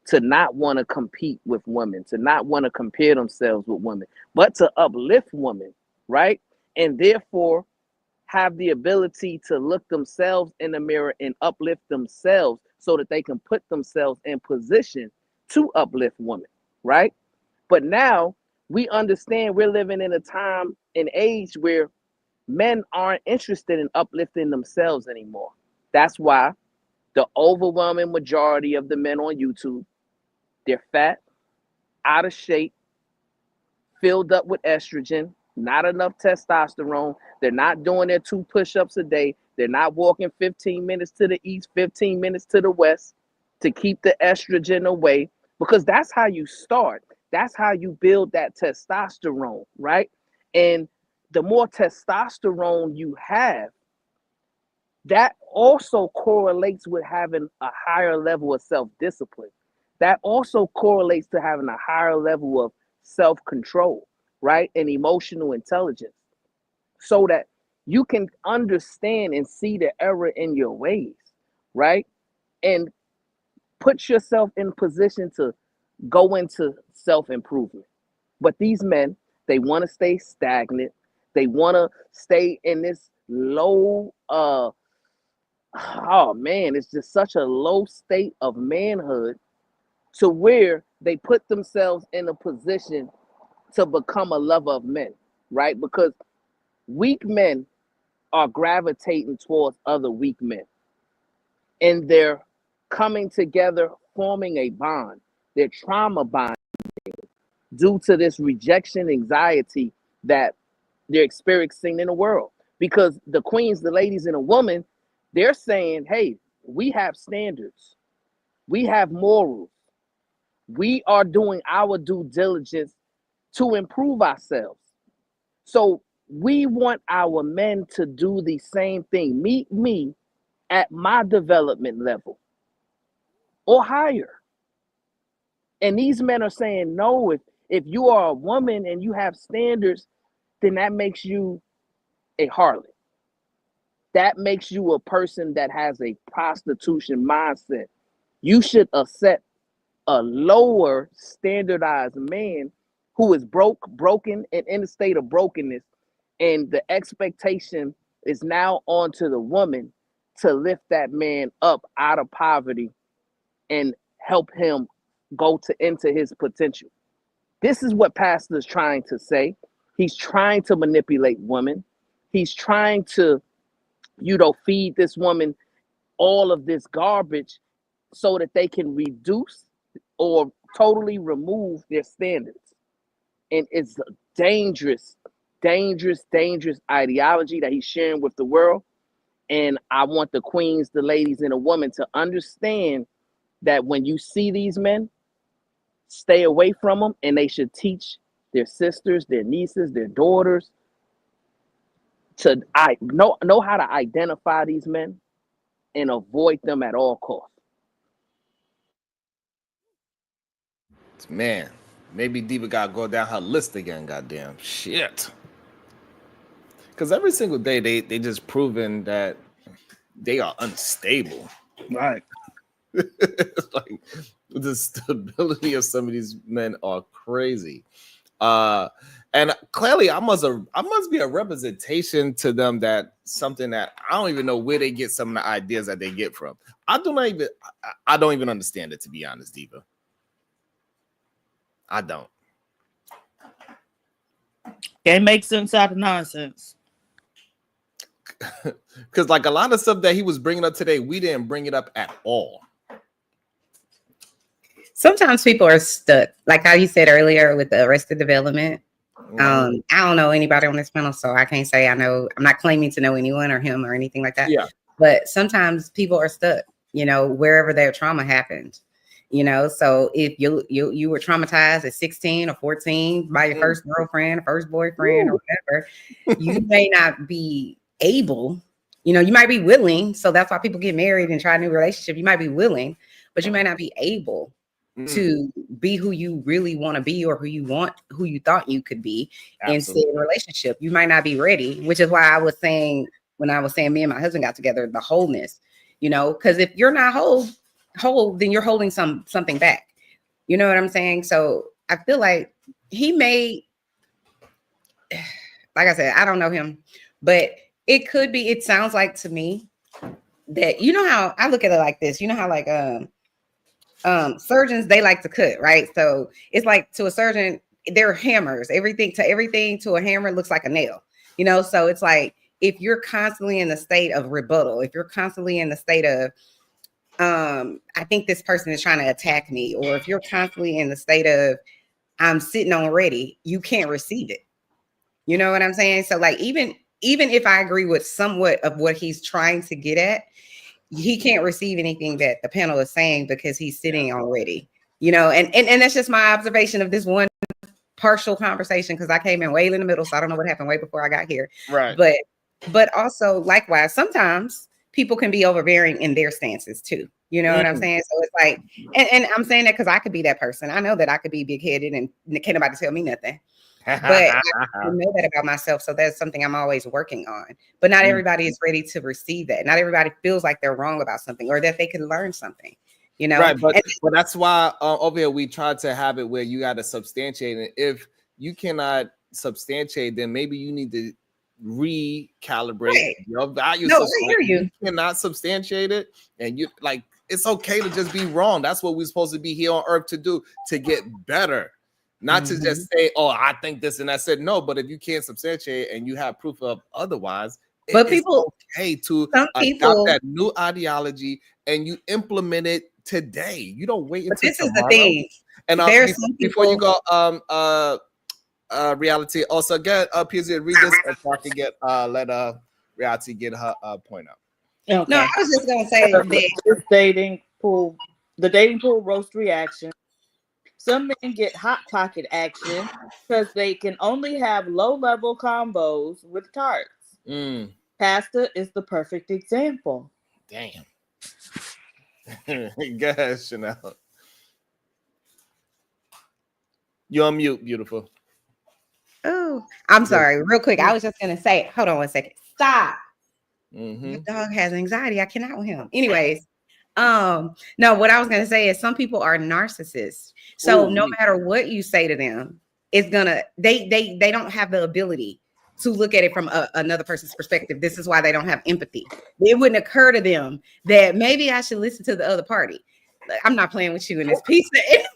to not want to compete with women, to not want to compare themselves with women, but to uplift women, right? And therefore have the ability to look themselves in the mirror and uplift themselves so that they can put themselves in position to uplift women, right? But now we understand we're living in a time and age where men aren't interested in uplifting themselves anymore. That's why the overwhelming majority of the men on YouTube, they're fat, out of shape, filled up with estrogen, not enough testosterone. They're not doing their 2 push-ups a day. They're not walking 15 minutes to the east, 15 minutes to the west to keep the estrogen away, because that's how you start. That's how you build that testosterone, right? And the more testosterone you have, that also correlates with having a higher level of self-discipline. That also correlates to having a higher level of self-control, right? And emotional intelligence, so that you can understand and see the error in your ways, right? And put yourself in position to go into self-improvement. But these men, they want to stay stagnant. They want to stay in this low, oh man, it's just such a low state of manhood, to where they put themselves in a position to become a lover of men, right? Because weak men are gravitating towards other weak men, and they're coming together, forming a bond. They're trauma bond due to this rejection anxiety that they're experiencing in the world. Because the queens, the ladies, and a woman, they're saying, hey, we have standards, we have morals, we are doing our due diligence to improve ourselves. So we want our men to do the same thing. Meet me at my development level or higher. And these men are saying, no, if you are a woman and you have standards, then that makes you a harlot. That makes you a person that has a prostitution mindset. You should accept a lower standardized man who is broken, and in a state of brokenness. And the expectation is now onto the woman to lift that man up out of poverty and help him go into his potential. This is what Pastor is trying to say. He's trying to manipulate women. He's trying to, feed this woman all of this garbage so that they can reduce or totally remove their standards. And it's a dangerous, dangerous, dangerous ideology that he's sharing with the world. And I want the queens, the ladies, and the women to understand that when you see these men, stay away from them, and they should teach their sisters, their nieces, their daughters to know how to identify these men and avoid them at all costs. Man, maybe Diva gotta go down her list again. Goddamn shit. Because every single day they just proven that they are unstable. Right. Like the stability of some of these men are crazy. And clearly I must be a representation to them, that something that I don't even know where they get some of the ideas that they get from. I don't even understand it, to be honest, Diva. I don't. Can't make sense out of nonsense. Because like a lot of stuff that he was bringing up today, we didn't bring it up at all. Sometimes people are stuck, like how you said earlier with the Arrested Development. I don't know anybody on this panel, so I can't say I know. I'm not claiming to know anyone or him or anything like that. Yeah. But sometimes people are stuck, wherever their trauma happened. So if you were traumatized at 16 or 14 by your first girlfriend, or first boyfriend, or whatever, you may not be able, you might be willing. So that's why people get married and try a new relationship. You might be willing, but you may not be able to be who you really want to be, or who you thought you could be. Absolutely. In said relationship. You might not be ready, which is why I was saying, when I was saying me and my husband got together, the wholeness, because if you're not whole, then you're holding something back. You know what I'm saying? So I feel like he may, like I said, I don't know him, but it could be, it sounds like to me that, how I look at it like this, how like surgeons, they like to cut, right? So it's like, to a surgeon, they're hammers. Everything to a hammer looks like a nail, so it's like, if you're constantly in the state of rebuttal, if you're constantly in the state of I think this person is trying to attack me, or if you're constantly in the state of I'm sitting on ready, you can't receive it. You know what I'm saying? So like even if I agree with somewhat of what he's trying to get at, he can't receive anything that the panel is saying because he's sitting already. You know, and that's just my observation of this one partial conversation because I came in way in the middle, so I don't know what happened way before I got here. Right. But also likewise, sometimes people can be overbearing in their stances too. You know what I'm saying? So it's like, and I'm saying that because I could be that person. I know that I could be big-headed and can't nobody tell me nothing. But I know that about myself. So that's something I'm always working on. But not everybody is ready to receive that. Not everybody feels like they're wrong about something or that they can learn something. You know, right? But that's why over here we try to have it where you got to substantiate it. If you cannot substantiate, then maybe you need to recalibrate your value system. I hear you. You cannot substantiate it, and you like it's okay to just be wrong. That's what we're supposed to be here on earth to do, to get better. Not to just say, "Oh, I think this," and I said no. But if you can't substantiate and you have proof of otherwise, but people okay to adopt that new ideology and you implement it today. You don't wait until this tomorrow. Is the thing. And before you go, reality. Also, get PZ read this so I can get let reality get her point out. Okay. No, I was just gonna say that this dating pool, the dating pool roast reaction. Some men get hot pocket action because they can only have low-level combos with tarts. Pasta is the perfect example. Damn. Go ahead, Chanel. You're on mute, beautiful. Oh, I'm sorry. Real quick, I was just gonna say, hold on one second. Stop. Your dog has anxiety. I cannot with him. Anyways, no, what I was gonna say is some people are narcissists. So no matter what you say to them, it's gonna they don't have the ability to look at it from another person's perspective. This is why they don't have empathy. It wouldn't occur to them that maybe I should listen to the other party. I'm not playing with you in this pizza anymore.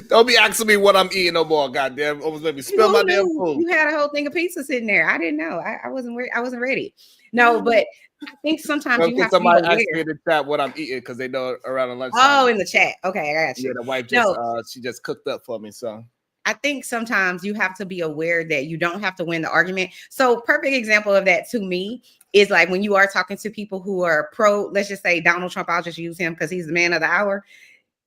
Don't be asking me what I'm eating no more. Goddamn, almost made me spill my damn food. You had a whole thing of pizza sitting there. I didn't know. I wasn't ready. No, but I think sometimes you have somebody to be asked me in the chat what I'm eating because they know around lunchtime. Oh, in the chat. Okay, I got you. Yeah, the wife just she just cooked up for me. So I think sometimes you have to be aware that you don't have to win the argument. So perfect example of that to me is like when you are talking to people who are pro, let's just say Donald Trump, I'll just use him because he's the man of the hour.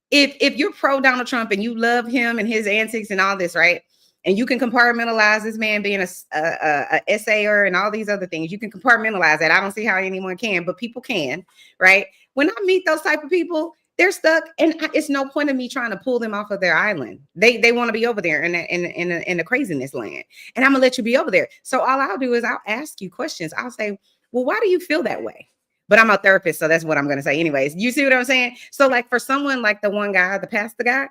If you're pro Donald Trump and you love him and his antics and all this, right? And you can compartmentalize this man being a essayer and all these other things. You can compartmentalize that. I don't see how anyone can, but people can, right? When I meet those type of people, they're stuck, and it's no point of me trying to pull them off of their island. They want to be over there in the craziness land, and I'm gonna let you be over there. So all I'll do is I'll ask you questions. I'll say, well, why do you feel that way? But I'm a therapist, so that's what I'm gonna say. Anyways, you see what I'm saying? So like for someone like the one guy, the pastor guy,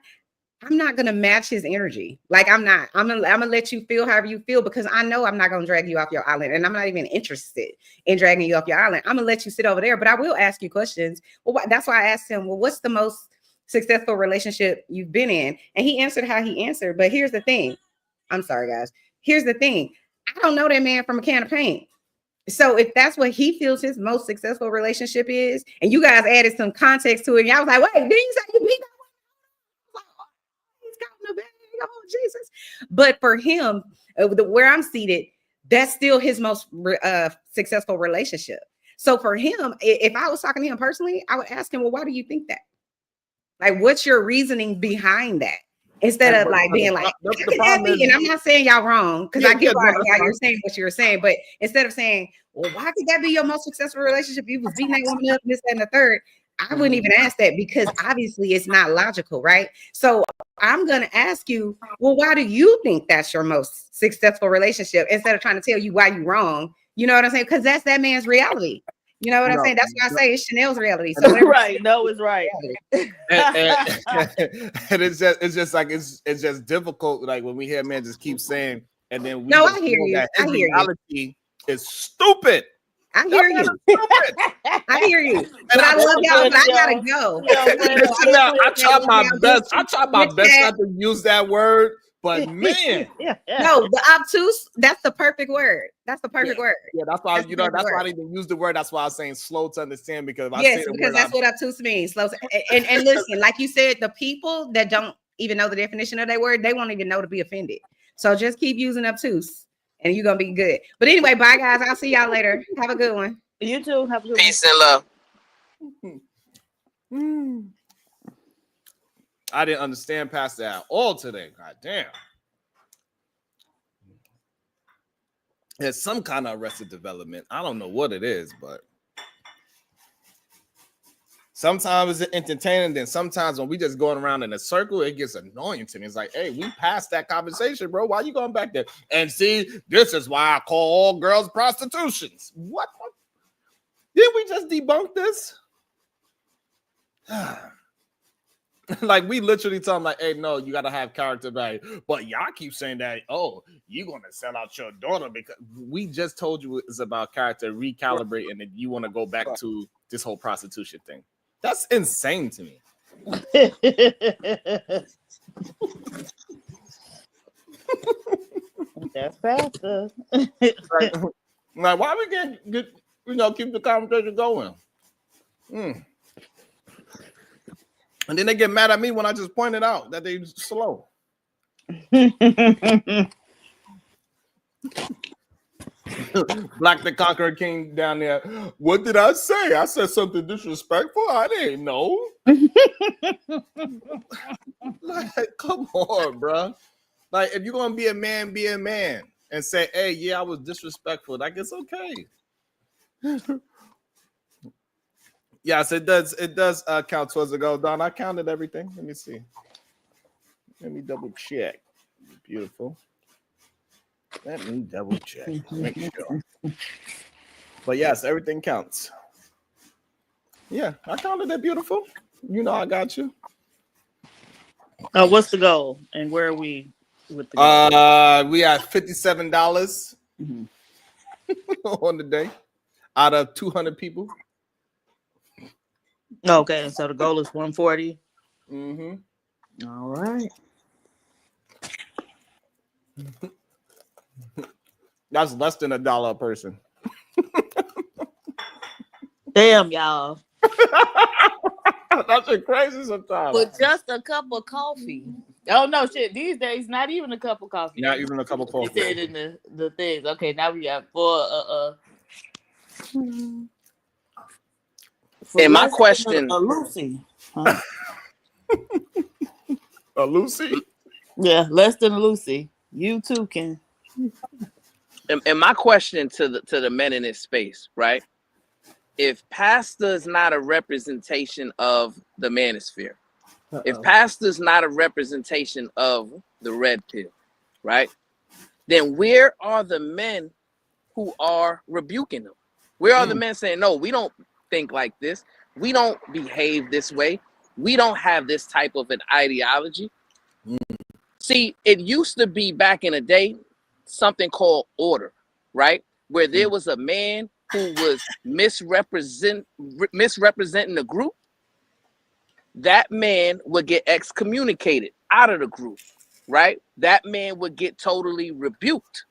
I'm not gonna match his energy. Like I'm gonna let you feel however you feel because I know I'm not gonna drag you off your island, and I'm not even interested in dragging you off your island. I'm gonna let you sit over there, but I will ask you questions. Well, that's why I asked him, well, what's the most successful relationship you've been in? And he answered how he answered. But here's the thing. I'm sorry, guys. Here's the thing. I don't know that man from a can of paint. So if that's what he feels his most successful relationship is, and you guys added some context to it, and I was like, wait, did you say you beat that? Oh Jesus! But for him, where I'm seated, that's still his most successful relationship. So for him, if I was talking to him personally, I would ask him, well, why do you think that? Like, what's your reasoning behind that? Instead of like being like, and I'm not saying y'all wrong, because I get why you're saying what you're saying, but instead of saying, well, why could that be your most successful relationship? You was beating that woman up, this, that, and the third. I wouldn't even ask that because obviously it's not logical, right? So I'm going to ask you, well, why do you think that's your most successful relationship instead of trying to tell you why you're wrong? You know what I'm saying? Because that's that man's reality. You know what I'm saying? That's why I say it's Chanel's reality. So right. No, it's right. and it's just difficult. Like when we hear men just keep saying, and then we I hear you. I hear reality is stupid. I hear you. I hear you. But I love y'all, but I gotta go. I try my best. I try my best not to use that word, but man. No, the obtuse, that's the perfect word. That's the perfect word. Yeah, that's why that's why I didn't even use the word. That's why I was saying slow to understand, because if I say the because word, that's what obtuse means. Slow and listen, like you said, the people that don't even know the definition of that word, they won't even know to be offended. So just keep using obtuse and you're gonna be good. But anyway, bye guys. I'll see y'all later. Have a good one. You too. Have a good Peace and love. I didn't understand past that at all today. God damn. There's some kind of arrested development. I don't know what it is, but sometimes it's entertaining. Then sometimes when we just going around in a circle, it gets annoying to me. It's like, hey, we passed that conversation, bro. Why you going back there? And see, this is why I call all girls prostitutions. What? Didn't we just debunk this? Like we literally tell them like, hey, no, you gotta have character value. But y'all keep saying that, oh, you're gonna sell out your daughter because we just told you it's about character recalibrating and you want to go back to this whole prostitution thing. That's insane to me. That's faster. Like, why we can't get, keep the conversation going? And then they get mad at me when I just pointed out that they're slow. Black the Conqueror King down there. What did I say? I said something disrespectful? I didn't know. Like, come on, bro. Like, if you're going to be a man and say, hey, yeah, I was disrespectful. Like, it's okay. Yes, it does. It does count towards the goal. Don, I counted everything. Let me see. Let me double check. Beautiful. Let me double check. Make sure. But yes, everything counts. Yeah, I counted it. Beautiful. You know I got you. What's the goal and where are we with the goal? We have $57 on the day out of 200 people. Okay, so the goal is 140. Mm-hmm. All right. That's less than $1 a person. Damn, y'all. That's crazy sometimes. With just a cup of coffee. Oh no, shit. These days, not even a cup of coffee. Not even a cup of coffee. They said in the things. Okay, now we got for And my question, a Lucy. Huh? A Lucy? Yeah, less than a Lucy. You too can. and my question to the men in this space, right? If pastor is not a representation of the manosphere, if pastor is not a representation of the red pill, right? Then where are the men who are rebuking them? Where are the men saying, no, we don't think like this. We don't behave this way. We don't have this type of an ideology. See, it used to be back in the day, something called order, right? Where there was a man who was misrepresenting the group. That man would get excommunicated out of the group, right? That man would get totally rebuked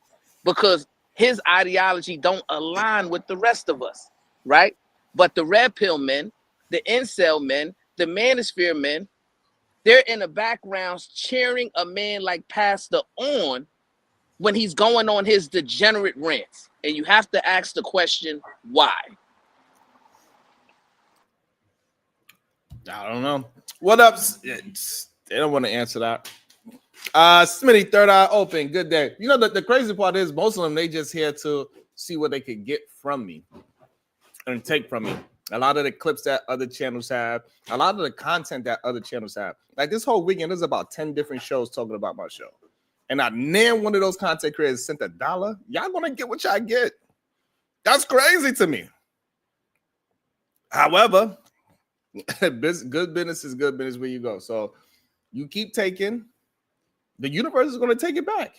because his ideology don't align with the rest of us, right? But the red pill men, the incel men, the manosphere men, they're in the backgrounds cheering a man like Pastor on when he's going on his degenerate rants. And you have to ask the question, why? I don't know. What up? They don't want to answer that. Smitty, third eye open. Good day. You know, the crazy part is most of them, they just here to see what they could get from me and take from me. A lot of the clips that other channels have, a lot of the content that other channels have. Like this whole weekend, there's about 10 different shows talking about my show. And not name one of those content creators sent $1. Y'all gonna get what y'all get. That's crazy to me. However, good business is good business where you go. So you keep taking, the universe is going to take it back.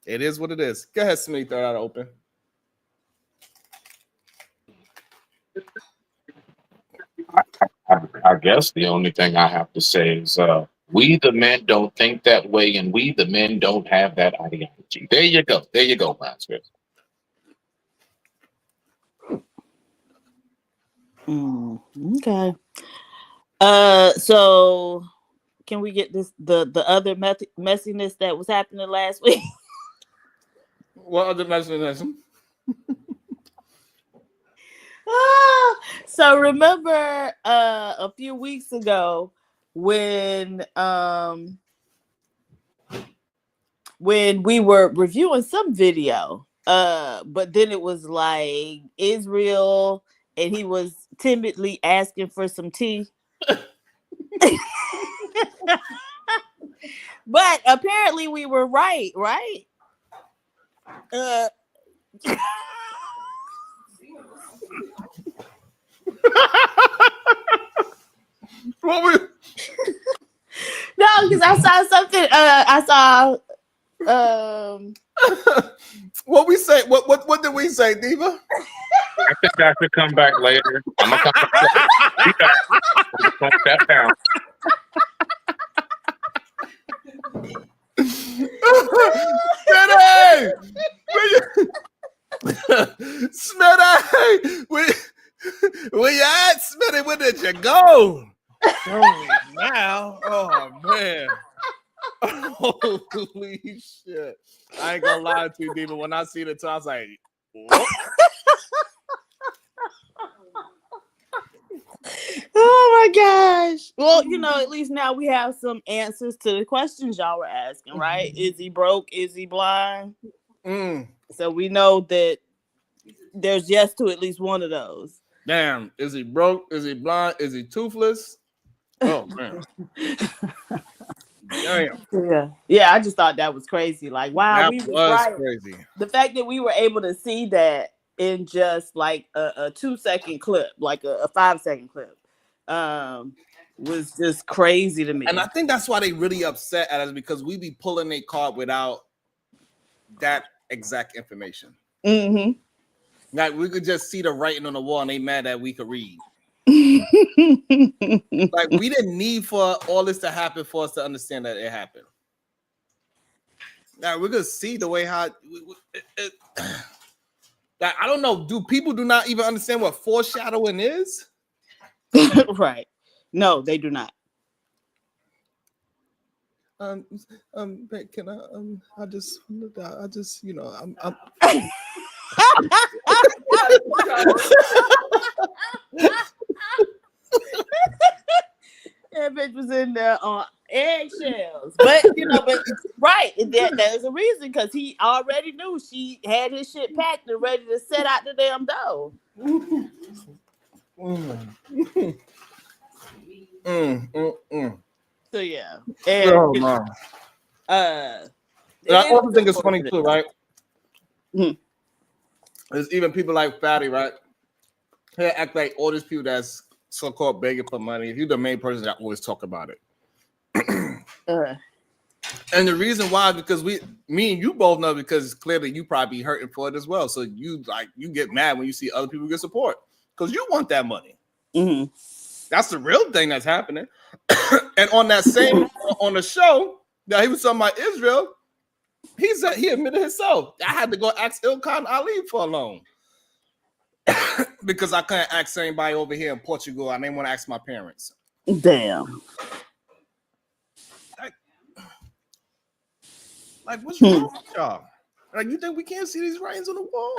It is what it is. Go ahead, Smitty, throw it out open. I guess the only thing I have to say is we the men don't think that way, and we the men don't have that ideology. There you go. There you go, Manosphere. Okay. So Can we get this the other messiness that was happening last week? What other messiness? So remember a few weeks ago when we were reviewing some video, but then it was like Israel and he was timidly asking for some tea. But apparently we were right? What we? No, because I saw something. What we say? What did we say, Diva? I think I should come back later. I'm gonna come back. Put that down. Smitty! Where you at, Smitty? Where did you go? Now? Oh, man. Holy shit. I ain't gonna lie to you, Diva. When I see the time, I was like, what? Oh my gosh. Well, at least now we have some answers to the questions y'all were asking, right? Is he broke? Is he blind? So we know that there's yes to at least one of those. Damn. Is he broke? Is he blind? Is he toothless? Oh, man. Damn. Yeah, I just thought that was crazy. Like, wow, That we was was right. crazy. The fact that we were able to see that in just like a 2-second clip, like a 5-second clip, was just crazy to me. And I think that's why they really upset at us, because we be pulling a card without that exact information. Mm-hmm. Like, we could just see the writing on the wall and they mad that we could read. Like, we didn't need for all this to happen for us to understand that it happened. Now we're gonna see the way how like, I don't know. Do people do not even understand what foreshadowing is? Right. No, they do not. Can I just, I'm That bitch was in there on eggshells, but right, there's a reason, because he already knew she had his shit packed and ready to set out the damn door. So yeah, and I also think it's funny too, right? Mm-hmm. There's even people like Fatty, right? He act like all these people that's so-called begging for money. You're the main person that always talk about it. And the reason why, because me and you both know, because clearly you probably hurting for it as well. So you get mad when you see other people get support because you want that money. Mm-hmm. That's the real thing that's happening. And on that same on the show that he was talking about Israel, he said he admitted himself. I had to go ask Ilkan Ali for a loan because I couldn't ask anybody over here in Portugal. I didn't want to ask my parents. Damn. Like, what's wrong with y'all? Like, you think we can't see these writings on the wall?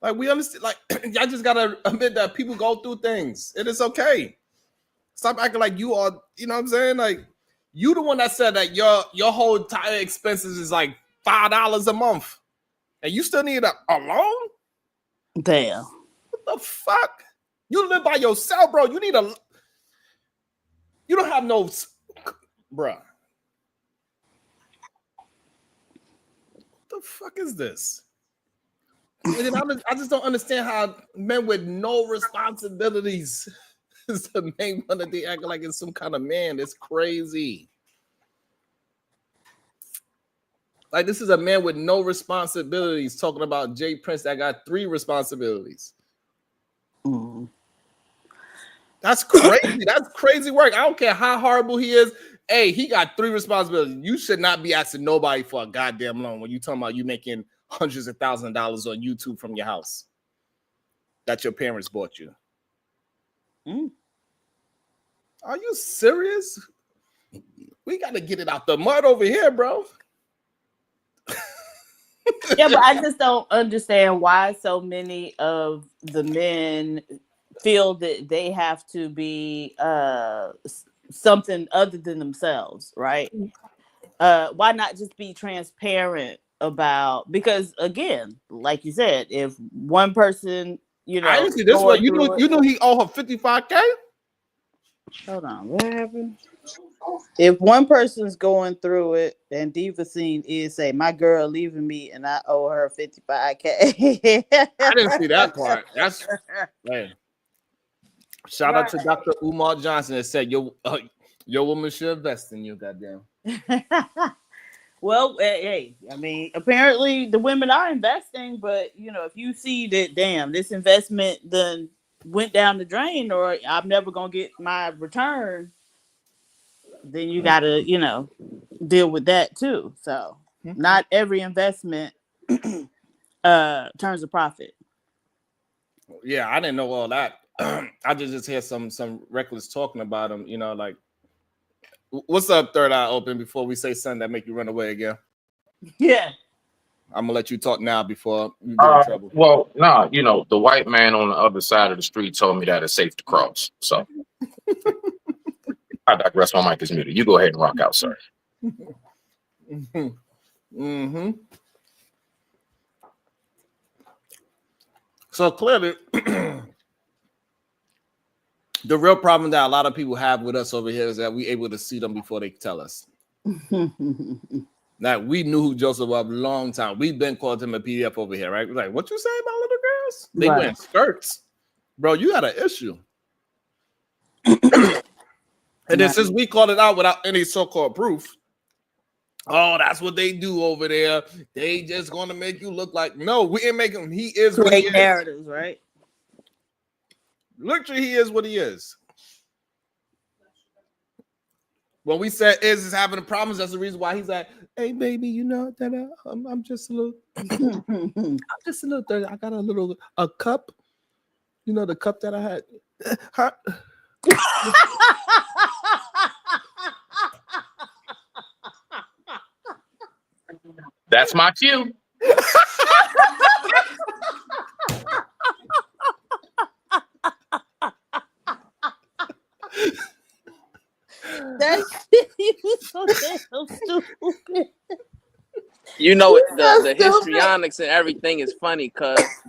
Like, we understand. Like, y'all just gotta admit that people go through things. It is okay. Stop acting like you are. You know what I'm saying? Like, you the one that said that your whole entire expenses is like $5 a month, and you still need a loan? Damn. What the fuck? You live by yourself, bro. You need a. You don't have no, bruh. What the fuck is this? And then I just don't understand how men with no responsibilities is the main one that they act like it's some kind of man. It's crazy. Like, this is a man with no responsibilities talking about Jay Prince that got 3 responsibilities. Mm. That's crazy. That's crazy work. I don't care how horrible he is. Hey, he got 3 responsibilities. You should not be asking nobody for a goddamn loan when you talking about you making hundreds of thousands of dollars on YouTube from your house that your parents bought you. Mm. Are you serious? We got to get it out the mud over here, bro. Yeah, but I just don't understand why so many of the men feel that they have to be something other than themselves, right? Why not just be transparent about, because again, like you said, if one person, you know, I didn't see this one. You know he owe her $55K. Hold on, what happened? If one person's going through it, and Diva Scene is say, my girl leaving me and I owe her $55K. I didn't see that part. That's man. Shout out to Dr. Umar Johnson that said your woman should invest in you, goddamn. Well, hey, I mean, apparently the women are investing, but you know, if you see that, damn, this investment then went down the drain, or I'm never gonna get my return, then you gotta, you know, deal with that too. So not every investment turns a profit. Yeah, I didn't know all that. I just hear some reckless talking about him, you know, like, what's up, Third Eye Open, before we say something that make you run away again? Yeah. I'm gonna let you talk now before you get in trouble. Well, nah, you know, the white man on the other side of the street told me that it's safe to cross. So I digress. My mic is muted. You go ahead and rock out, sir. Mm-hmm. So clearly, the real problem that a lot of people have with us over here is that we able to see them before they tell us. That we knew who Joseph was a long time. We've been called him a PDF over here, right? We're like, what you say about little girls? They Right. wear skirts. Bro, you got an issue. And then since we called it out without any so-called proof, oh, that's what they do over there. They just gonna make you look like, no, we ain't making him. He is what he Create is. narratives, right? Literally, he is what he is. When we said is having problems, that's the reason why he's like, hey, baby, you know that I'm just a little, I'm just a little dirty. I got a cup, you know, the cup that I had. That's my cue. That shit is so damn stupid. You know, It's so the stupid. histrionics and everything is funny,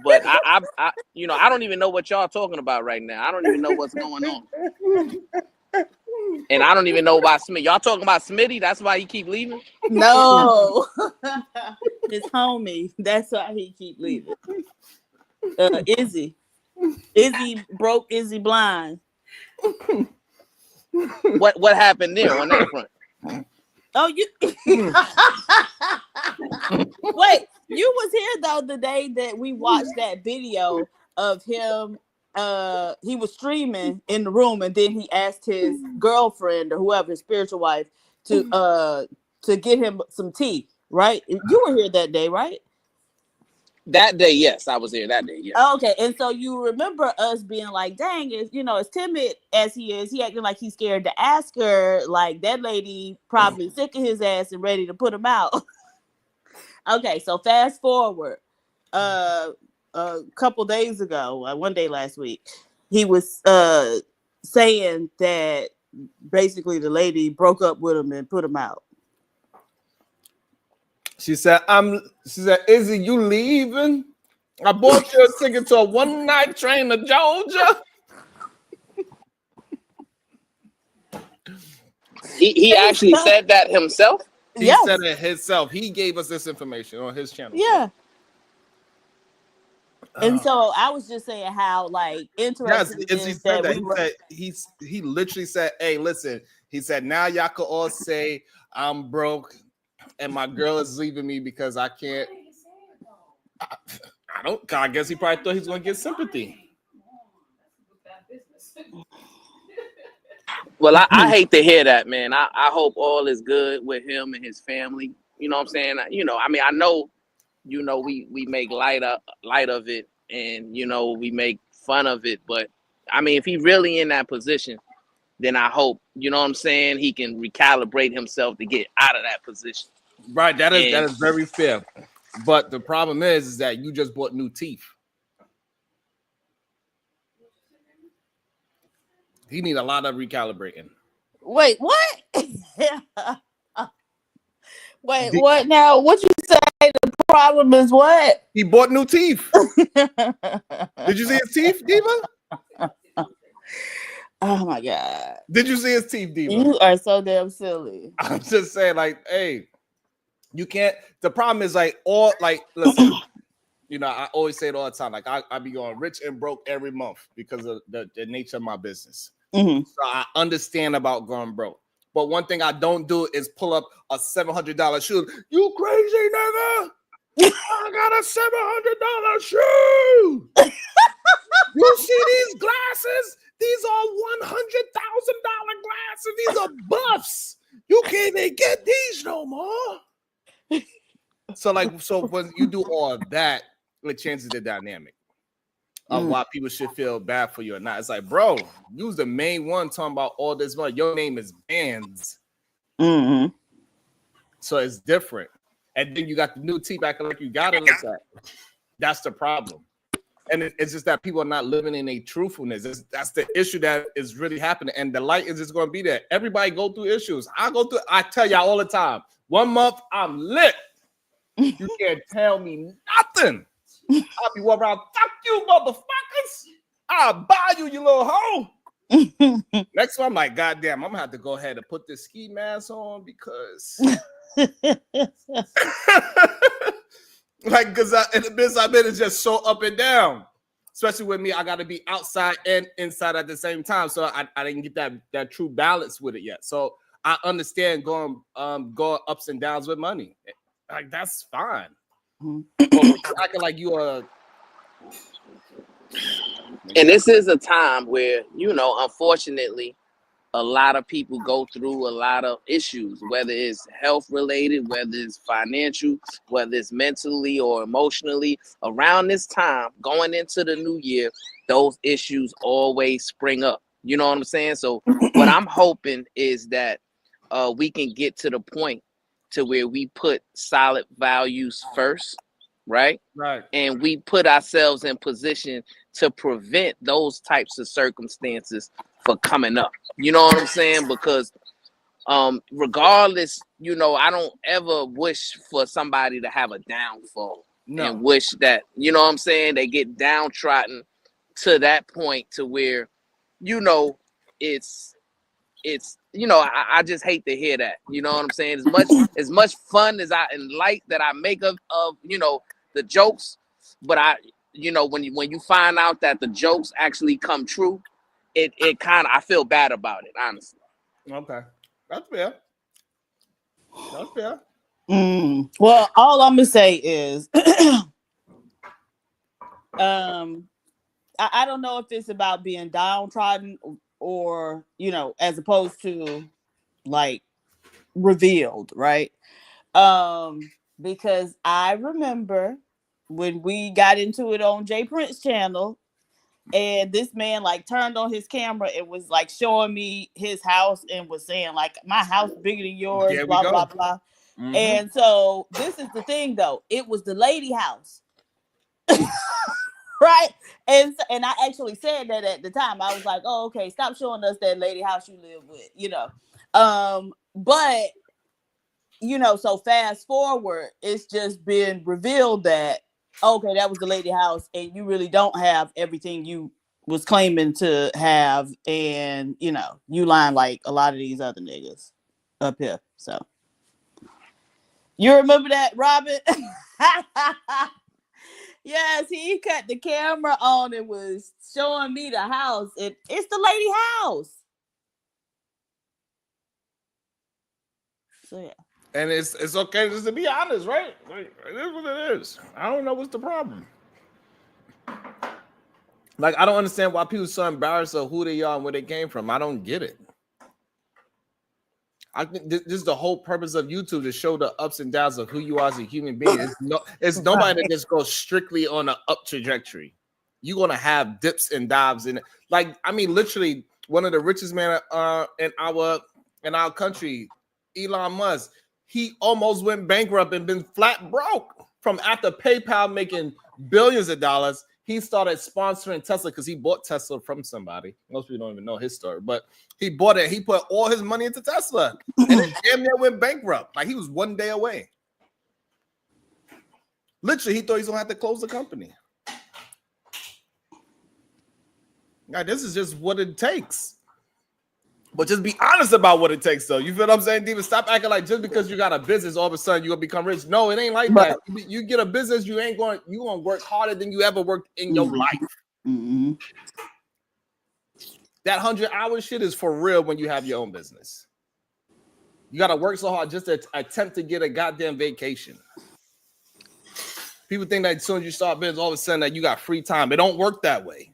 but I you know, I don't even know what y'all talking about right now. I don't even know what's going on, and I don't even know why Smitty. Y'all talking about Smitty? That's why he keep leaving. No, his homie. That's why he keep leaving. Izzy broke. Izzy blind. What happened there on that front? Oh, you wait. You was here though the day that we watched that video of him. He was streaming in the room, and then he asked his girlfriend or whoever, his spiritual wife, to get him some tea. Right? You were here that day, right? That day, yes, I was here that day. Yeah. Okay, and so you remember us being like, "Dang, is as timid as he is, he acting like he's scared to ask her. Like that lady probably sick of his ass and ready to put him out." Okay, so fast forward, a couple days ago, one day last week, he was saying that basically the lady broke up with him and put him out. She said, Izzy, you leaving? I bought you a ticket to a one-night train to Georgia. He actually said that himself. He said it himself. He gave us this information on his channel. Yeah. And so I was just saying how interesting is that he literally said, hey, listen, he said, now y'all can all say I'm broke and my girl is leaving me because I can't. I guess he probably thought he was going to get sympathy. Well, I hate to hear that, man. I hope all is good with him and his family. You know what I'm saying? I mean, I know, we make light of it and, we make fun of it. But, I mean, if he really in that position, then I hope, you know what I'm saying, he can recalibrate himself to get out of that position. Right, that is very fair. But the problem is that you just bought new teeth. He need a lot of recalibrating. Wait, what? Wait, what now? What you say? The problem is what? He bought new teeth. Did you see his teeth, Diva? Oh my God. Did you see his teeth, Diva? You are so damn silly. I'm just saying, like, hey, you can't. The problem is, like, listen, you know, I always say it all the time. Like, I be going rich and broke every month because of the nature of my business. Mm-hmm. So I understand about going broke. But one thing I don't do is pull up a $700 shoe. You crazy nigga? I got a $700 shoe. You see these glasses? These are $100,000 glasses. These are buffs. You can't even get these no more. So when you do all of that, it changes the dynamic of why people should feel bad for you or not. It's like, bro, you was the main one talking about all this money. Your name is Bands. Mm-hmm. So it's different. And then you got the new teeth acting like you got it like that. That's the problem. And it's just that people are not living in a truthfulness. That's the issue that is really happening. And the light is just going to be there. Everybody go through issues. I tell y'all all the time, 1 month, I'm lit. You can't tell me nothing. I'll be walking around, fuck you, motherfuckers. I'll buy you, you little hoe. Next one, I'm like, goddamn, I'm gonna have to go ahead and put this ski mask on because, like, because in the business I've been is just so up and down. Especially with me, I got to be outside and inside at the same time, so I didn't get that true balance with it yet. So I understand going ups and downs with money. Like, that's fine. Acting like you are. And this is a time where, you know, unfortunately, a lot of people go through a lot of issues, whether it's health related, whether it's financial, whether it's mentally or emotionally. Around this time, going into the new year, those issues always spring up. You know what I'm saying? So what I'm hoping is that we can get to the point to where we put solid values first, right? Right. And we put ourselves in position to prevent those types of circumstances for coming up. You know what I'm saying? Because regardless, you know, I don't ever wish for somebody to have a downfall. No. And wish that, you know what I'm saying, they get downtrodden to that point to where, you know, it's you know, I just hate to hear that. You know what I'm saying? As much fun as and light that I make of you know, the jokes, but you know, when you find out that the jokes actually come true, it kind of, I feel bad about it, honestly. Okay, that's fair. That's fair. Well, all I'm gonna say is, I don't know if it's about being downtrodden or, you know, as opposed to like revealed, right? Because I remember when we got into it on Jay Prince channel, and this man like turned on his camera and was like showing me his house and was saying like, my house bigger than yours, blah blah blah. Mm-hmm. And so this is the thing though, it was the lady house. Right. And I actually said that at the time. I was like, oh, okay, stop showing us that lady house you live with, you know. But you know, so fast forward, it's just been revealed that, okay, that was the lady house, and you really don't have everything you was claiming to have, and you know, you lying like a lot of these other niggas up here. So you remember that, Robin? Yes, he cut the camera on and was showing me the house. It's the lady house. So yeah. And it's okay just to be honest, right? Like, it is what it is. I don't know what's the problem. Like, I don't understand why people are so embarrassed of who they are and where they came from. I don't get it. I think this is the whole purpose of YouTube, to show the ups and downs of who you are as a human being. It's nobody that just goes strictly on an up trajectory. You're gonna have dips and dives in it. Like, I mean, literally, one of the richest men in our country, Elon Musk, he almost went bankrupt and been flat broke from after PayPal making billions of dollars. He started sponsoring Tesla because he bought Tesla from somebody. Most people don't even know his story, but he bought it. He put all his money into Tesla, and it damn near went bankrupt. Like he was one day away. Literally, he thought he was gonna have to close the company. Like, this is just what it takes. But just be honest about what it takes, though. You feel what I'm saying, Diva? Stop acting like just because you got a business, all of a sudden you're gonna become rich. No, it ain't like that. You get a business, you gonna work harder than you ever worked in your life. Mm-hmm. That 100-hour shit is for real when you have your own business. You gotta work so hard just to attempt to get a goddamn vacation. People think that as soon as you start business, all of a sudden that you got free time. It don't work that way.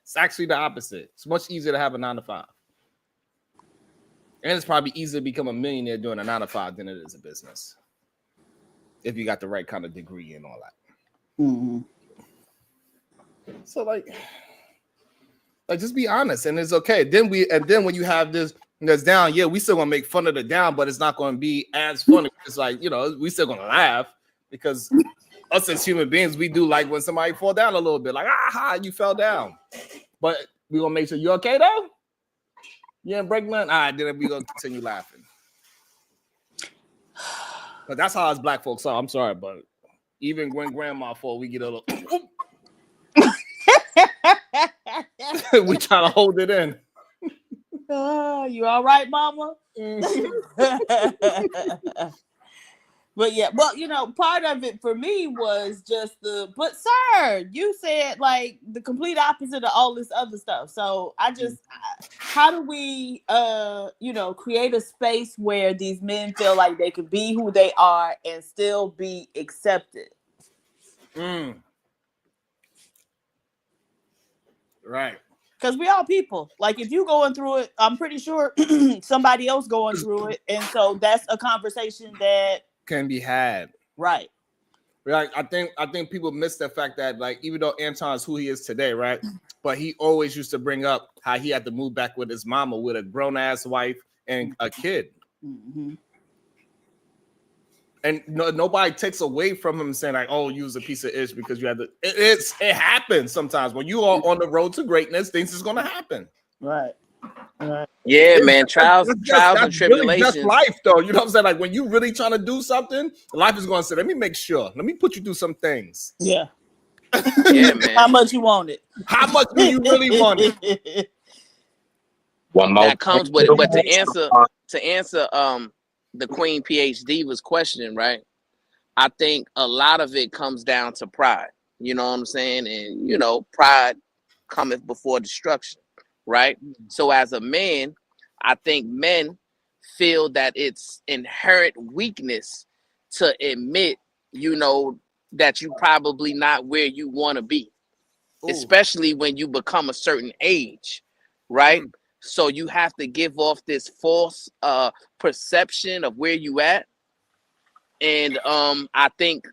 It's actually the opposite. It's much easier to have a 9-to-5. And it's probably easier to become a millionaire doing a 9-to-5 than it is a business. If you got the right kind of degree and all that. Mm-hmm. So like just be honest, and it's okay. Then when you have this that's down, yeah, we still gonna make fun of the down, but it's not gonna be as funny. It's like, we still gonna laugh because us as human beings, we do like when somebody fall down a little bit, like, you fell down. But we gonna make sure you're okay though. You ain't break none. All right, then we gonna continue laughing. But that's how us black folks are. I'm sorry, but even when grandma fall, we get a little. We try to hold it in. You all right, mama? But yeah, well, part of it for me was just but sir, you said like the complete opposite of all this other stuff. So how do we, create a space where these men feel like they can be who they are and still be accepted? Right. Because we all people. Like if you going through it, I'm pretty sure somebody else going through it. And so that's a conversation that can be had. Right. Like I think people miss the fact that like even though Anton is who he is today, right? But he always used to bring up how he had to move back with his mama with a grown-ass wife and a kid. Mm-hmm. And nobody takes away from him saying like, "Oh, you was a piece of ish because you had to." It happens sometimes when you are on the road to greatness. Things is gonna happen. Right. Right. Yeah, man. Trials and tribulations. Really just life, though. You know what I'm saying? Like when you really trying to do something, life is gonna say, "Let me make sure. Let me put you through some things." Yeah. Yeah, man. How much you want it? How much do you really want it? One more. That comes with it. But to answer the Queen PhD was questioning, right? I think a lot of it comes down to pride. You know what I'm saying? And pride cometh before destruction, right? So as a man, I think men feel that it's inherent weakness to admit, that you probably not where you want to be. Ooh. Especially when you become a certain age, right? So you have to give off this false perception of where you at. And I think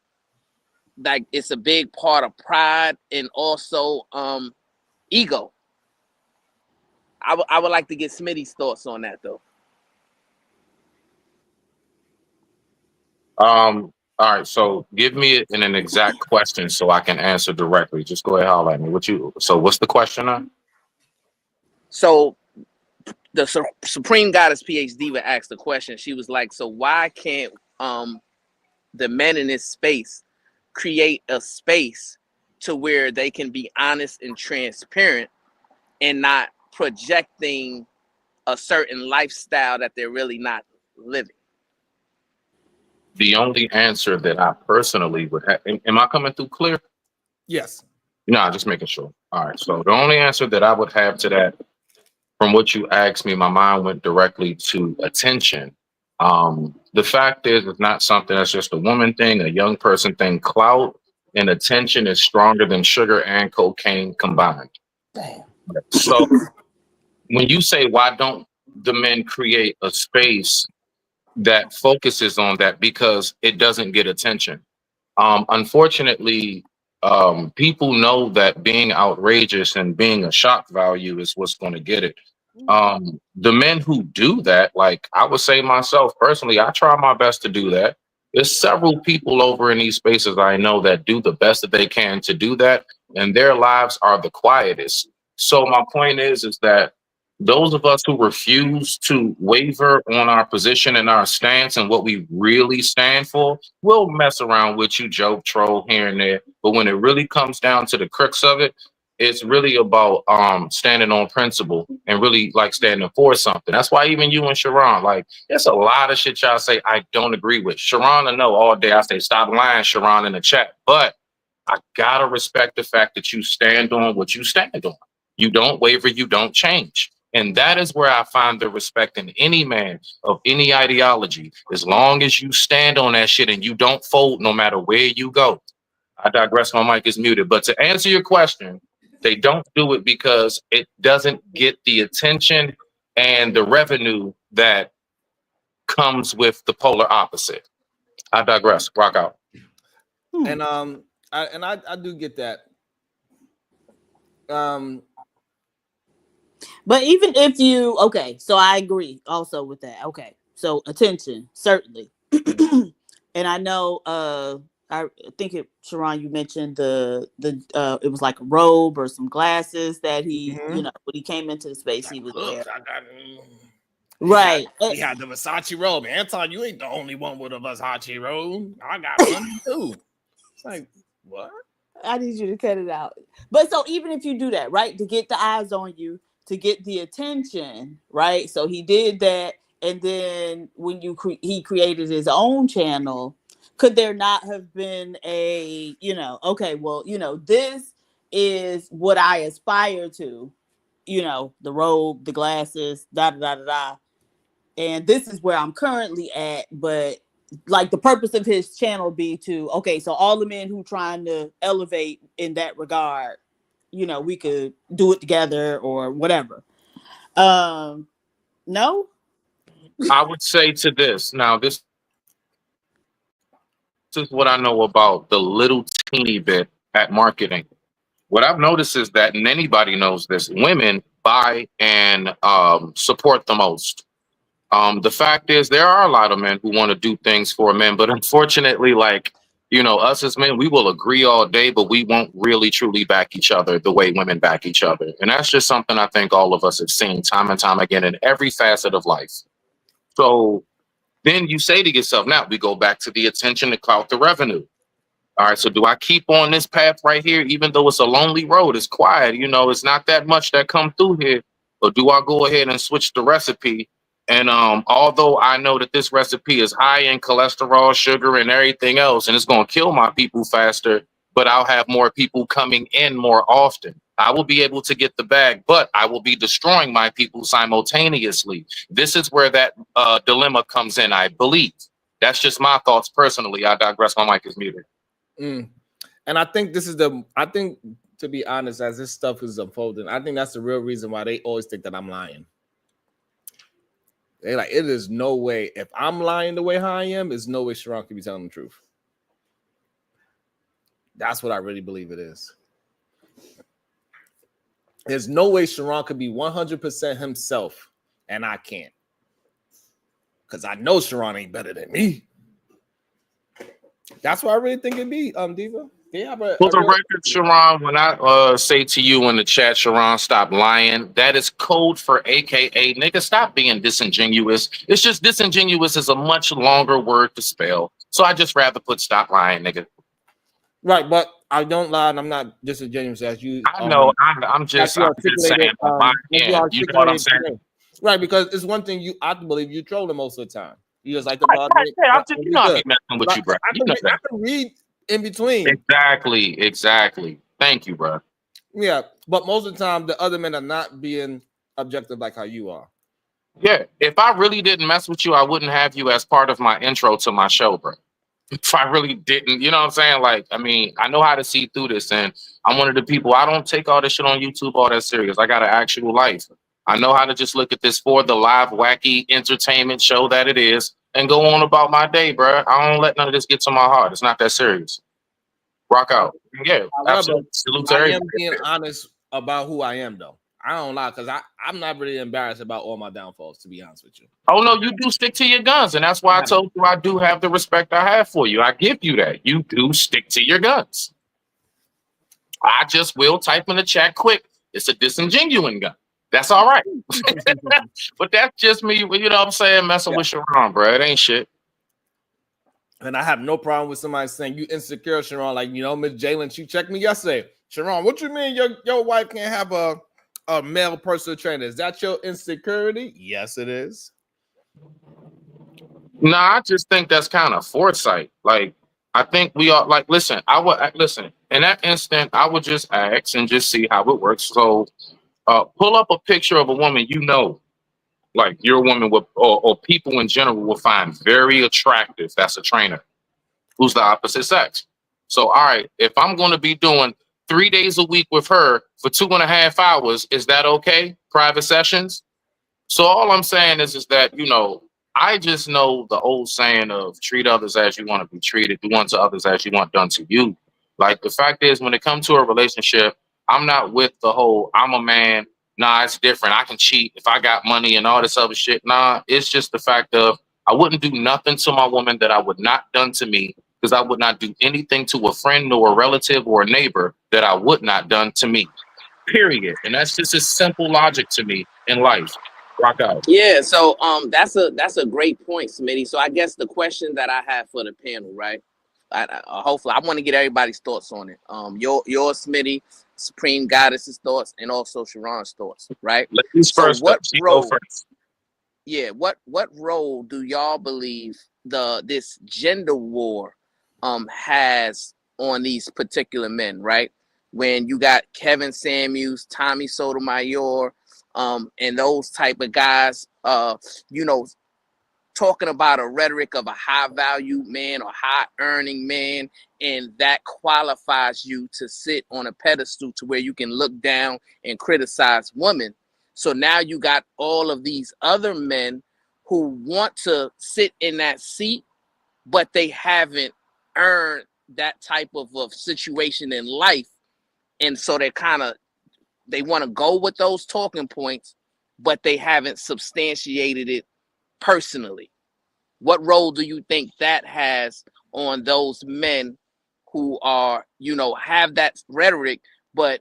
like it's a big part of pride and also ego. I would like to get Smitty's thoughts on that though. All right, so give me an exact question so I can answer directly. Just go ahead, holler at me. So what's the question now? So the Supreme Goddess PhD would ask the question. She was like, so why can't the men in this space create a space to where they can be honest and transparent and not projecting a certain lifestyle that they're really not living? The only answer that I personally would have, am I coming through clear? Yes. No, just making sure. All right. So the only answer that I would have to that, from what you asked me, my mind went directly to attention. The fact is, it's not something that's just a woman thing, a young person thing. Clout and attention is stronger than sugar and cocaine combined. Damn. So when you say, why don't the men create a space that focuses on that? Because it doesn't get attention. Unfortunately, People know that being outrageous and being a shock value is what's going to get it. The men who do that, like I would say myself personally, I try my best to do that. There's several people over in these spaces I know that do the best that they can to do that, and their lives are the quietest. So my point is that those of us who refuse to waver on our position and our stance and what we really stand for, we'll mess around with you, joke, troll here and there. But when it really comes down to the crux of it, it's really about standing on principle and really like standing for something. That's why even you and Sharon, like, there's a lot of shit y'all say I don't agree with. Sharon, I know all day I say stop lying, Sharon, in the chat, but I gotta respect the fact that you stand on what you stand on. You don't waver, you don't change. And that is where I find the respect in any man of any ideology. As long as you stand on that shit and you don't fold no matter where you go. I digress, my mic is muted. But to answer your question, they don't do it because it doesn't get the attention and the revenue that comes with the polar opposite. I digress. Rock out. And I do get that. But even if you so I agree also with that. Okay, so attention certainly, and I know I think Sharon, you mentioned the it was like a robe or some glasses that he when he came into the space he was there. Right. He had the Versace robe. Anton, you ain't the only one with a Versace robe. I got one too. It's like, what? I need you to cut it out. But so even if you do that, right, to get the eyes on you, to get the attention, right? So he did that, and then when he created his own channel, could there not have been a, this is what I aspire to, the robe, the glasses, da da da da da, and this is where I'm currently at, but like the purpose of his channel be to, so all the men who trying to elevate in that regard, we could do it together or whatever. No? I would say to this. Now, this is what I know about the little teeny bit at marketing. What I've noticed is that, and anybody knows this, women buy and support the most. The fact is, there are a lot of men who want to do things for men, but unfortunately, us as men, we will agree all day, but we won't really truly back each other the way women back each other. And that's just something I think all of us have seen time and time again in every facet of life. So then you say to yourself, now we go back to the attention, the clout, the revenue. All right, so do I keep on this path right here, even though it's a lonely road, it's quiet, it's not that much that come through here, or do I go ahead and switch the recipe? And although I know that this recipe is high in cholesterol, sugar, and everything else, and it's going to kill my people faster, but I'll have more people coming in more often. I will be able to get the bag, but I will be destroying my people simultaneously. This is where that dilemma comes in, I believe. That's just my thoughts personally. I digress. My mic is muted. And I think to be honest, as this stuff is unfolding, I think that's the real reason why they always think that I'm lying. They're like, it is no way. If I'm lying the way I am, there's no way Sharon can be telling the truth. That's what I really believe it is. There's no way Sharon could be 100% himself, and I can't. Because I know Sharon ain't better than me. That's what I really think it'd be, Diva. For the record, Sharon, when I say to you in the chat, Sharon, stop lying, that is code for AKA, nigga, stop being disingenuous. It's just disingenuous is a much longer word to spell. So I just rather put stop lying, nigga. Right, but I don't lie, and I'm not disingenuous as you. I know, I'm just saying on my end. You know what I'm saying? Right, because it's one thing I believe you trolling most of the time. You just like to bother me. I be messing with you, bro. I can read in between. Exactly. Thank you, bro. Yeah, but most of the time, the other men are not being objective like how you are. Yeah, if I really didn't mess with you, I wouldn't have you as part of my intro to my show, bro. If I really didn't, you know what I'm saying? Like, I mean, I know how to see through this, and I'm one of the people, I don't take all this shit on YouTube all that serious. I got an actual life. I know how to just look at this for the live, wacky entertainment show that it is and go on about my day, bro. I don't let none of this get to my heart. It's not that serious. Rock out. Yeah, However, absolutely. Salute to I everybody. am being honest about who I am, though. I don't lie because I'm not really embarrassed about all my downfalls, to be honest with you. Oh no, you do stick to your guns, and that's why I told you I do have the respect I have for you. I give you that. You do stick to your guns. I just will type in the chat quick. It's a disingenuine gun. That's all right. But that's just me, you know what I'm saying, messing with Sharon, bro. It ain't shit. And I have no problem with somebody saying you insecure, Sharon. Like, Miss Jalen, she checked me yesterday. Sharon, what you mean your wife can't have a male personal trainer? Is that your insecurity? Yes, it is. No, I just think that's kind of foresight. Like, I think we are like, listen, in that instant, I would just ask and just see how it works. So pull up a picture of a woman like your woman would, or people in general will find very attractive. That's a trainer who's the opposite sex. So, all right, if I'm going to be doing 3 days a week with her for 2.5 hours, is that okay? Private sessions. So all I'm saying is that, I just know the old saying of treat others as you want to be treated, do unto others as you want done to you. Like, the fact is, when it comes to a relationship, I'm not with the whole, I'm a man. Nah, it's different. I can cheat if I got money and all this other shit. Nah, it's just the fact of I wouldn't do nothing to my woman that I would not done to me, because I would not do anything to a friend or a relative or a neighbor that I would not done to me. Period. And that's just a simple logic to me in life. Rock out. Yeah, so that's a great point, Smitty. So I guess the question that I have for the panel, right? Hopefully, I want to get everybody's thoughts on it. Your Smitty, Supreme Goddess's thoughts, and also Sharon's thoughts, right? Ladies So first. what She go role? first. Yeah, what role do y'all believe this gender war has on these particular men, right? When you got Kevin Samuels, Tommy Sotomayor, and those type of guys, talking about a rhetoric of a high value man or high earning man, and that qualifies you to sit on a pedestal to where you can look down and criticize women. So now you got all of these other men who want to sit in that seat, but they haven't earned that type of situation in life. And so they want to go with those talking points, but they haven't substantiated it personally. What role do you think that has on those men who are, have that rhetoric, but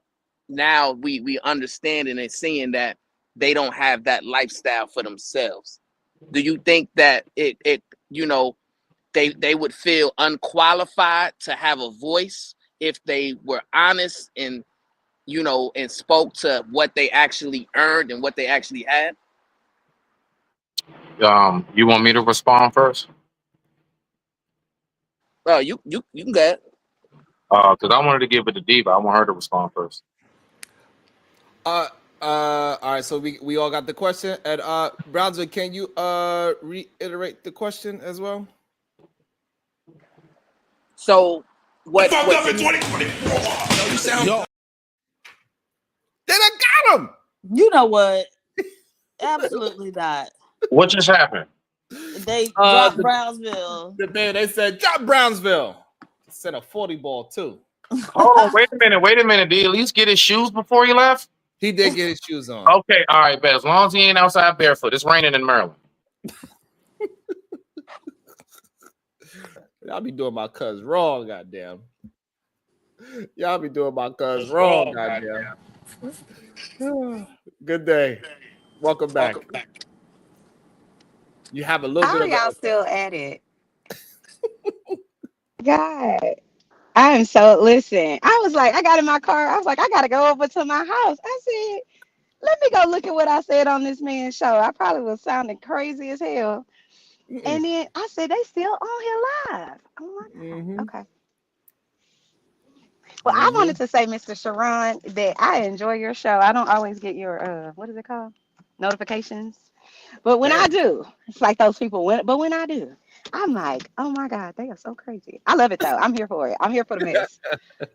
now we understanding and seeing that they don't have that lifestyle for themselves? Do you think that they would feel unqualified to have a voice if they were honest and and spoke to what they actually earned and what they actually had? You want me to respond first? Well, you can get it. Because I wanted to give it to Diva. I want her to respond first. All right, so we all got the question. And Browser, can you reiterate the question as well? So what Fucked up in 2024. You sound Then I got him. You know what? Absolutely not. What just happened? They dropped the- Brownsville. They said drop Brownsville. Sent a 40 ball too. Hold on, wait a minute. Did he at least get his shoes before he left? He did get his shoes on. Okay, all right, but as long as he ain't outside barefoot, it's raining in Maryland. Y'all be doing my cuz wrong, goddamn. Y'all be doing my cuz wrong, goddamn. Good day. Welcome back. You have a little How bit are of y'all still at it? God. I am so, listen, I was like, I got in my car. I was like, I got to go over to my house. I said, let me go look at what I said on this man's show. I probably was sounding crazy as hell. And then I said, they still on here live. Oh my God. Okay. Well, I wanted to say, Mr. Sharon, that I enjoy your show. I don't always get your, what is it called? Notifications. But when I do, it's like those people. But when I do, I'm like, oh my God, they are so crazy. I love it though. I'm here for it. I'm here for the mess.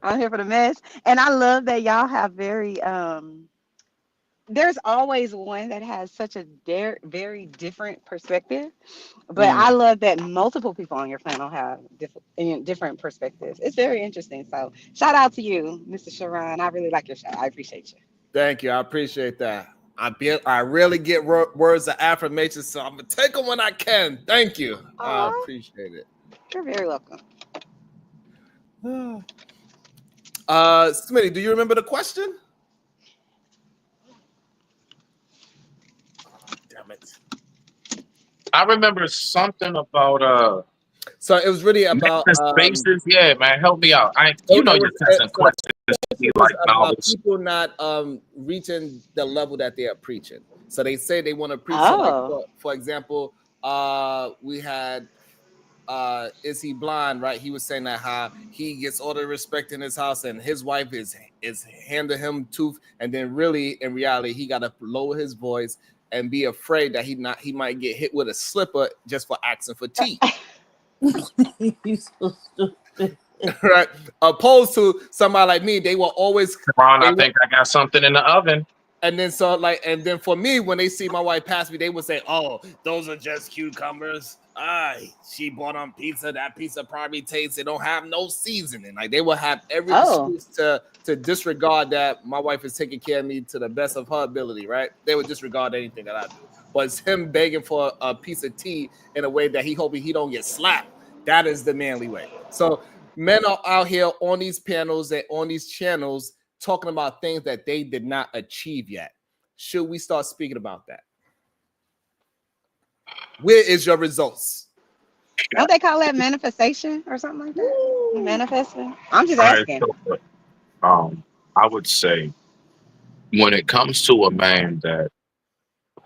I'm here for the mess. And I love that y'all have very there's always one that has such a very different perspective. But I love that multiple people on your panel have different perspectives. It's very interesting. So shout out to you, Mr. Sharon. I really like your show. I appreciate you. Thank you. I appreciate that. I really get words of affirmation, so I'm gonna take them when I can. Thank you. I appreciate it. You're very welcome. Smitty, do you remember the question? Damn it. I remember something about So it was really about spaces. Yeah, man, help me out. You're testing questions. It was about people not reaching the level that they are preaching. So they say they want to preach. So like, for example, we had Is He Blind, right? He was saying that how he gets all the respect in his house and his wife is handing him tooth, and then really in reality he got to lower his voice and be afraid that he might get hit with a slipper just for asking for tea. Right, opposed to somebody like me, they will always. Ron, I think I got something in the oven. And then then for me, when they see my wife pass me, they would say, "Oh, those are just cucumbers. She bought on pizza. That pizza probably tastes. It don't have no seasoning." Like they will have every excuse to disregard that my wife is taking care of me to the best of her ability. Right? They would disregard anything that I do. But it's him begging for a piece of tea in a way that he hoping he don't get slapped. That is the manly way. So men are out here on these panels and on these channels talking about things that they did not achieve yet. Should we start speaking about that? Where is your results? Don't they call that manifestation or something like that? Manifesting? I'm just asking. I would say when it comes to a man that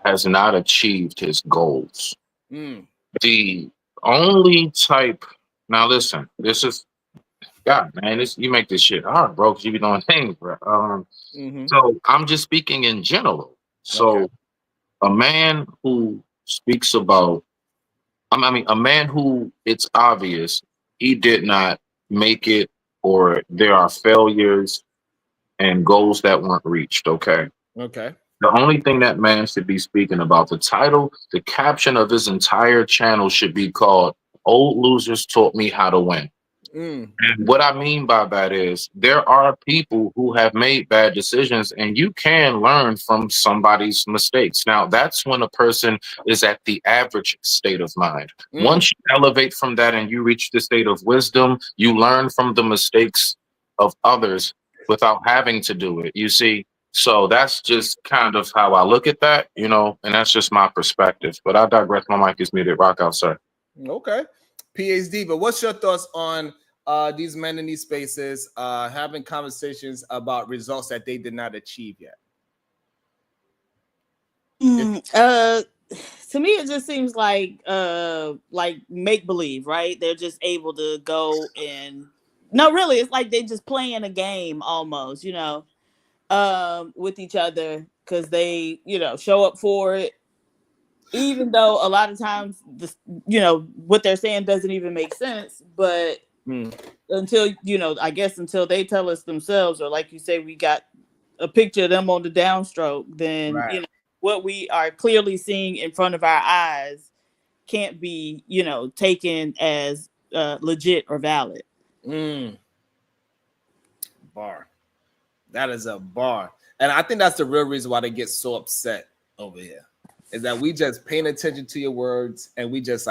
has not achieved his goals, the only type. Now listen, this is God, man. You make this shit hard, bro. Because you be doing things, bro. So I'm just speaking in general. So a man who speaks about, a man who it's obvious he did not make it, or there are failures and goals that weren't reached. Okay. The only thing that man should be speaking about, the title, the caption of his entire channel should be called "Old Losers Taught Me How to Win." And what I mean by that is there are people who have made bad decisions, and you can learn from somebody's mistakes. Now, that's when a person is at the average state of mind. Once you elevate from that and you reach the state of wisdom, you learn from the mistakes of others without having to do it. You see? So that's just kind of how I look at that, and that's just my perspective. But I digress. My mic is muted. Rock out, sir. Okay. PhD, but what's your thoughts on these men in these spaces having conversations about results that they did not achieve yet? To me, it just seems like make believe, right? They're just able to go and really, it's like they just playing a game almost, with each other because they, show up for it. Even though a lot of times, what they're saying doesn't even make sense, but until, I guess until they tell us themselves, or like you say, we got a picture of them on the downstroke, then, what we are clearly seeing in front of our eyes can't be, taken as legit or valid. Bar. That is a bar. And I think that's the real reason why they get so upset over here. Is that we just paying attention to your words and we just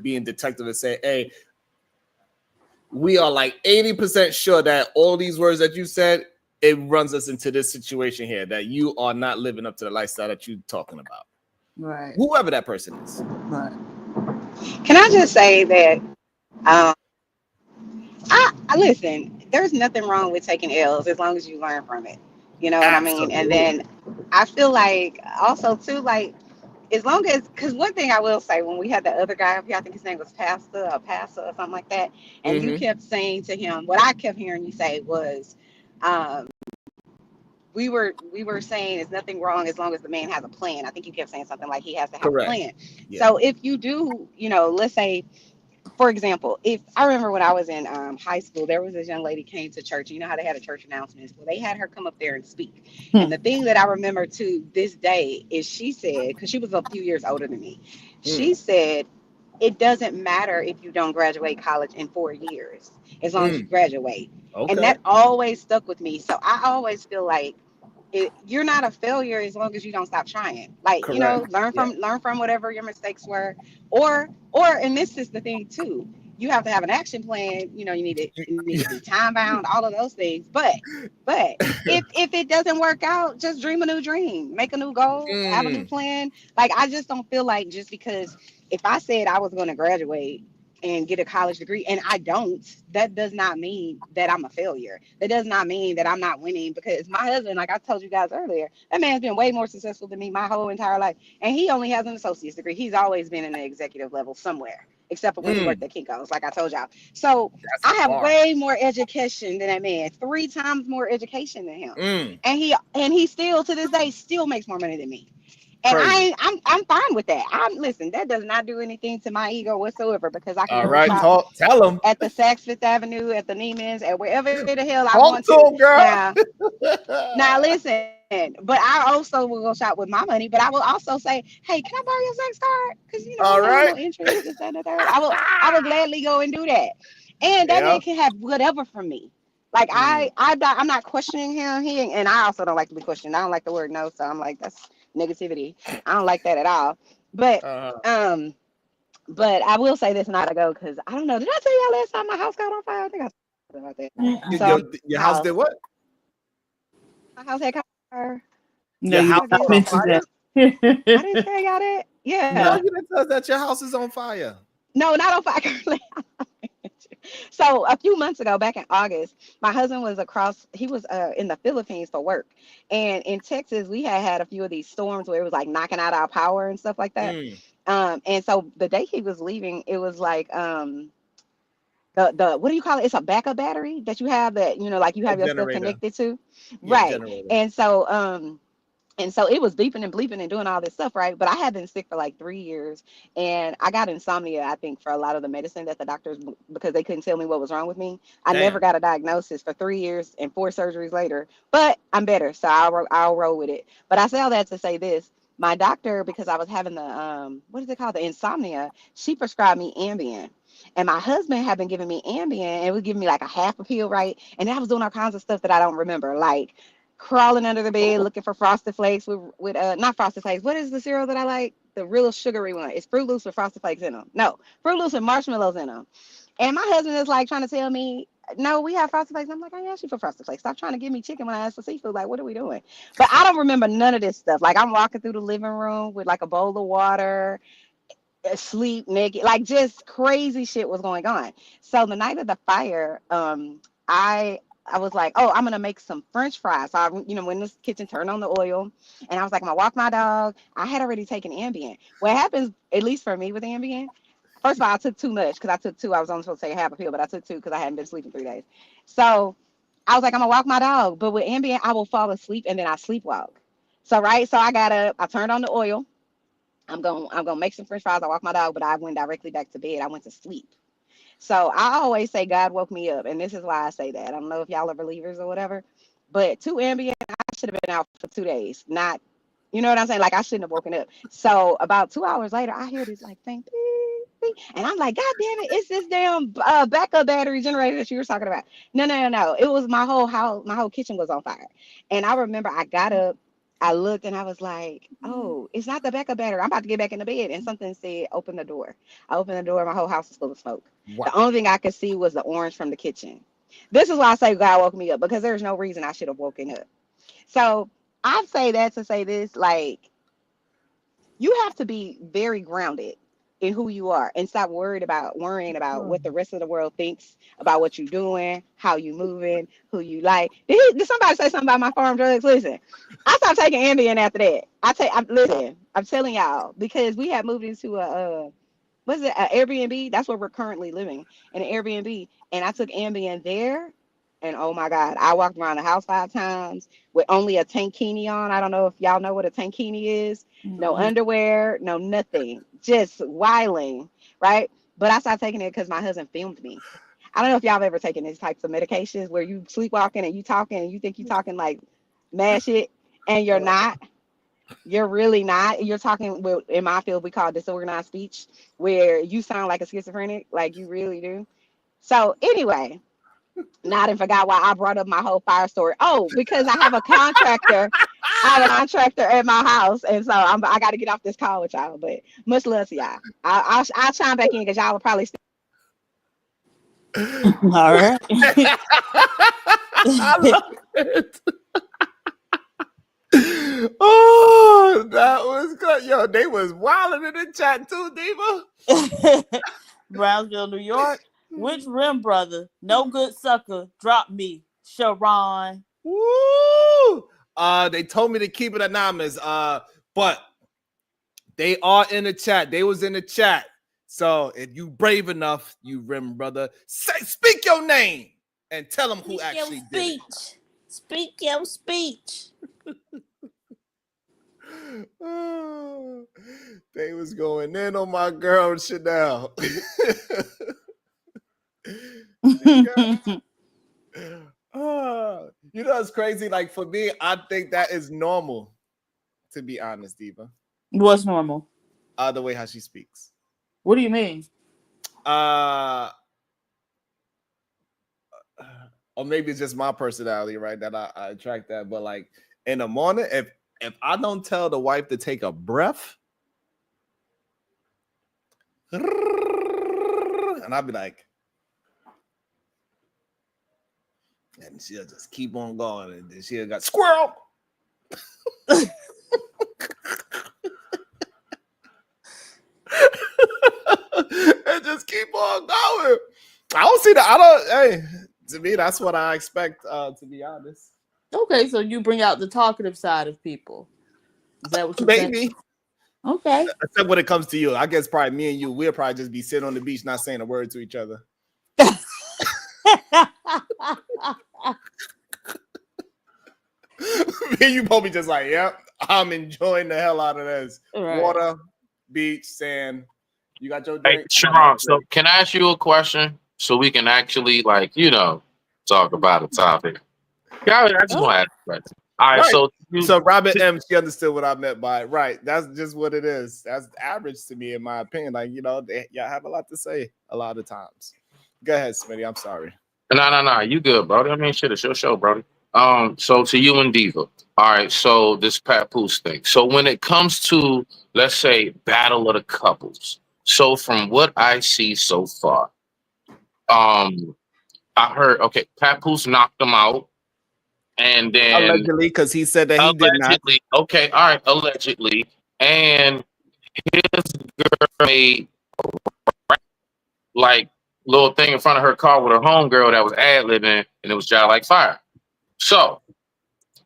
being detective and say, hey, we are like 80% sure that all these words that you said, it runs us into this situation here, that you are not living up to the lifestyle that you're talking about. Right. Whoever that person is. Right. Can I just say that I listen, there's nothing wrong with taking L's as long as you learn from it. You know what I mean? And then I feel like also too, like, as long as, because one thing I will say, when we had the other guy up here, I think his name was Pastor or something like that, and you kept saying to him, what I kept hearing you say was, we were saying there's nothing wrong as long as the man has a plan. I think you kept saying something like he has to have a plan. Yeah. So if you do, let's say for example, if I remember when I was in high school, there was this young lady came to church. You know how they had a church announcements? Well, they had her come up there and speak. And the thing that I remember to this day is she said, because she was a few years older than me, she said, it doesn't matter if you don't graduate college in 4 years, as long as you graduate. And Okay. that always stuck with me. So I always feel like you're not a failure as long as you don't stop trying. Like, you Correct. know, learn Yeah. from whatever your mistakes were, or and this is the thing too, you have to have an action plan. You know, you need to be time bound, all of those things. But if it doesn't work out, just dream a new dream, make a new goal, have a new plan. Like, I just don't feel like just because if I said I was going to graduate and get a college degree and I don't, that does not mean that I'm a failure. That does not mean that I'm not winning, because my husband, like I told you guys earlier, that man's been way more successful than me my whole entire life. And he only has an associate's degree. He's always been in the executive level somewhere, except for when he worked at Kinko's, like I told y'all. So That's I have hard. way more education than that man, 3 times more education than him. Mm. And he still to this day still makes more money than me. And Crazy. I'm fine with that. Listen, that does not do anything to my ego whatsoever, because I can All go right. shop Tell them. at the Saks Fifth Avenue, at the Neiman's, at wherever the hell I Talk want to to. them, girl. Now listen, but I also will go shop with my money, but I will also say, hey, can I borrow your Saks card? Because you know, All we don't have right. no interest, this, that, and the third. I will gladly go and do that. And that Yeah. man can have whatever from me. Like I'm not questioning him. And I also don't like to be questioned. I don't like the word no, so I'm like, that's negativity. I don't like that at all. But Uh, um, but I will say this not ago, because I don't know. Did I tell y'all last time my house got on fire? I think I said about that. So your house did what? my house had caught on fire No, Your you in house did not is August. on mention fire? I didn't tell y'all that. No, Yeah. No. you didn't tell us that your house is on fire. No, not on fire currently. So a few months ago, back in August, my husband was he was in the Philippines for work. And in Texas, we had a few of these storms where it was like knocking out our power and stuff like that. Mm. And so the day he was leaving, it was like the what do you call it? It's a backup battery that you have, that, you know, like you A have your stuff generator. connected to. Yeah, Right. generator. And so it was beeping and bleeping and doing all this stuff, right? But I had been sick for like 3 years, and I got insomnia, I think, for a lot of the medicine that the doctors, because they couldn't tell me what was wrong with me. I never Damn. got a diagnosis for 3 years and 4 surgeries later, but I'm better, so I'll roll with it. But I say all that to say this: my doctor, because I was having the what is it called, the insomnia, she prescribed me Ambien. And my husband had been giving me Ambien, and it was giving me like a half a pill, right? And I was doing all kinds of stuff that I don't remember, like crawling under the bed looking for frosted flakes with not frosted flakes. What is the cereal that I like? The real sugary one. It's Fruit Loops with frosted flakes in them. No, Fruit Loops with marshmallows in them. And my husband is like trying to tell me, no, we have frosted flakes. I'm like, I asked you for frosted flakes. Stop trying to give me chicken when I ask for seafood. Like, what are we doing? But I don't remember none of this stuff. Like, I'm walking through the living room with like a bowl of water, asleep, naked, like just crazy shit was going on. So the night of the fire, I was like, oh, I'm gonna make some French fries. So I, you know, went in the kitchen, turned on the oil, and I was like, I'm gonna walk my dog. I had already taken Ambien. What happens, at least for me with Ambien, first of all, I took too much, because I took two. I was only supposed to take half a pill, but I took two because I hadn't been sleeping 3 days. So I was like, I'm gonna walk my dog. But with Ambien, I will fall asleep and then I sleepwalk. So right, so I got up, I turned on the oil. I'm gonna make some French fries. I walk my dog, but I went directly back to bed. I went to sleep. So I always say God woke me up, and this is why I say that. I don't know if y'all are believers or whatever, but two Ambien, I should have been out for 2 days. Not, you know what I'm saying? Like, I shouldn't have woken up. So about 2 hours later, I hear this like thing, beep, beep, and I'm like, God damn it! It's this damn backup battery generator that you were talking about. No, no, no, no. It was my whole house. My whole kitchen was on fire, and I remember I got up. I looked and I was like, oh, it's not the backup battery. I'm about to get back in the bed. And something said, open the door. I opened the door. My whole house was full of smoke. The Wow. only thing I could see was the orange from the kitchen. This is why I say God woke me up, because there's no reason I should have woken up. So I say that to say this, like, you have to be very grounded in who you are and stop worrying about what the rest of the world thinks about what you're doing, how you moving, who you like. Did somebody say something about my farm drugs? Listen, I stopped taking Ambien after that. Listen, I'm telling y'all, because we had moved into a what's it, an Airbnb? That's where we're currently living, in an Airbnb. And I took Ambien there. And oh my God, I walked around the house 5 times with only a tankini on. I don't know if y'all know what a tankini is. No underwear, no nothing, just whiling, right? but I stopped taking it because my husband filmed me. I don't know if y'all have ever taken these types of medications where you sleepwalking and you talking and you think you talking like mad shit and you're not. You're really not. You're talking with, in my field, we call it disorganized speech, where you sound like a schizophrenic, like you really do. So anyway, now I done forgot why I brought up my whole fire story. Oh, because I have a contractor. I have a contractor at my house, and so I got to get off this call with y'all. But much love to y'all. I'll chime back in because y'all will probably. All right. I love it. Oh, that was good. Yo, they was wilding in the chat too, Diva. Brownsville, New York. Which rim brother? No good sucker. Drop me, Sharon. Woo! They told me to keep it anonymous. But they are in the chat. They was in the chat. So if you brave enough, you rim brother, speak your name and tell them who actually did it. Speak your speech. Oh, they was going in on my girl Chanel. You know it's crazy. Like for me, I think that is normal. To be honest, Diva. What's normal? The way how she speaks. What do you mean? Or maybe it's just my personality, right? That I attract that. But like in the morning, if I don't tell the wife to take a breath, and I'll be like, and she'll just keep on going, and then she'll got squirrel. And just keep on going. I don't see that. I don't. Hey, to me, that's what I expect. To be honest. Okay, so you bring out the talkative side of people. Is that what you're Maybe. saying? Okay. Except when it comes to you, I guess probably me and you, we'll probably just be sitting on the beach, not saying a word to each other. You probably just like, yep, I'm enjoying the hell out of this. Right. Water, beach, sand. You got your drink. Hey, Sharon, so can I ask you a question so we can actually, like, talk about a topic? Yeah, I just want to ask a question. All right, right. So Robin M, she understood what I meant by it. Right. That's just what it is. That's average to me, in my opinion. Like, y'all have a lot to say a lot of times. Go ahead, Smitty. I'm sorry. No. You good, brother. I mean, shit, it's your show, brother. So to you and Diva. All right, so this Papoose thing. So when it comes to, let's say, battle of the couples. So from what I see so far, I heard, okay, Papoose knocked him out. And then allegedly, because he said that he did not. Okay, all right, allegedly. And his girl made like little thing in front of her car with her homegirl that was ad-libbing, and it was Jive Like Fire. So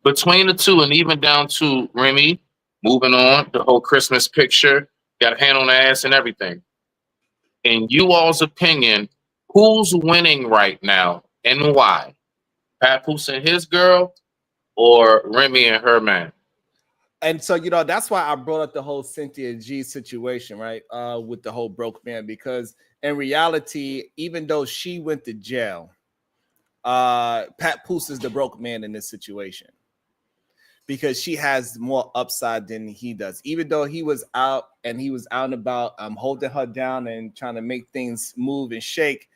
between the two, and even down to Remy, moving on, the whole Christmas picture, got a hand on the ass and everything. In you all's opinion, who's winning right now and why? Papoose and his girl, or Remy and her man? And so, that's why I brought up the whole Cynthia G situation, right? With the whole broke man, because in reality, even though she went to jail, Papoose is the broke man in this situation because she has more upside than he does. Even though he was out and about, holding her down and trying to make things move and shake.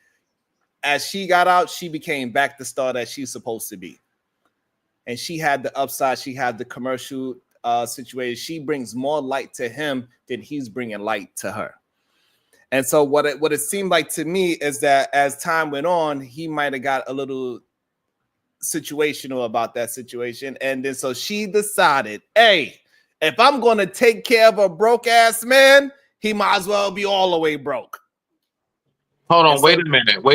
As she got out, she became back the star that she's supposed to be. And she had the upside. She had the commercial situation. She brings more light to him than he's bringing light to her. And so what it seemed like to me is that as time went on, he might have got a little situational about that situation. And then so she decided, hey, if I'm going to take care of a broke ass man, he might as well be all the way broke. Hold on, wait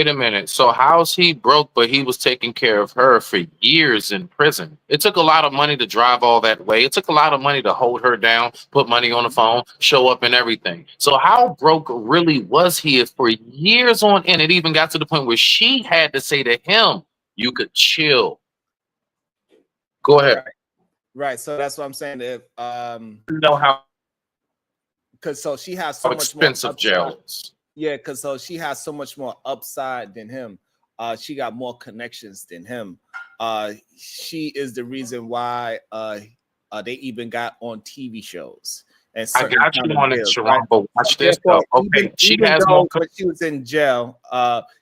a minute. So how's he broke, but he was taking care of her for years in prison? It took a lot of money to drive all that way. It took a lot of money to hold her down, put money on the phone, show up and everything. So how broke really was he for years on end? It even got to the point where she had to say to him, you could chill. Go ahead. Right. So that's what I'm saying. If you know how, because so she has so much expensive more jail is. Yeah, because so she has so much more upside than him. She got more connections than him. She is the reason why they even got on TV shows and I certain got kind you of on it, deals, Sharon, right? but watch this Therefore, though. Okay, she even has more. though when she was in jail,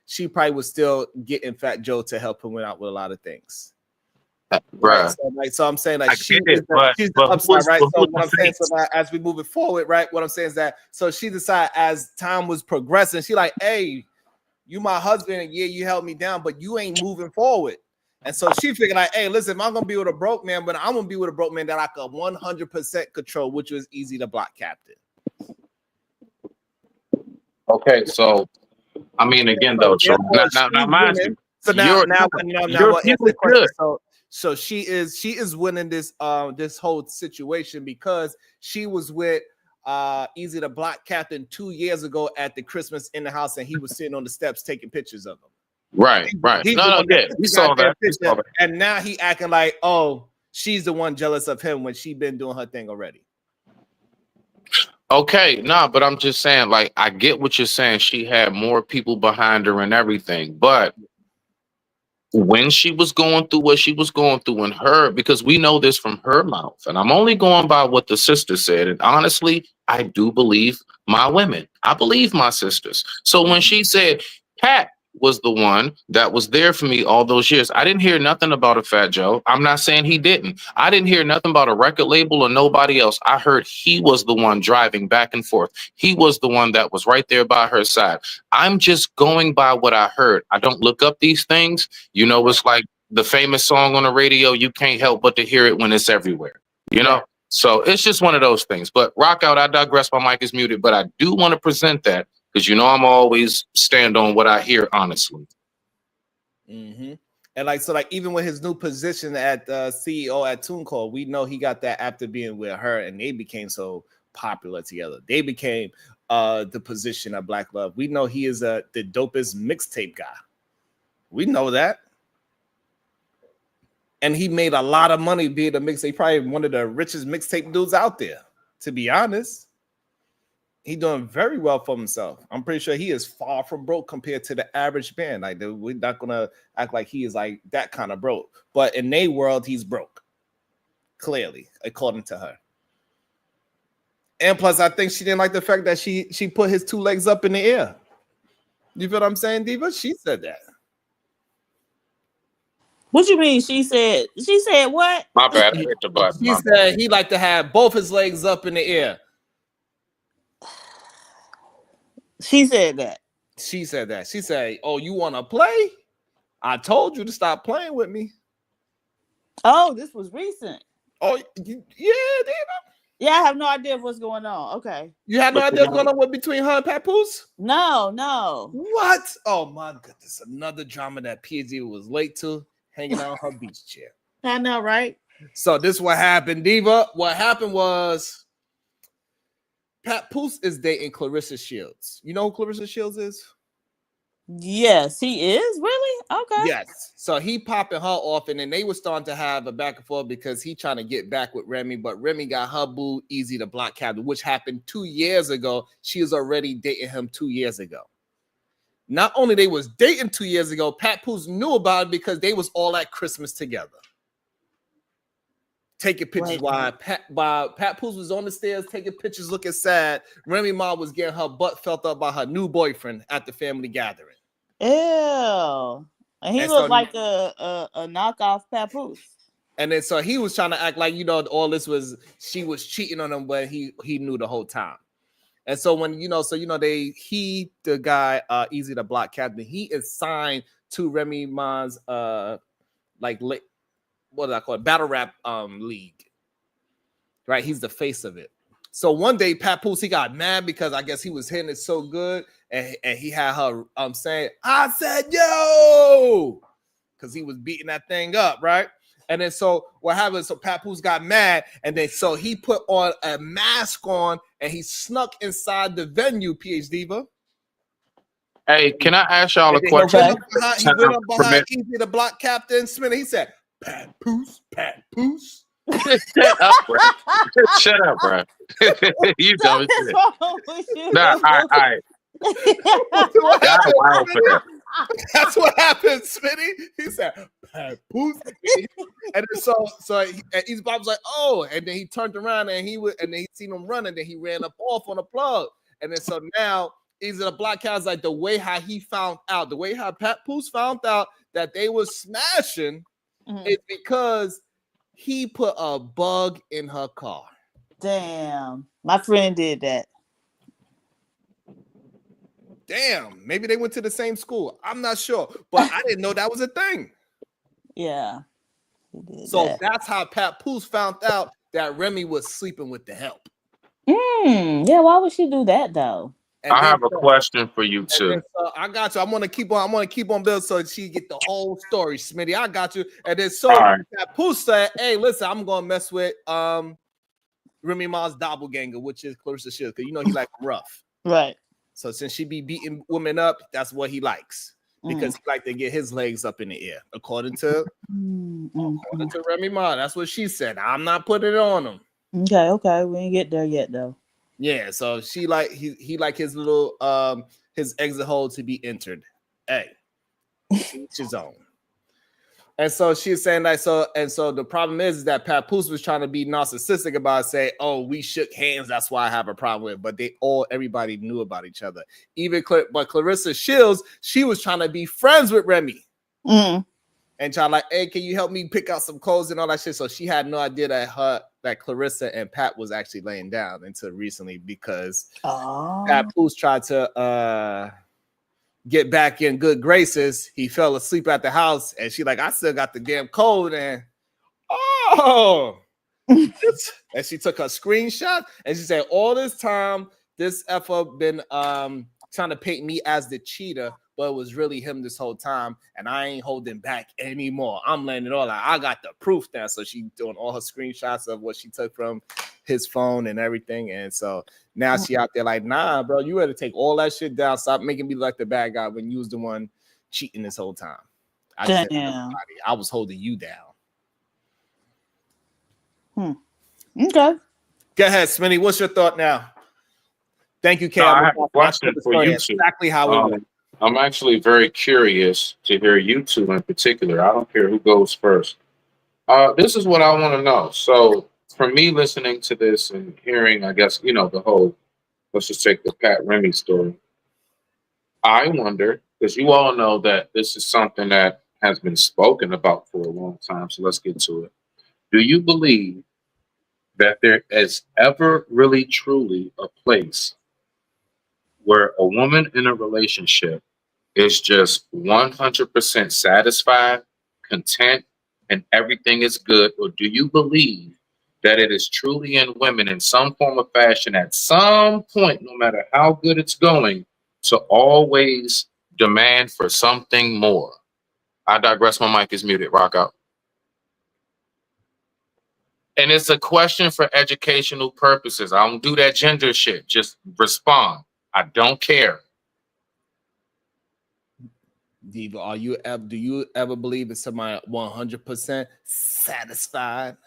she probably was still getting Fat Joe to help him out with a lot of things. Right. Bruh. So I'm saying like I get it, she's the but who upside, was, right? but who So was what I'm the saying, so face? now as we moving forward, right? What I'm saying is that so she decided as time was progressing, she like, hey, you my husband, and yeah, you held me down, but you ain't moving forward. And so she figured like, hey, listen, if I'm gonna be with a broke man, but I'm gonna be with a broke man that I could 100% control, which was easy to block captain. Okay, so I mean, again, though, Sharon, Therefore, now, she's mind winning. you, So now your we'll view answer the is question. good. So she is winning this this whole situation because she was with Easy the Block Captain 2 years ago at the Christmas in the house, and he was sitting on the steps taking pictures of him. Right. He's No, the no, one yeah, that took we the saw goddamn that. We saw picture, that. and now he acting like, oh, she's the one jealous of him when she been doing her thing already. Okay, no, but I'm just saying, like, I get what you're saying. She had more people behind her and everything, but when she was going through what she was going through in her, because we know this from her mouth, and I'm only going by what the sister said. And honestly, I do believe my women. I believe my sisters. So when she said Pat was the one that was there for me all those years, I didn't hear nothing about a Fat Joe. I'm not saying he didn't. I didn't hear nothing about a record label or nobody else. I heard he was the one driving back and forth. He was the one that was right there by her side. I'm just going by what I heard. I don't look up these things. You know, it's like the famous song on the radio, you can't help but to hear it when it's everywhere, you know? So it's just one of those things. But rock out, I digress, my mic is muted, but I do want to present that because you know I'm always stand on what I hear honestly. Mm-hmm. And like so, like even with his new position at CEO at TuneCore, we know he got that after being with her, and they became so popular together. They became the position of Black Love. We know he is the dopest mixtape guy. We know that. And he made a lot of money being a mixtape, probably one of the richest mixtape dudes out there, to be honest. He's doing very well for himself. I'm pretty sure he is far from broke compared to the average man. Like, we're not gonna act like he is like that kind of broke, but in their world, he's broke. Clearly, according to her. And plus, I think she didn't like the fact that she put his 2 legs up in the air. You feel what I'm saying, Diva? She said that. What you mean? She said what? My bad, I hit the button. She said he liked to have both his legs up in the air. She said that. She said that. She said, "Oh, you want to play? I told you to stop playing with me." Oh, this was recent. Oh, yeah, Diva. Yeah, I have no idea what's going on. Okay. You had no idea what's going on with between her and Papoose? No. What? Oh my goodness. Another drama that PhD was late to, hanging out on her beach chair. I know, right? So this is what happened, Diva. What happened was Papoose is dating Clarissa Shields. You know who Clarissa Shields is? Yes, he is. Really? Okay. Yes. So he popping her off, and then they were starting to have a back and forth because he trying to get back with Remy, but Remy got her boo Easy the Block Captain, which happened 2 years ago. She was already dating him 2 years ago. Not only they was dating 2 years ago, Papoose knew about it because they was all at Christmas together. Taking pictures while Papoose was on the stairs taking pictures, looking sad. Remy Ma was getting her butt felt up by her new boyfriend at the family gathering. Ew. And he looked like a knockoff Papoose. And then so he was trying to act like, you know, all this was she was cheating on him, but he knew the whole time. And so when the guy Easy the Block Captain, he is signed to Remy Ma's what do I call it? Battle rap league. Right? He's the face of it. So one day Papoose, he got mad because I guess he was hitting it so good, and he had her saying, "I said yo," because he was beating that thing up, right? And then so what happened? So Papoose got mad, and then so he put on a mask on and he snuck inside the venue, PhD Diva. Hey, can I ask y'all a question? He went up behind Easy the Block Captain Smith. He said, Papoose. Shut up, bro. Shut up, bro. You dumb as shit. What's wrong with you? Nah, all right. What Y'all happened, wild for that. That's what happened, Smitty. He said, Papoose. And then and Easy Bob was like, oh, and then he turned around and then he seen him running, then he ran up off on a plug. And then so now Easy the Black Cat's like the way how he found out, the way how Papoose found out that they was smashing is because he put a bug in her car. Damn. My friend did that. Damn, maybe they went to the same school. I'm not sure, but I didn't know that was a thing. Yeah. So that's how Papoose found out that Remy was sleeping with the help. Yeah, why would she do that though? And I have a question for you too. I got you. I'm gonna keep on building so she get the whole story, Smitty. I got you. And then Papoose said, "Hey, listen, I'm gonna mess with Remy Ma's doppelganger, which is Clarissa Shields, because you know he like rough, right? So since she be beating women up, that's what he likes because he like to get his legs up in the air, according to Remy Ma. That's what she said. I'm not putting it on him. Okay, we ain't get there yet though. Yeah, so she like he like his little his exit hole to be entered. Hey, each his own. And so she's saying that so the problem is that Papoose was trying to be narcissistic about say, oh, we shook hands, that's why I have a problem with it. But everybody knew about each other. But Clarissa Shields, she was trying to be friends with Remy. And trying like, hey, can you help me pick out some clothes and all that shit? So she had no idea that Clarissa and Pat was actually laying down until recently because Papoose tried to get back in good graces. He fell asleep at the house, and she like, I still got the damn cold, and and she took her screenshot, and she said, all this time, this effer been trying to paint me as the cheater, but it was really him this whole time, and I ain't holding back anymore. I'm letting it all out. I got the proof now. So she doing all her screenshots of what she took from his phone and everything, and so now she out there like, nah, bro, you had to take all that shit down. Stop making me like the bad guy when you was the one cheating this whole time. I was holding you down. Okay. Go ahead, Smitty. What's your thought now? Thank you, Kay. I have a question for you two. Exactly how it went. I'm actually very curious to hear you two in particular. I don't care who goes first. This is what I want to know. So for me, listening to this and hearing, I guess, the whole, let's just take the Pat Remy story. I wonder, because you all know that this is something that has been spoken about for a long time. So let's get to it. Do you believe that there is ever really truly a place where a woman in a relationship is just 100% satisfied, content, and everything is good? Or do you believe that it is truly in women in some form of fashion at some point, no matter how good it's going, to always demand for something more? I digress. My mic is muted. Rock out. And it's a question for educational purposes. I don't do that gender shit. Just respond. I don't care. Diva, do you ever believe that somebody 100% satisfied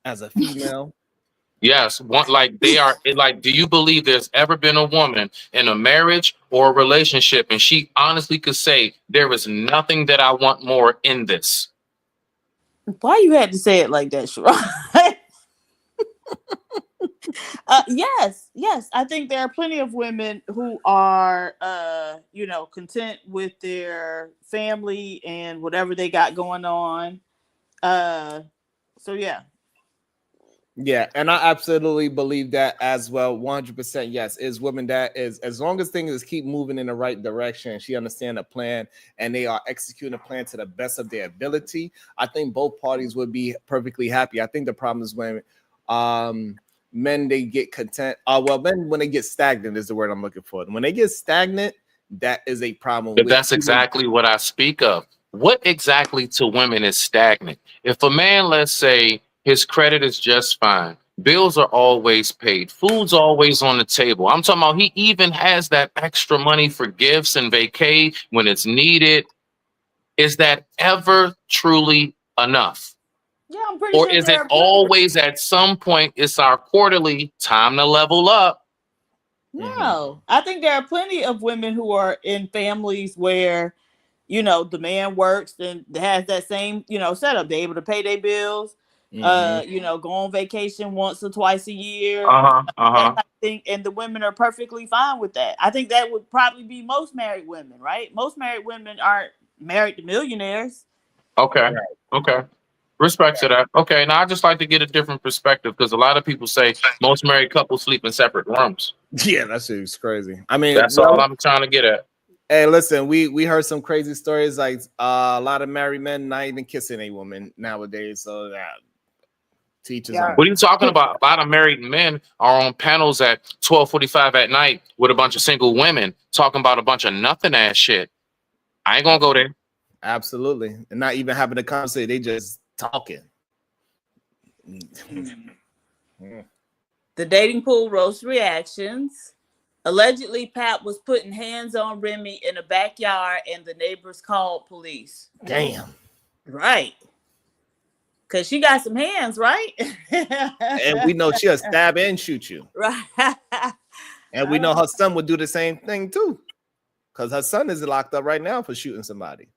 as a female? Yes, do you believe there's ever been a woman in a marriage or a relationship and she honestly could say there is nothing that I want more in this? Why you had to say it like that, Sharon? Yes. I think there are plenty of women who are, content with their family and whatever they got going on. So yeah. Yeah, and I absolutely believe that as well. 100%, yes, is women that is, as long as things keep moving in the right direction, she understands a plan and they are executing a plan to the best of their ability, I think both parties would be perfectly happy. I think the problem is when men, they get content. Men, when they get stagnant is the word I'm looking for. When they get stagnant, that is a problem. But that's exactly what I speak of. What exactly to women is stagnant? If a man, let's say, his credit is just fine, bills are always paid, food's always on the table. I'm talking about he even has that extra money for gifts and vacay when it's needed. Is that ever truly enough? Yeah, I'm pretty or sure. Is it always at some point it's our quarterly time to level up? No, I think there are plenty of women who are in families where, you know, the man works and has that same, you know, setup. They're able to pay their bills, you know, go on vacation once or twice a year, that type of thing. And the women are perfectly fine with that. I think that would probably be most married women, right? Most married women aren't married to millionaires. Okay. Okay. Respect to that. Okay. Now I just like to get a different perspective because a lot of people say most married couples sleep in separate rooms. Yeah, that shit is crazy. I mean, That's all I'm trying to get at. hey, listen, we heard some crazy stories like a lot of married men not even kissing a woman nowadays. So that teaches on. What are you talking about? A lot of married men are on panels at 12:45 at night with a bunch of single women talking about a bunch of nothing ass shit. I ain't gonna go there. Absolutely, and not even having a conversation; they just talking. The dating pool roast reactions. Allegedly, Pap was putting hands on Remy in the backyard, and the neighbors called police. Damn. Right. Because she got some hands, right? And we know she'll stab and shoot you. Right. And we know her son would do the same thing too. Because her son is locked up right now for shooting somebody.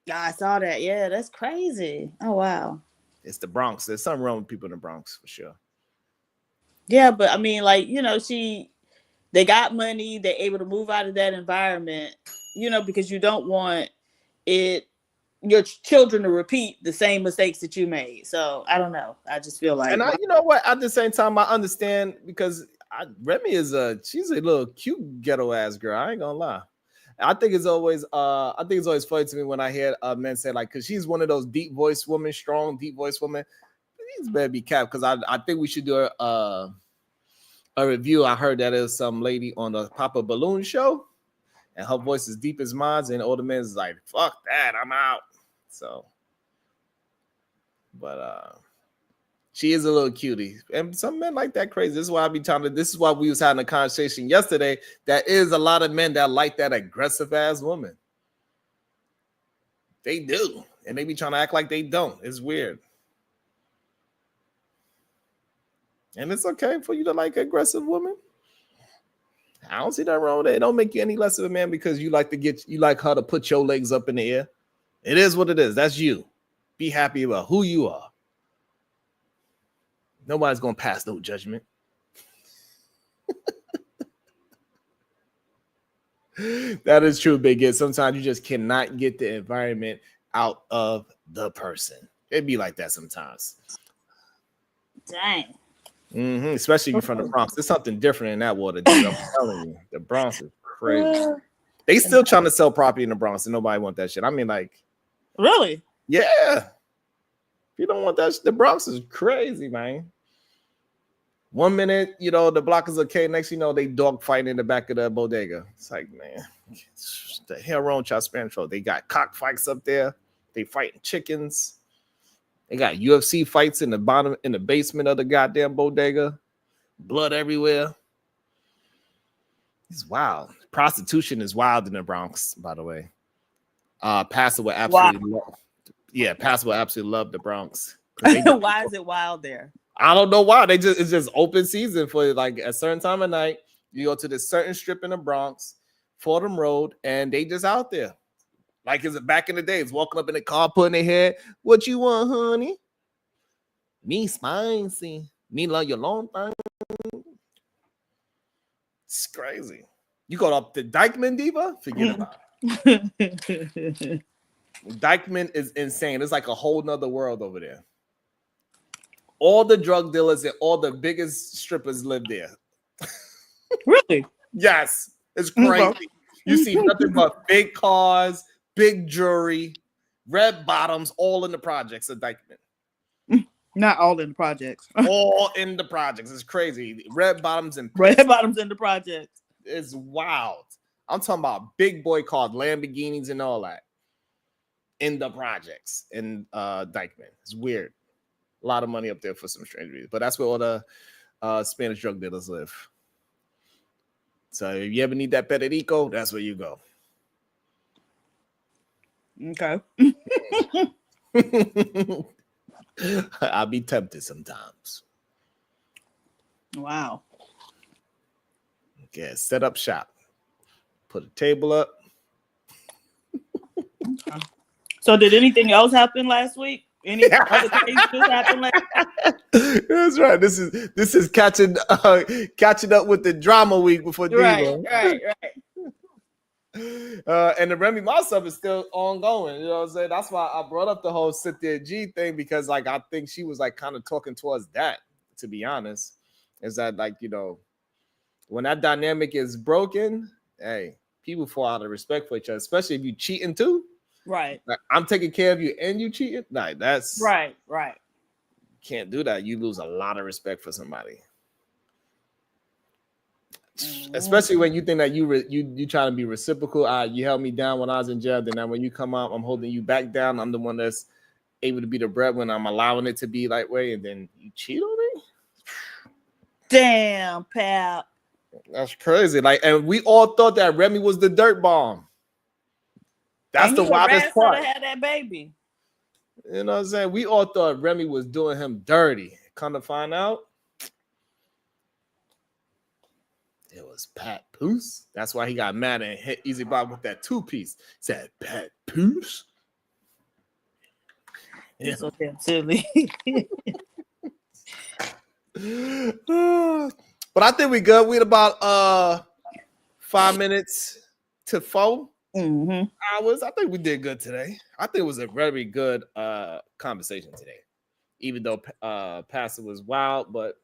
I saw that. Yeah, that's crazy. Oh, wow. It's the Bronx. There's something wrong with people in the Bronx for sure. Yeah, but I mean, like, you know, they got money. They're able to move out of that environment, you know, because you don't want your children to repeat the same mistakes that you made. So I don't know. I just feel like, and you know what? At the same time, I understand because Remy she's a little cute ghetto ass girl. I ain't gonna lie. I think it's always funny to me when I hear men say like, because she's one of those deep voice women, strong deep voice women. These better be capped because I think we should do a review. I heard that there's some lady on the Papa Balloon show, and her voice is deep as mine, and all the men is like, "Fuck that, I'm out." So, but she is a little cutie, and some men like that crazy. This is why this is why we was having a conversation yesterday. That is a lot of men that like that aggressive ass woman. They do, and they be trying to act like they don't. It's weird. And it's okay for you to like aggressive women. I don't see nothing wrong with it. It don't make you any less of a man because you like her to put your legs up in the air. It is what it is. That's you. Be happy about who you are. Nobody's gonna pass no judgment. That is true, Big It. Sometimes you just cannot get the environment out of the person. It'd be like that sometimes. dang. Especially if you're from the Bronx. There's something different in that water, dude. I'm telling you. The Bronx is crazy. They still trying to sell property in the Bronx and nobody want that shit. I mean, like, Really? yeah. If you don't want that shit, the Bronx is crazy, man. 1 minute, you know, the block is okay. Next, you know, they dog fighting in the back of the bodega. It's like, man, the hell wrong with y'all Spanish folk? They got cockfights up there. They fighting chickens. They got UFC fights in the basement of the goddamn bodega. Blood everywhere. It's wild. Prostitution is wild in the Bronx, by the way. Pastor would absolutely love the Bronx. Why is it wild there? I don't know why. It's just open season for like a certain time of night. You go to this certain strip in the Bronx, Fordham Road, and they just out there. Like is it back in the days, walking up in the car, putting their head, what you want, honey? Me spicy. Me love your long time. It's crazy. You go up to Dykeman, Diva? Forget about it. Dykeman is insane. It's like a whole nother world over there. All the drug dealers and all the biggest strippers live there. Really? Yes. It's crazy. You see nothing but big cars, big jewelry, red bottoms, all in the projects of Dykeman. Not all in the projects. All in the projects. It's crazy. Red bottoms and red bottoms in the projects. It's wild. I'm talking about big boy cars, Lamborghinis and all that in the projects in Dykeman. It's weird. A lot of money up there for some strange reasons, but that's where all the Spanish drug dealers live. So if you ever need that Perico, that's where you go. Okay. I'll be tempted sometimes. Wow. Yeah, set up shop. Put a table up. So did anything else happen last week? Any other cases happen last week? That's right. This is catching up with the drama week before Diva. Right. And the Remy Ma stuff is still ongoing. You know what I'm saying? That's why I brought up the whole Cynthia G thing, because like I think she was like kind of talking towards that, to be honest. Is that like, you know, when that dynamic is broken, hey, people fall out of respect for each other, especially if you cheating too. Right. Like, I'm taking care of you and you cheating. Like that's right. Can't do that. You lose a lot of respect for somebody. Especially when you think that you trying to be reciprocal. You held me down when I was in jail. Then now when you come out, I'm holding you back down. I'm the one that's able to be the breadwinner. I'm allowing it to be that way, and then you cheat on me. Damn, pal. That's crazy. Like, and we all thought that Remy was the dirt bomb. That's the wildest part. Had that baby. You know what I'm saying? We all thought Remy was doing him dirty. Come to find out, it was Papoose. That's why he got mad and hit Easy Bob with that 2-piece. He said, Papoose? Yeah. So damn silly. But I think we good. We had about 5 minutes to 4 hours. I think we did good today. I think it was a very good conversation today. Even though Pastor was wild, but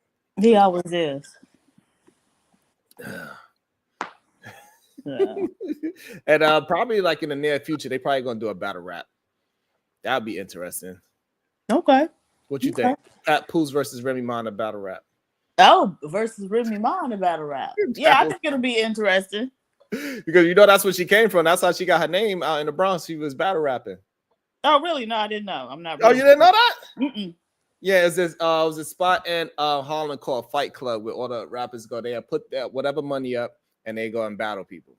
he always is. And probably like in the near future, they probably gonna do a battle rap. That'd be interesting. Okay. What you think? Papoose versus Remy Ma in a battle rap. Oh, versus Remy Ma in a battle rap. Yeah, I think it'll be interesting. Because you know that's where she came from. That's how she got her name out in the Bronx. She was battle rapping. Oh, really? No, I didn't know. I'm not. Oh, you didn't know that? Mm-mm. Yeah, it was a spot in Harlem called Fight Club where all the rappers go. They put that whatever money up and they go and battle people.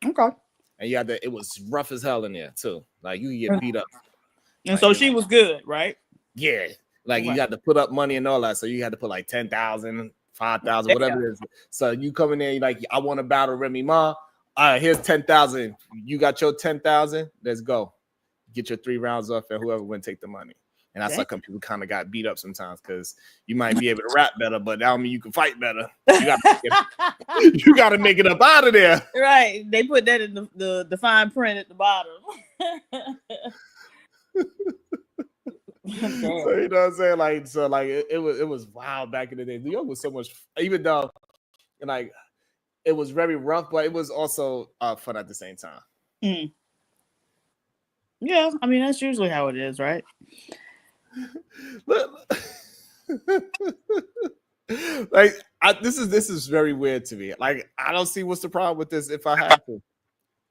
Okay. And you had it was rough as hell in there too. Like you get beat up. And like, so she was good, right? Yeah. Like you got to put up money and all that. So you had to put like 10,000, 5,000, whatever it is. So you come in there, you're like, I want to battle Remy Ma. All right, here's 10,000. You got your 10,000. Let's go. Get your 3 rounds off, and whoever win take the money. And that's like people kind of got beat up sometimes because you might be able to rap better, but that don't mean you can fight better. You got to make it up out of there. Right. They put that in the fine print at the bottom. So, you know what I'm saying? Like it was wild back in the day. New York was so much, even though like it was very rough, but it was also fun at the same time. Mm. Yeah, I mean that's usually how it is, right? Like this is very weird to me. Like I don't see what's the problem with this if I have to.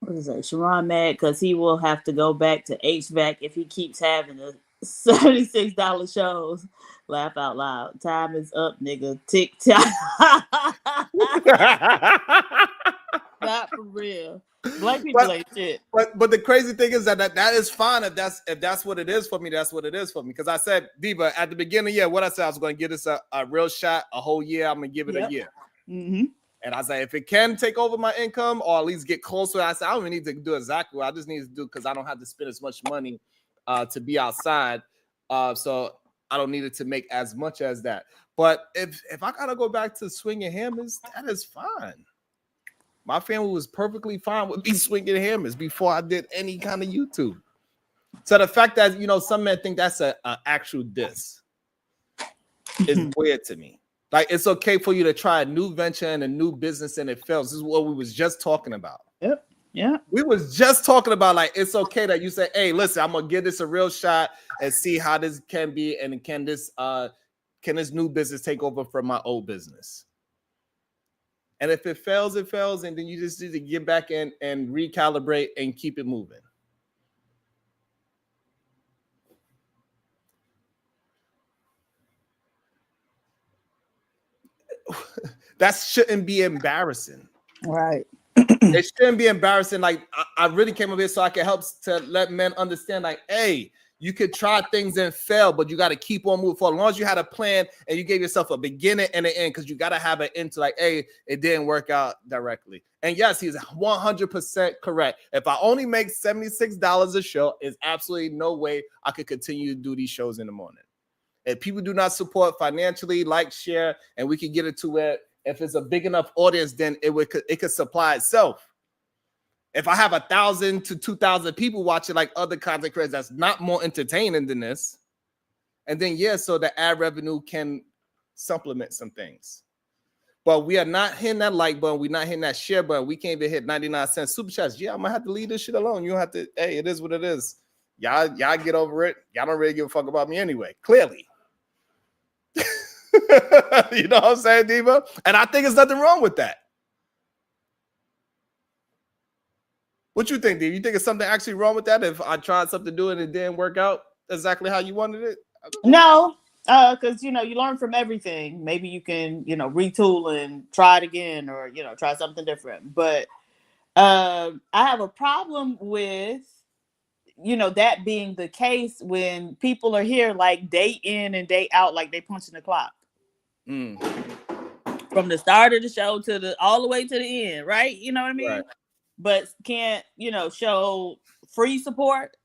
What is that? Sharon mad because he will have to go back to HVAC if he keeps having the $76 shows. Laugh out loud. Time is up, nigga. Tick tock. Not for real. Black people ain't shit. But the crazy thing is that is fine if that's what it is for me. That's what it is for me. Because I said, Diva, at the beginning, what I said, I was going to give this a real shot, a whole year. I'm going to give it a year. Mm-hmm. And I said, if it can take over my income or at least get closer, I said, I don't even need to do exactly what I just need to do because I don't have to spend as much money to be outside. So I don't need it to make as much as that. But if I got to go back to swinging hammers, that is fine. My family was perfectly fine with me swinging hammers before I did any kind of YouTube. So the fact that, some men think that's an actual diss is weird to me. Like, it's okay for you to try a new venture and a new business and it fails. This is what we was just talking about. Yep. Yeah. We was just talking about, like, it's okay that you say, hey, listen, I'm going to give this a real shot and see how this can be. And can this new business take over from my old business? And if it fails, it fails. And then you just need to get back in and recalibrate and keep it moving. That shouldn't be embarrassing. Right. It shouldn't be embarrassing. Like, I really came up here so I can help to let men understand, like, hey, You could try things and fail, but you got to keep on moving forward. As long as you had a plan and you gave yourself a beginning and an end, because you got to have an end to like, hey, it didn't work out directly. And yes, he's 100% correct. If I only make $76 a show, there's absolutely no way I could continue to do these shows in the morning. If people do not support financially, like, share, and we can get it to where if it's a big enough audience, then it could supply itself. If I have 1,000 to 2,000 people watching like other content creators, that's not more entertaining than this. And then, yeah, so the ad revenue can supplement some things. But we are not hitting that like button. We're not hitting that share button. We can't even hit 99-cent super chats. Yeah, I'm going to have to leave this shit alone. You don't have to, hey, it is what it is. Y'all get over it. Y'all don't really give a fuck about me anyway, clearly. You know what I'm saying, Diva? And I think there's nothing wrong with that. What you think, Diva? You think there's something actually wrong with that if I tried something to do it and it didn't work out exactly how you wanted it? No, because you learn from everything. Maybe you can retool and try it again, or try something different. But I have a problem with that being the case when people are here like day in and day out, like they punching the clock. From the start of the show to all the way to the end, right? You know what I mean? Right. But can't show free support,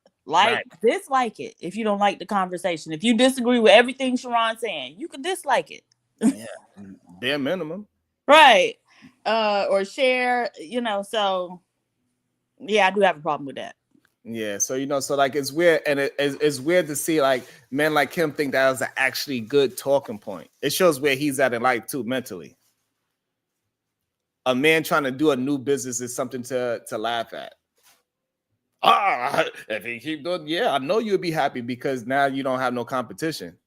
dislike it if you don't like the conversation. If you disagree with everything Sharon's saying, you can dislike it. Yeah, bare minimum, right? Or share, So yeah, I do have a problem with that. Yeah, so so like it's weird, and it's weird to see like men like him think that was an actually good talking point. It shows where he's at in life too, mentally. A man trying to do a new business is something to laugh at. If he keep doing, yeah, I know you'll be happy because now you don't have no competition.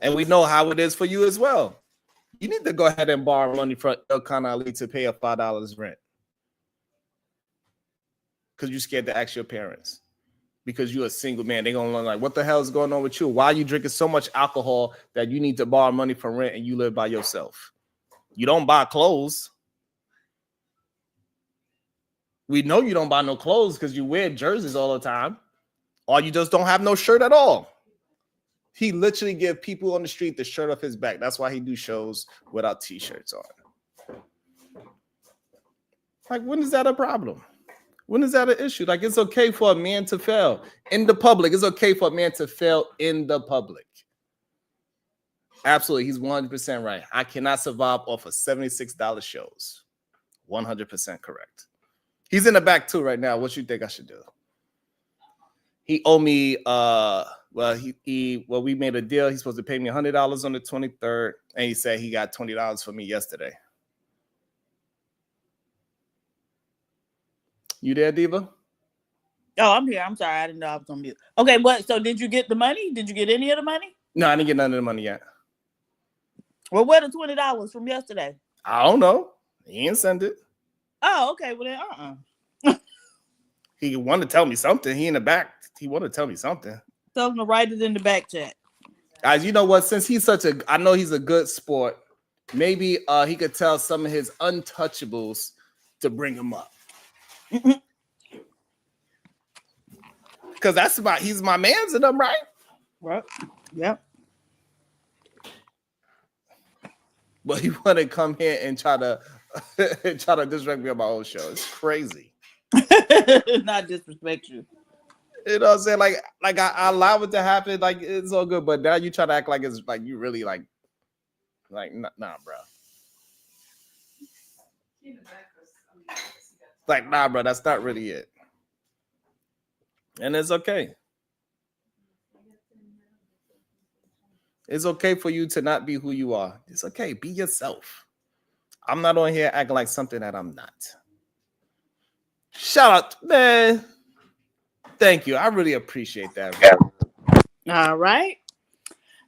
And we know how it is for you as well. You need to go ahead and borrow money from Ilkan Ali to pay a $5 rent. Because you're scared to ask your parents. Because you're a single man. They're going to learn like, what the hell is going on with you? Why are you drinking so much alcohol that you need to borrow money from rent and you live by yourself? You don't buy clothes. We know you don't buy no clothes because you wear jerseys all the time. Or you just don't have no shirt at all. He literally give people on the street the shirt off his back. That's why he do shows without t-shirts on. Like, when is that a problem? When is that an issue? Like, it's okay for a man to fail in the public. It's okay for a man to fail in the public. Absolutely. He's 100% right. I cannot survive off of $76 shows. 100% correct. He's in the back too right now. What you think I should do? He owe me, we made a deal. He's supposed to pay me $100 on the 23rd. And he said he got $20 for me yesterday. You there, Diva? Oh, I'm here. I'm sorry. I didn't know I was on mute. Okay, so did you get the money? Did you get any of the money? No, I didn't get none of the money yet. Well, where the $20 from yesterday? I don't know. He didn't send it. Oh, okay. Well, then, He wanted to tell me something. He in the back. He wanted to tell me something. Tell him to write it in the back chat. Guys, you know what? Since he's I know he's a good sport. Maybe he could tell some of his untouchables to bring him up. Because he's my man's in them, right? Right. Yep. But he want to come here and try to disrespect me on my own show. It's crazy. Not disrespect you. You know what I'm saying? Like I allow it to happen. Like, it's all good. But now you try to act like it's like you really like nah, bro. Like, nah, bro, that's not really it. And it's okay. It's okay for you to not be who you are. It's okay. Be yourself. I'm not on here acting like something that I'm not. Shout out, man. Thank you. I really appreciate that. All right.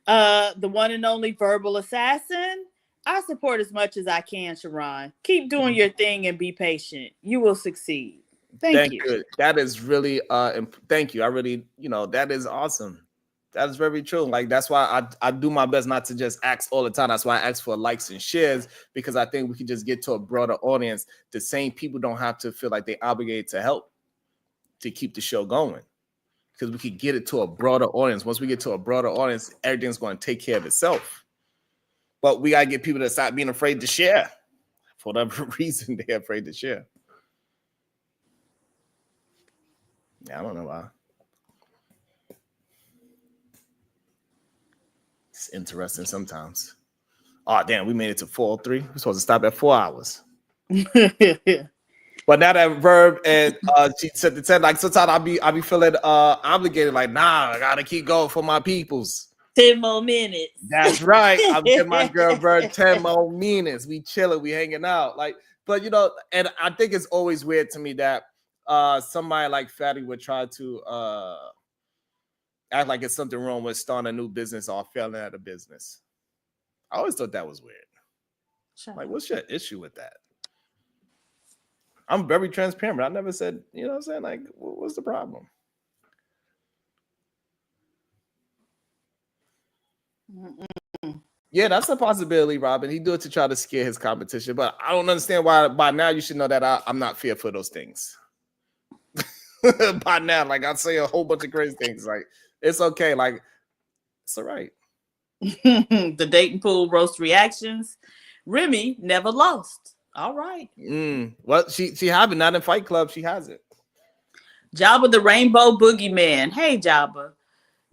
The one and only verbal assassin. I support as much as I can, Sharon. Keep doing your thing and be patient. You will succeed. Thank you. That is really thank you. I really, that is awesome. That is very true. Like that's why I do my best not to just ask all the time. That's why I ask for likes and shares, because I think we can just get to a broader audience. The same people don't have to feel like they're obligated to help to keep the show going, because we could get it to a broader audience. Once we get to a broader audience, everything's going to take care of itself. But we got to get people to stop being afraid to share. For whatever reason, they're afraid to share. Yeah, I don't know why. It's interesting sometimes. Oh, damn, we made it to 4:03. We're supposed to stop at 4 hours. But now that Verb and she said the 10, like sometimes I'll be feeling obligated, like, nah, I gotta keep going for my peoples. 10 more minutes. That's right. I'm giving my girl Verb 10 more minutes. We chilling, we hanging out. Like, but you know, and I think it's always weird to me that somebody like Fatty would try to act like it's something wrong with starting a new business or failing at a business. I always thought that was weird. Like, what's your issue with that? I'm very transparent, but I never said, you know what I'm saying? Like, what's the problem? Yeah, that's a possibility, Robin. He do it to try to scare his competition, but I don't understand why. By now, you should know that I'm not fearful of those things. By now, like I say a whole bunch of crazy things. Like, it's okay. Like, it's all right. The dating pool roast reactions. Remy never lost. All right. Well, she haven't. Not in Fight Club. She hasn't. Jabba the Rainbow Boogeyman. Hey, Jabba.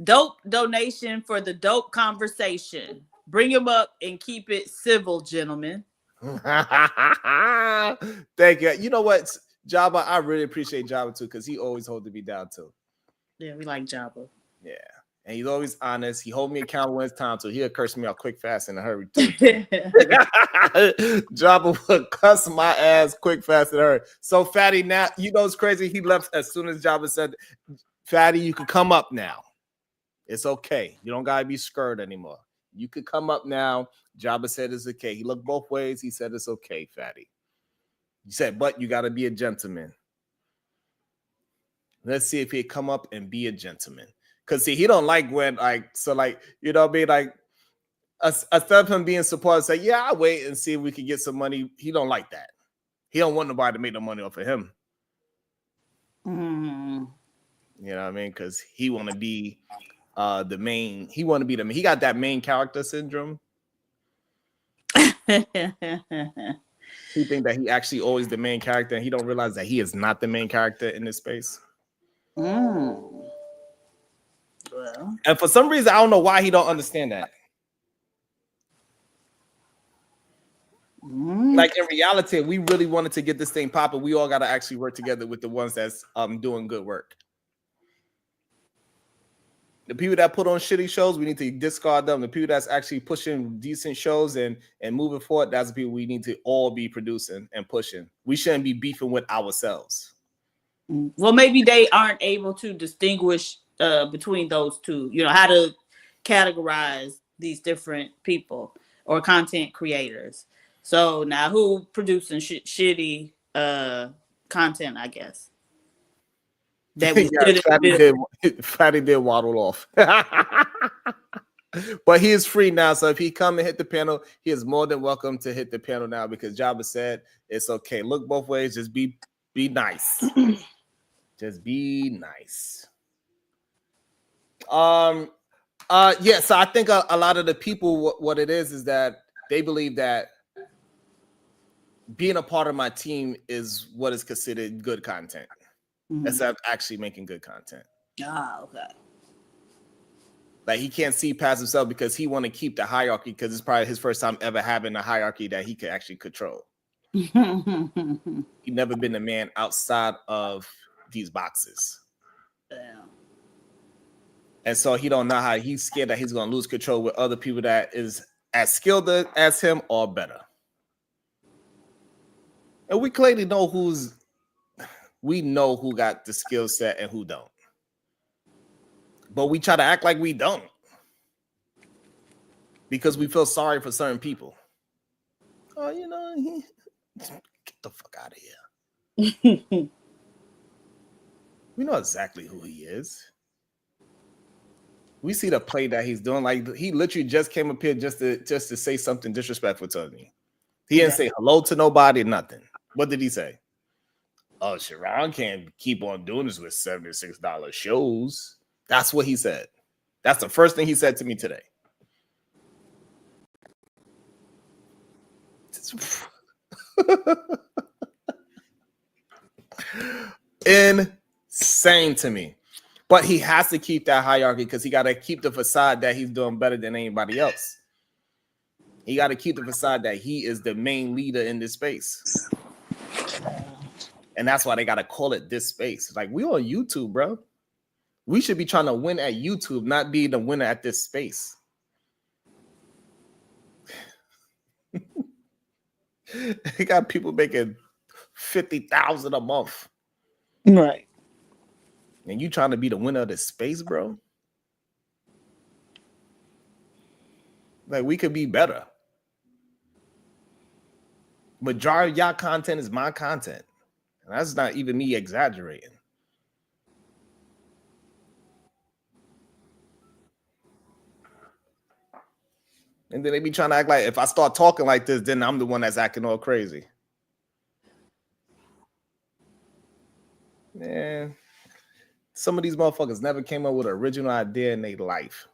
Dope donation for the dope conversation. Bring him up and keep it civil, gentlemen. Thank you. You know what, Jabba? I really appreciate Jabba too, because he always holding me down too. Yeah, we like Jabba. Yeah. And he's always honest. He hold me accountable when it's time to. He'll curse me out quick, fast, in a hurry too. Jabba will cuss my ass quick, fast, in a hurry. So Fatty, now you know it's crazy. He left as soon as Jabba said, Fatty, you can come up now. It's okay. You don't gotta be scared anymore. You could come up now. Jabba said it's okay. He looked both ways. He said it's okay, Fatty. He said, but you gotta be a gentleman. Let's see if he'd come up and be a gentleman. Because see, he don't like when, like, so like, you know what I mean? Like, instead of him being supportive, say, yeah, I'll wait and see if we can get some money. He don't like that. He don't want nobody to make no money off of him. You know what I mean? Because he want to be the main. He want to be the. He got that main character syndrome. He think that he actually always the main character, and he don't realize that he is not the main character in this space. Well. And for some reason, I don't know why he don't understand that. Like in reality, we really wanted to get this thing popping. We all got to actually work together with the ones that's doing good work. The people that put on shitty shows, we need to discard them. The people that's actually pushing decent shows and moving forward, that's the people we need to all be producing and pushing. We shouldn't be beefing with ourselves. Well, maybe they aren't able to distinguish between those two. You know, how to categorize these different people or content creators. So now who producing shitty content, I guess. That was Fatty did waddle off. But he is free now. So if he come and hit the panel, he is more than welcome to hit the panel now, because Jabba said it's okay. Look both ways. Just be nice. Just be nice. Yeah, so I think a lot of the people, what it is that they believe that being a part of my team is what is considered good content. Instead of actually making good content. Okay. Like he can't see past himself because he want to keep the hierarchy, because it's probably his first time ever having a hierarchy that he could actually control. He never been a man outside of these boxes. Damn. And so he don't know how. He's scared that he's going to lose control with other people that is as skilled as him or better. And we clearly know we know who got the skill set and who don't. But we try to act like we don't, because we feel sorry for certain people. Oh, you know, get the fuck out of here. We know exactly who he is. We see the play that he's doing. Like he literally just came up here just to say something disrespectful to me. He didn't say hello to nobody, nothing. What did he say? Oh, Sharon can't keep on doing this with $76 shows. That's what he said. That's the first thing he said to me today. Insane to me. But he has to keep that hierarchy because he got to keep the facade that he's doing better than anybody else. He got to keep the facade that he is the main leader in this space. And that's why they got to call it this space. Like, we on YouTube, bro. We should be trying to win at YouTube, not be the winner at this space. They got people making $50,000 a month. Right. And you trying to be the winner of this space, bro? Like, we could be better. Majority of y'all content is my content. And that's not even me exaggerating. And then they be trying to act like if I start talking like this, then I'm the one that's acting all crazy. Man, some of these motherfuckers never came up with an original idea in their life.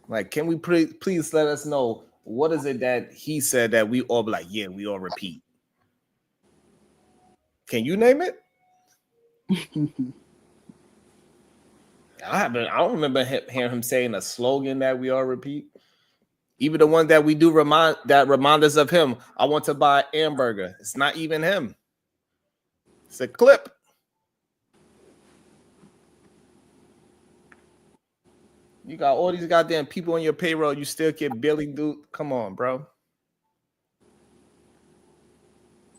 Like, can we please let us know what is it that he said that we all be like, yeah, we all repeat? Can you name it? I don't remember hearing him saying a slogan that we all repeat. Even the one that we do remind us of him. I want to buy a hamburger. It's not even him. It's a clip. You got all these goddamn people on your payroll. You still get barely do. Come on, bro.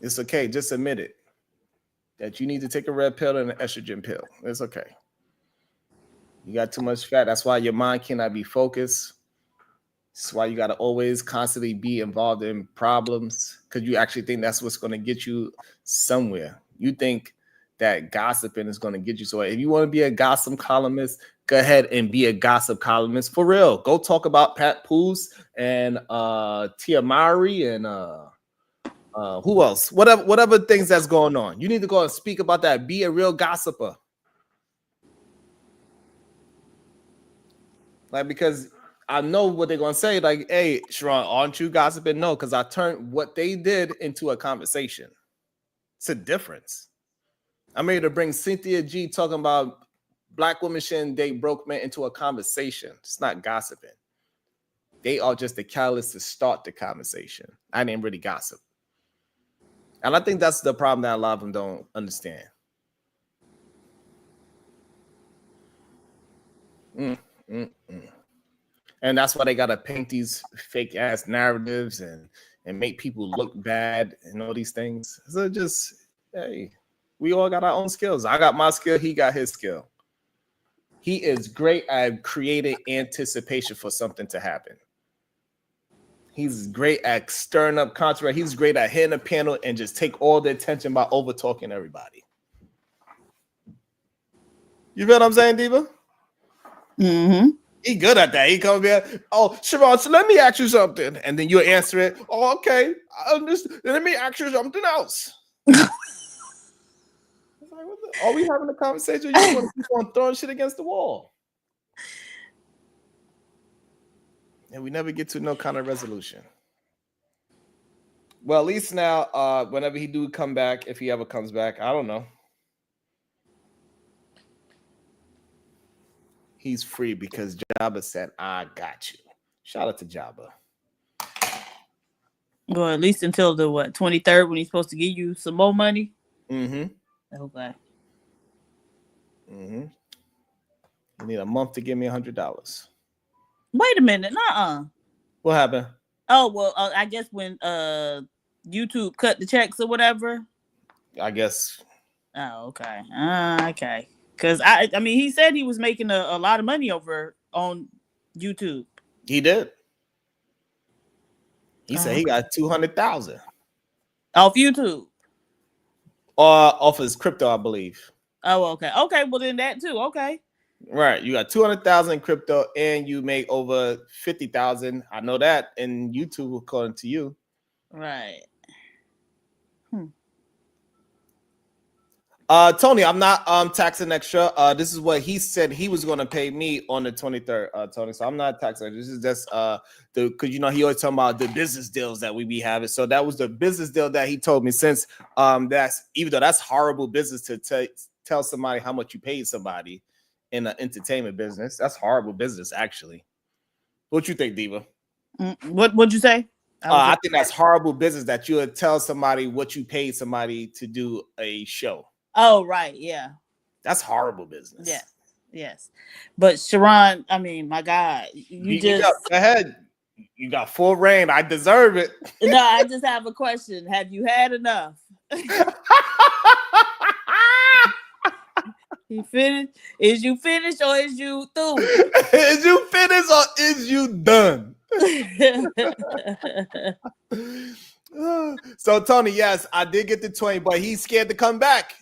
It's okay. Just admit it. That you need to take a red pill and an estrogen pill. It's okay. You got too much fat. That's why your mind cannot be focused. That's why you got to always constantly be involved in problems because you actually think that's what's going to get you somewhere. You think that gossiping is going to get you somewhere. If you want to be a gossip columnist, go ahead and be a gossip columnist for real. Go talk about Papoose and Tia Mowry and who else? Whatever things that's going on. You need to go and speak about that. Be a real gossiper. Like, because I know what they're gonna say. Like, hey, Sharon, aren't you gossiping? No, because I turned what they did into a conversation. It's a difference. I'm ready to bring Cynthia G talking about black women shouldn't date broke men into a conversation. It's not gossiping. They are just the catalyst to start the conversation. I didn't really gossip. And I think that's the problem that a lot of them don't understand. And that's why they gotta paint these fake ass narratives and make people look bad and all these things. So just, hey, we all got our own skills. I got my skill, he got his skill. He is great at creating anticipation for something to happen. He's great at stirring up controversy. He's great at hitting a panel and just take all the attention by over talking everybody. You feel what I'm saying, Diva? Mm-hmm. He good at that. He comes here. Oh, Sharon, so let me ask you something. And then you answer it. Oh, okay. I understand. Let me ask you something else. Are we having a conversation? You want to keep on throwing shit against the wall. And we never get to no kind of resolution. Well, at least now, whenever he do come back, if he ever comes back, I don't know. He's free because Jabba said, I got you. Shout out to Jabba. Well, at least until the 23rd when he's supposed to give you some more money. Mm-hmm. Okay. Mm-hmm. You need a month to give me $100. Wait a minute. Nuh-uh. What happened? Oh, well, I guess when YouTube cut the checks or whatever. I guess. Oh, okay. Okay. Because I mean, he said he was making a lot of money over on YouTube. He did. He said he got 200,000 off YouTube. Off his crypto, I believe. Oh, okay. Okay, well then that too. Okay. Right. You got 200,000 in crypto and you make over 50,000. I know that in YouTube, according to you. Right. Tony, I'm not taxing extra. This is what he said he was going to pay me on the 23rd, Tony. So I'm not taxing. This is just because he always talking about the business deals that we be having. So that was the business deal that he told me. Since that's, even though that's horrible business to tell somebody how much you paid somebody in an entertainment business, that's horrible business actually. What you think, Diva? What'd you say? I think that's horrible business that you would tell somebody what you paid somebody to do a show. Oh, right. Yeah. That's horrible business. Yes. Yes. But Sharon, I mean, my God, you just go ahead. You got full reign. I deserve it. No, I just have a question. Have you had enough? You finished? Is you finished or is you through? Is you finished or is you done? So Tony, yes, I did get the 20, but he's scared to come back.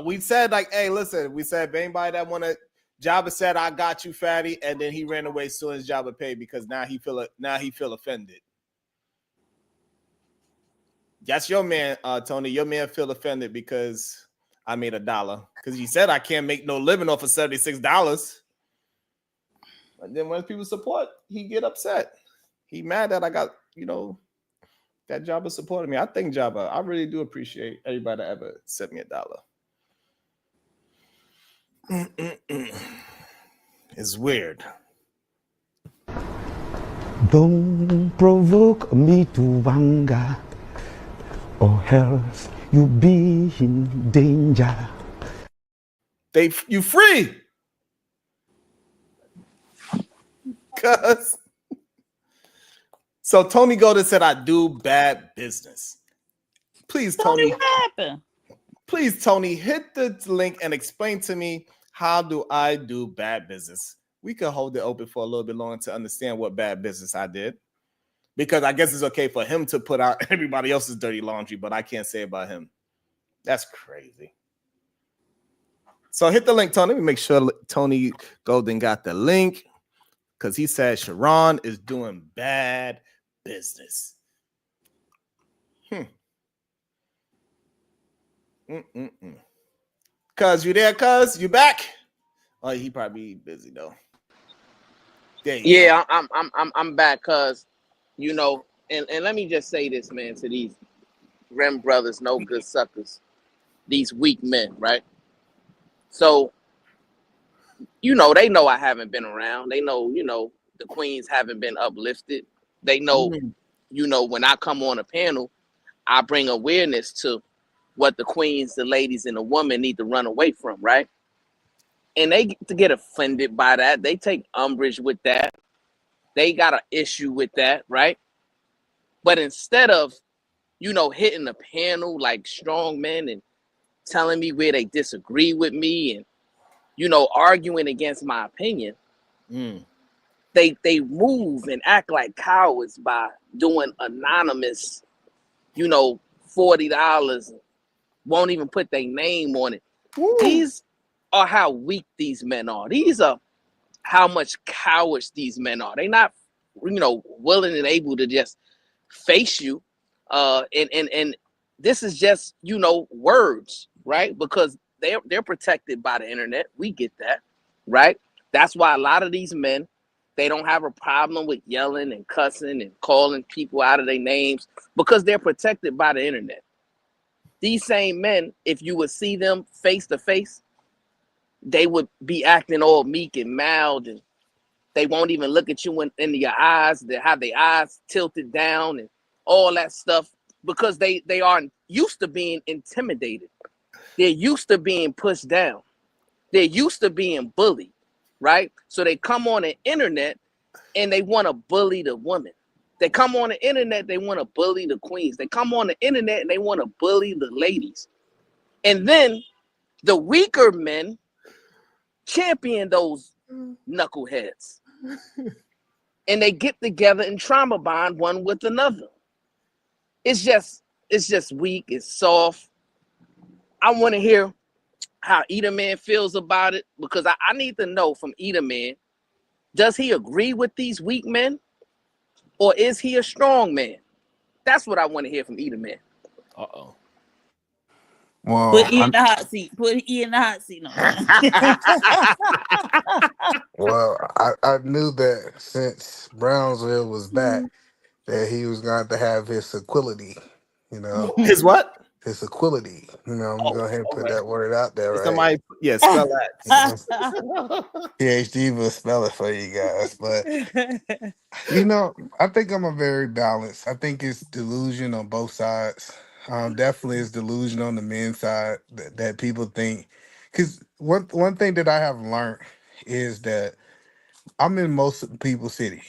We said like, hey, listen, we said if anybody that wanted, Jabba said, I got you, fatty, and then he ran away as soon as Jabba paid because now he feel offended. That's your man, Tony. Your man feel offended because I made $1 because he said I can't make no living off of $76. And then when people support, he get upset. He mad that I got, that Jabba supported me. I think Jabba, I really do appreciate everybody that ever sent me $1. It's weird. Don't provoke me to anger, or else you be in danger. You free. Cause so Tony Golden said I do bad business. Please, Tony. What happened? Please, Tony, hit the link and explain to me how do I do bad business. We could hold it open for a little bit longer to understand what bad business I did. Because I guess it's okay for him to put out everybody else's dirty laundry, but I can't say about him. That's crazy. So hit the link, Tony. Let me make sure Tony Golden got the link because he said Sharon is doing bad business. Cuz, you there, cuz? You back? Oh, he probably busy though. Yeah, I'm back, cuz, and let me just say this, man, to these Rem brothers, no good suckers, these weak men, right? So, they know I haven't been around. They know, the queens haven't been uplifted. They know, when I come on a panel, I bring awareness to what the queens, the ladies, and the women need to run away from, right? And they get offended by that. They take umbrage with that. They got an issue with that, right? But instead of, hitting the panel like strong men and telling me where they disagree with me and, arguing against my opinion, they move and act like cowards by doing anonymous, $40, won't even put their name on it. Ooh. These are how weak these men are. These are how much cowards these men are. They're not, willing and able to just face you. And this is just, words, right? Because they're protected by the internet. We get that, right? That's why a lot of these men, they don't have a problem with yelling and cussing and calling people out of their names because they're protected by the internet. These same men, if you would see them face to face, they would be acting all meek and mild, and they won't even look at you in your eyes. They have their eyes tilted down and all that stuff because they are used to being intimidated. They're used to being pushed down. They're used to being bullied, right? So they come on the internet and they want to bully the women. They come on the internet, they want to bully the queens. They come on the internet and they want to bully the ladies. And then the weaker men champion those knuckleheads. And they get together and trauma bond one with another. It's just weak, it's soft. I want to hear how Eater Man feels about it, because I need to know from Eater Man, does he agree with these weak men, or is he a strong man? That's what I want to hear from Eater Man. Uh-oh. Well, Put E in the hot seat. Put E in the hot seat. No. I knew that since Brownsville was back, that he was going to have his equality, you know, His what? his equality. You know, I'm going to go ahead and put Okay. that word out there, right? Somebody, yeah, spell that. PhD will spell it for you guys. But, you know, I think I'm a very balanced. I think it's delusion on both sides. Definitely it's delusion on the men's side that people think. Because one thing that I have learned is that I'm in most people's city.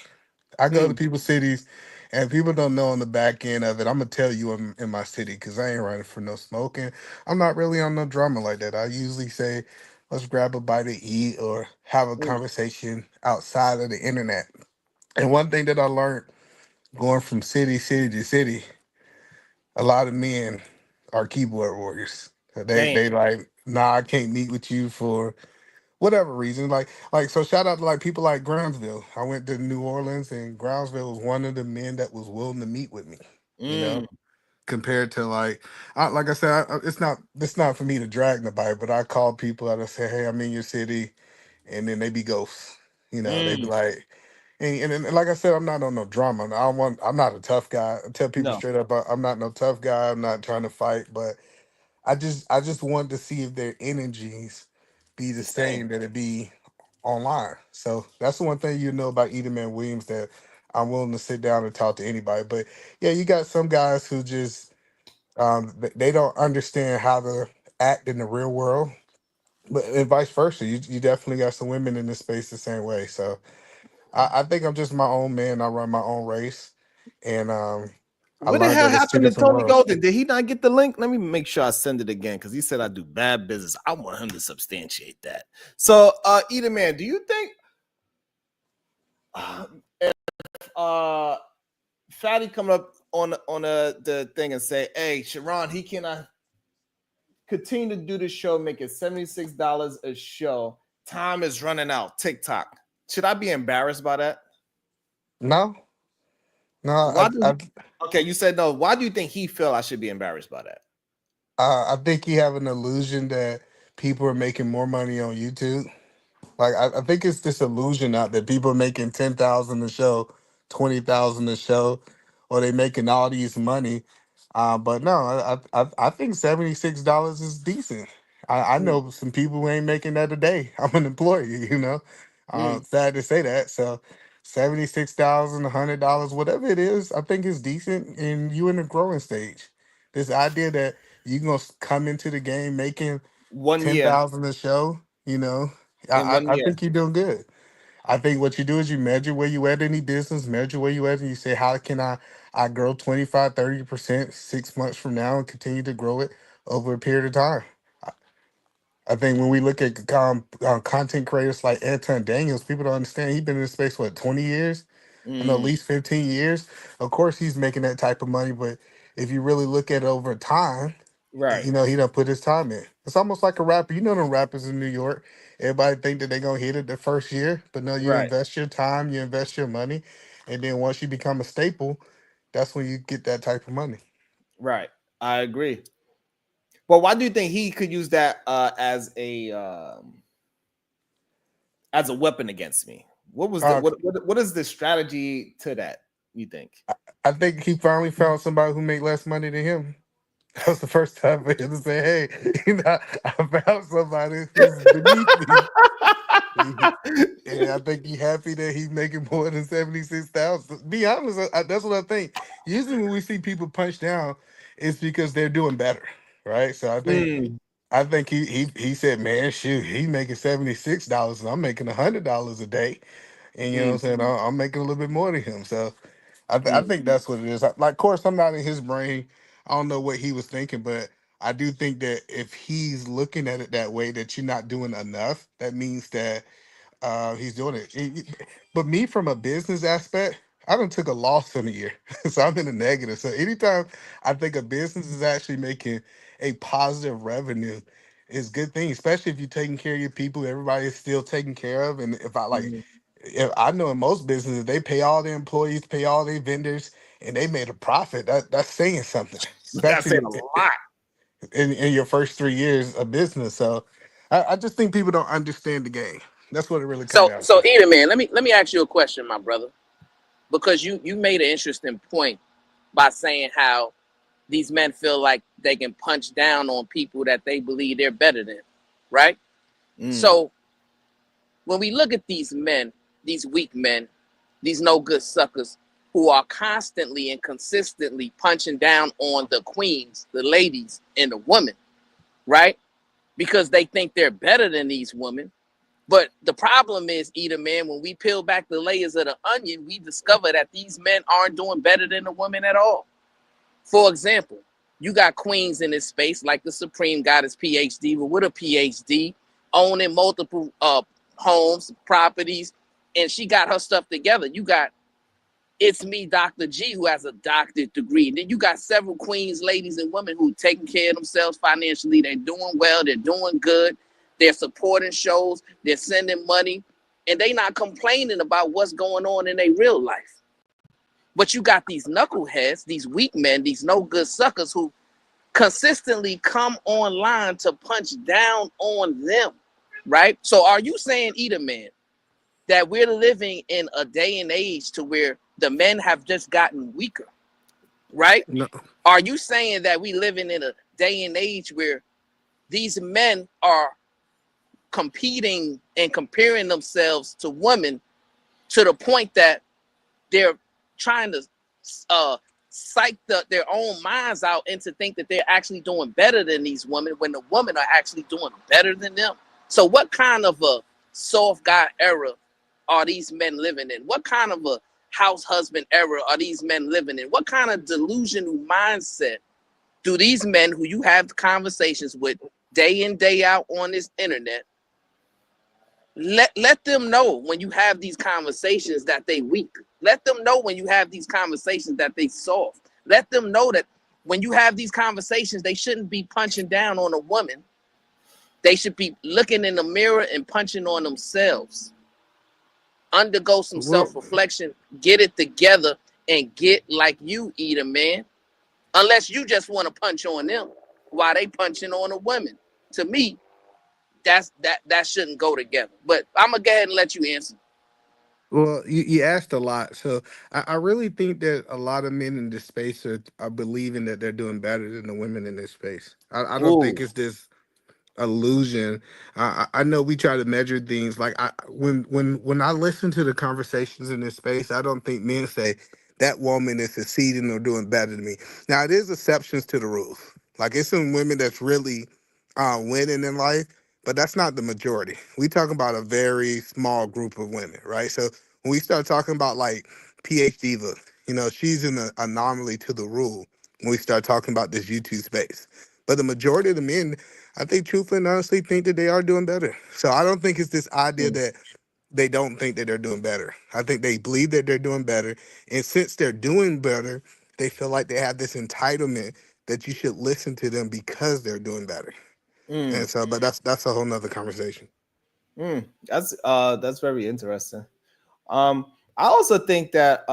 I go to people's cities, and people don't know on the back end of it. I'm gonna tell you in my city because I ain't running for no smoking. I'm not really on no drama like that. I usually say, let's grab a bite to eat or have a conversation outside of the internet. And one thing that I learned going from city to city, a lot of men are keyboard warriors. Damn. They like, nah, I can't meet with you for whatever reason. Like so shout out to like people like Brownsville. I went to New Orleans and Brownsville was one of the men that was willing to meet with me, you know, compared to like I said, it's not for me to drag nobody, but I call people out and say, hey, I'm in your city, and then they be ghosts. You know, they be like, and like I said, I'm not on no drama. I'm not a tough guy. I tell people No. straight up, I'm not no tough guy. I'm not trying to fight, but I just wanted to see if their energies be the same that it be online. So that's the one thing you know about Edelman Williams, that I'm willing to sit down and talk to anybody. But yeah, you got some guys who just they don't understand how to act in the real world. But and vice versa. You definitely got some women in this space the same way. So I think I'm just my own man. I run my own race. And I What the learned hell that it's two happened to different Tony worlds. Golden? Did he not get the link? Let me make sure I send it again because he said I do bad business. I want him to substantiate that. So, Eda Man, do you think if Fatty come up on the thing and say, "Hey, Sharon, he cannot continue to do the show, making $76 a show. Time is running out. TikTok." Should I be embarrassed by that? No, no, Why do okay? You said no. Why do you think he feel I should be embarrassed by that? I think you have an illusion that people are making more money on YouTube. Like I think it's this illusion out that people are making 10,000 a show, 20,000 a show, or they making all these money. But no, I think $76 is decent. I know some people who ain't making that a day. I'm an employee, you know. Sad to say that. So 76,000, $100, whatever it is, I think is decent. And you in the growing stage. This idea that you gonna come into the game making 1 year 10,000 a show, you know, in I 1 year. think you're doing good. I think what you do is you measure where you at in any business, measure where you at, and you say, how can I grow 25, 30% 6 months from now and continue to grow it over a period of time? I think when we look at content creators like Anton Daniels, people don't understand he's been in this space, what, 20 years? I know at least 15 years. Of course, he's making that type of money, but if you really look at it over time, Right, you know, he done put his time in. It's almost like a rapper. You know them rappers in New York. Everybody think that they're gonna hit it the first year, but no, you right, invest your time, you invest your money, and then once you become a staple, that's when you get that type of money. right. I agree. But why do you think he could use that as a weapon against me? What was the Uh, what is the strategy to that? You think? I think he finally found somebody who made less money than him. That was the first time for him to say, "Hey, you know, I found somebody who's beneath me." And I think he's happy that he's making more than 76,000. Be honest, that's what I think. Usually when we see people punch down, it's because they're doing better, right? So I think he said, man, shoot, he's making $76 and I'm making $100 a day. And you know what I'm saying? I'm making a little bit more than him. So I think that's what it is. Like, of course, I'm not in his brain. I don't know what he was thinking, but I do think that if he's looking at it that way, that you're not doing enough, that means that he's doing it. But me, from a business aspect, I done took a loss in a year, so I'm in the negative. So anytime I think a business is actually making a positive revenue, is a good thing, especially if you're taking care of your people. Everybody is still taken care of. And if I know in most businesses, they pay all their employees, pay all their vendors, and they made a profit. That's saying something, That's especially it a lot. in your first 3 years of business. So I just think people don't understand the game. That's what it really comes So down so to. Eda, man, let me ask you a question, my brother, because you made an interesting point by saying how these men feel like they can punch down on people that they believe they're better than, right? So when we look at these men, these weak men, these no good suckers who are constantly and consistently punching down on the queens, the ladies, and the women, right? Because they think they're better than these women. But the problem is, Eda, man, when we peel back the layers of the onion, we discover that these men aren't doing better than the women at all. For example, you got queens in this space, like the Supreme Goddess PhD, but with a PhD, owning multiple homes, properties, and she got her stuff together. You got It's Me, Dr. G, who has a doctorate degree. And then you got several queens, ladies, and women who taking care of themselves financially. They're doing well. They're doing good. They're supporting shows. They're sending money. And they not complaining about what's going on in their real life. But you got these knuckleheads, these weak men, these no good suckers who consistently come online to punch down on them, right? So are you saying, Eda, man, that we're living in a day and age to where the men have just gotten weaker, right? No. Are you saying that we living in a day and age where these men are competing and comparing themselves to women to the point that they're trying to psych their own minds out and to think that they're actually doing better than these women when the women are actually doing better than them? So what kind of a soft guy era are these men living in? What kind of a house husband era are these men living in? What kind of delusional mindset do these men who you have conversations with day in, day out on this internet, let them know when you have these conversations that they weak. Let them know when you have these conversations that they soft. Let them know that when you have these conversations, they shouldn't be punching down on a woman. They should be looking in the mirror and punching on themselves. Undergo some self-reflection, get it together, and get like you, Eda, man. Unless you just want to punch on them while they punching on the women. To me, that shouldn't go together. But I'm gonna go ahead and let you answer. Well, you asked a lot. So I really think that a lot of men in this space are believing that they're doing better than the women in this space. I don't think it's this illusion. I know we try to measure things like when I listen to the conversations in this space, I don't think men say that woman is succeeding or doing better than me. Now, it is exceptions to the rules. Like, it's some women that's really winning in life, but that's not the majority. We talking about a very small group of women, right? So when we start talking about like PhD, she's an anomaly to the rule when we start talking about this YouTube space. But the majority of the men, I think, truthfully and honestly, think that they are doing better. So I don't think it's this idea that they don't think that they're doing better. I think they believe that they're doing better. And since they're doing better, they feel like they have this entitlement that you should listen to them because they're doing better. And so, but that's a whole nother conversation. That's very interesting. I also think that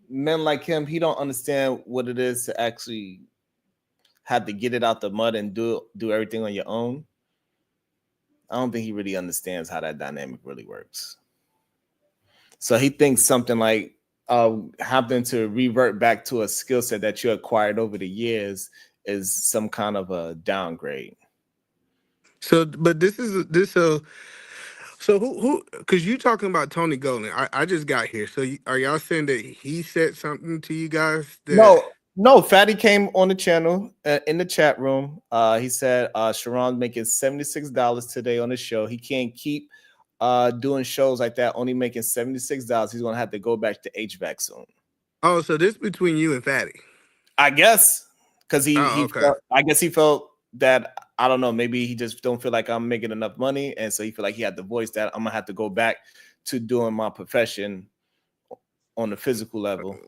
men like him, he don't understand what it is to actually have to get it out the mud and do everything on your own. I don't think he really understands how that dynamic really works. So he thinks something like having to revert back to a skill set that you acquired over the years is some kind of a downgrade. So, but so who? Because you talking about Tony Golden. I just got here. So are y'all saying that he said something to you guys that? No, Fatty came on the channel in the chat room. He said Sharon's making $76 today on the show. He can't keep doing shows like that, only making $76. He's gonna have to go back to HVAC soon. Oh, so this between you and Fatty? I guess because okay. I guess he felt that, I don't know, maybe he just don't feel like I'm making enough money, and so he feel like he had to voice that I'm gonna have to go back to doing my profession on the physical level.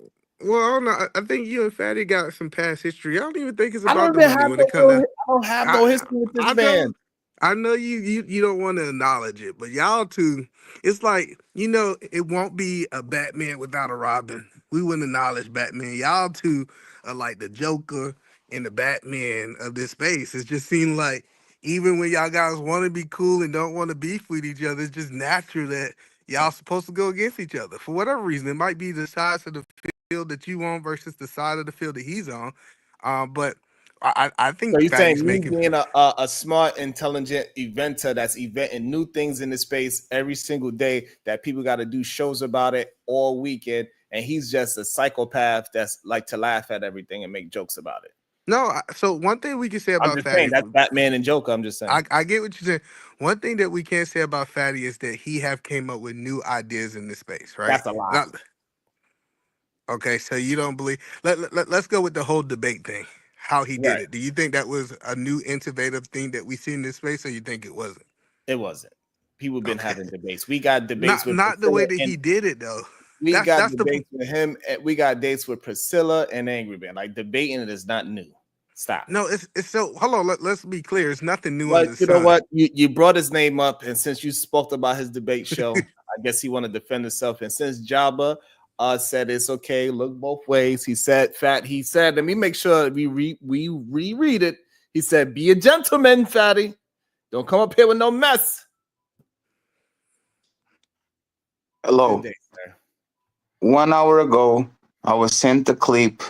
Well, I don't know. I think you and Fatty got some past history. I don't even think it's I about don't the even money have when it comes no, down. I don't have no I history with this I know man. I know you don't want to acknowledge it, but y'all two, it's like, it won't be a Batman without a Robin. We wouldn't acknowledge Batman. Y'all two are like the Joker and the Batman of this space. It just seemed like even when y'all guys want to be cool and don't want to beef with each other, it's just natural that y'all supposed to go against each other for whatever reason. It might be the sides of the field that you on versus the side of the field that he's on. But I So think you're saying Fatty's me making. being a smart, intelligent eventer that's eventing new things in the space every single day that people got to do shows about it all weekend, and he's just a psychopath that's like to laugh at everything and make jokes about it. No, so one thing we can say I'm about just saying Fatty, that's Batman and Joker. I'm just saying. I get what you're saying. One thing that we can't say about Fatty is that he have came up with new ideas in this space, right? That's a lie. Not, okay, so you don't believe. Let's go with the whole debate thing. How he did Right. it. Do you think that was a new innovative thing that we see in this space, or you think it wasn't? It wasn't. People been Okay, having debates. We got debates with not the way Priscilla that and he did it though. we got That's the debates with him. We got dates with Priscilla and Angry Man. Like debating it is not new. Stop. no. It's so. Hold on. Let's be clear. It's nothing new But under the you know sun. what? You brought his name up, and since you spoke about his debate show, I guess he want to defend himself. And since Jabba said it's okay, look both ways. He said, let me make sure we reread it. He said, be a gentleman, Fatty. Don't come up here with no mess. Hello. Good day, sir. 1 hour ago, I was sent a clip.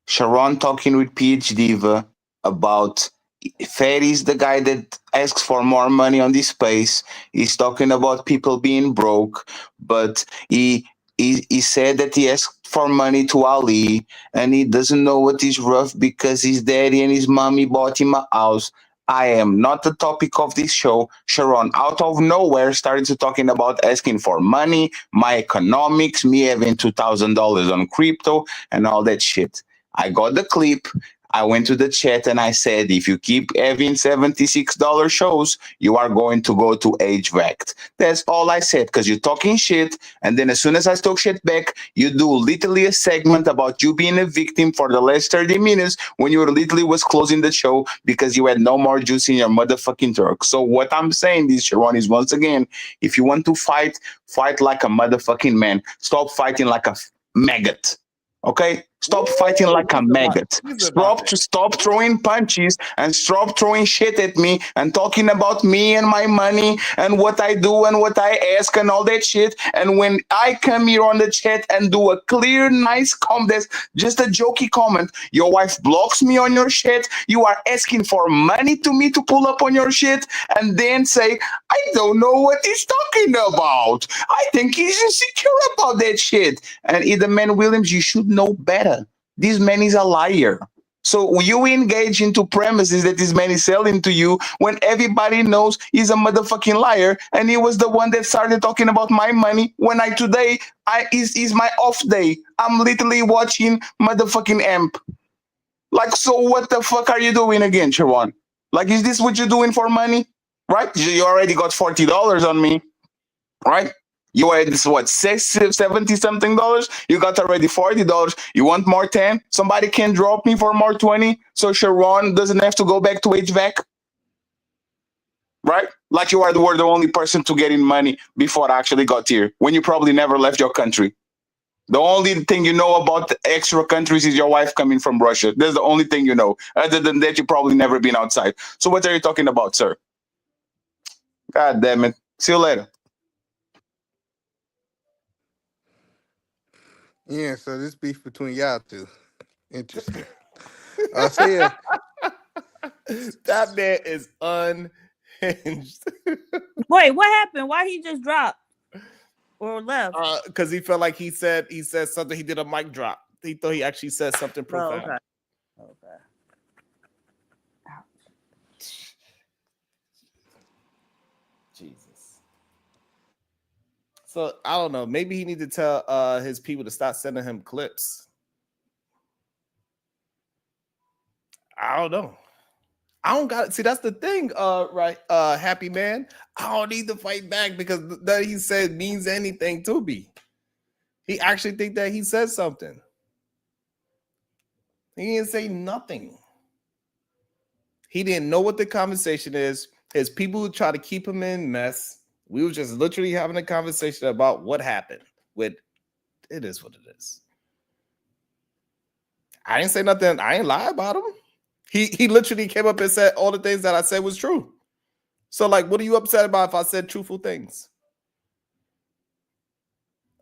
Sharon talking with PH Diva about Ferry's the guy that asks for more money on this space. He's talking about people being broke, but he said that he asked for money to Ali, and he doesn't know what is rough because his daddy and his mommy bought him a house. I am not the topic of this show. Sharon, out of nowhere, started to talking about asking for money, my economics, me having $2,000 on crypto, and all that shit. I got the clip. I went to the chat and I said, if you keep having $76 shows, you are going to go to HVAC. That's all I said, because you're talking shit. And then as soon as I talk shit back, you do literally a segment about you being a victim for the last 30 minutes when you were literally was closing the show because you had no more juice in your motherfucking truck. So what I'm saying is, Sharon, is once again, if you want to fight, fight like a motherfucking man. Stop fighting like a maggot. Okay? Stop fighting like a maggot. Stop throwing punches and stop throwing shit at me and talking about me and my money and what I do and what I ask and all that shit. And when I come here on the chat and do a clear, nice comment, that's just a jokey comment, your wife blocks me on your shit. You are asking for money to me to pull up on your shit and then say, I don't know what he's talking about. I think he's insecure about that shit. And Edelman Williams, you should know better. This man is a liar. So you engage into premises that this man is selling to you when everybody knows he's a motherfucking liar, and he was the one that started talking about my money when today is my off day. I'm literally watching motherfucking AMP. Like, so what the fuck are you doing again, Sharon? Like, is this what you're doing for money? Right? You already got $40 on me, right? You had this what, 70 something dollars? You got already $40. You want more 10? Somebody can drop me for more 20 so Sharon doesn't have to go back to HVAC? Right? Like you were the only person to get in money before I actually got here, when you probably never left your country. The only thing you know about the extra countries is your wife coming from Russia. That's the only thing you know. Other than that, you've probably never been outside. So what are you talking about, sir? God damn it. See you later. Yeah, so this beef between y'all two. Interesting. So yeah. That man is unhinged. Wait, what happened? Why he just dropped or left? Because he felt like he said something. He did a mic drop. He thought he actually said something profound. Okay. Jesus. So I don't know. Maybe he need to tell his people to stop sending him clips. I don't know. I don't got it. See, that's the thing, right? Happy man. I don't need to fight back because that he said means anything to me. He actually think that he said something. He didn't say nothing. He didn't know what the conversation is. His people who try to keep him in mess. We were just literally having a conversation about what happened. With it is what it is. I didn't say nothing. I ain't lie about him. He literally came up and said all the things that I said was true. So, like, what are you upset about if I said truthful things?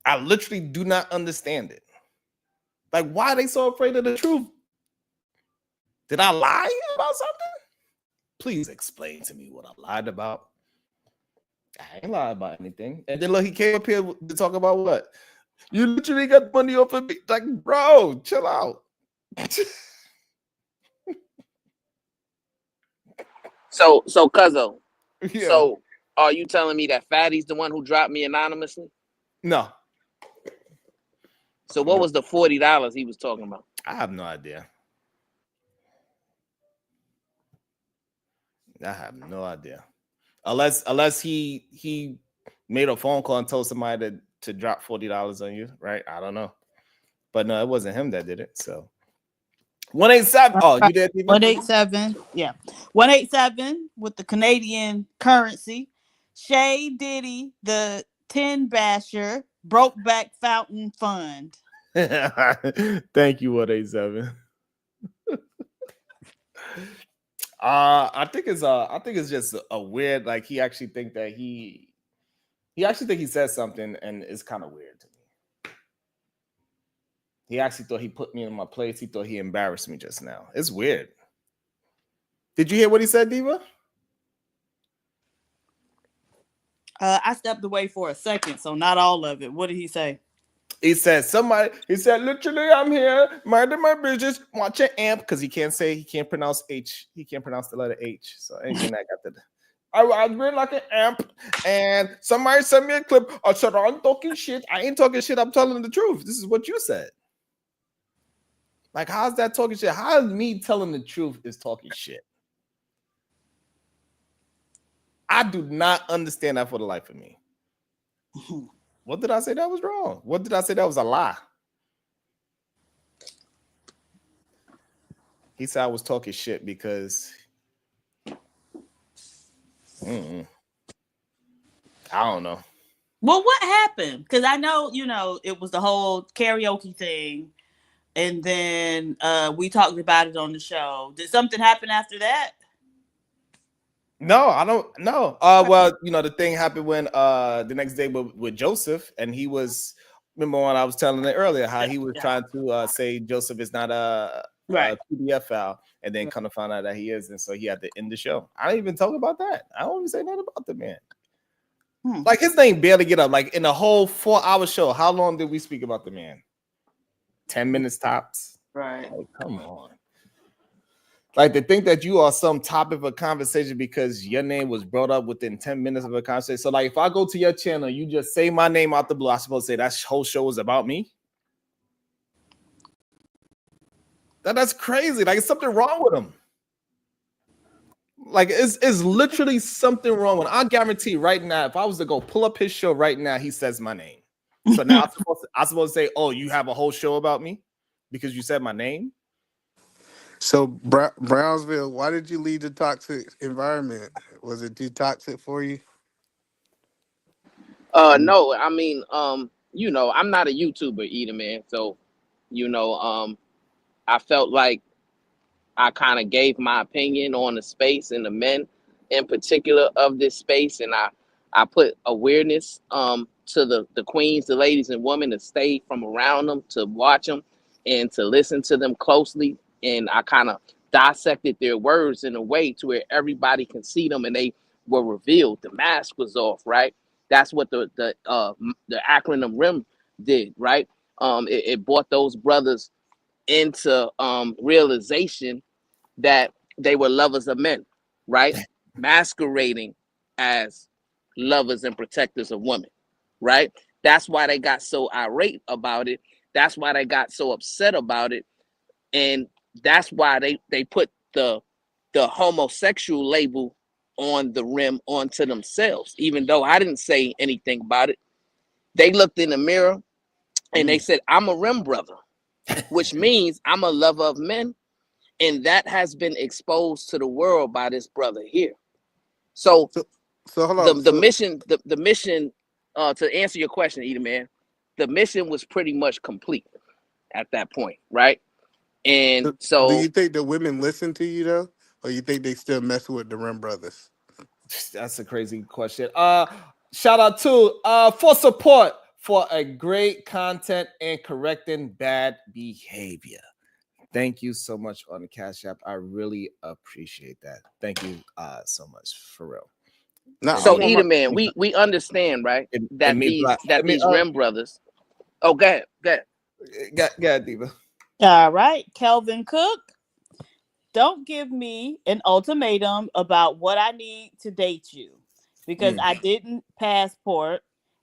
I literally do not understand it. Like, why are they so afraid of the truth? Did I lie about something? Please explain to me what I lied about. I ain't lied about anything. And then look, he came up here to talk about what? You literally got money off of me. Like, bro, chill out. So Cuzzo, Yeah. so are you telling me that Fatty's the one who dropped me anonymously? No. So what was the $40 he was talking about? I have no idea. I have no idea. Unless he made a phone call and told somebody to drop $40 on you, right? I don't know. But no, it wasn't him that did it. So 187. Oh, you did 187. Yeah. 187 with the Canadian currency. Shay Diddy, the 10 basher, Brokeback Fountain Fund. Thank you, 187. I think it's just a weird, like he actually think that he actually think he said something, and it's kind of weird to me. He actually thought he put me in my place. He thought he embarrassed me just now. It's weird. Did you hear what he said, Diva? I stepped away for a second, so not all of it. What did he say? He said literally, I'm here, minding my business, watching amp, because he can't pronounce H. He can't pronounce the letter H. So anything that got the I was being like an amp, and somebody sent me a clip. I said, I'm talking shit. I ain't talking shit. I'm telling the truth. This is what you said. Like, how's that talking shit? How is me telling the truth is talking shit? I do not understand that for the life of me. What did I say that was wrong? What did I say that was a lie? He said I was talking shit because I don't know. Well, what happened? Because I know, it was the whole karaoke thing. And then we talked about it on the show. Did something happen after that? No, I don't know. Well, the thing happened when the next day with Joseph, and he was, remember when I was telling it earlier, how he was trying to say Joseph is not a PDF file, and then kind of found out that he is, and so he had to end the show. I didn't even talk about that. I don't even say nothing about the man. Like, his name barely get up. Like, in the whole 4-hour show, how long did we speak about the man? 10 minutes tops. Right. Like, come on. Like, to think that you are some topic of a conversation because your name was brought up within 10 minutes of a conversation. So, like, if I go to your channel, you just say my name out the blue, I'm supposed to say that whole show is about me? That's crazy. Like, it's something wrong with him. Like, it's literally something wrong with him. I guarantee right now, if I was to go pull up his show right now, he says my name. So now I'm supposed to say, oh, you have a whole show about me because you said my name? So Brownsville, why did you leave the toxic environment? Was it too toxic for you? No, I mean, I'm not a YouTuber either, man. So, I felt like I kind of gave my opinion on the space and the men in particular of this space, and I put awareness to the queens, the ladies and women, to stay from around them, to watch them, and to listen to them closely. And I kind of dissected their words in a way to where everybody can see them, and they were revealed. The mask was off, right? That's what the acronym REM did, right? It brought those brothers into realization that they were lovers of men, right? Masquerading as lovers and protectors of women, right? That's why they got so irate about it. That's why they got so upset about it. And that's why they put the homosexual label on the rim onto themselves, even though I didn't say anything about it. They looked in the mirror and they said, I'm a rim brother. which means I'm a lover of men, and that has been exposed to the world by this brother here. So hold on. the mission to answer your question, Edie man, the mission was pretty much complete at that point, right? And so do you think the women listen to you though, or you think they still messing with the Rim brothers? That's a crazy question. Shout out to for support for a great content and correcting bad behavior. Thank you so much on the Cash App. I really appreciate that. Thank you so much for real. Now, so Edie man, we understand, right? That these Rim brothers. Oh, go ahead. Go ahead, Diva. All right, Kelvin Cook. Don't give me an ultimatum about what I need to date you, because I didn't passport.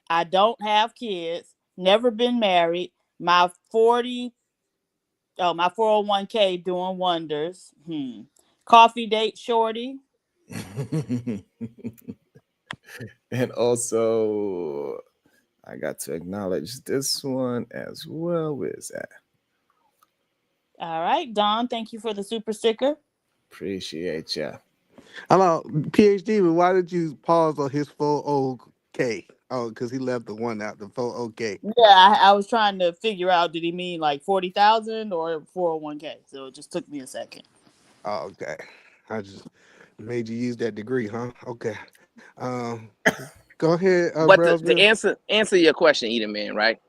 I don't have kids. Never been married. My 401k doing wonders. Coffee date, shorty. And also, I got to acknowledge this one as well. Where is that? All right, Don, thank you for the super sticker. Appreciate ya. Hello, PhD, but why did you pause on his 401k? Oh, because he left the one out, the 401k. Yeah, I was trying to figure out, did he mean like 40,000 or 401k? So it just took me a second. Oh, okay. I just made you use that degree, huh? Okay. Go ahead, but to answer your question, Edie man, right?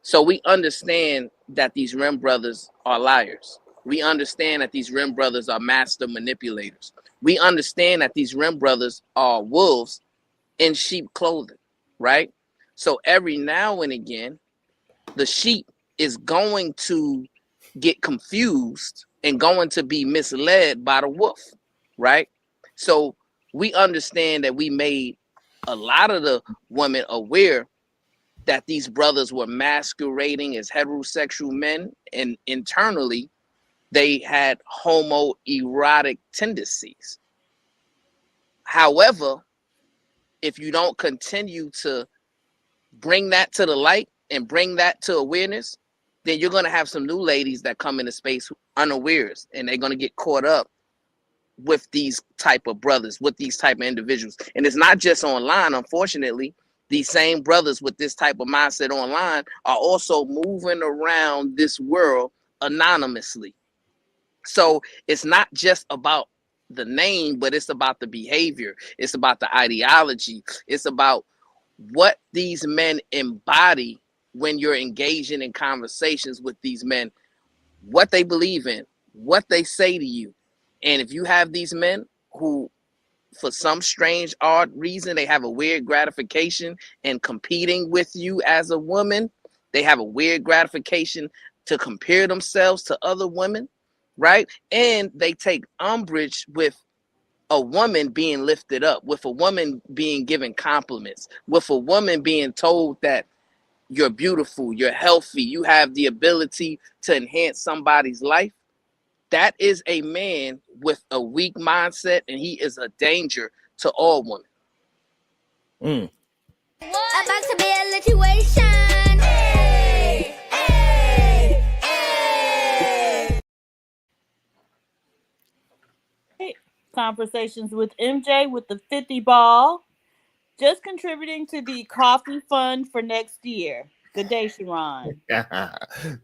So we understand that these Rim brothers are liars. We understand that these Rim brothers are master manipulators. We understand that these Rim brothers are wolves in sheep clothing, right? So every now and again, the sheep is going to get confused and going to be misled by the wolf, right? So we understand that we made a lot of the women aware that these brothers were masquerading as heterosexual men, and internally they had homoerotic tendencies. However, if you don't continue to bring that to the light and bring that to awareness, then you're going to have some new ladies that come into space unawares, and they're going to get caught up with these type of brothers, with these type of individuals. And it's not just online, unfortunately. These same brothers with this type of mindset online are also moving around this world anonymously. So it's not just about the name, but it's about the behavior. It's about the ideology. It's about what these men embody when you're engaging in conversations with these men, what they believe in, what they say to you. And if you have these men who, for some strange, odd reason, they have a weird gratification in competing with you as a woman, they have a weird gratification to compare themselves to other women, right? And they take umbrage with a woman being lifted up, with a woman being given compliments, with a woman being told that you're beautiful, you're healthy, you have the ability to enhance somebody's life. That is a man with a weak mindset, and he is a danger to all women. About to be a situation. Hey, hey, hey. Conversations with MJ with the 50 ball. Just contributing to the coffee fund for next year. Good day, Sharon.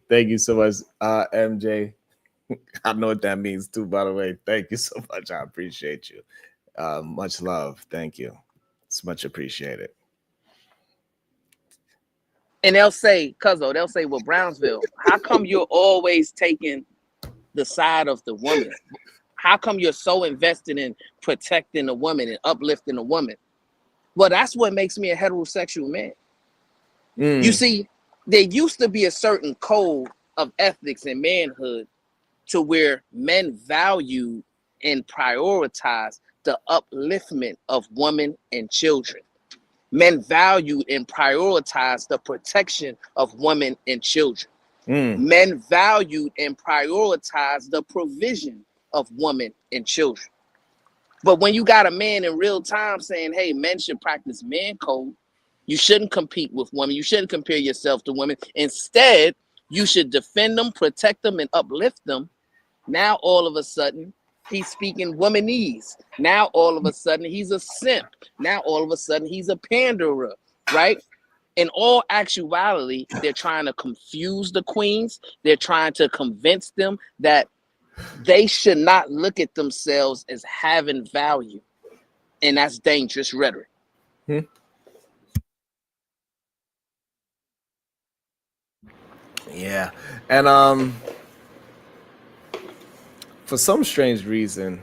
Thank you so much, MJ. I know what that means too, by the way. Thank you so much. I appreciate you. Much love. Thank you. It's much appreciated. And they'll say, well, Brownsville, how come you're always taking the side of the woman? How come you're so invested in protecting the woman and uplifting the woman? Well, that's what makes me a heterosexual man. You see, there used to be a certain code of ethics and manhood to where men value and prioritize the upliftment of women and children. Men value and prioritize the protection of women and children. Men valued and prioritize the provision of women and children. But when you got a man in real time saying, hey, men should practice man code, you shouldn't compete with women, you shouldn't compare yourself to women. Instead, You should defend them, protect them, and uplift them. Now, all of a sudden, he's speaking womanese. Now, all of a sudden, he's a simp. Now, all of a sudden, he's a panderer, right? In all actuality, they're trying to confuse the queens. They're trying to convince them that they should not look at themselves as having value. And that's dangerous rhetoric. Yeah. And for some strange reason,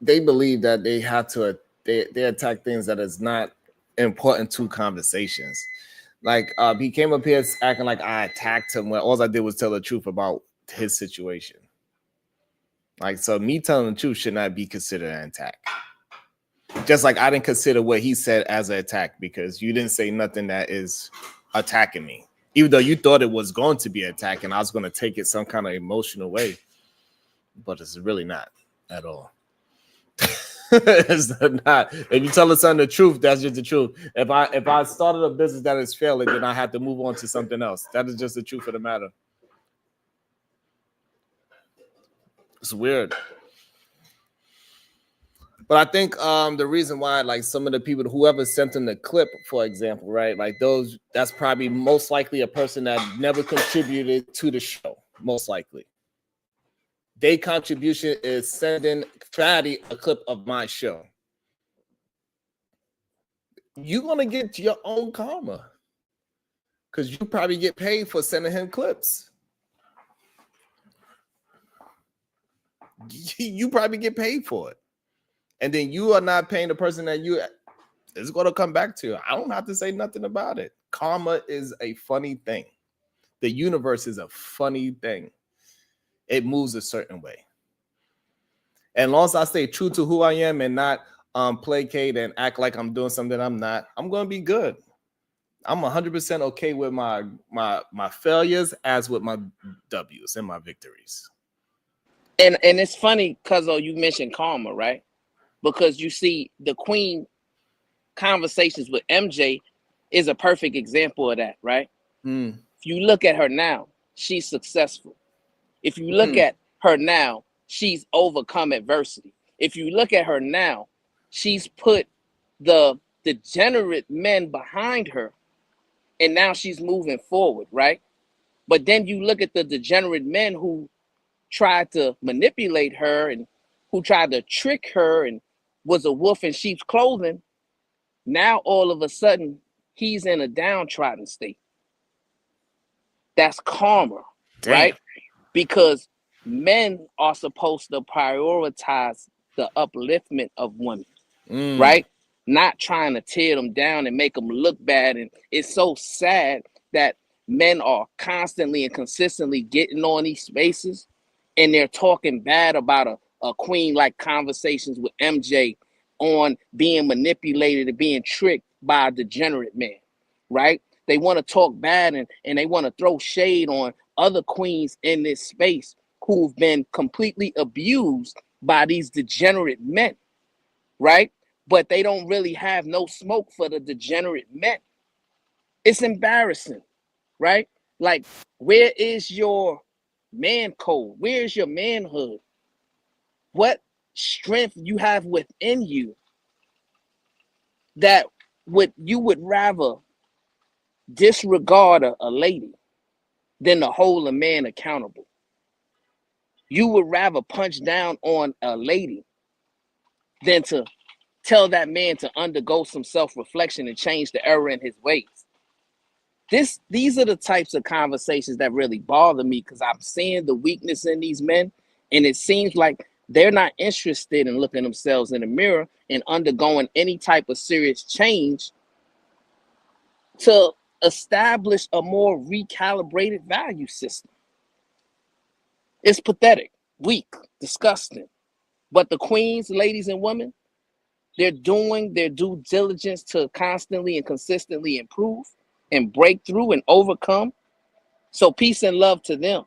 they believe that they have to they attack things that is not important to conversations. Like he came up here acting like I attacked him when all I did was tell the truth about his situation. Like, so me telling the truth should not be considered an attack. Just like I didn't consider what he said as an attack because you didn't say nothing that is attacking me. Even though you thought it was going to be an attack and I was going to take it some kind of emotional way. But it's really not at all. It's not. If you tell us the truth, that's just the truth. If I started a business that is failing, then I have to move on to something else. That is just the truth of the matter. It's weird. But I think the reason why, like some of the people, whoever sent in the clip, for example, right? Like those, that's probably most likely a person that never contributed to the show, most likely. Their contribution is sending Fatty a clip of my show. You're going to get your own karma because you probably get paid for sending him clips. You probably get paid for it. And then you are not paying the person that you, it's going to come back to you. I don't have to say nothing about it. Karma is a funny thing. The universe is a funny thing. It moves a certain way. And as long as I stay true to who I am and not placate and act like I'm doing something I'm not, I'm going to be good. I'm 100% okay with my failures as with my W's and my victories. And it's funny, because you mentioned karma, right? Because you see the queen conversations with MJ is a perfect example of that, right? If you look at her now, she's successful. If you look at her now, she's overcome adversity. If you look at her now, she's put the degenerate men behind her, and now she's moving forward, right? But then you look at the degenerate men who tried to manipulate her and who tried to trick her and was a wolf in sheep's clothing. Now all of a sudden he's in a downtrodden state. That's karma. Damn. Right? Because men are supposed to prioritize the upliftment of women, right? Not trying to tear them down and make them look bad. And it's so sad that men are constantly and consistently getting on these spaces and they're talking bad about a queen, like conversations with MJ on being manipulated and being tricked by a degenerate man, right? They want to talk bad and they want to throw shade on other queens in this space who've been completely abused by these degenerate men, right? But they don't really have no smoke for the degenerate men. It's embarrassing, right? Like, where is your man code? Where's your manhood? What strength you have within you that you would rather disregard a lady than to hold a man accountable? You would rather punch down on a lady than to tell that man to undergo some self-reflection and change the error in his ways. These are the types of conversations that really bother me, because I'm seeing the weakness in these men, and it seems like they're not interested in looking themselves in the mirror and undergoing any type of serious change to establish a more recalibrated value system. It's pathetic, weak, disgusting. But the queens, ladies, and women, they're doing their due diligence to constantly and consistently improve and break through and overcome. So peace and love to them.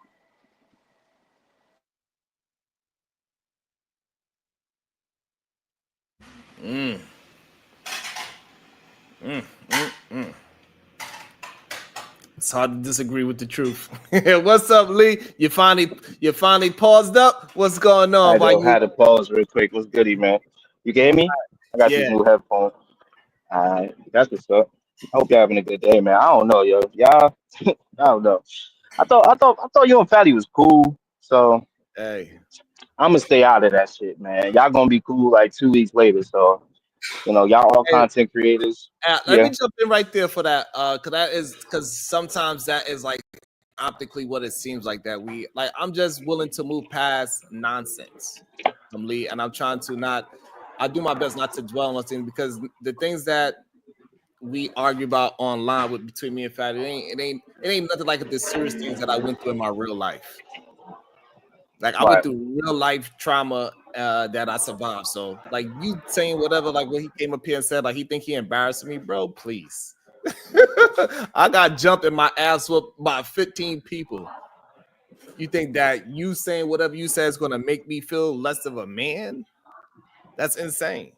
It's hard to disagree with the truth. What's up, Lee? You finally paused up. What's going on? Why you? Had to pause real quick. What's goody, man? You can hear me? I got these Yeah. new headphones. All right, that's what's up. Hope you're having a good day, man. I don't know, yo. Y'all, I don't know. I thought you and Fatty was cool. So Hey. I'm gonna stay out of that shit, man. Y'all gonna be cool like 2 weeks later. So y'all all Hey. content creators. Let me Yeah. jump in right there for that. Because sometimes that is like optically what it seems like that we like. I'm just willing to move past nonsense, Lee, and I'm trying to not. I do my best not to dwell on things because the things that we argue about online with between me and Fatty, it ain't nothing like the serious things that I went through in my real life. Like I went Right. through real life trauma that I survived. So like you saying whatever, like when he came up here and said like he think he embarrassed me, bro, please. I got jumped in my ass whooped by 15 people. You think that you saying whatever you say is gonna make me feel less of a man? That's insane.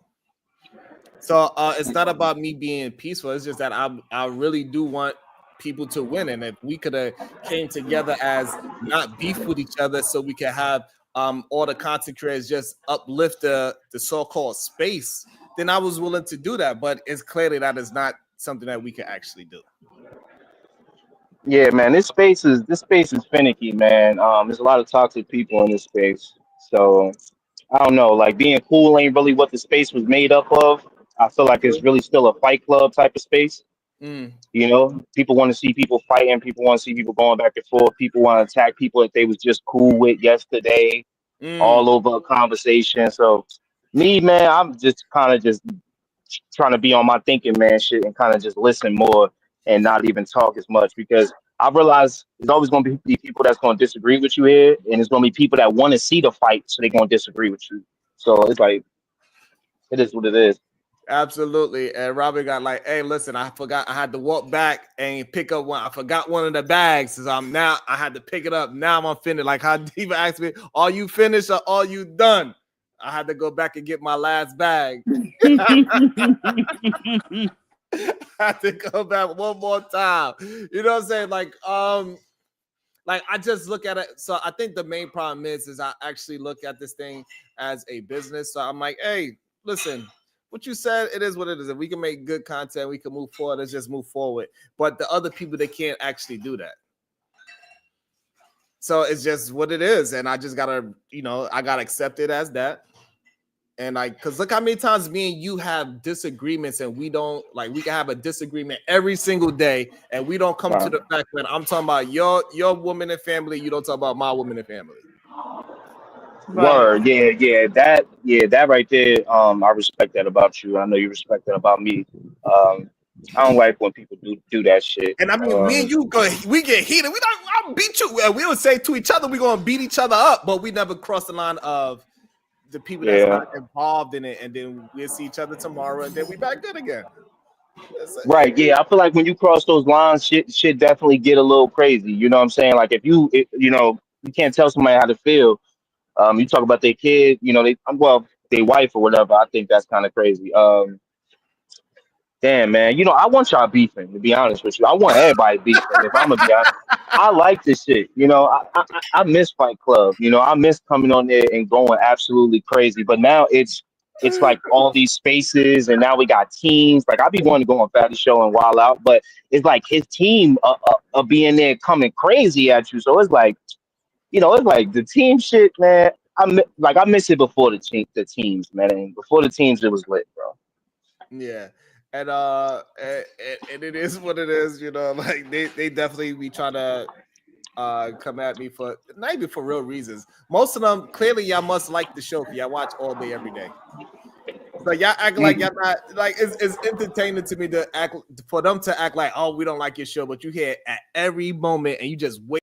So it's not about me being peaceful. It's just that I really do want people to win, and if we could have came together as not beef with each other, so we can have all the content creators just uplift the so-called space, then I was willing to do that. But it's clearly that is not something that we can actually do. Yeah, man. This space is finicky, man. There's a lot of toxic people in this space. So I don't know, like being cool ain't really what the space was made up of. I feel like it's really still a fight club type of space. Mm, People want to see people fighting. People want to see people going back and forth. People want to attack people that they was just cool with yesterday, all over a conversation. So me, man, I'm just kind of just trying to be on my thinking man shit and kind of just listen more and not even talk as much because I realize there's always going to be people that's going to disagree with you here, and there's going to be people that want to see the fight, so they're going to disagree with you. So it's like it is what it is. absolutely. And Robert got like, hey, listen, I forgot I had to walk back and pick up one. I forgot one of the bags. So I had to pick it up. Now I'm finished. Like how Diva asked me, are you finished or are you done? I had to go back and get my last bag. I had to go back one more time. You know what I'm saying? Like I just look at it. So I think the main problem is I actually look at this thing as a business. So I'm like, hey, listen, what you said, it is what it is. If we can make good content, we can move forward. Let's just move forward. But the other people, they can't actually do that. So it's just what it is. And I just gotta, I gotta accept it as that. And because look how many times me and you have disagreements, and we don't we can have a disagreement every single day, and we don't come to the fact that I'm talking about your woman and family, you don't talk about my woman and family. Word, yeah, that right there. I respect that about you. I know you respect that about me. I don't like when people do that shit. And I mean, me and you we get heated. I'll beat you. We don't say to each other we're gonna beat each other up, but we never cross the line of the people that's not involved in it, and then we'll see each other tomorrow, and then we back good again. Right, yeah. I feel like when you cross those lines, shit definitely get a little crazy. You know what I'm saying? Like if you can't tell somebody how to feel. You talk about their kid, their wife or whatever. I think that's kind of crazy. Damn, man. I want y'all beefing, to be honest with you. I want everybody beefing, if I'm gonna be honest. I like this shit. I miss Fight Club. I miss coming on there and going absolutely crazy. But now it's like all these spaces, and now we got teams. Like I be wanting to go on Fatty Show and Wild Out, but it's like his team being there coming crazy at you. So it's like, it's like the team shit, man. I miss it before the teams, man. And before the teams, it was lit, bro. Yeah. And it is what it is, like they definitely be trying to come at me for not even for real reasons. Most of them clearly y'all must like the show because y'all watch all day every day. So y'all act like y'all not like it's entertaining to me to act for them to act like, oh, we don't like your show, but you hear it at every moment and you just wait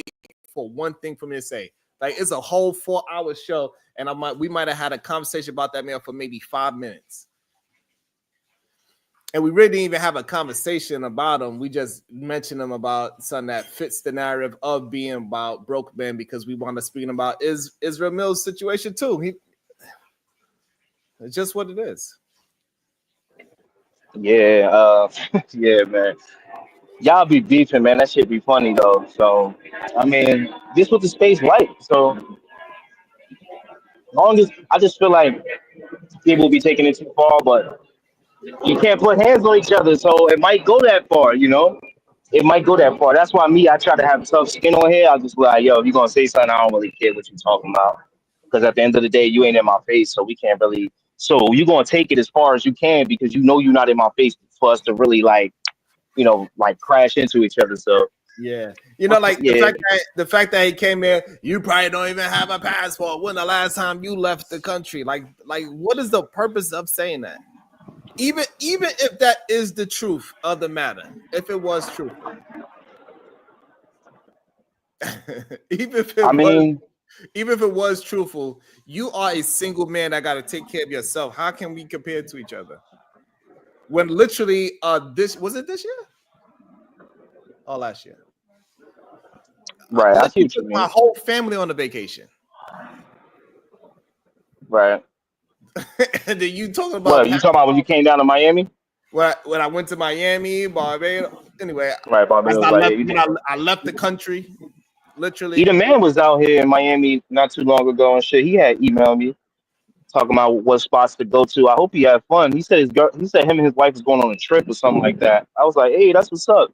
for one thing for me to say. Like it's a whole 4-hour show, and we might have had a conversation about that man for maybe 5 minutes. And we really didn't even have a conversation about him. We just mentioned him about something that fits the narrative of being about broke men because we want to speak about Israel Mills' situation too. It's just what it is. Yeah, yeah, man. y'all be beefing, man. That shit be funny though. So I mean, this what the space like. So long as I just feel like people be taking it too far, but you can't put hands on each other, so it might go that far, you know. It might go that far. That's why I try to have tough skin on here. I just be like, yo, if you gonna say something, I don't really care what you talking about, because at the end of the day, you ain't in my face, so we can't really. So you gonna take it as far as you can because you know you're not in my face for us to really like, like crash into each other. So Yeah, like yeah, the fact that he came here, you probably don't even have a passport. When the last time you left the country? Like what is the purpose of saying that? Even if that is the truth of the matter, if it was truthful, even if I it was, mean, even if it was truthful, you are a single man that got to take care of yourself. How can we compare to each other? When literally, this was it this year or last year? right? I I see literally what you took my mean. whole family on a vacation. Right. And then you talking about What you talking about when you came down to Miami? when I went to Miami, Barbados. Anyway, Right, as Barbados. I Like, yeah, left you when did. I left the country, literally. Either man was out here in Miami not too long ago and shit. He had emailed me talking about what spots to go to. I hope he had fun. He said he said him and his wife was going on a trip or something like that. I was like, hey, that's what's up.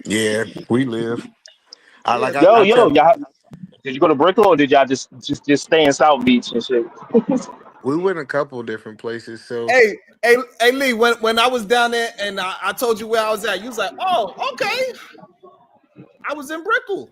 Yeah, we live. I Yeah, like Yo, I yo, tell y'all, did you go to Brickell or did y'all just stay in South Beach and shit? we went a couple different places. So hey, Lee. When I was down there and I told you where I was at, you was like, "Oh, okay." I was in Brickell.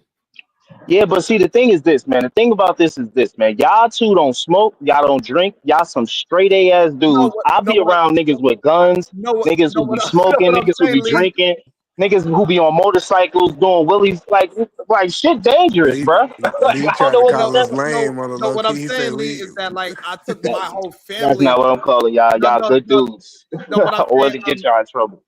Yeah, but see, the thing is this, man. The thing about this is this, man. Y'all two don't smoke. Y'all don't drink. Y'all some straight A ass No, dudes. I be around niggas with guns, niggas who be smoking, what I'm niggas who be saying, Lee. drinking, niggas who be on motorcycles doing willies, like shit dangerous, Lee bro. Like, Lee I don't tried know to what was call that. us lame on the No, low what key. I'm He said saying, Lee, Lee. is that like I took my That's, whole that's family. not what I'm calling y'all. No, Y'all no, good no, dudes. no. What I'm I saying, wasn't get y'all in trouble.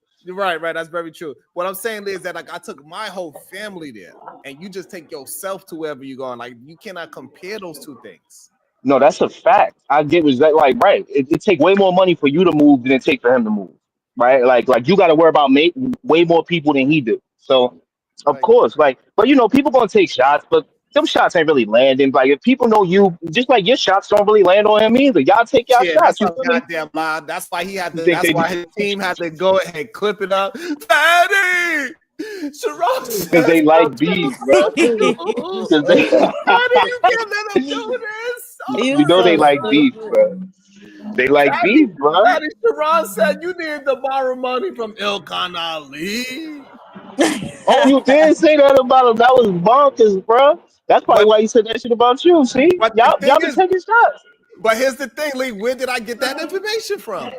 right, that's very true. What I'm saying is that like I took my whole family there, and you just take yourself to wherever you're going. Like you cannot compare those two things. No, that's a fact. I get was that like right. It take way more money for you to move than it take for him to move. Right? Like you got to worry about way more people than he do. So of Like, course, like, but people gonna take shots, but them shots ain't really landing. Like if people know you, just like your shots don't really land on him either. Y'all take y'all yeah, that's shots. You a feel me? goddamn lie. That's why he had You to. think That's they? why his team had to go ahead and clip it up. Fatty, Sharon Because says they don't like beef, bro. you. Because they, Fatty, you can't let him do this. Oh You my they so like beef, stupid. bro. They like beef, bro. Fatty, Sharon said you need to borrow money from Ilkan Ali. Oh, you did say that about him. That was bonkers, bro. That's probably But why he said that shit about you. See, the thing y'all be is, taking shots. but here's the thing, Lee. Where did I get that information from?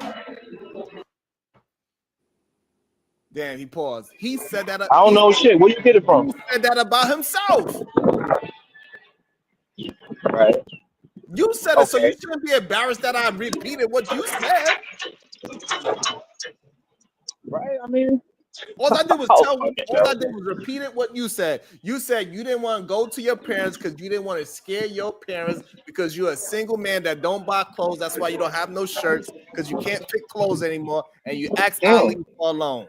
Damn, he paused. He said that. I don't know shit. Where you get it from? He said that about himself. Right. You said it, so you Okay. shouldn't be embarrassed that I repeated what you said. Right. I mean, All I did was oh, all okay, I did was repeat it what you said. You said you didn't want to go to your parents because you didn't want to scare your parents because you're a single man that don't buy clothes. That's why you don't have no shirts because you can't fit clothes anymore. And you asked Ali for a loan.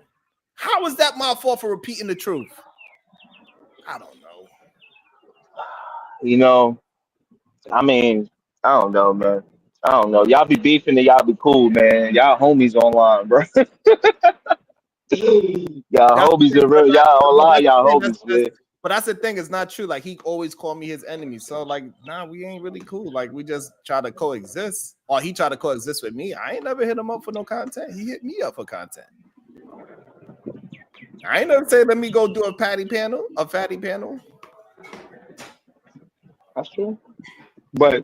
How is that my fault for repeating the truth? I don't know. I mean, I don't know, man. I don't know. Y'all be beefing and y'all be cool, man. Y'all homies online, bro. Y'all That's the homies thing, are real. Y'all but online, that's the y'all thing. homies, man. But that's the thing. It's not true. Like he always called me his enemy. So like, nah, we ain't really cool. Like we just try to coexist. Or he tried to coexist with me. I ain't never hit him up for no content. He hit me up for content. I ain't never say let me go do a fatty panel. That's true. But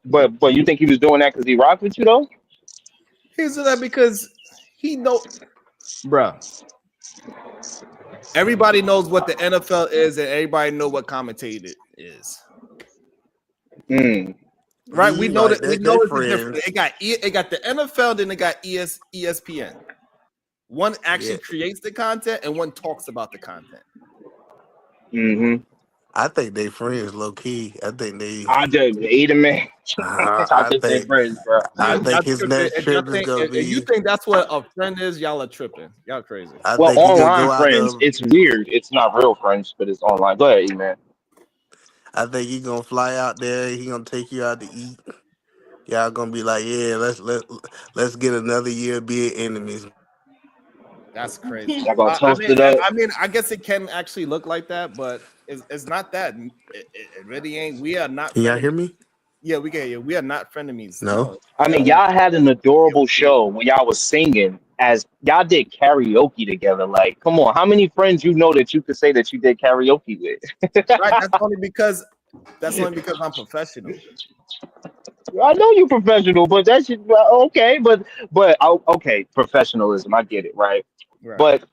you think he was doing that because he rocked with you though? He's that because he know, bruh. Everybody knows what the NFL is, and everybody know what commentated is. Right? We He know like that we that. know They it's the difference. friends. It got the NFL, then it got ESPN. One Yeah. actually creates the content, and one talks about the content. Mm-hmm. I think they friends low key. I think they. I just hate him, man. I I just say think. friends, bro. I Y'all think his tripping. next trip is gonna If you be. think that's what a friend is, y'all are tripping. Y'all crazy. I Well, think he gonna online go out friends, there. it's weird. It's not real friends, but it's online. Go ahead, E-Man. I think he gonna fly out there. He gonna take you out to eat. Y'all gonna be like, yeah, let's get another year being enemies. That's crazy. Y'all gonna toast it up. I mean, I guess it can actually look like that, but it's not that. It really ain't. We are not Can y'all frenemies. hear me? Yeah, we get you. We are not frenemies. No. No. I mean, y'all had an adorable show when y'all was singing as y'all did karaoke together. Like, come on, how many friends you know that you could say that you did karaoke with? Right. That's only because I'm professional. I know you're professional, but that's okay. But okay, professionalism. I get it, right? Right. But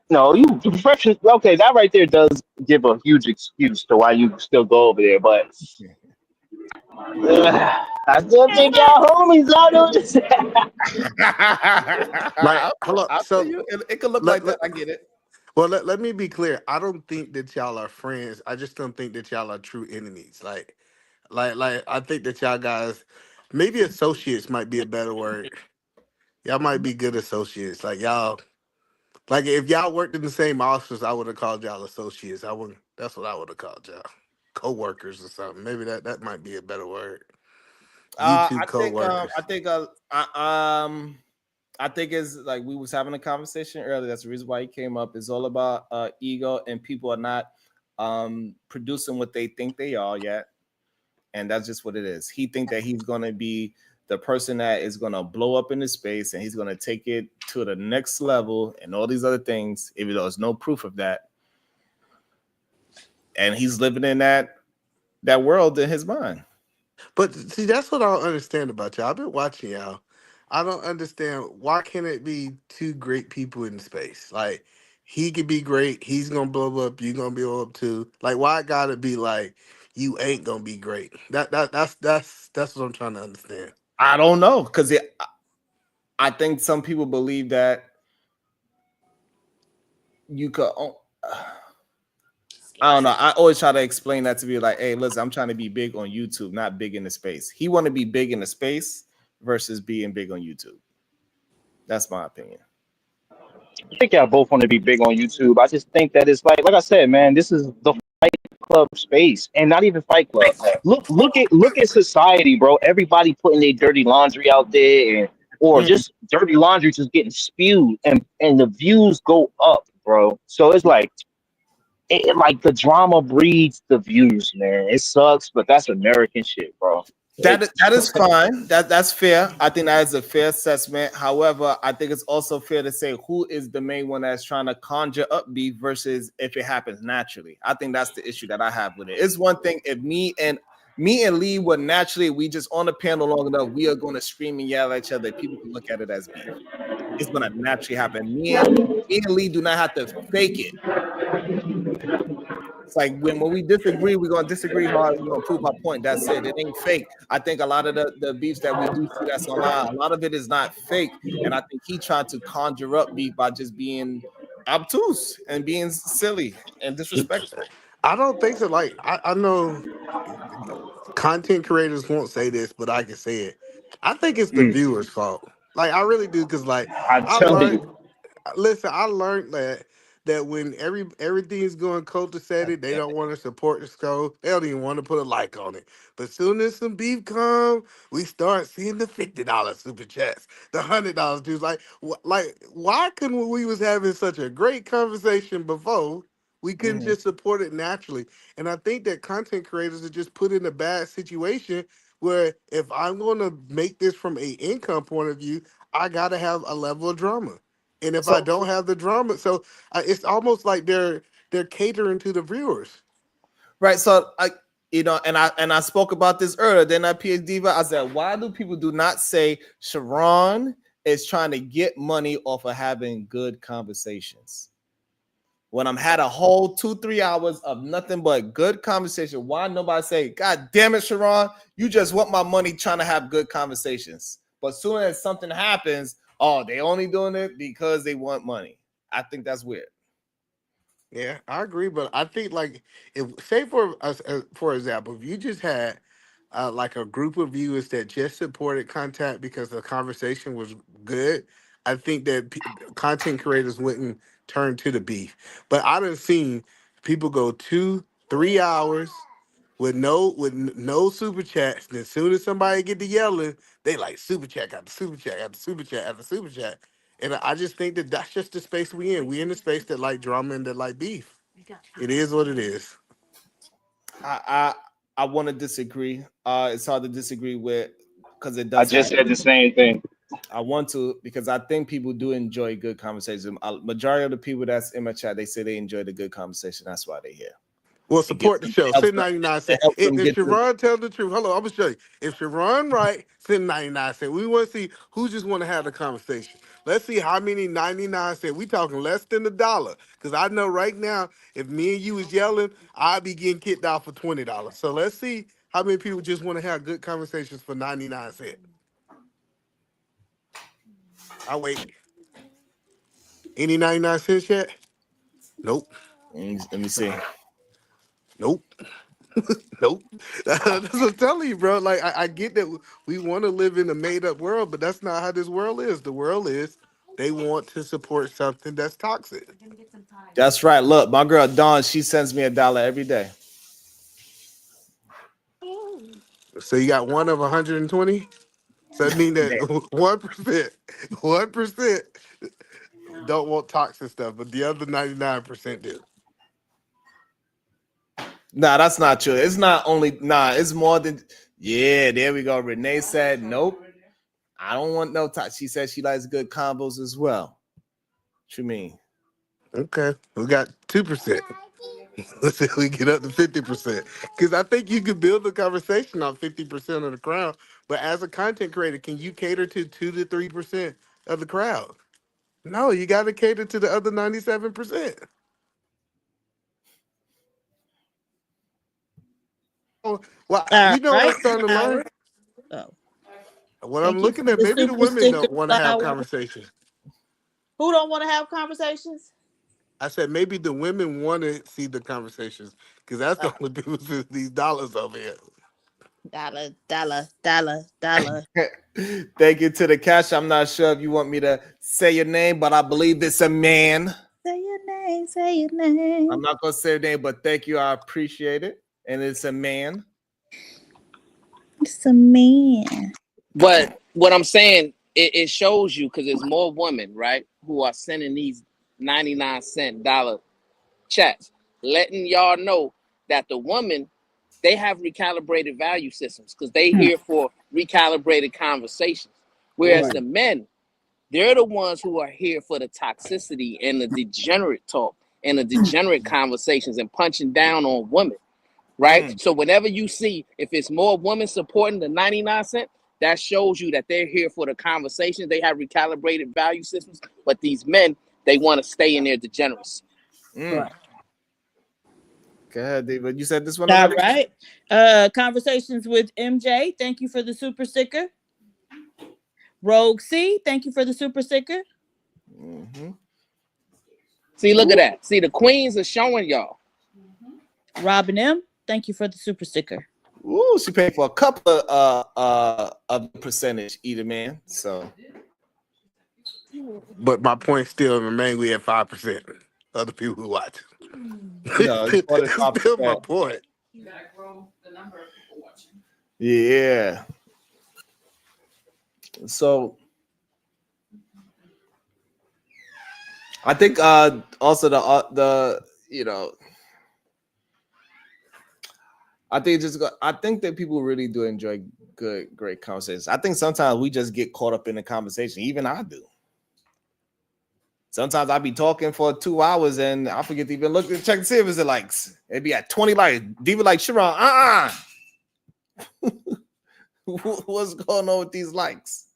no, you professional. Okay, that right there does give a huge excuse to why you still go over there. But I still think y'all homies. I know this. Like, hold up. I feel So you. It could look let, like let that. I get it. well let me be clear. I don't think that y'all are friends. I just don't think that y'all are true enemies. Like I think that y'all guys, maybe associates might be a better word. Y'all might be good associates. Like y'all, like if y'all worked in the same office, I would have called y'all associates. I wouldn't. That's what I would have called y'all. Co-workers or something. Maybe that might be a better word. YouTube I think co-workers. I think it's like we was having a conversation earlier. That's the reason why he came up. It's all about ego, and people are not producing what they think they are yet, and that's just what it is. He think that he's gonna be the person that is gonna blow up into space, and he's gonna take it to the next level, and all these other things. Even though there's no proof of that, and he's living in that world in his mind. But see, that's what I don't understand about y'all. I've been watching y'all. I don't understand why can't it be two great people in space? Like he could be great, he's gonna blow up, you gonna blow up too. Like why it gotta be like you ain't gonna be great? That's what I'm trying to understand. I don't know because I think some people believe that you could. I don't know. I always try to explain that to be like, hey, listen, I'm trying to be big on YouTube, not big in the space. He want to be big in the space versus being big on YouTube. That's my opinion. I think y'all both want to be big on YouTube. I just think that it's like I said, man, this is the Fight Club space, and not even Fight Club. Look at society, bro. Everybody putting their dirty laundry out there, or just dirty laundry just getting spewed, and the views go up, bro. So it's like. Like the drama breeds the views, man. It sucks, but that's American shit, bro. That is fine. That's fair. I think that is a fair assessment. However, I think it's also fair to say who is the main one that's trying to conjure up beef versus if it happens naturally. I think that's the issue that I have with it. It's one thing if me and Lee were naturally, we just on the panel long enough, we are going to scream and yell at each other. People can look at it as beef. It's going to naturally happen. Me and Lee do not have to fake it. It's like when we disagree, we're gonna disagree hard. We're gonna prove our point. That's it. It ain't fake. I think a lot of the beefs that we do see that's online, a lot of it is not fake. And I think he tried to conjure up beef by just being obtuse and being silly and disrespectful. I don't think so. Like I know content creators won't say this, but I can say it. I think it's the viewers' fault. Like I really do, because like I I tell learned. you, Listen, I learned that when everything's going copacetic, they don't want to support the show. They don't even want to put a like on it. But soon as some beef come, we start seeing the $50 super chats, the $100 dues. Like why couldn't we was having such a great conversation before? We couldn't just support it naturally. And I think that content creators are just put in a bad situation where if I'm going to make this from a income point of view, I got to have a level of drama. And if I So don't have the drama, so it's almost like they're catering to the viewers. right, so I spoke about this earlier. Then I PhD, I said, why do people do not say Sharon is trying to get money off of having good conversations? When I'm had a whole 2-3 hours of nothing but good conversation, why nobody say, God damn it, Sharon, you just want my money trying to have good conversations. But soon as something happens, oh, they only doing it because they want money. I think that's weird. Yeah, I agree, but I think like if say for us, for example, if you just had like a group of viewers that just supported content because the conversation was good, I think that content creators wouldn't turn to the beef. But I done seen people go 2, 3 hours with no super chats. And as soon as somebody get to yelling, they like super chat after super chat after super chat after super chat. And I just think that that's just the space we in. We in the space that like drama and that like beef. It is what it is. I want to disagree. It's hard to disagree with because it I does just happen. said the same thing. I want to because I think people do enjoy good conversation. Majority of the people that's in my chat, they say they enjoy the good conversation. That's why they're here. Well, It gives support the them, show. helps Send them, 99 it cents. helps them If get to. Sharon tells the truth, hold on, I'm gonna show you. If Sharon right, send 99 cents. We want to see who just want to have the conversation. Let's see how many 99 cents. We talking less than $1. Because I know right now, if me and you was yelling, I'd be getting kicked out for $20. So let's see how many people just want to have good conversations for 99 cents. I wait. Any 99 cents yet? Nope. Let me see. Nope. Nope. That's what I'm telling you, bro. Like I get that we want to live in a made up world, but that's not how this world is. The world is they want to support something that's toxic. That's right. Look, my girl Dawn, she sends me $1 every day. So you got one of 120. So that mean that 1%, 1% don't want toxic stuff, but the other 99% do. Nah, that's not true. It's not only it's more than yeah, there we go. Renee said nope. I don't want no toxic. She said she likes good combos as well. What you mean? Okay, we got 2%. Let's see if we get up to 50%. Because I think you could build the conversation on 50% of the crowd. But as a content creator, can you cater to 2 to 3% of the crowd? No, you got to cater to the other 97%. Oh, well, All you know what right, I'm starting to learn? Howard. Oh, What I'm thank you looking for at, the maybe the super women sticker, don't want to have flower. conversations. Who don't want to have conversations? I said maybe the women want to see the conversations because that's the only people who see these dollars over here. Dollar, dollar, dollar, dollar. Thank you to the cash. I'm not sure if you want me to say your name, but I believe it's a man. Say your name, say your name. I'm not gonna say your name, but thank you. I appreciate it. And it's a man. It's a man. But what I'm saying, it shows you because there's more women, right, who are sending these 99-cent dollar chats, letting y'all know that the women, they have recalibrated value systems because they here for recalibrated conversations. Whereas the men, they're the ones who are here for the toxicity and the degenerate talk and the degenerate conversations and punching down on women, right? So whenever you see, if it's more women supporting the 99 cent, that shows you that they're here for the conversation. They have recalibrated value systems, but these men, they want to stay in their degeneracy. Right. Go ahead, David. You said this one All already? right. Conversations with MJ. Thank you for the super sticker. Rogue C. Thank you for the super sticker. Mm-hmm. See, look at that. See, the queens are showing y'all. Robin M. Thank you for the super sticker. Ooh, she paid for a couple of percentage, either man. So, But my point still remains: we have 5% of the people who watch. no, it's more than It's still my 5%. point. You gotta grow the number of people watching. Yeah. So I think also the you know I think that people really do enjoy great conversations. I think sometimes we just get caught up in the conversation. Even I do. Sometimes I be talking for 2 hours and I forget to even look and check to see if it's likes. It'd be at 20 likes. Diva like Sharon, what's going on with these likes?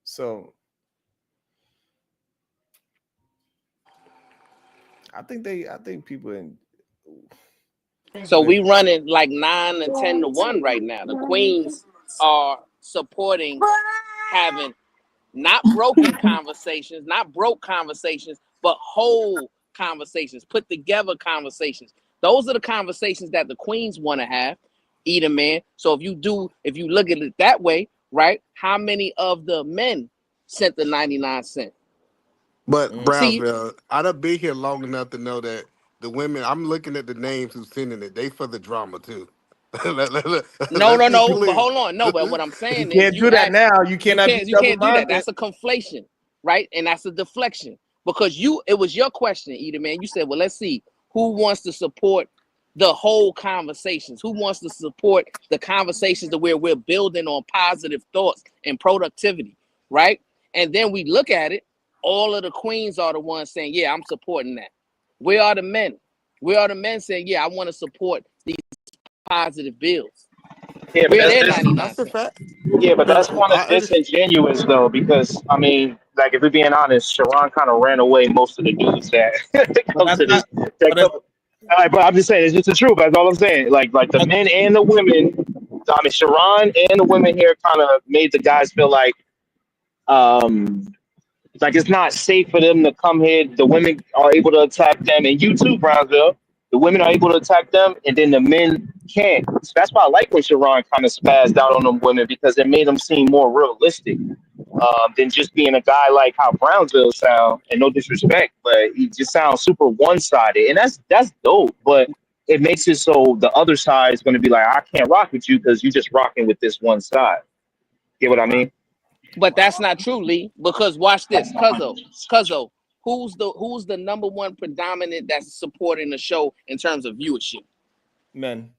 So I think people So we running like 9 to 10 to 1 right now. The queens are supporting having not broken conversations, not broke conversations, but whole conversations, put together conversations. Those are the conversations that the queens want to have. Eat a man. So if you look at it that way, right? How many of the men sent the 99 cent? But See, Brownsville, I done been here long enough to know that the women, I'm looking at the names who's sending it. They for the drama too. Let's be no, but clear. hold on. No, but what I'm You saying is can't do that now. You cannot be you can't do that. double-minded. That's a conflation, right? And that's a deflection. Because it was your question, Eda, man. You said, well, let's see who wants to support the whole conversations, who wants to support the conversations to where we're building on positive thoughts and productivity, right? And then we look at it, all of the queens are the ones saying, yeah, I'm supporting that. Where are the men? Where are the men saying, yeah, I want to support these positive bills? Yeah, but Where are their that's 99 That's a cents? fact. yeah, but No, that's kind of I understand. disingenuous though, because I mean, like if we're being honest, Sharon kind of ran away most of the dudes that But come that's to not. this. That But it's, come, but I'm just saying, it's just the truth. That's all I'm saying. Like the but, men and the women. I mean, Sharon and the women here kind of made the guys feel um like it's not safe for them to come here. The women are able to attack them, and you too, Brownsville. The women are able to attack them, and then the men can't. So that's why I like when Sharon kind of spazzed out on them women because it made them seem more realistic than just being a guy like how Brownsville sound. And no disrespect, but he just sounds super one-sided, and that's dope. But it makes it so the other side is going to be like, I can't rock with you because you just rocking with this one side. Get what I mean? But that's not true, Lee, because watch this. Cuzzo, who's the number one predominant that's supporting the show in terms of viewership? men.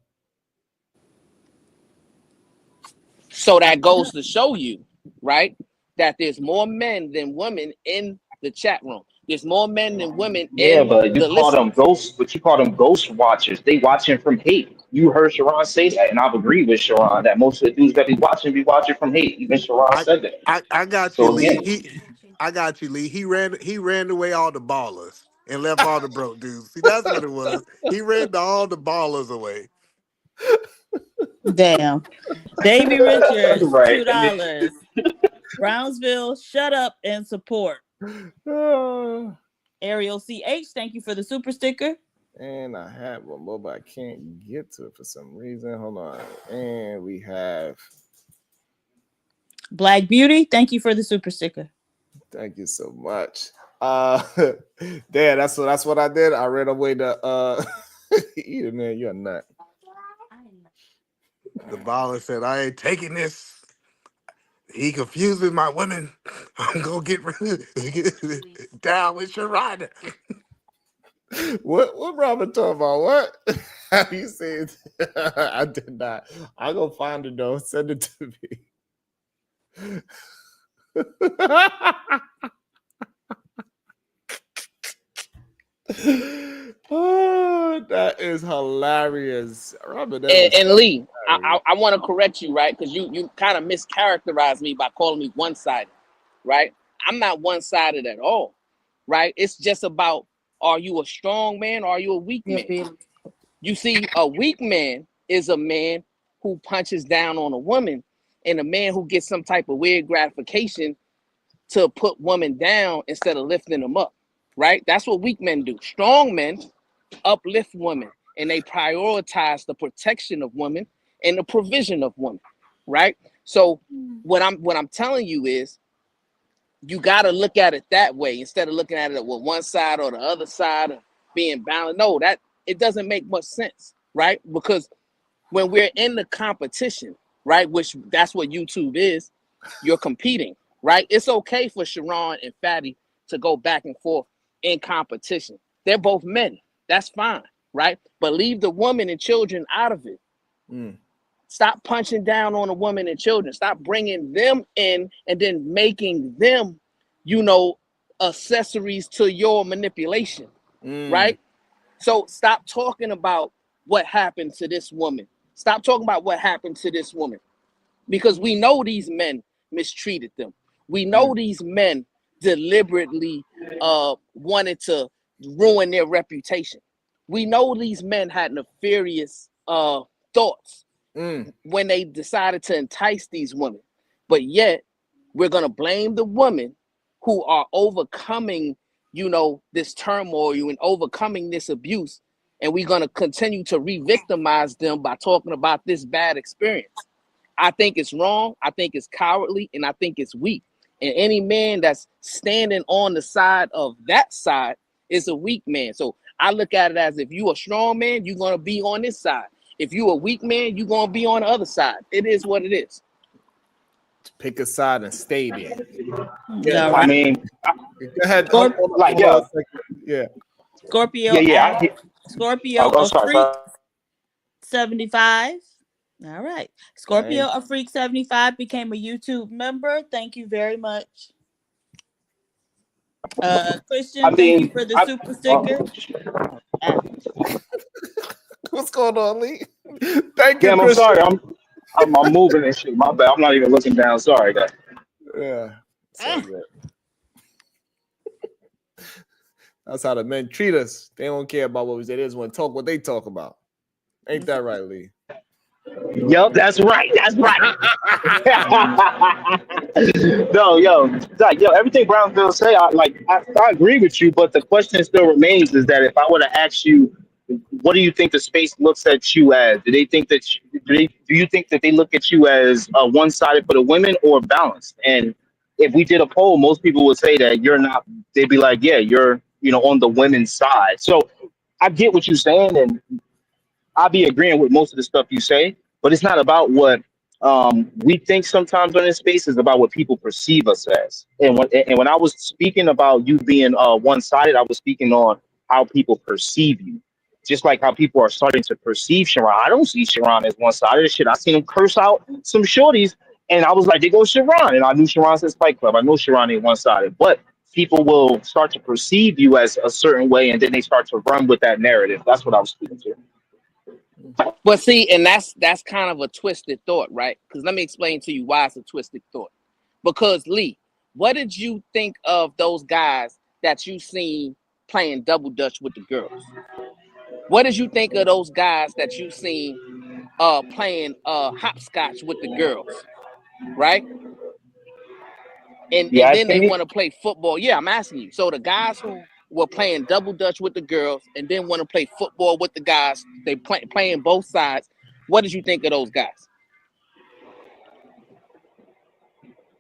So that goes to show you, right, that there's more men than women in the chat room. There's more men than women Yeah, in but you the call them listens. ghosts, but you call them ghost watchers. They watching from hate. You heard Sharon say that, and I've agreed with Sharon that most of the dudes that be watching from hate. Even Sharon I, said that. I got you, So Lee. again, I got you, Lee. He ran away all the ballers and left all the broke dudes. See, that's what it was. He ran all the ballers away. Damn. Davy Richards, right? $2. Brownsville, shut up and support. Ariel CH, thank you for the super sticker. And I had one more, but I can't get to it for some reason. Hold on. And we have. Black Beauty, thank you for the super sticker. Thank you so much. Damn, that's what I did. I ran away to eat it, man. You're a nut. The baller said, I ain't taking this. He confuses my women. I'm gonna get down with Sharada. What Robert talking about? What? How you say it? I did not. I'll go find it though. Send it to me. Oh, that is hilarious. Robert, that is And Lee, hilarious. I want to correct you, right? Because you kind of mischaracterized me by calling me one-sided, right? I'm not one-sided at all, right? It's just about, are you a strong man or are you a weak man? You see, a weak man is a man who punches down on a woman, and a man who gets some type of weird gratification to put women down instead of lifting them up, right? That's what weak men do. Strong men uplift women, and they prioritize the protection of women and the provision of women, right? So what I'm telling you is, you got to look at it that way instead of looking at it with one side or the other side of being balanced. No, that it doesn't make much sense, right? Because when we're in the competition, right, which that's what YouTube is, you're competing, right? It's okay for Sharon and Fatty to go back and forth in competition. They're both men. That's fine, right? But leave the women and children out of it. Stop punching down on the women and children. Stop bringing them in and then making them, accessories to your manipulation, right? So stop talking about what happened to this woman. Stop talking about what happened to this woman, because we know these men mistreated them. We know these men deliberately wanted to ruin their reputation. We know these men had nefarious thoughts when they decided to entice these women. But yet, we're going to blame the women who are overcoming this turmoil and overcoming this abuse, and we're going to continue to re-victimize them by talking about this bad experience. I think it's wrong. I think it's cowardly, and I think it's weak. And any man that's standing on the side of that side is a weak man. So I look at it as, if you a strong man, you're going to be on this side. If you a weak man, you're going to be on the other side. It is what it is. Pick a side and stay there. Yeah, I mean, Go ahead. Yeah. Scorpio. yeah. Scorpio, Oh, a sorry, freak sorry. 75. All right. Scorpio, Dang. a freak 75, became a YouTube member. Thank you very much. Christian, thank you for the super sticker. What's going on, Lee? Thank you, Damn, I'm Christian. sorry. I'm moving and shit. My bad. I'm not even looking down. Sorry, guys. Yeah. So good. That's how the men treat us. They don't care about what we say. They just want to talk what they talk about. Ain't that right, Lee? Yep, that's right. That's right. Everything Brownsville say, I agree with you, but the question still remains: is that if I were to ask you, what do you think the space looks at you as? Do they think that do you think that they look at you as one-sided for the women or balanced? And if we did a poll, most people would say that you're not. They'd be like, yeah, you're on the women's side. So I get what you're saying, and I'll be agreeing with most of the stuff you say, but it's not about what we think sometimes in this space. Is about what people perceive us as. And when I was speaking about you being one-sided, I was speaking on how people perceive you. Just like how people are starting to perceive Sharon. I don't see Sharon as one-sided. Shit, I seen him curse out some shorties, and I was like, "They go Sharon," and I knew Sharon says Fight Club. I know Sharon ain't one-sided, but people will start to perceive you as a certain way, and then they start to run with that narrative. That's what I was speaking to. But see, and that's kind of a twisted thought, right? Because let me explain to you why it's a twisted thought. Because Lee, what did you think of those guys that you seen playing double dutch with the girls? What did you think of those guys that you seen playing hopscotch with the girls, right? And You then they asking me? want to play football. Yeah, I'm asking you. So the guys who were playing double dutch with the girls and then want to play football with the guys, they playing both sides. What did you think of those guys?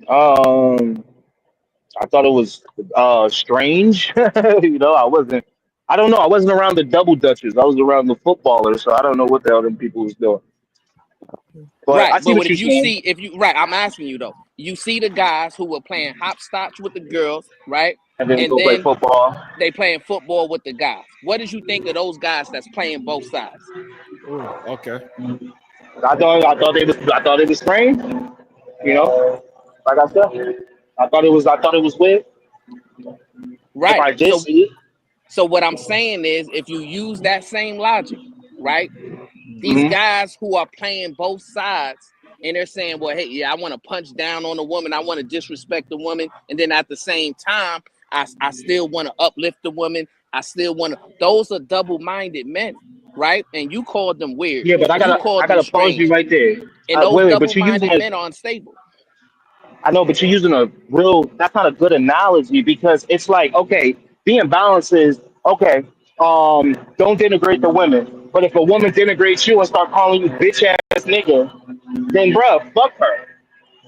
I thought it was strange. I don't know. I wasn't around the double dutchers. I was around the footballers, so I don't know what the hell them people was doing. But I Right, see but what what you're if you saying. see, I'm asking you though, you see the guys who were playing hopscotch with the girls, right? And then And go play then football. they playing football with the guys. What did you think of those guys that's playing both sides? Okay. I thought it was strange. Like I said, I thought it was weird. If Right. I did see it. So what I'm saying is, if you use that same logic, right? These Mhm. guys who are playing both sides and they're saying, well, hey, yeah, I want to punch down on a woman. I want to disrespect the woman. And then at the same time, I still want to uplift the woman. I still want to. Those are double-minded men, right? And you called them weird. Yeah, but I You gotta called I them gotta pause you strange. right there. And those Wait, but you're using double-minded a men are unstable. I know, but you're using a real, that's not a good analogy because it's like, okay, being balanced is, okay, don't denigrate the women. But if a woman denigrates you and start calling you bitch ass nigga, then bruh, fuck her.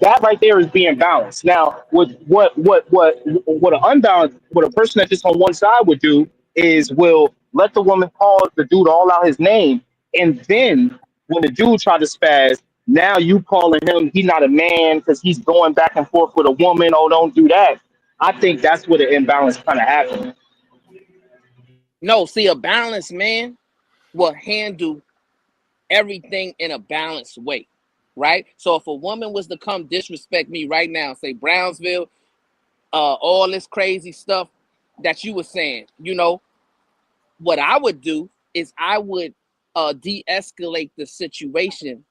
That right there is being balanced. Now, with what an unbalanced, what a person that's just on one side would do is will let the woman call the dude all out his name, and then when the dude try to spaz, now you calling him he's not a man because he's going back and forth with a woman. Oh, don't do that. I think that's where the imbalance kind of happens. No, see, a balanced man will handle everything in a balanced way, right? So if a woman was to come disrespect me right now, say Brownsville, all this crazy stuff that you were saying, what I would do is I would de-escalate the situation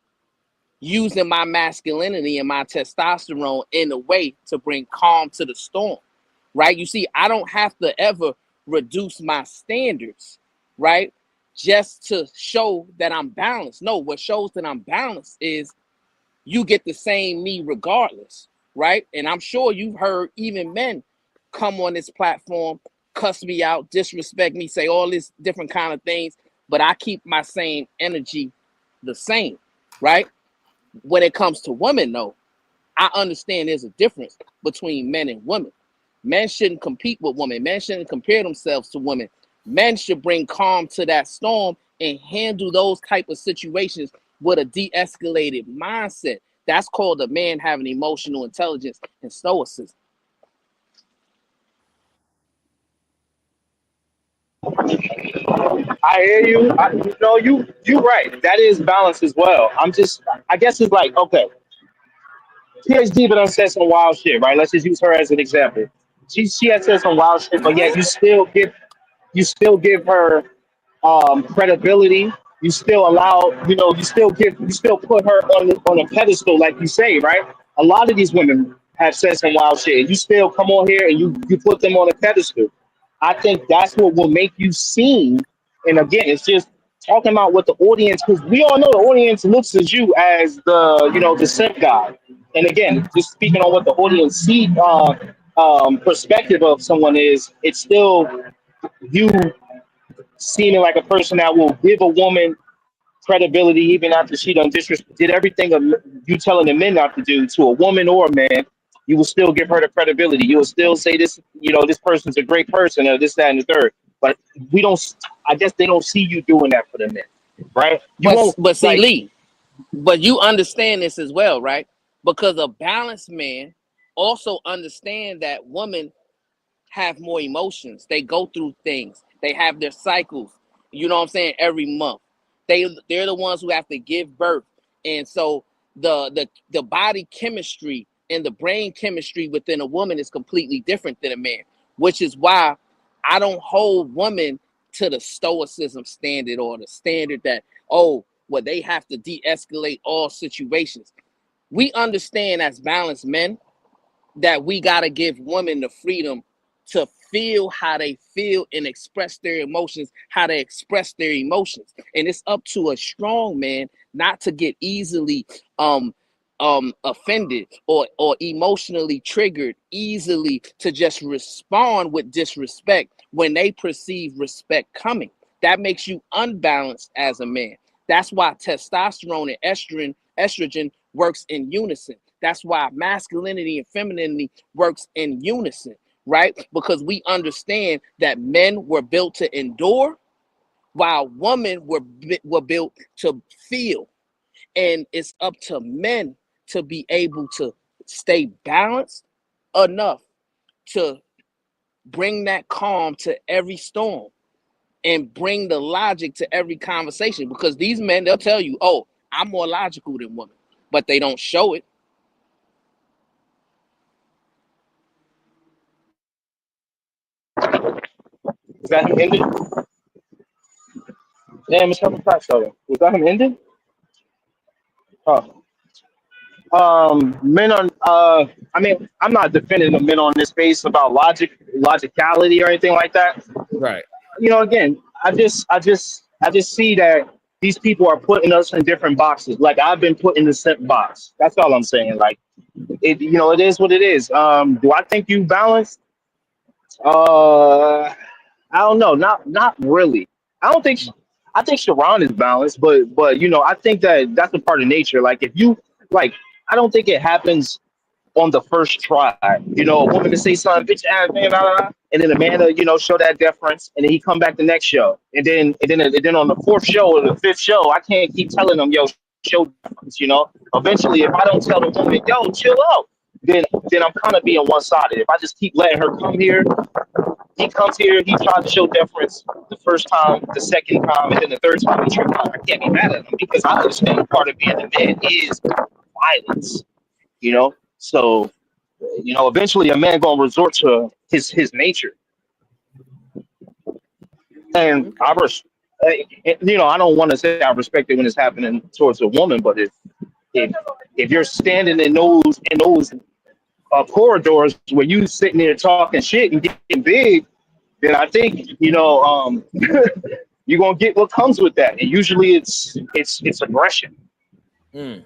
using my masculinity and my testosterone in a way to bring calm to the storm, right? You see, I don't have to ever reduce my standards, right? Just to show that I'm balanced. No, what shows that I'm balanced is you get the same me regardless, right? And I'm sure you've heard even men come on this platform cuss me out, disrespect me, say all this different kind of things, but I keep my same energy the same, right? When it comes to women, though, I understand there's a difference between men and women. Men shouldn't compete with women. Men shouldn't compare themselves to women. Men should bring calm to that storm and handle those type of situations with a de-escalated mindset. That's called a man having emotional intelligence and stoicism. I hear you. You right. That is balance as well. I guess it's like, okay, PhD, but I said some wild shit, right? Let's just use her as an example. She has said some wild shit, but yet you still give her credibility. You still allow, you still put her on a pedestal, like you say, right? A lot of these women have said some wild shit. You still come on here and you put them on a pedestal. I think that's what will make you seen. And again, it's just talking about what the audience, because we all know the audience looks at you as the simp guy. And again, just speaking on what the audience see perspective of someone is, it's still you seeming like a person that will give a woman credibility even after she did everything you telling the men not to do to a woman or a man. You will still give her the credibility. You will still say this person's a great person or this, that, and the third. But we don't. I guess they don't see you doing that for the men, right? You won't But see, like. Lee, but you understand this as well, right? Because a balanced man also understand that women have more emotions. They go through things. They have their cycles. You know what I'm saying? Every month, they're the ones who have to give birth, and so the body chemistry and the brain chemistry within a woman is completely different than a man. Which is why I don't hold women to the stoicism standard or the standard that they have to de-escalate all situations. We understand as balanced men that we got to give women the freedom to feel how they feel and express their emotions, how they express their emotions. And it's up to a strong man not to get easily offended or emotionally triggered easily, to just respond with disrespect when they perceive respect coming. That makes you unbalanced as a man. That's why testosterone and estrogen works in unison. That's why masculinity and femininity works in unison, right? Because we understand that men were built to endure while women were built to feel. And it's up to men to be able to stay balanced enough to bring that calm to every storm and bring the logic to every conversation. Because these men, they'll tell you, I'm more logical than women, but they don't show it. Is that him ended? Damn, it's coming back. So was that him ended? Oh. Men on I mean, I'm not defending the men on this space about logicality or anything like that. Right. Again, I just see that these people are putting us in different boxes. Like I've been put in the simp box. That's all I'm saying. Like it is what it is. Do I think you balanced? I don't know. Not really. I don't think. I think Sharon is balanced, but I think that that's a part of nature. Like if you like, I don't think it happens on the first try. A woman to say something, bitch ass man, blah, blah, blah, and then the man to show that deference, and then he come back the next show, and then on the fourth show or the fifth show, I can't keep telling them, yo, show deference. Eventually, if I don't tell the woman, yo, chill out, then I'm kind of being one sided. If I just keep letting her come here, he comes here, he tries to show deference the first time, the second time, and then the third time. I can't be mad at him because I understand part of being a man is violence. So eventually a man gonna resort to his nature, and I don't want to say I respect it when it's happening towards a woman, but if you're standing in those corridors where you sitting there talking shit and getting big, then I think you're gonna get what comes with that, and usually it's aggression. Mm.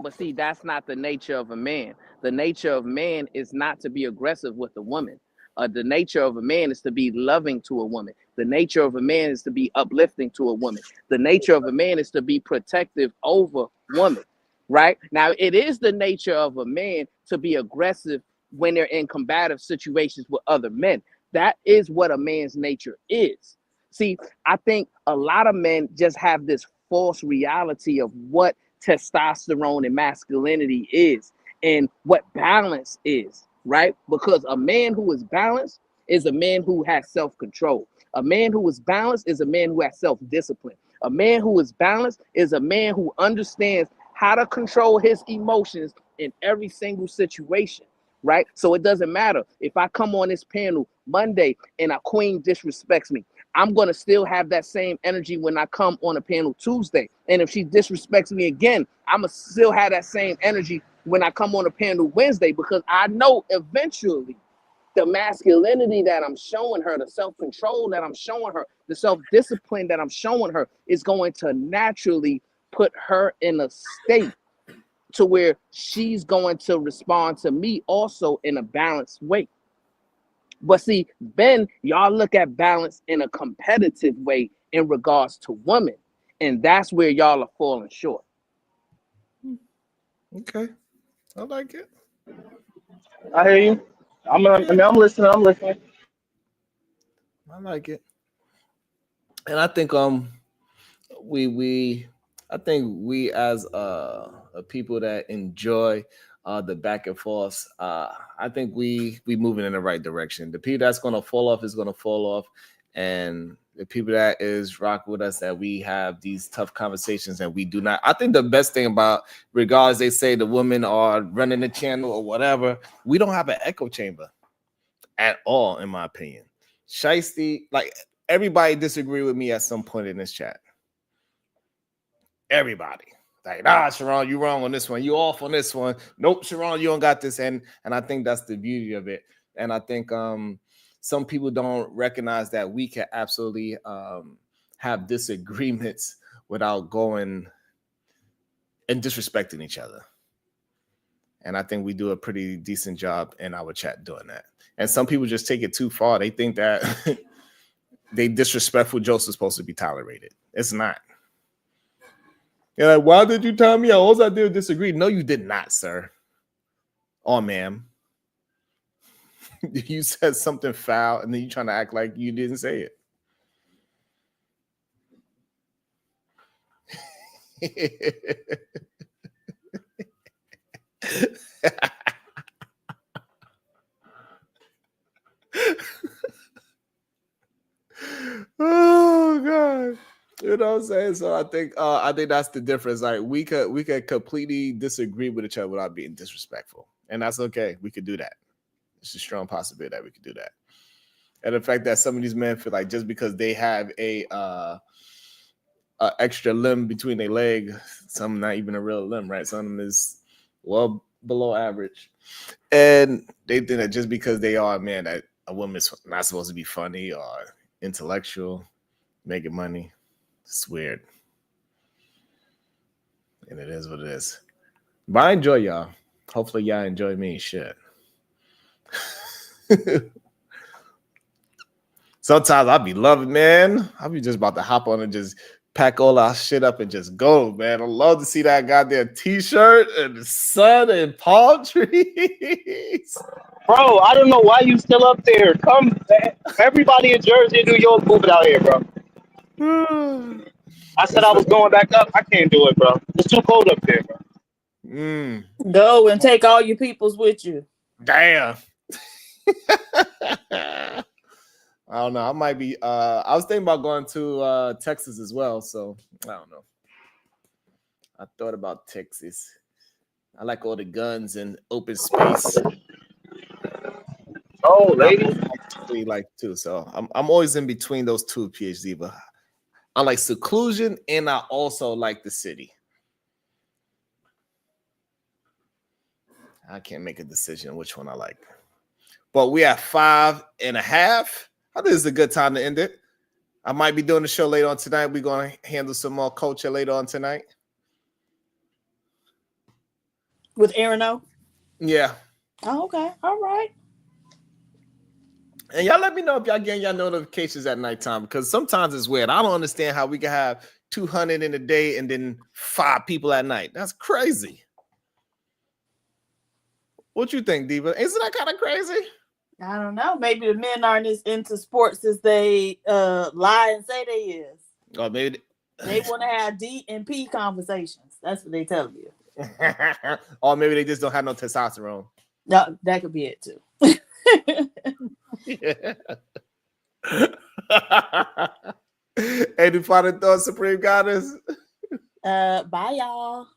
But see, that's not the nature of a man. The nature of man is not to be aggressive with a woman. The nature of a man is to be loving to a woman. The nature of a man is to be uplifting to a woman. The nature of a man is to be protective over woman, right? Now, it is the nature of a man to be aggressive when they're in combative situations with other men. That is what a man's nature is. See, I think a lot of men just have this false reality of what testosterone and masculinity is and what balance is, right? Because a man who is balanced is a man who has self-control. A man who is balanced is a man who has self-discipline. A man who is balanced is a man who understands how to control his emotions in every single situation, right? So it doesn't matter if I come on this panel Monday and a queen disrespects me. I'm going to still have that same energy when I come on a panel Tuesday. And if she disrespects me again, I'm going to still have that same energy when I come on a panel Wednesday, because I know eventually the masculinity that I'm showing her, the self-control that I'm showing her, the self-discipline that I'm showing her is going to naturally put her in a state to where she's going to respond to me also in a balanced way. But see, then y'all look at balance in a competitive way in regards to women. And that's where y'all are falling short. Okay. I like it. I hear you. I'm listening. I'm listening. I like it. And I think we I think we as a people that enjoy the back and forth, I think we moving in the right direction. The people that's gonna fall off is gonna fall off, and the people that is rock with us, that we have these tough conversations and we do not. I think the best thing about, regardless they say the women are running the channel or whatever, we don't have an echo chamber at all, in my opinion. Shiesty, like everybody disagree with me at some point in this chat. Everybody. Like, Sharon, you wrong on this one. You off on this one. Nope, Sharon, you don't got this. And I think that's the beauty of it. And I think some people don't recognize that we can absolutely have disagreements without going and disrespecting each other. And I think we do a pretty decent job in our chat doing that. And some people just take it too far. They think that they disrespectful jokes are supposed to be tolerated. It's not. You're like, why did you tell me? All I did was disagree. No, you did not, sir. Oh, ma'am. You said something foul, and then you trying to act like you didn't say it. Oh God. You know what I'm saying? So I think that's the difference. Like we could completely disagree with each other without being disrespectful. And that's okay. We could do that. It's a strong possibility that we could do that. And the fact that some of these men feel like just because they have a extra limb between their leg, some not even a real limb, right? Some of them is well below average. And they think that just because they are a man, that a woman's not supposed to be funny or intellectual, making money. It's weird. And it is what it is. But I enjoy y'all. Hopefully y'all enjoy me. Shit. Sometimes I'll be loving, man. I'll be just about to hop on and just pack all our shit up and just go, man. I love to see that goddamn t-shirt and the sun and palm trees. Bro, I don't know why you still up there. Come, everybody in Jersey and New York moving out here, bro. I said I was going back up. I can't do it, bro. It's too cold up there, bro. Go and take all your peoples with you. Damn. I don't know. I might be. I was thinking about going to Texas as well. So I don't know. I thought about Texas. I like all the guns and open space. Oh, lady. I like too. So I'm always in between those two, PhD. But I like seclusion, and I also like the city. I can't make a decision which one I like. But we have 5.5. I think this is a good time to end it. I might be doing the show later on tonight. We're going to handle some more culture later on tonight. With Aaron O? Yeah. Oh, okay. All right. And y'all let me know if y'all getting y'all notifications at nighttime, because sometimes it's weird. I don't understand how we can have 200 in a day and then 5 people at night. That's crazy. What you think, Diva? Isn't that kind of crazy? I don't know. Maybe the men aren't as into sports as they lie and say they is. Or maybe they want to have D and P conversations. That's what they tell you. Or maybe they just don't have no testosterone. No, that could be it too. Yeah. Any final thoughts, Supreme Goddess? Bye, y'all.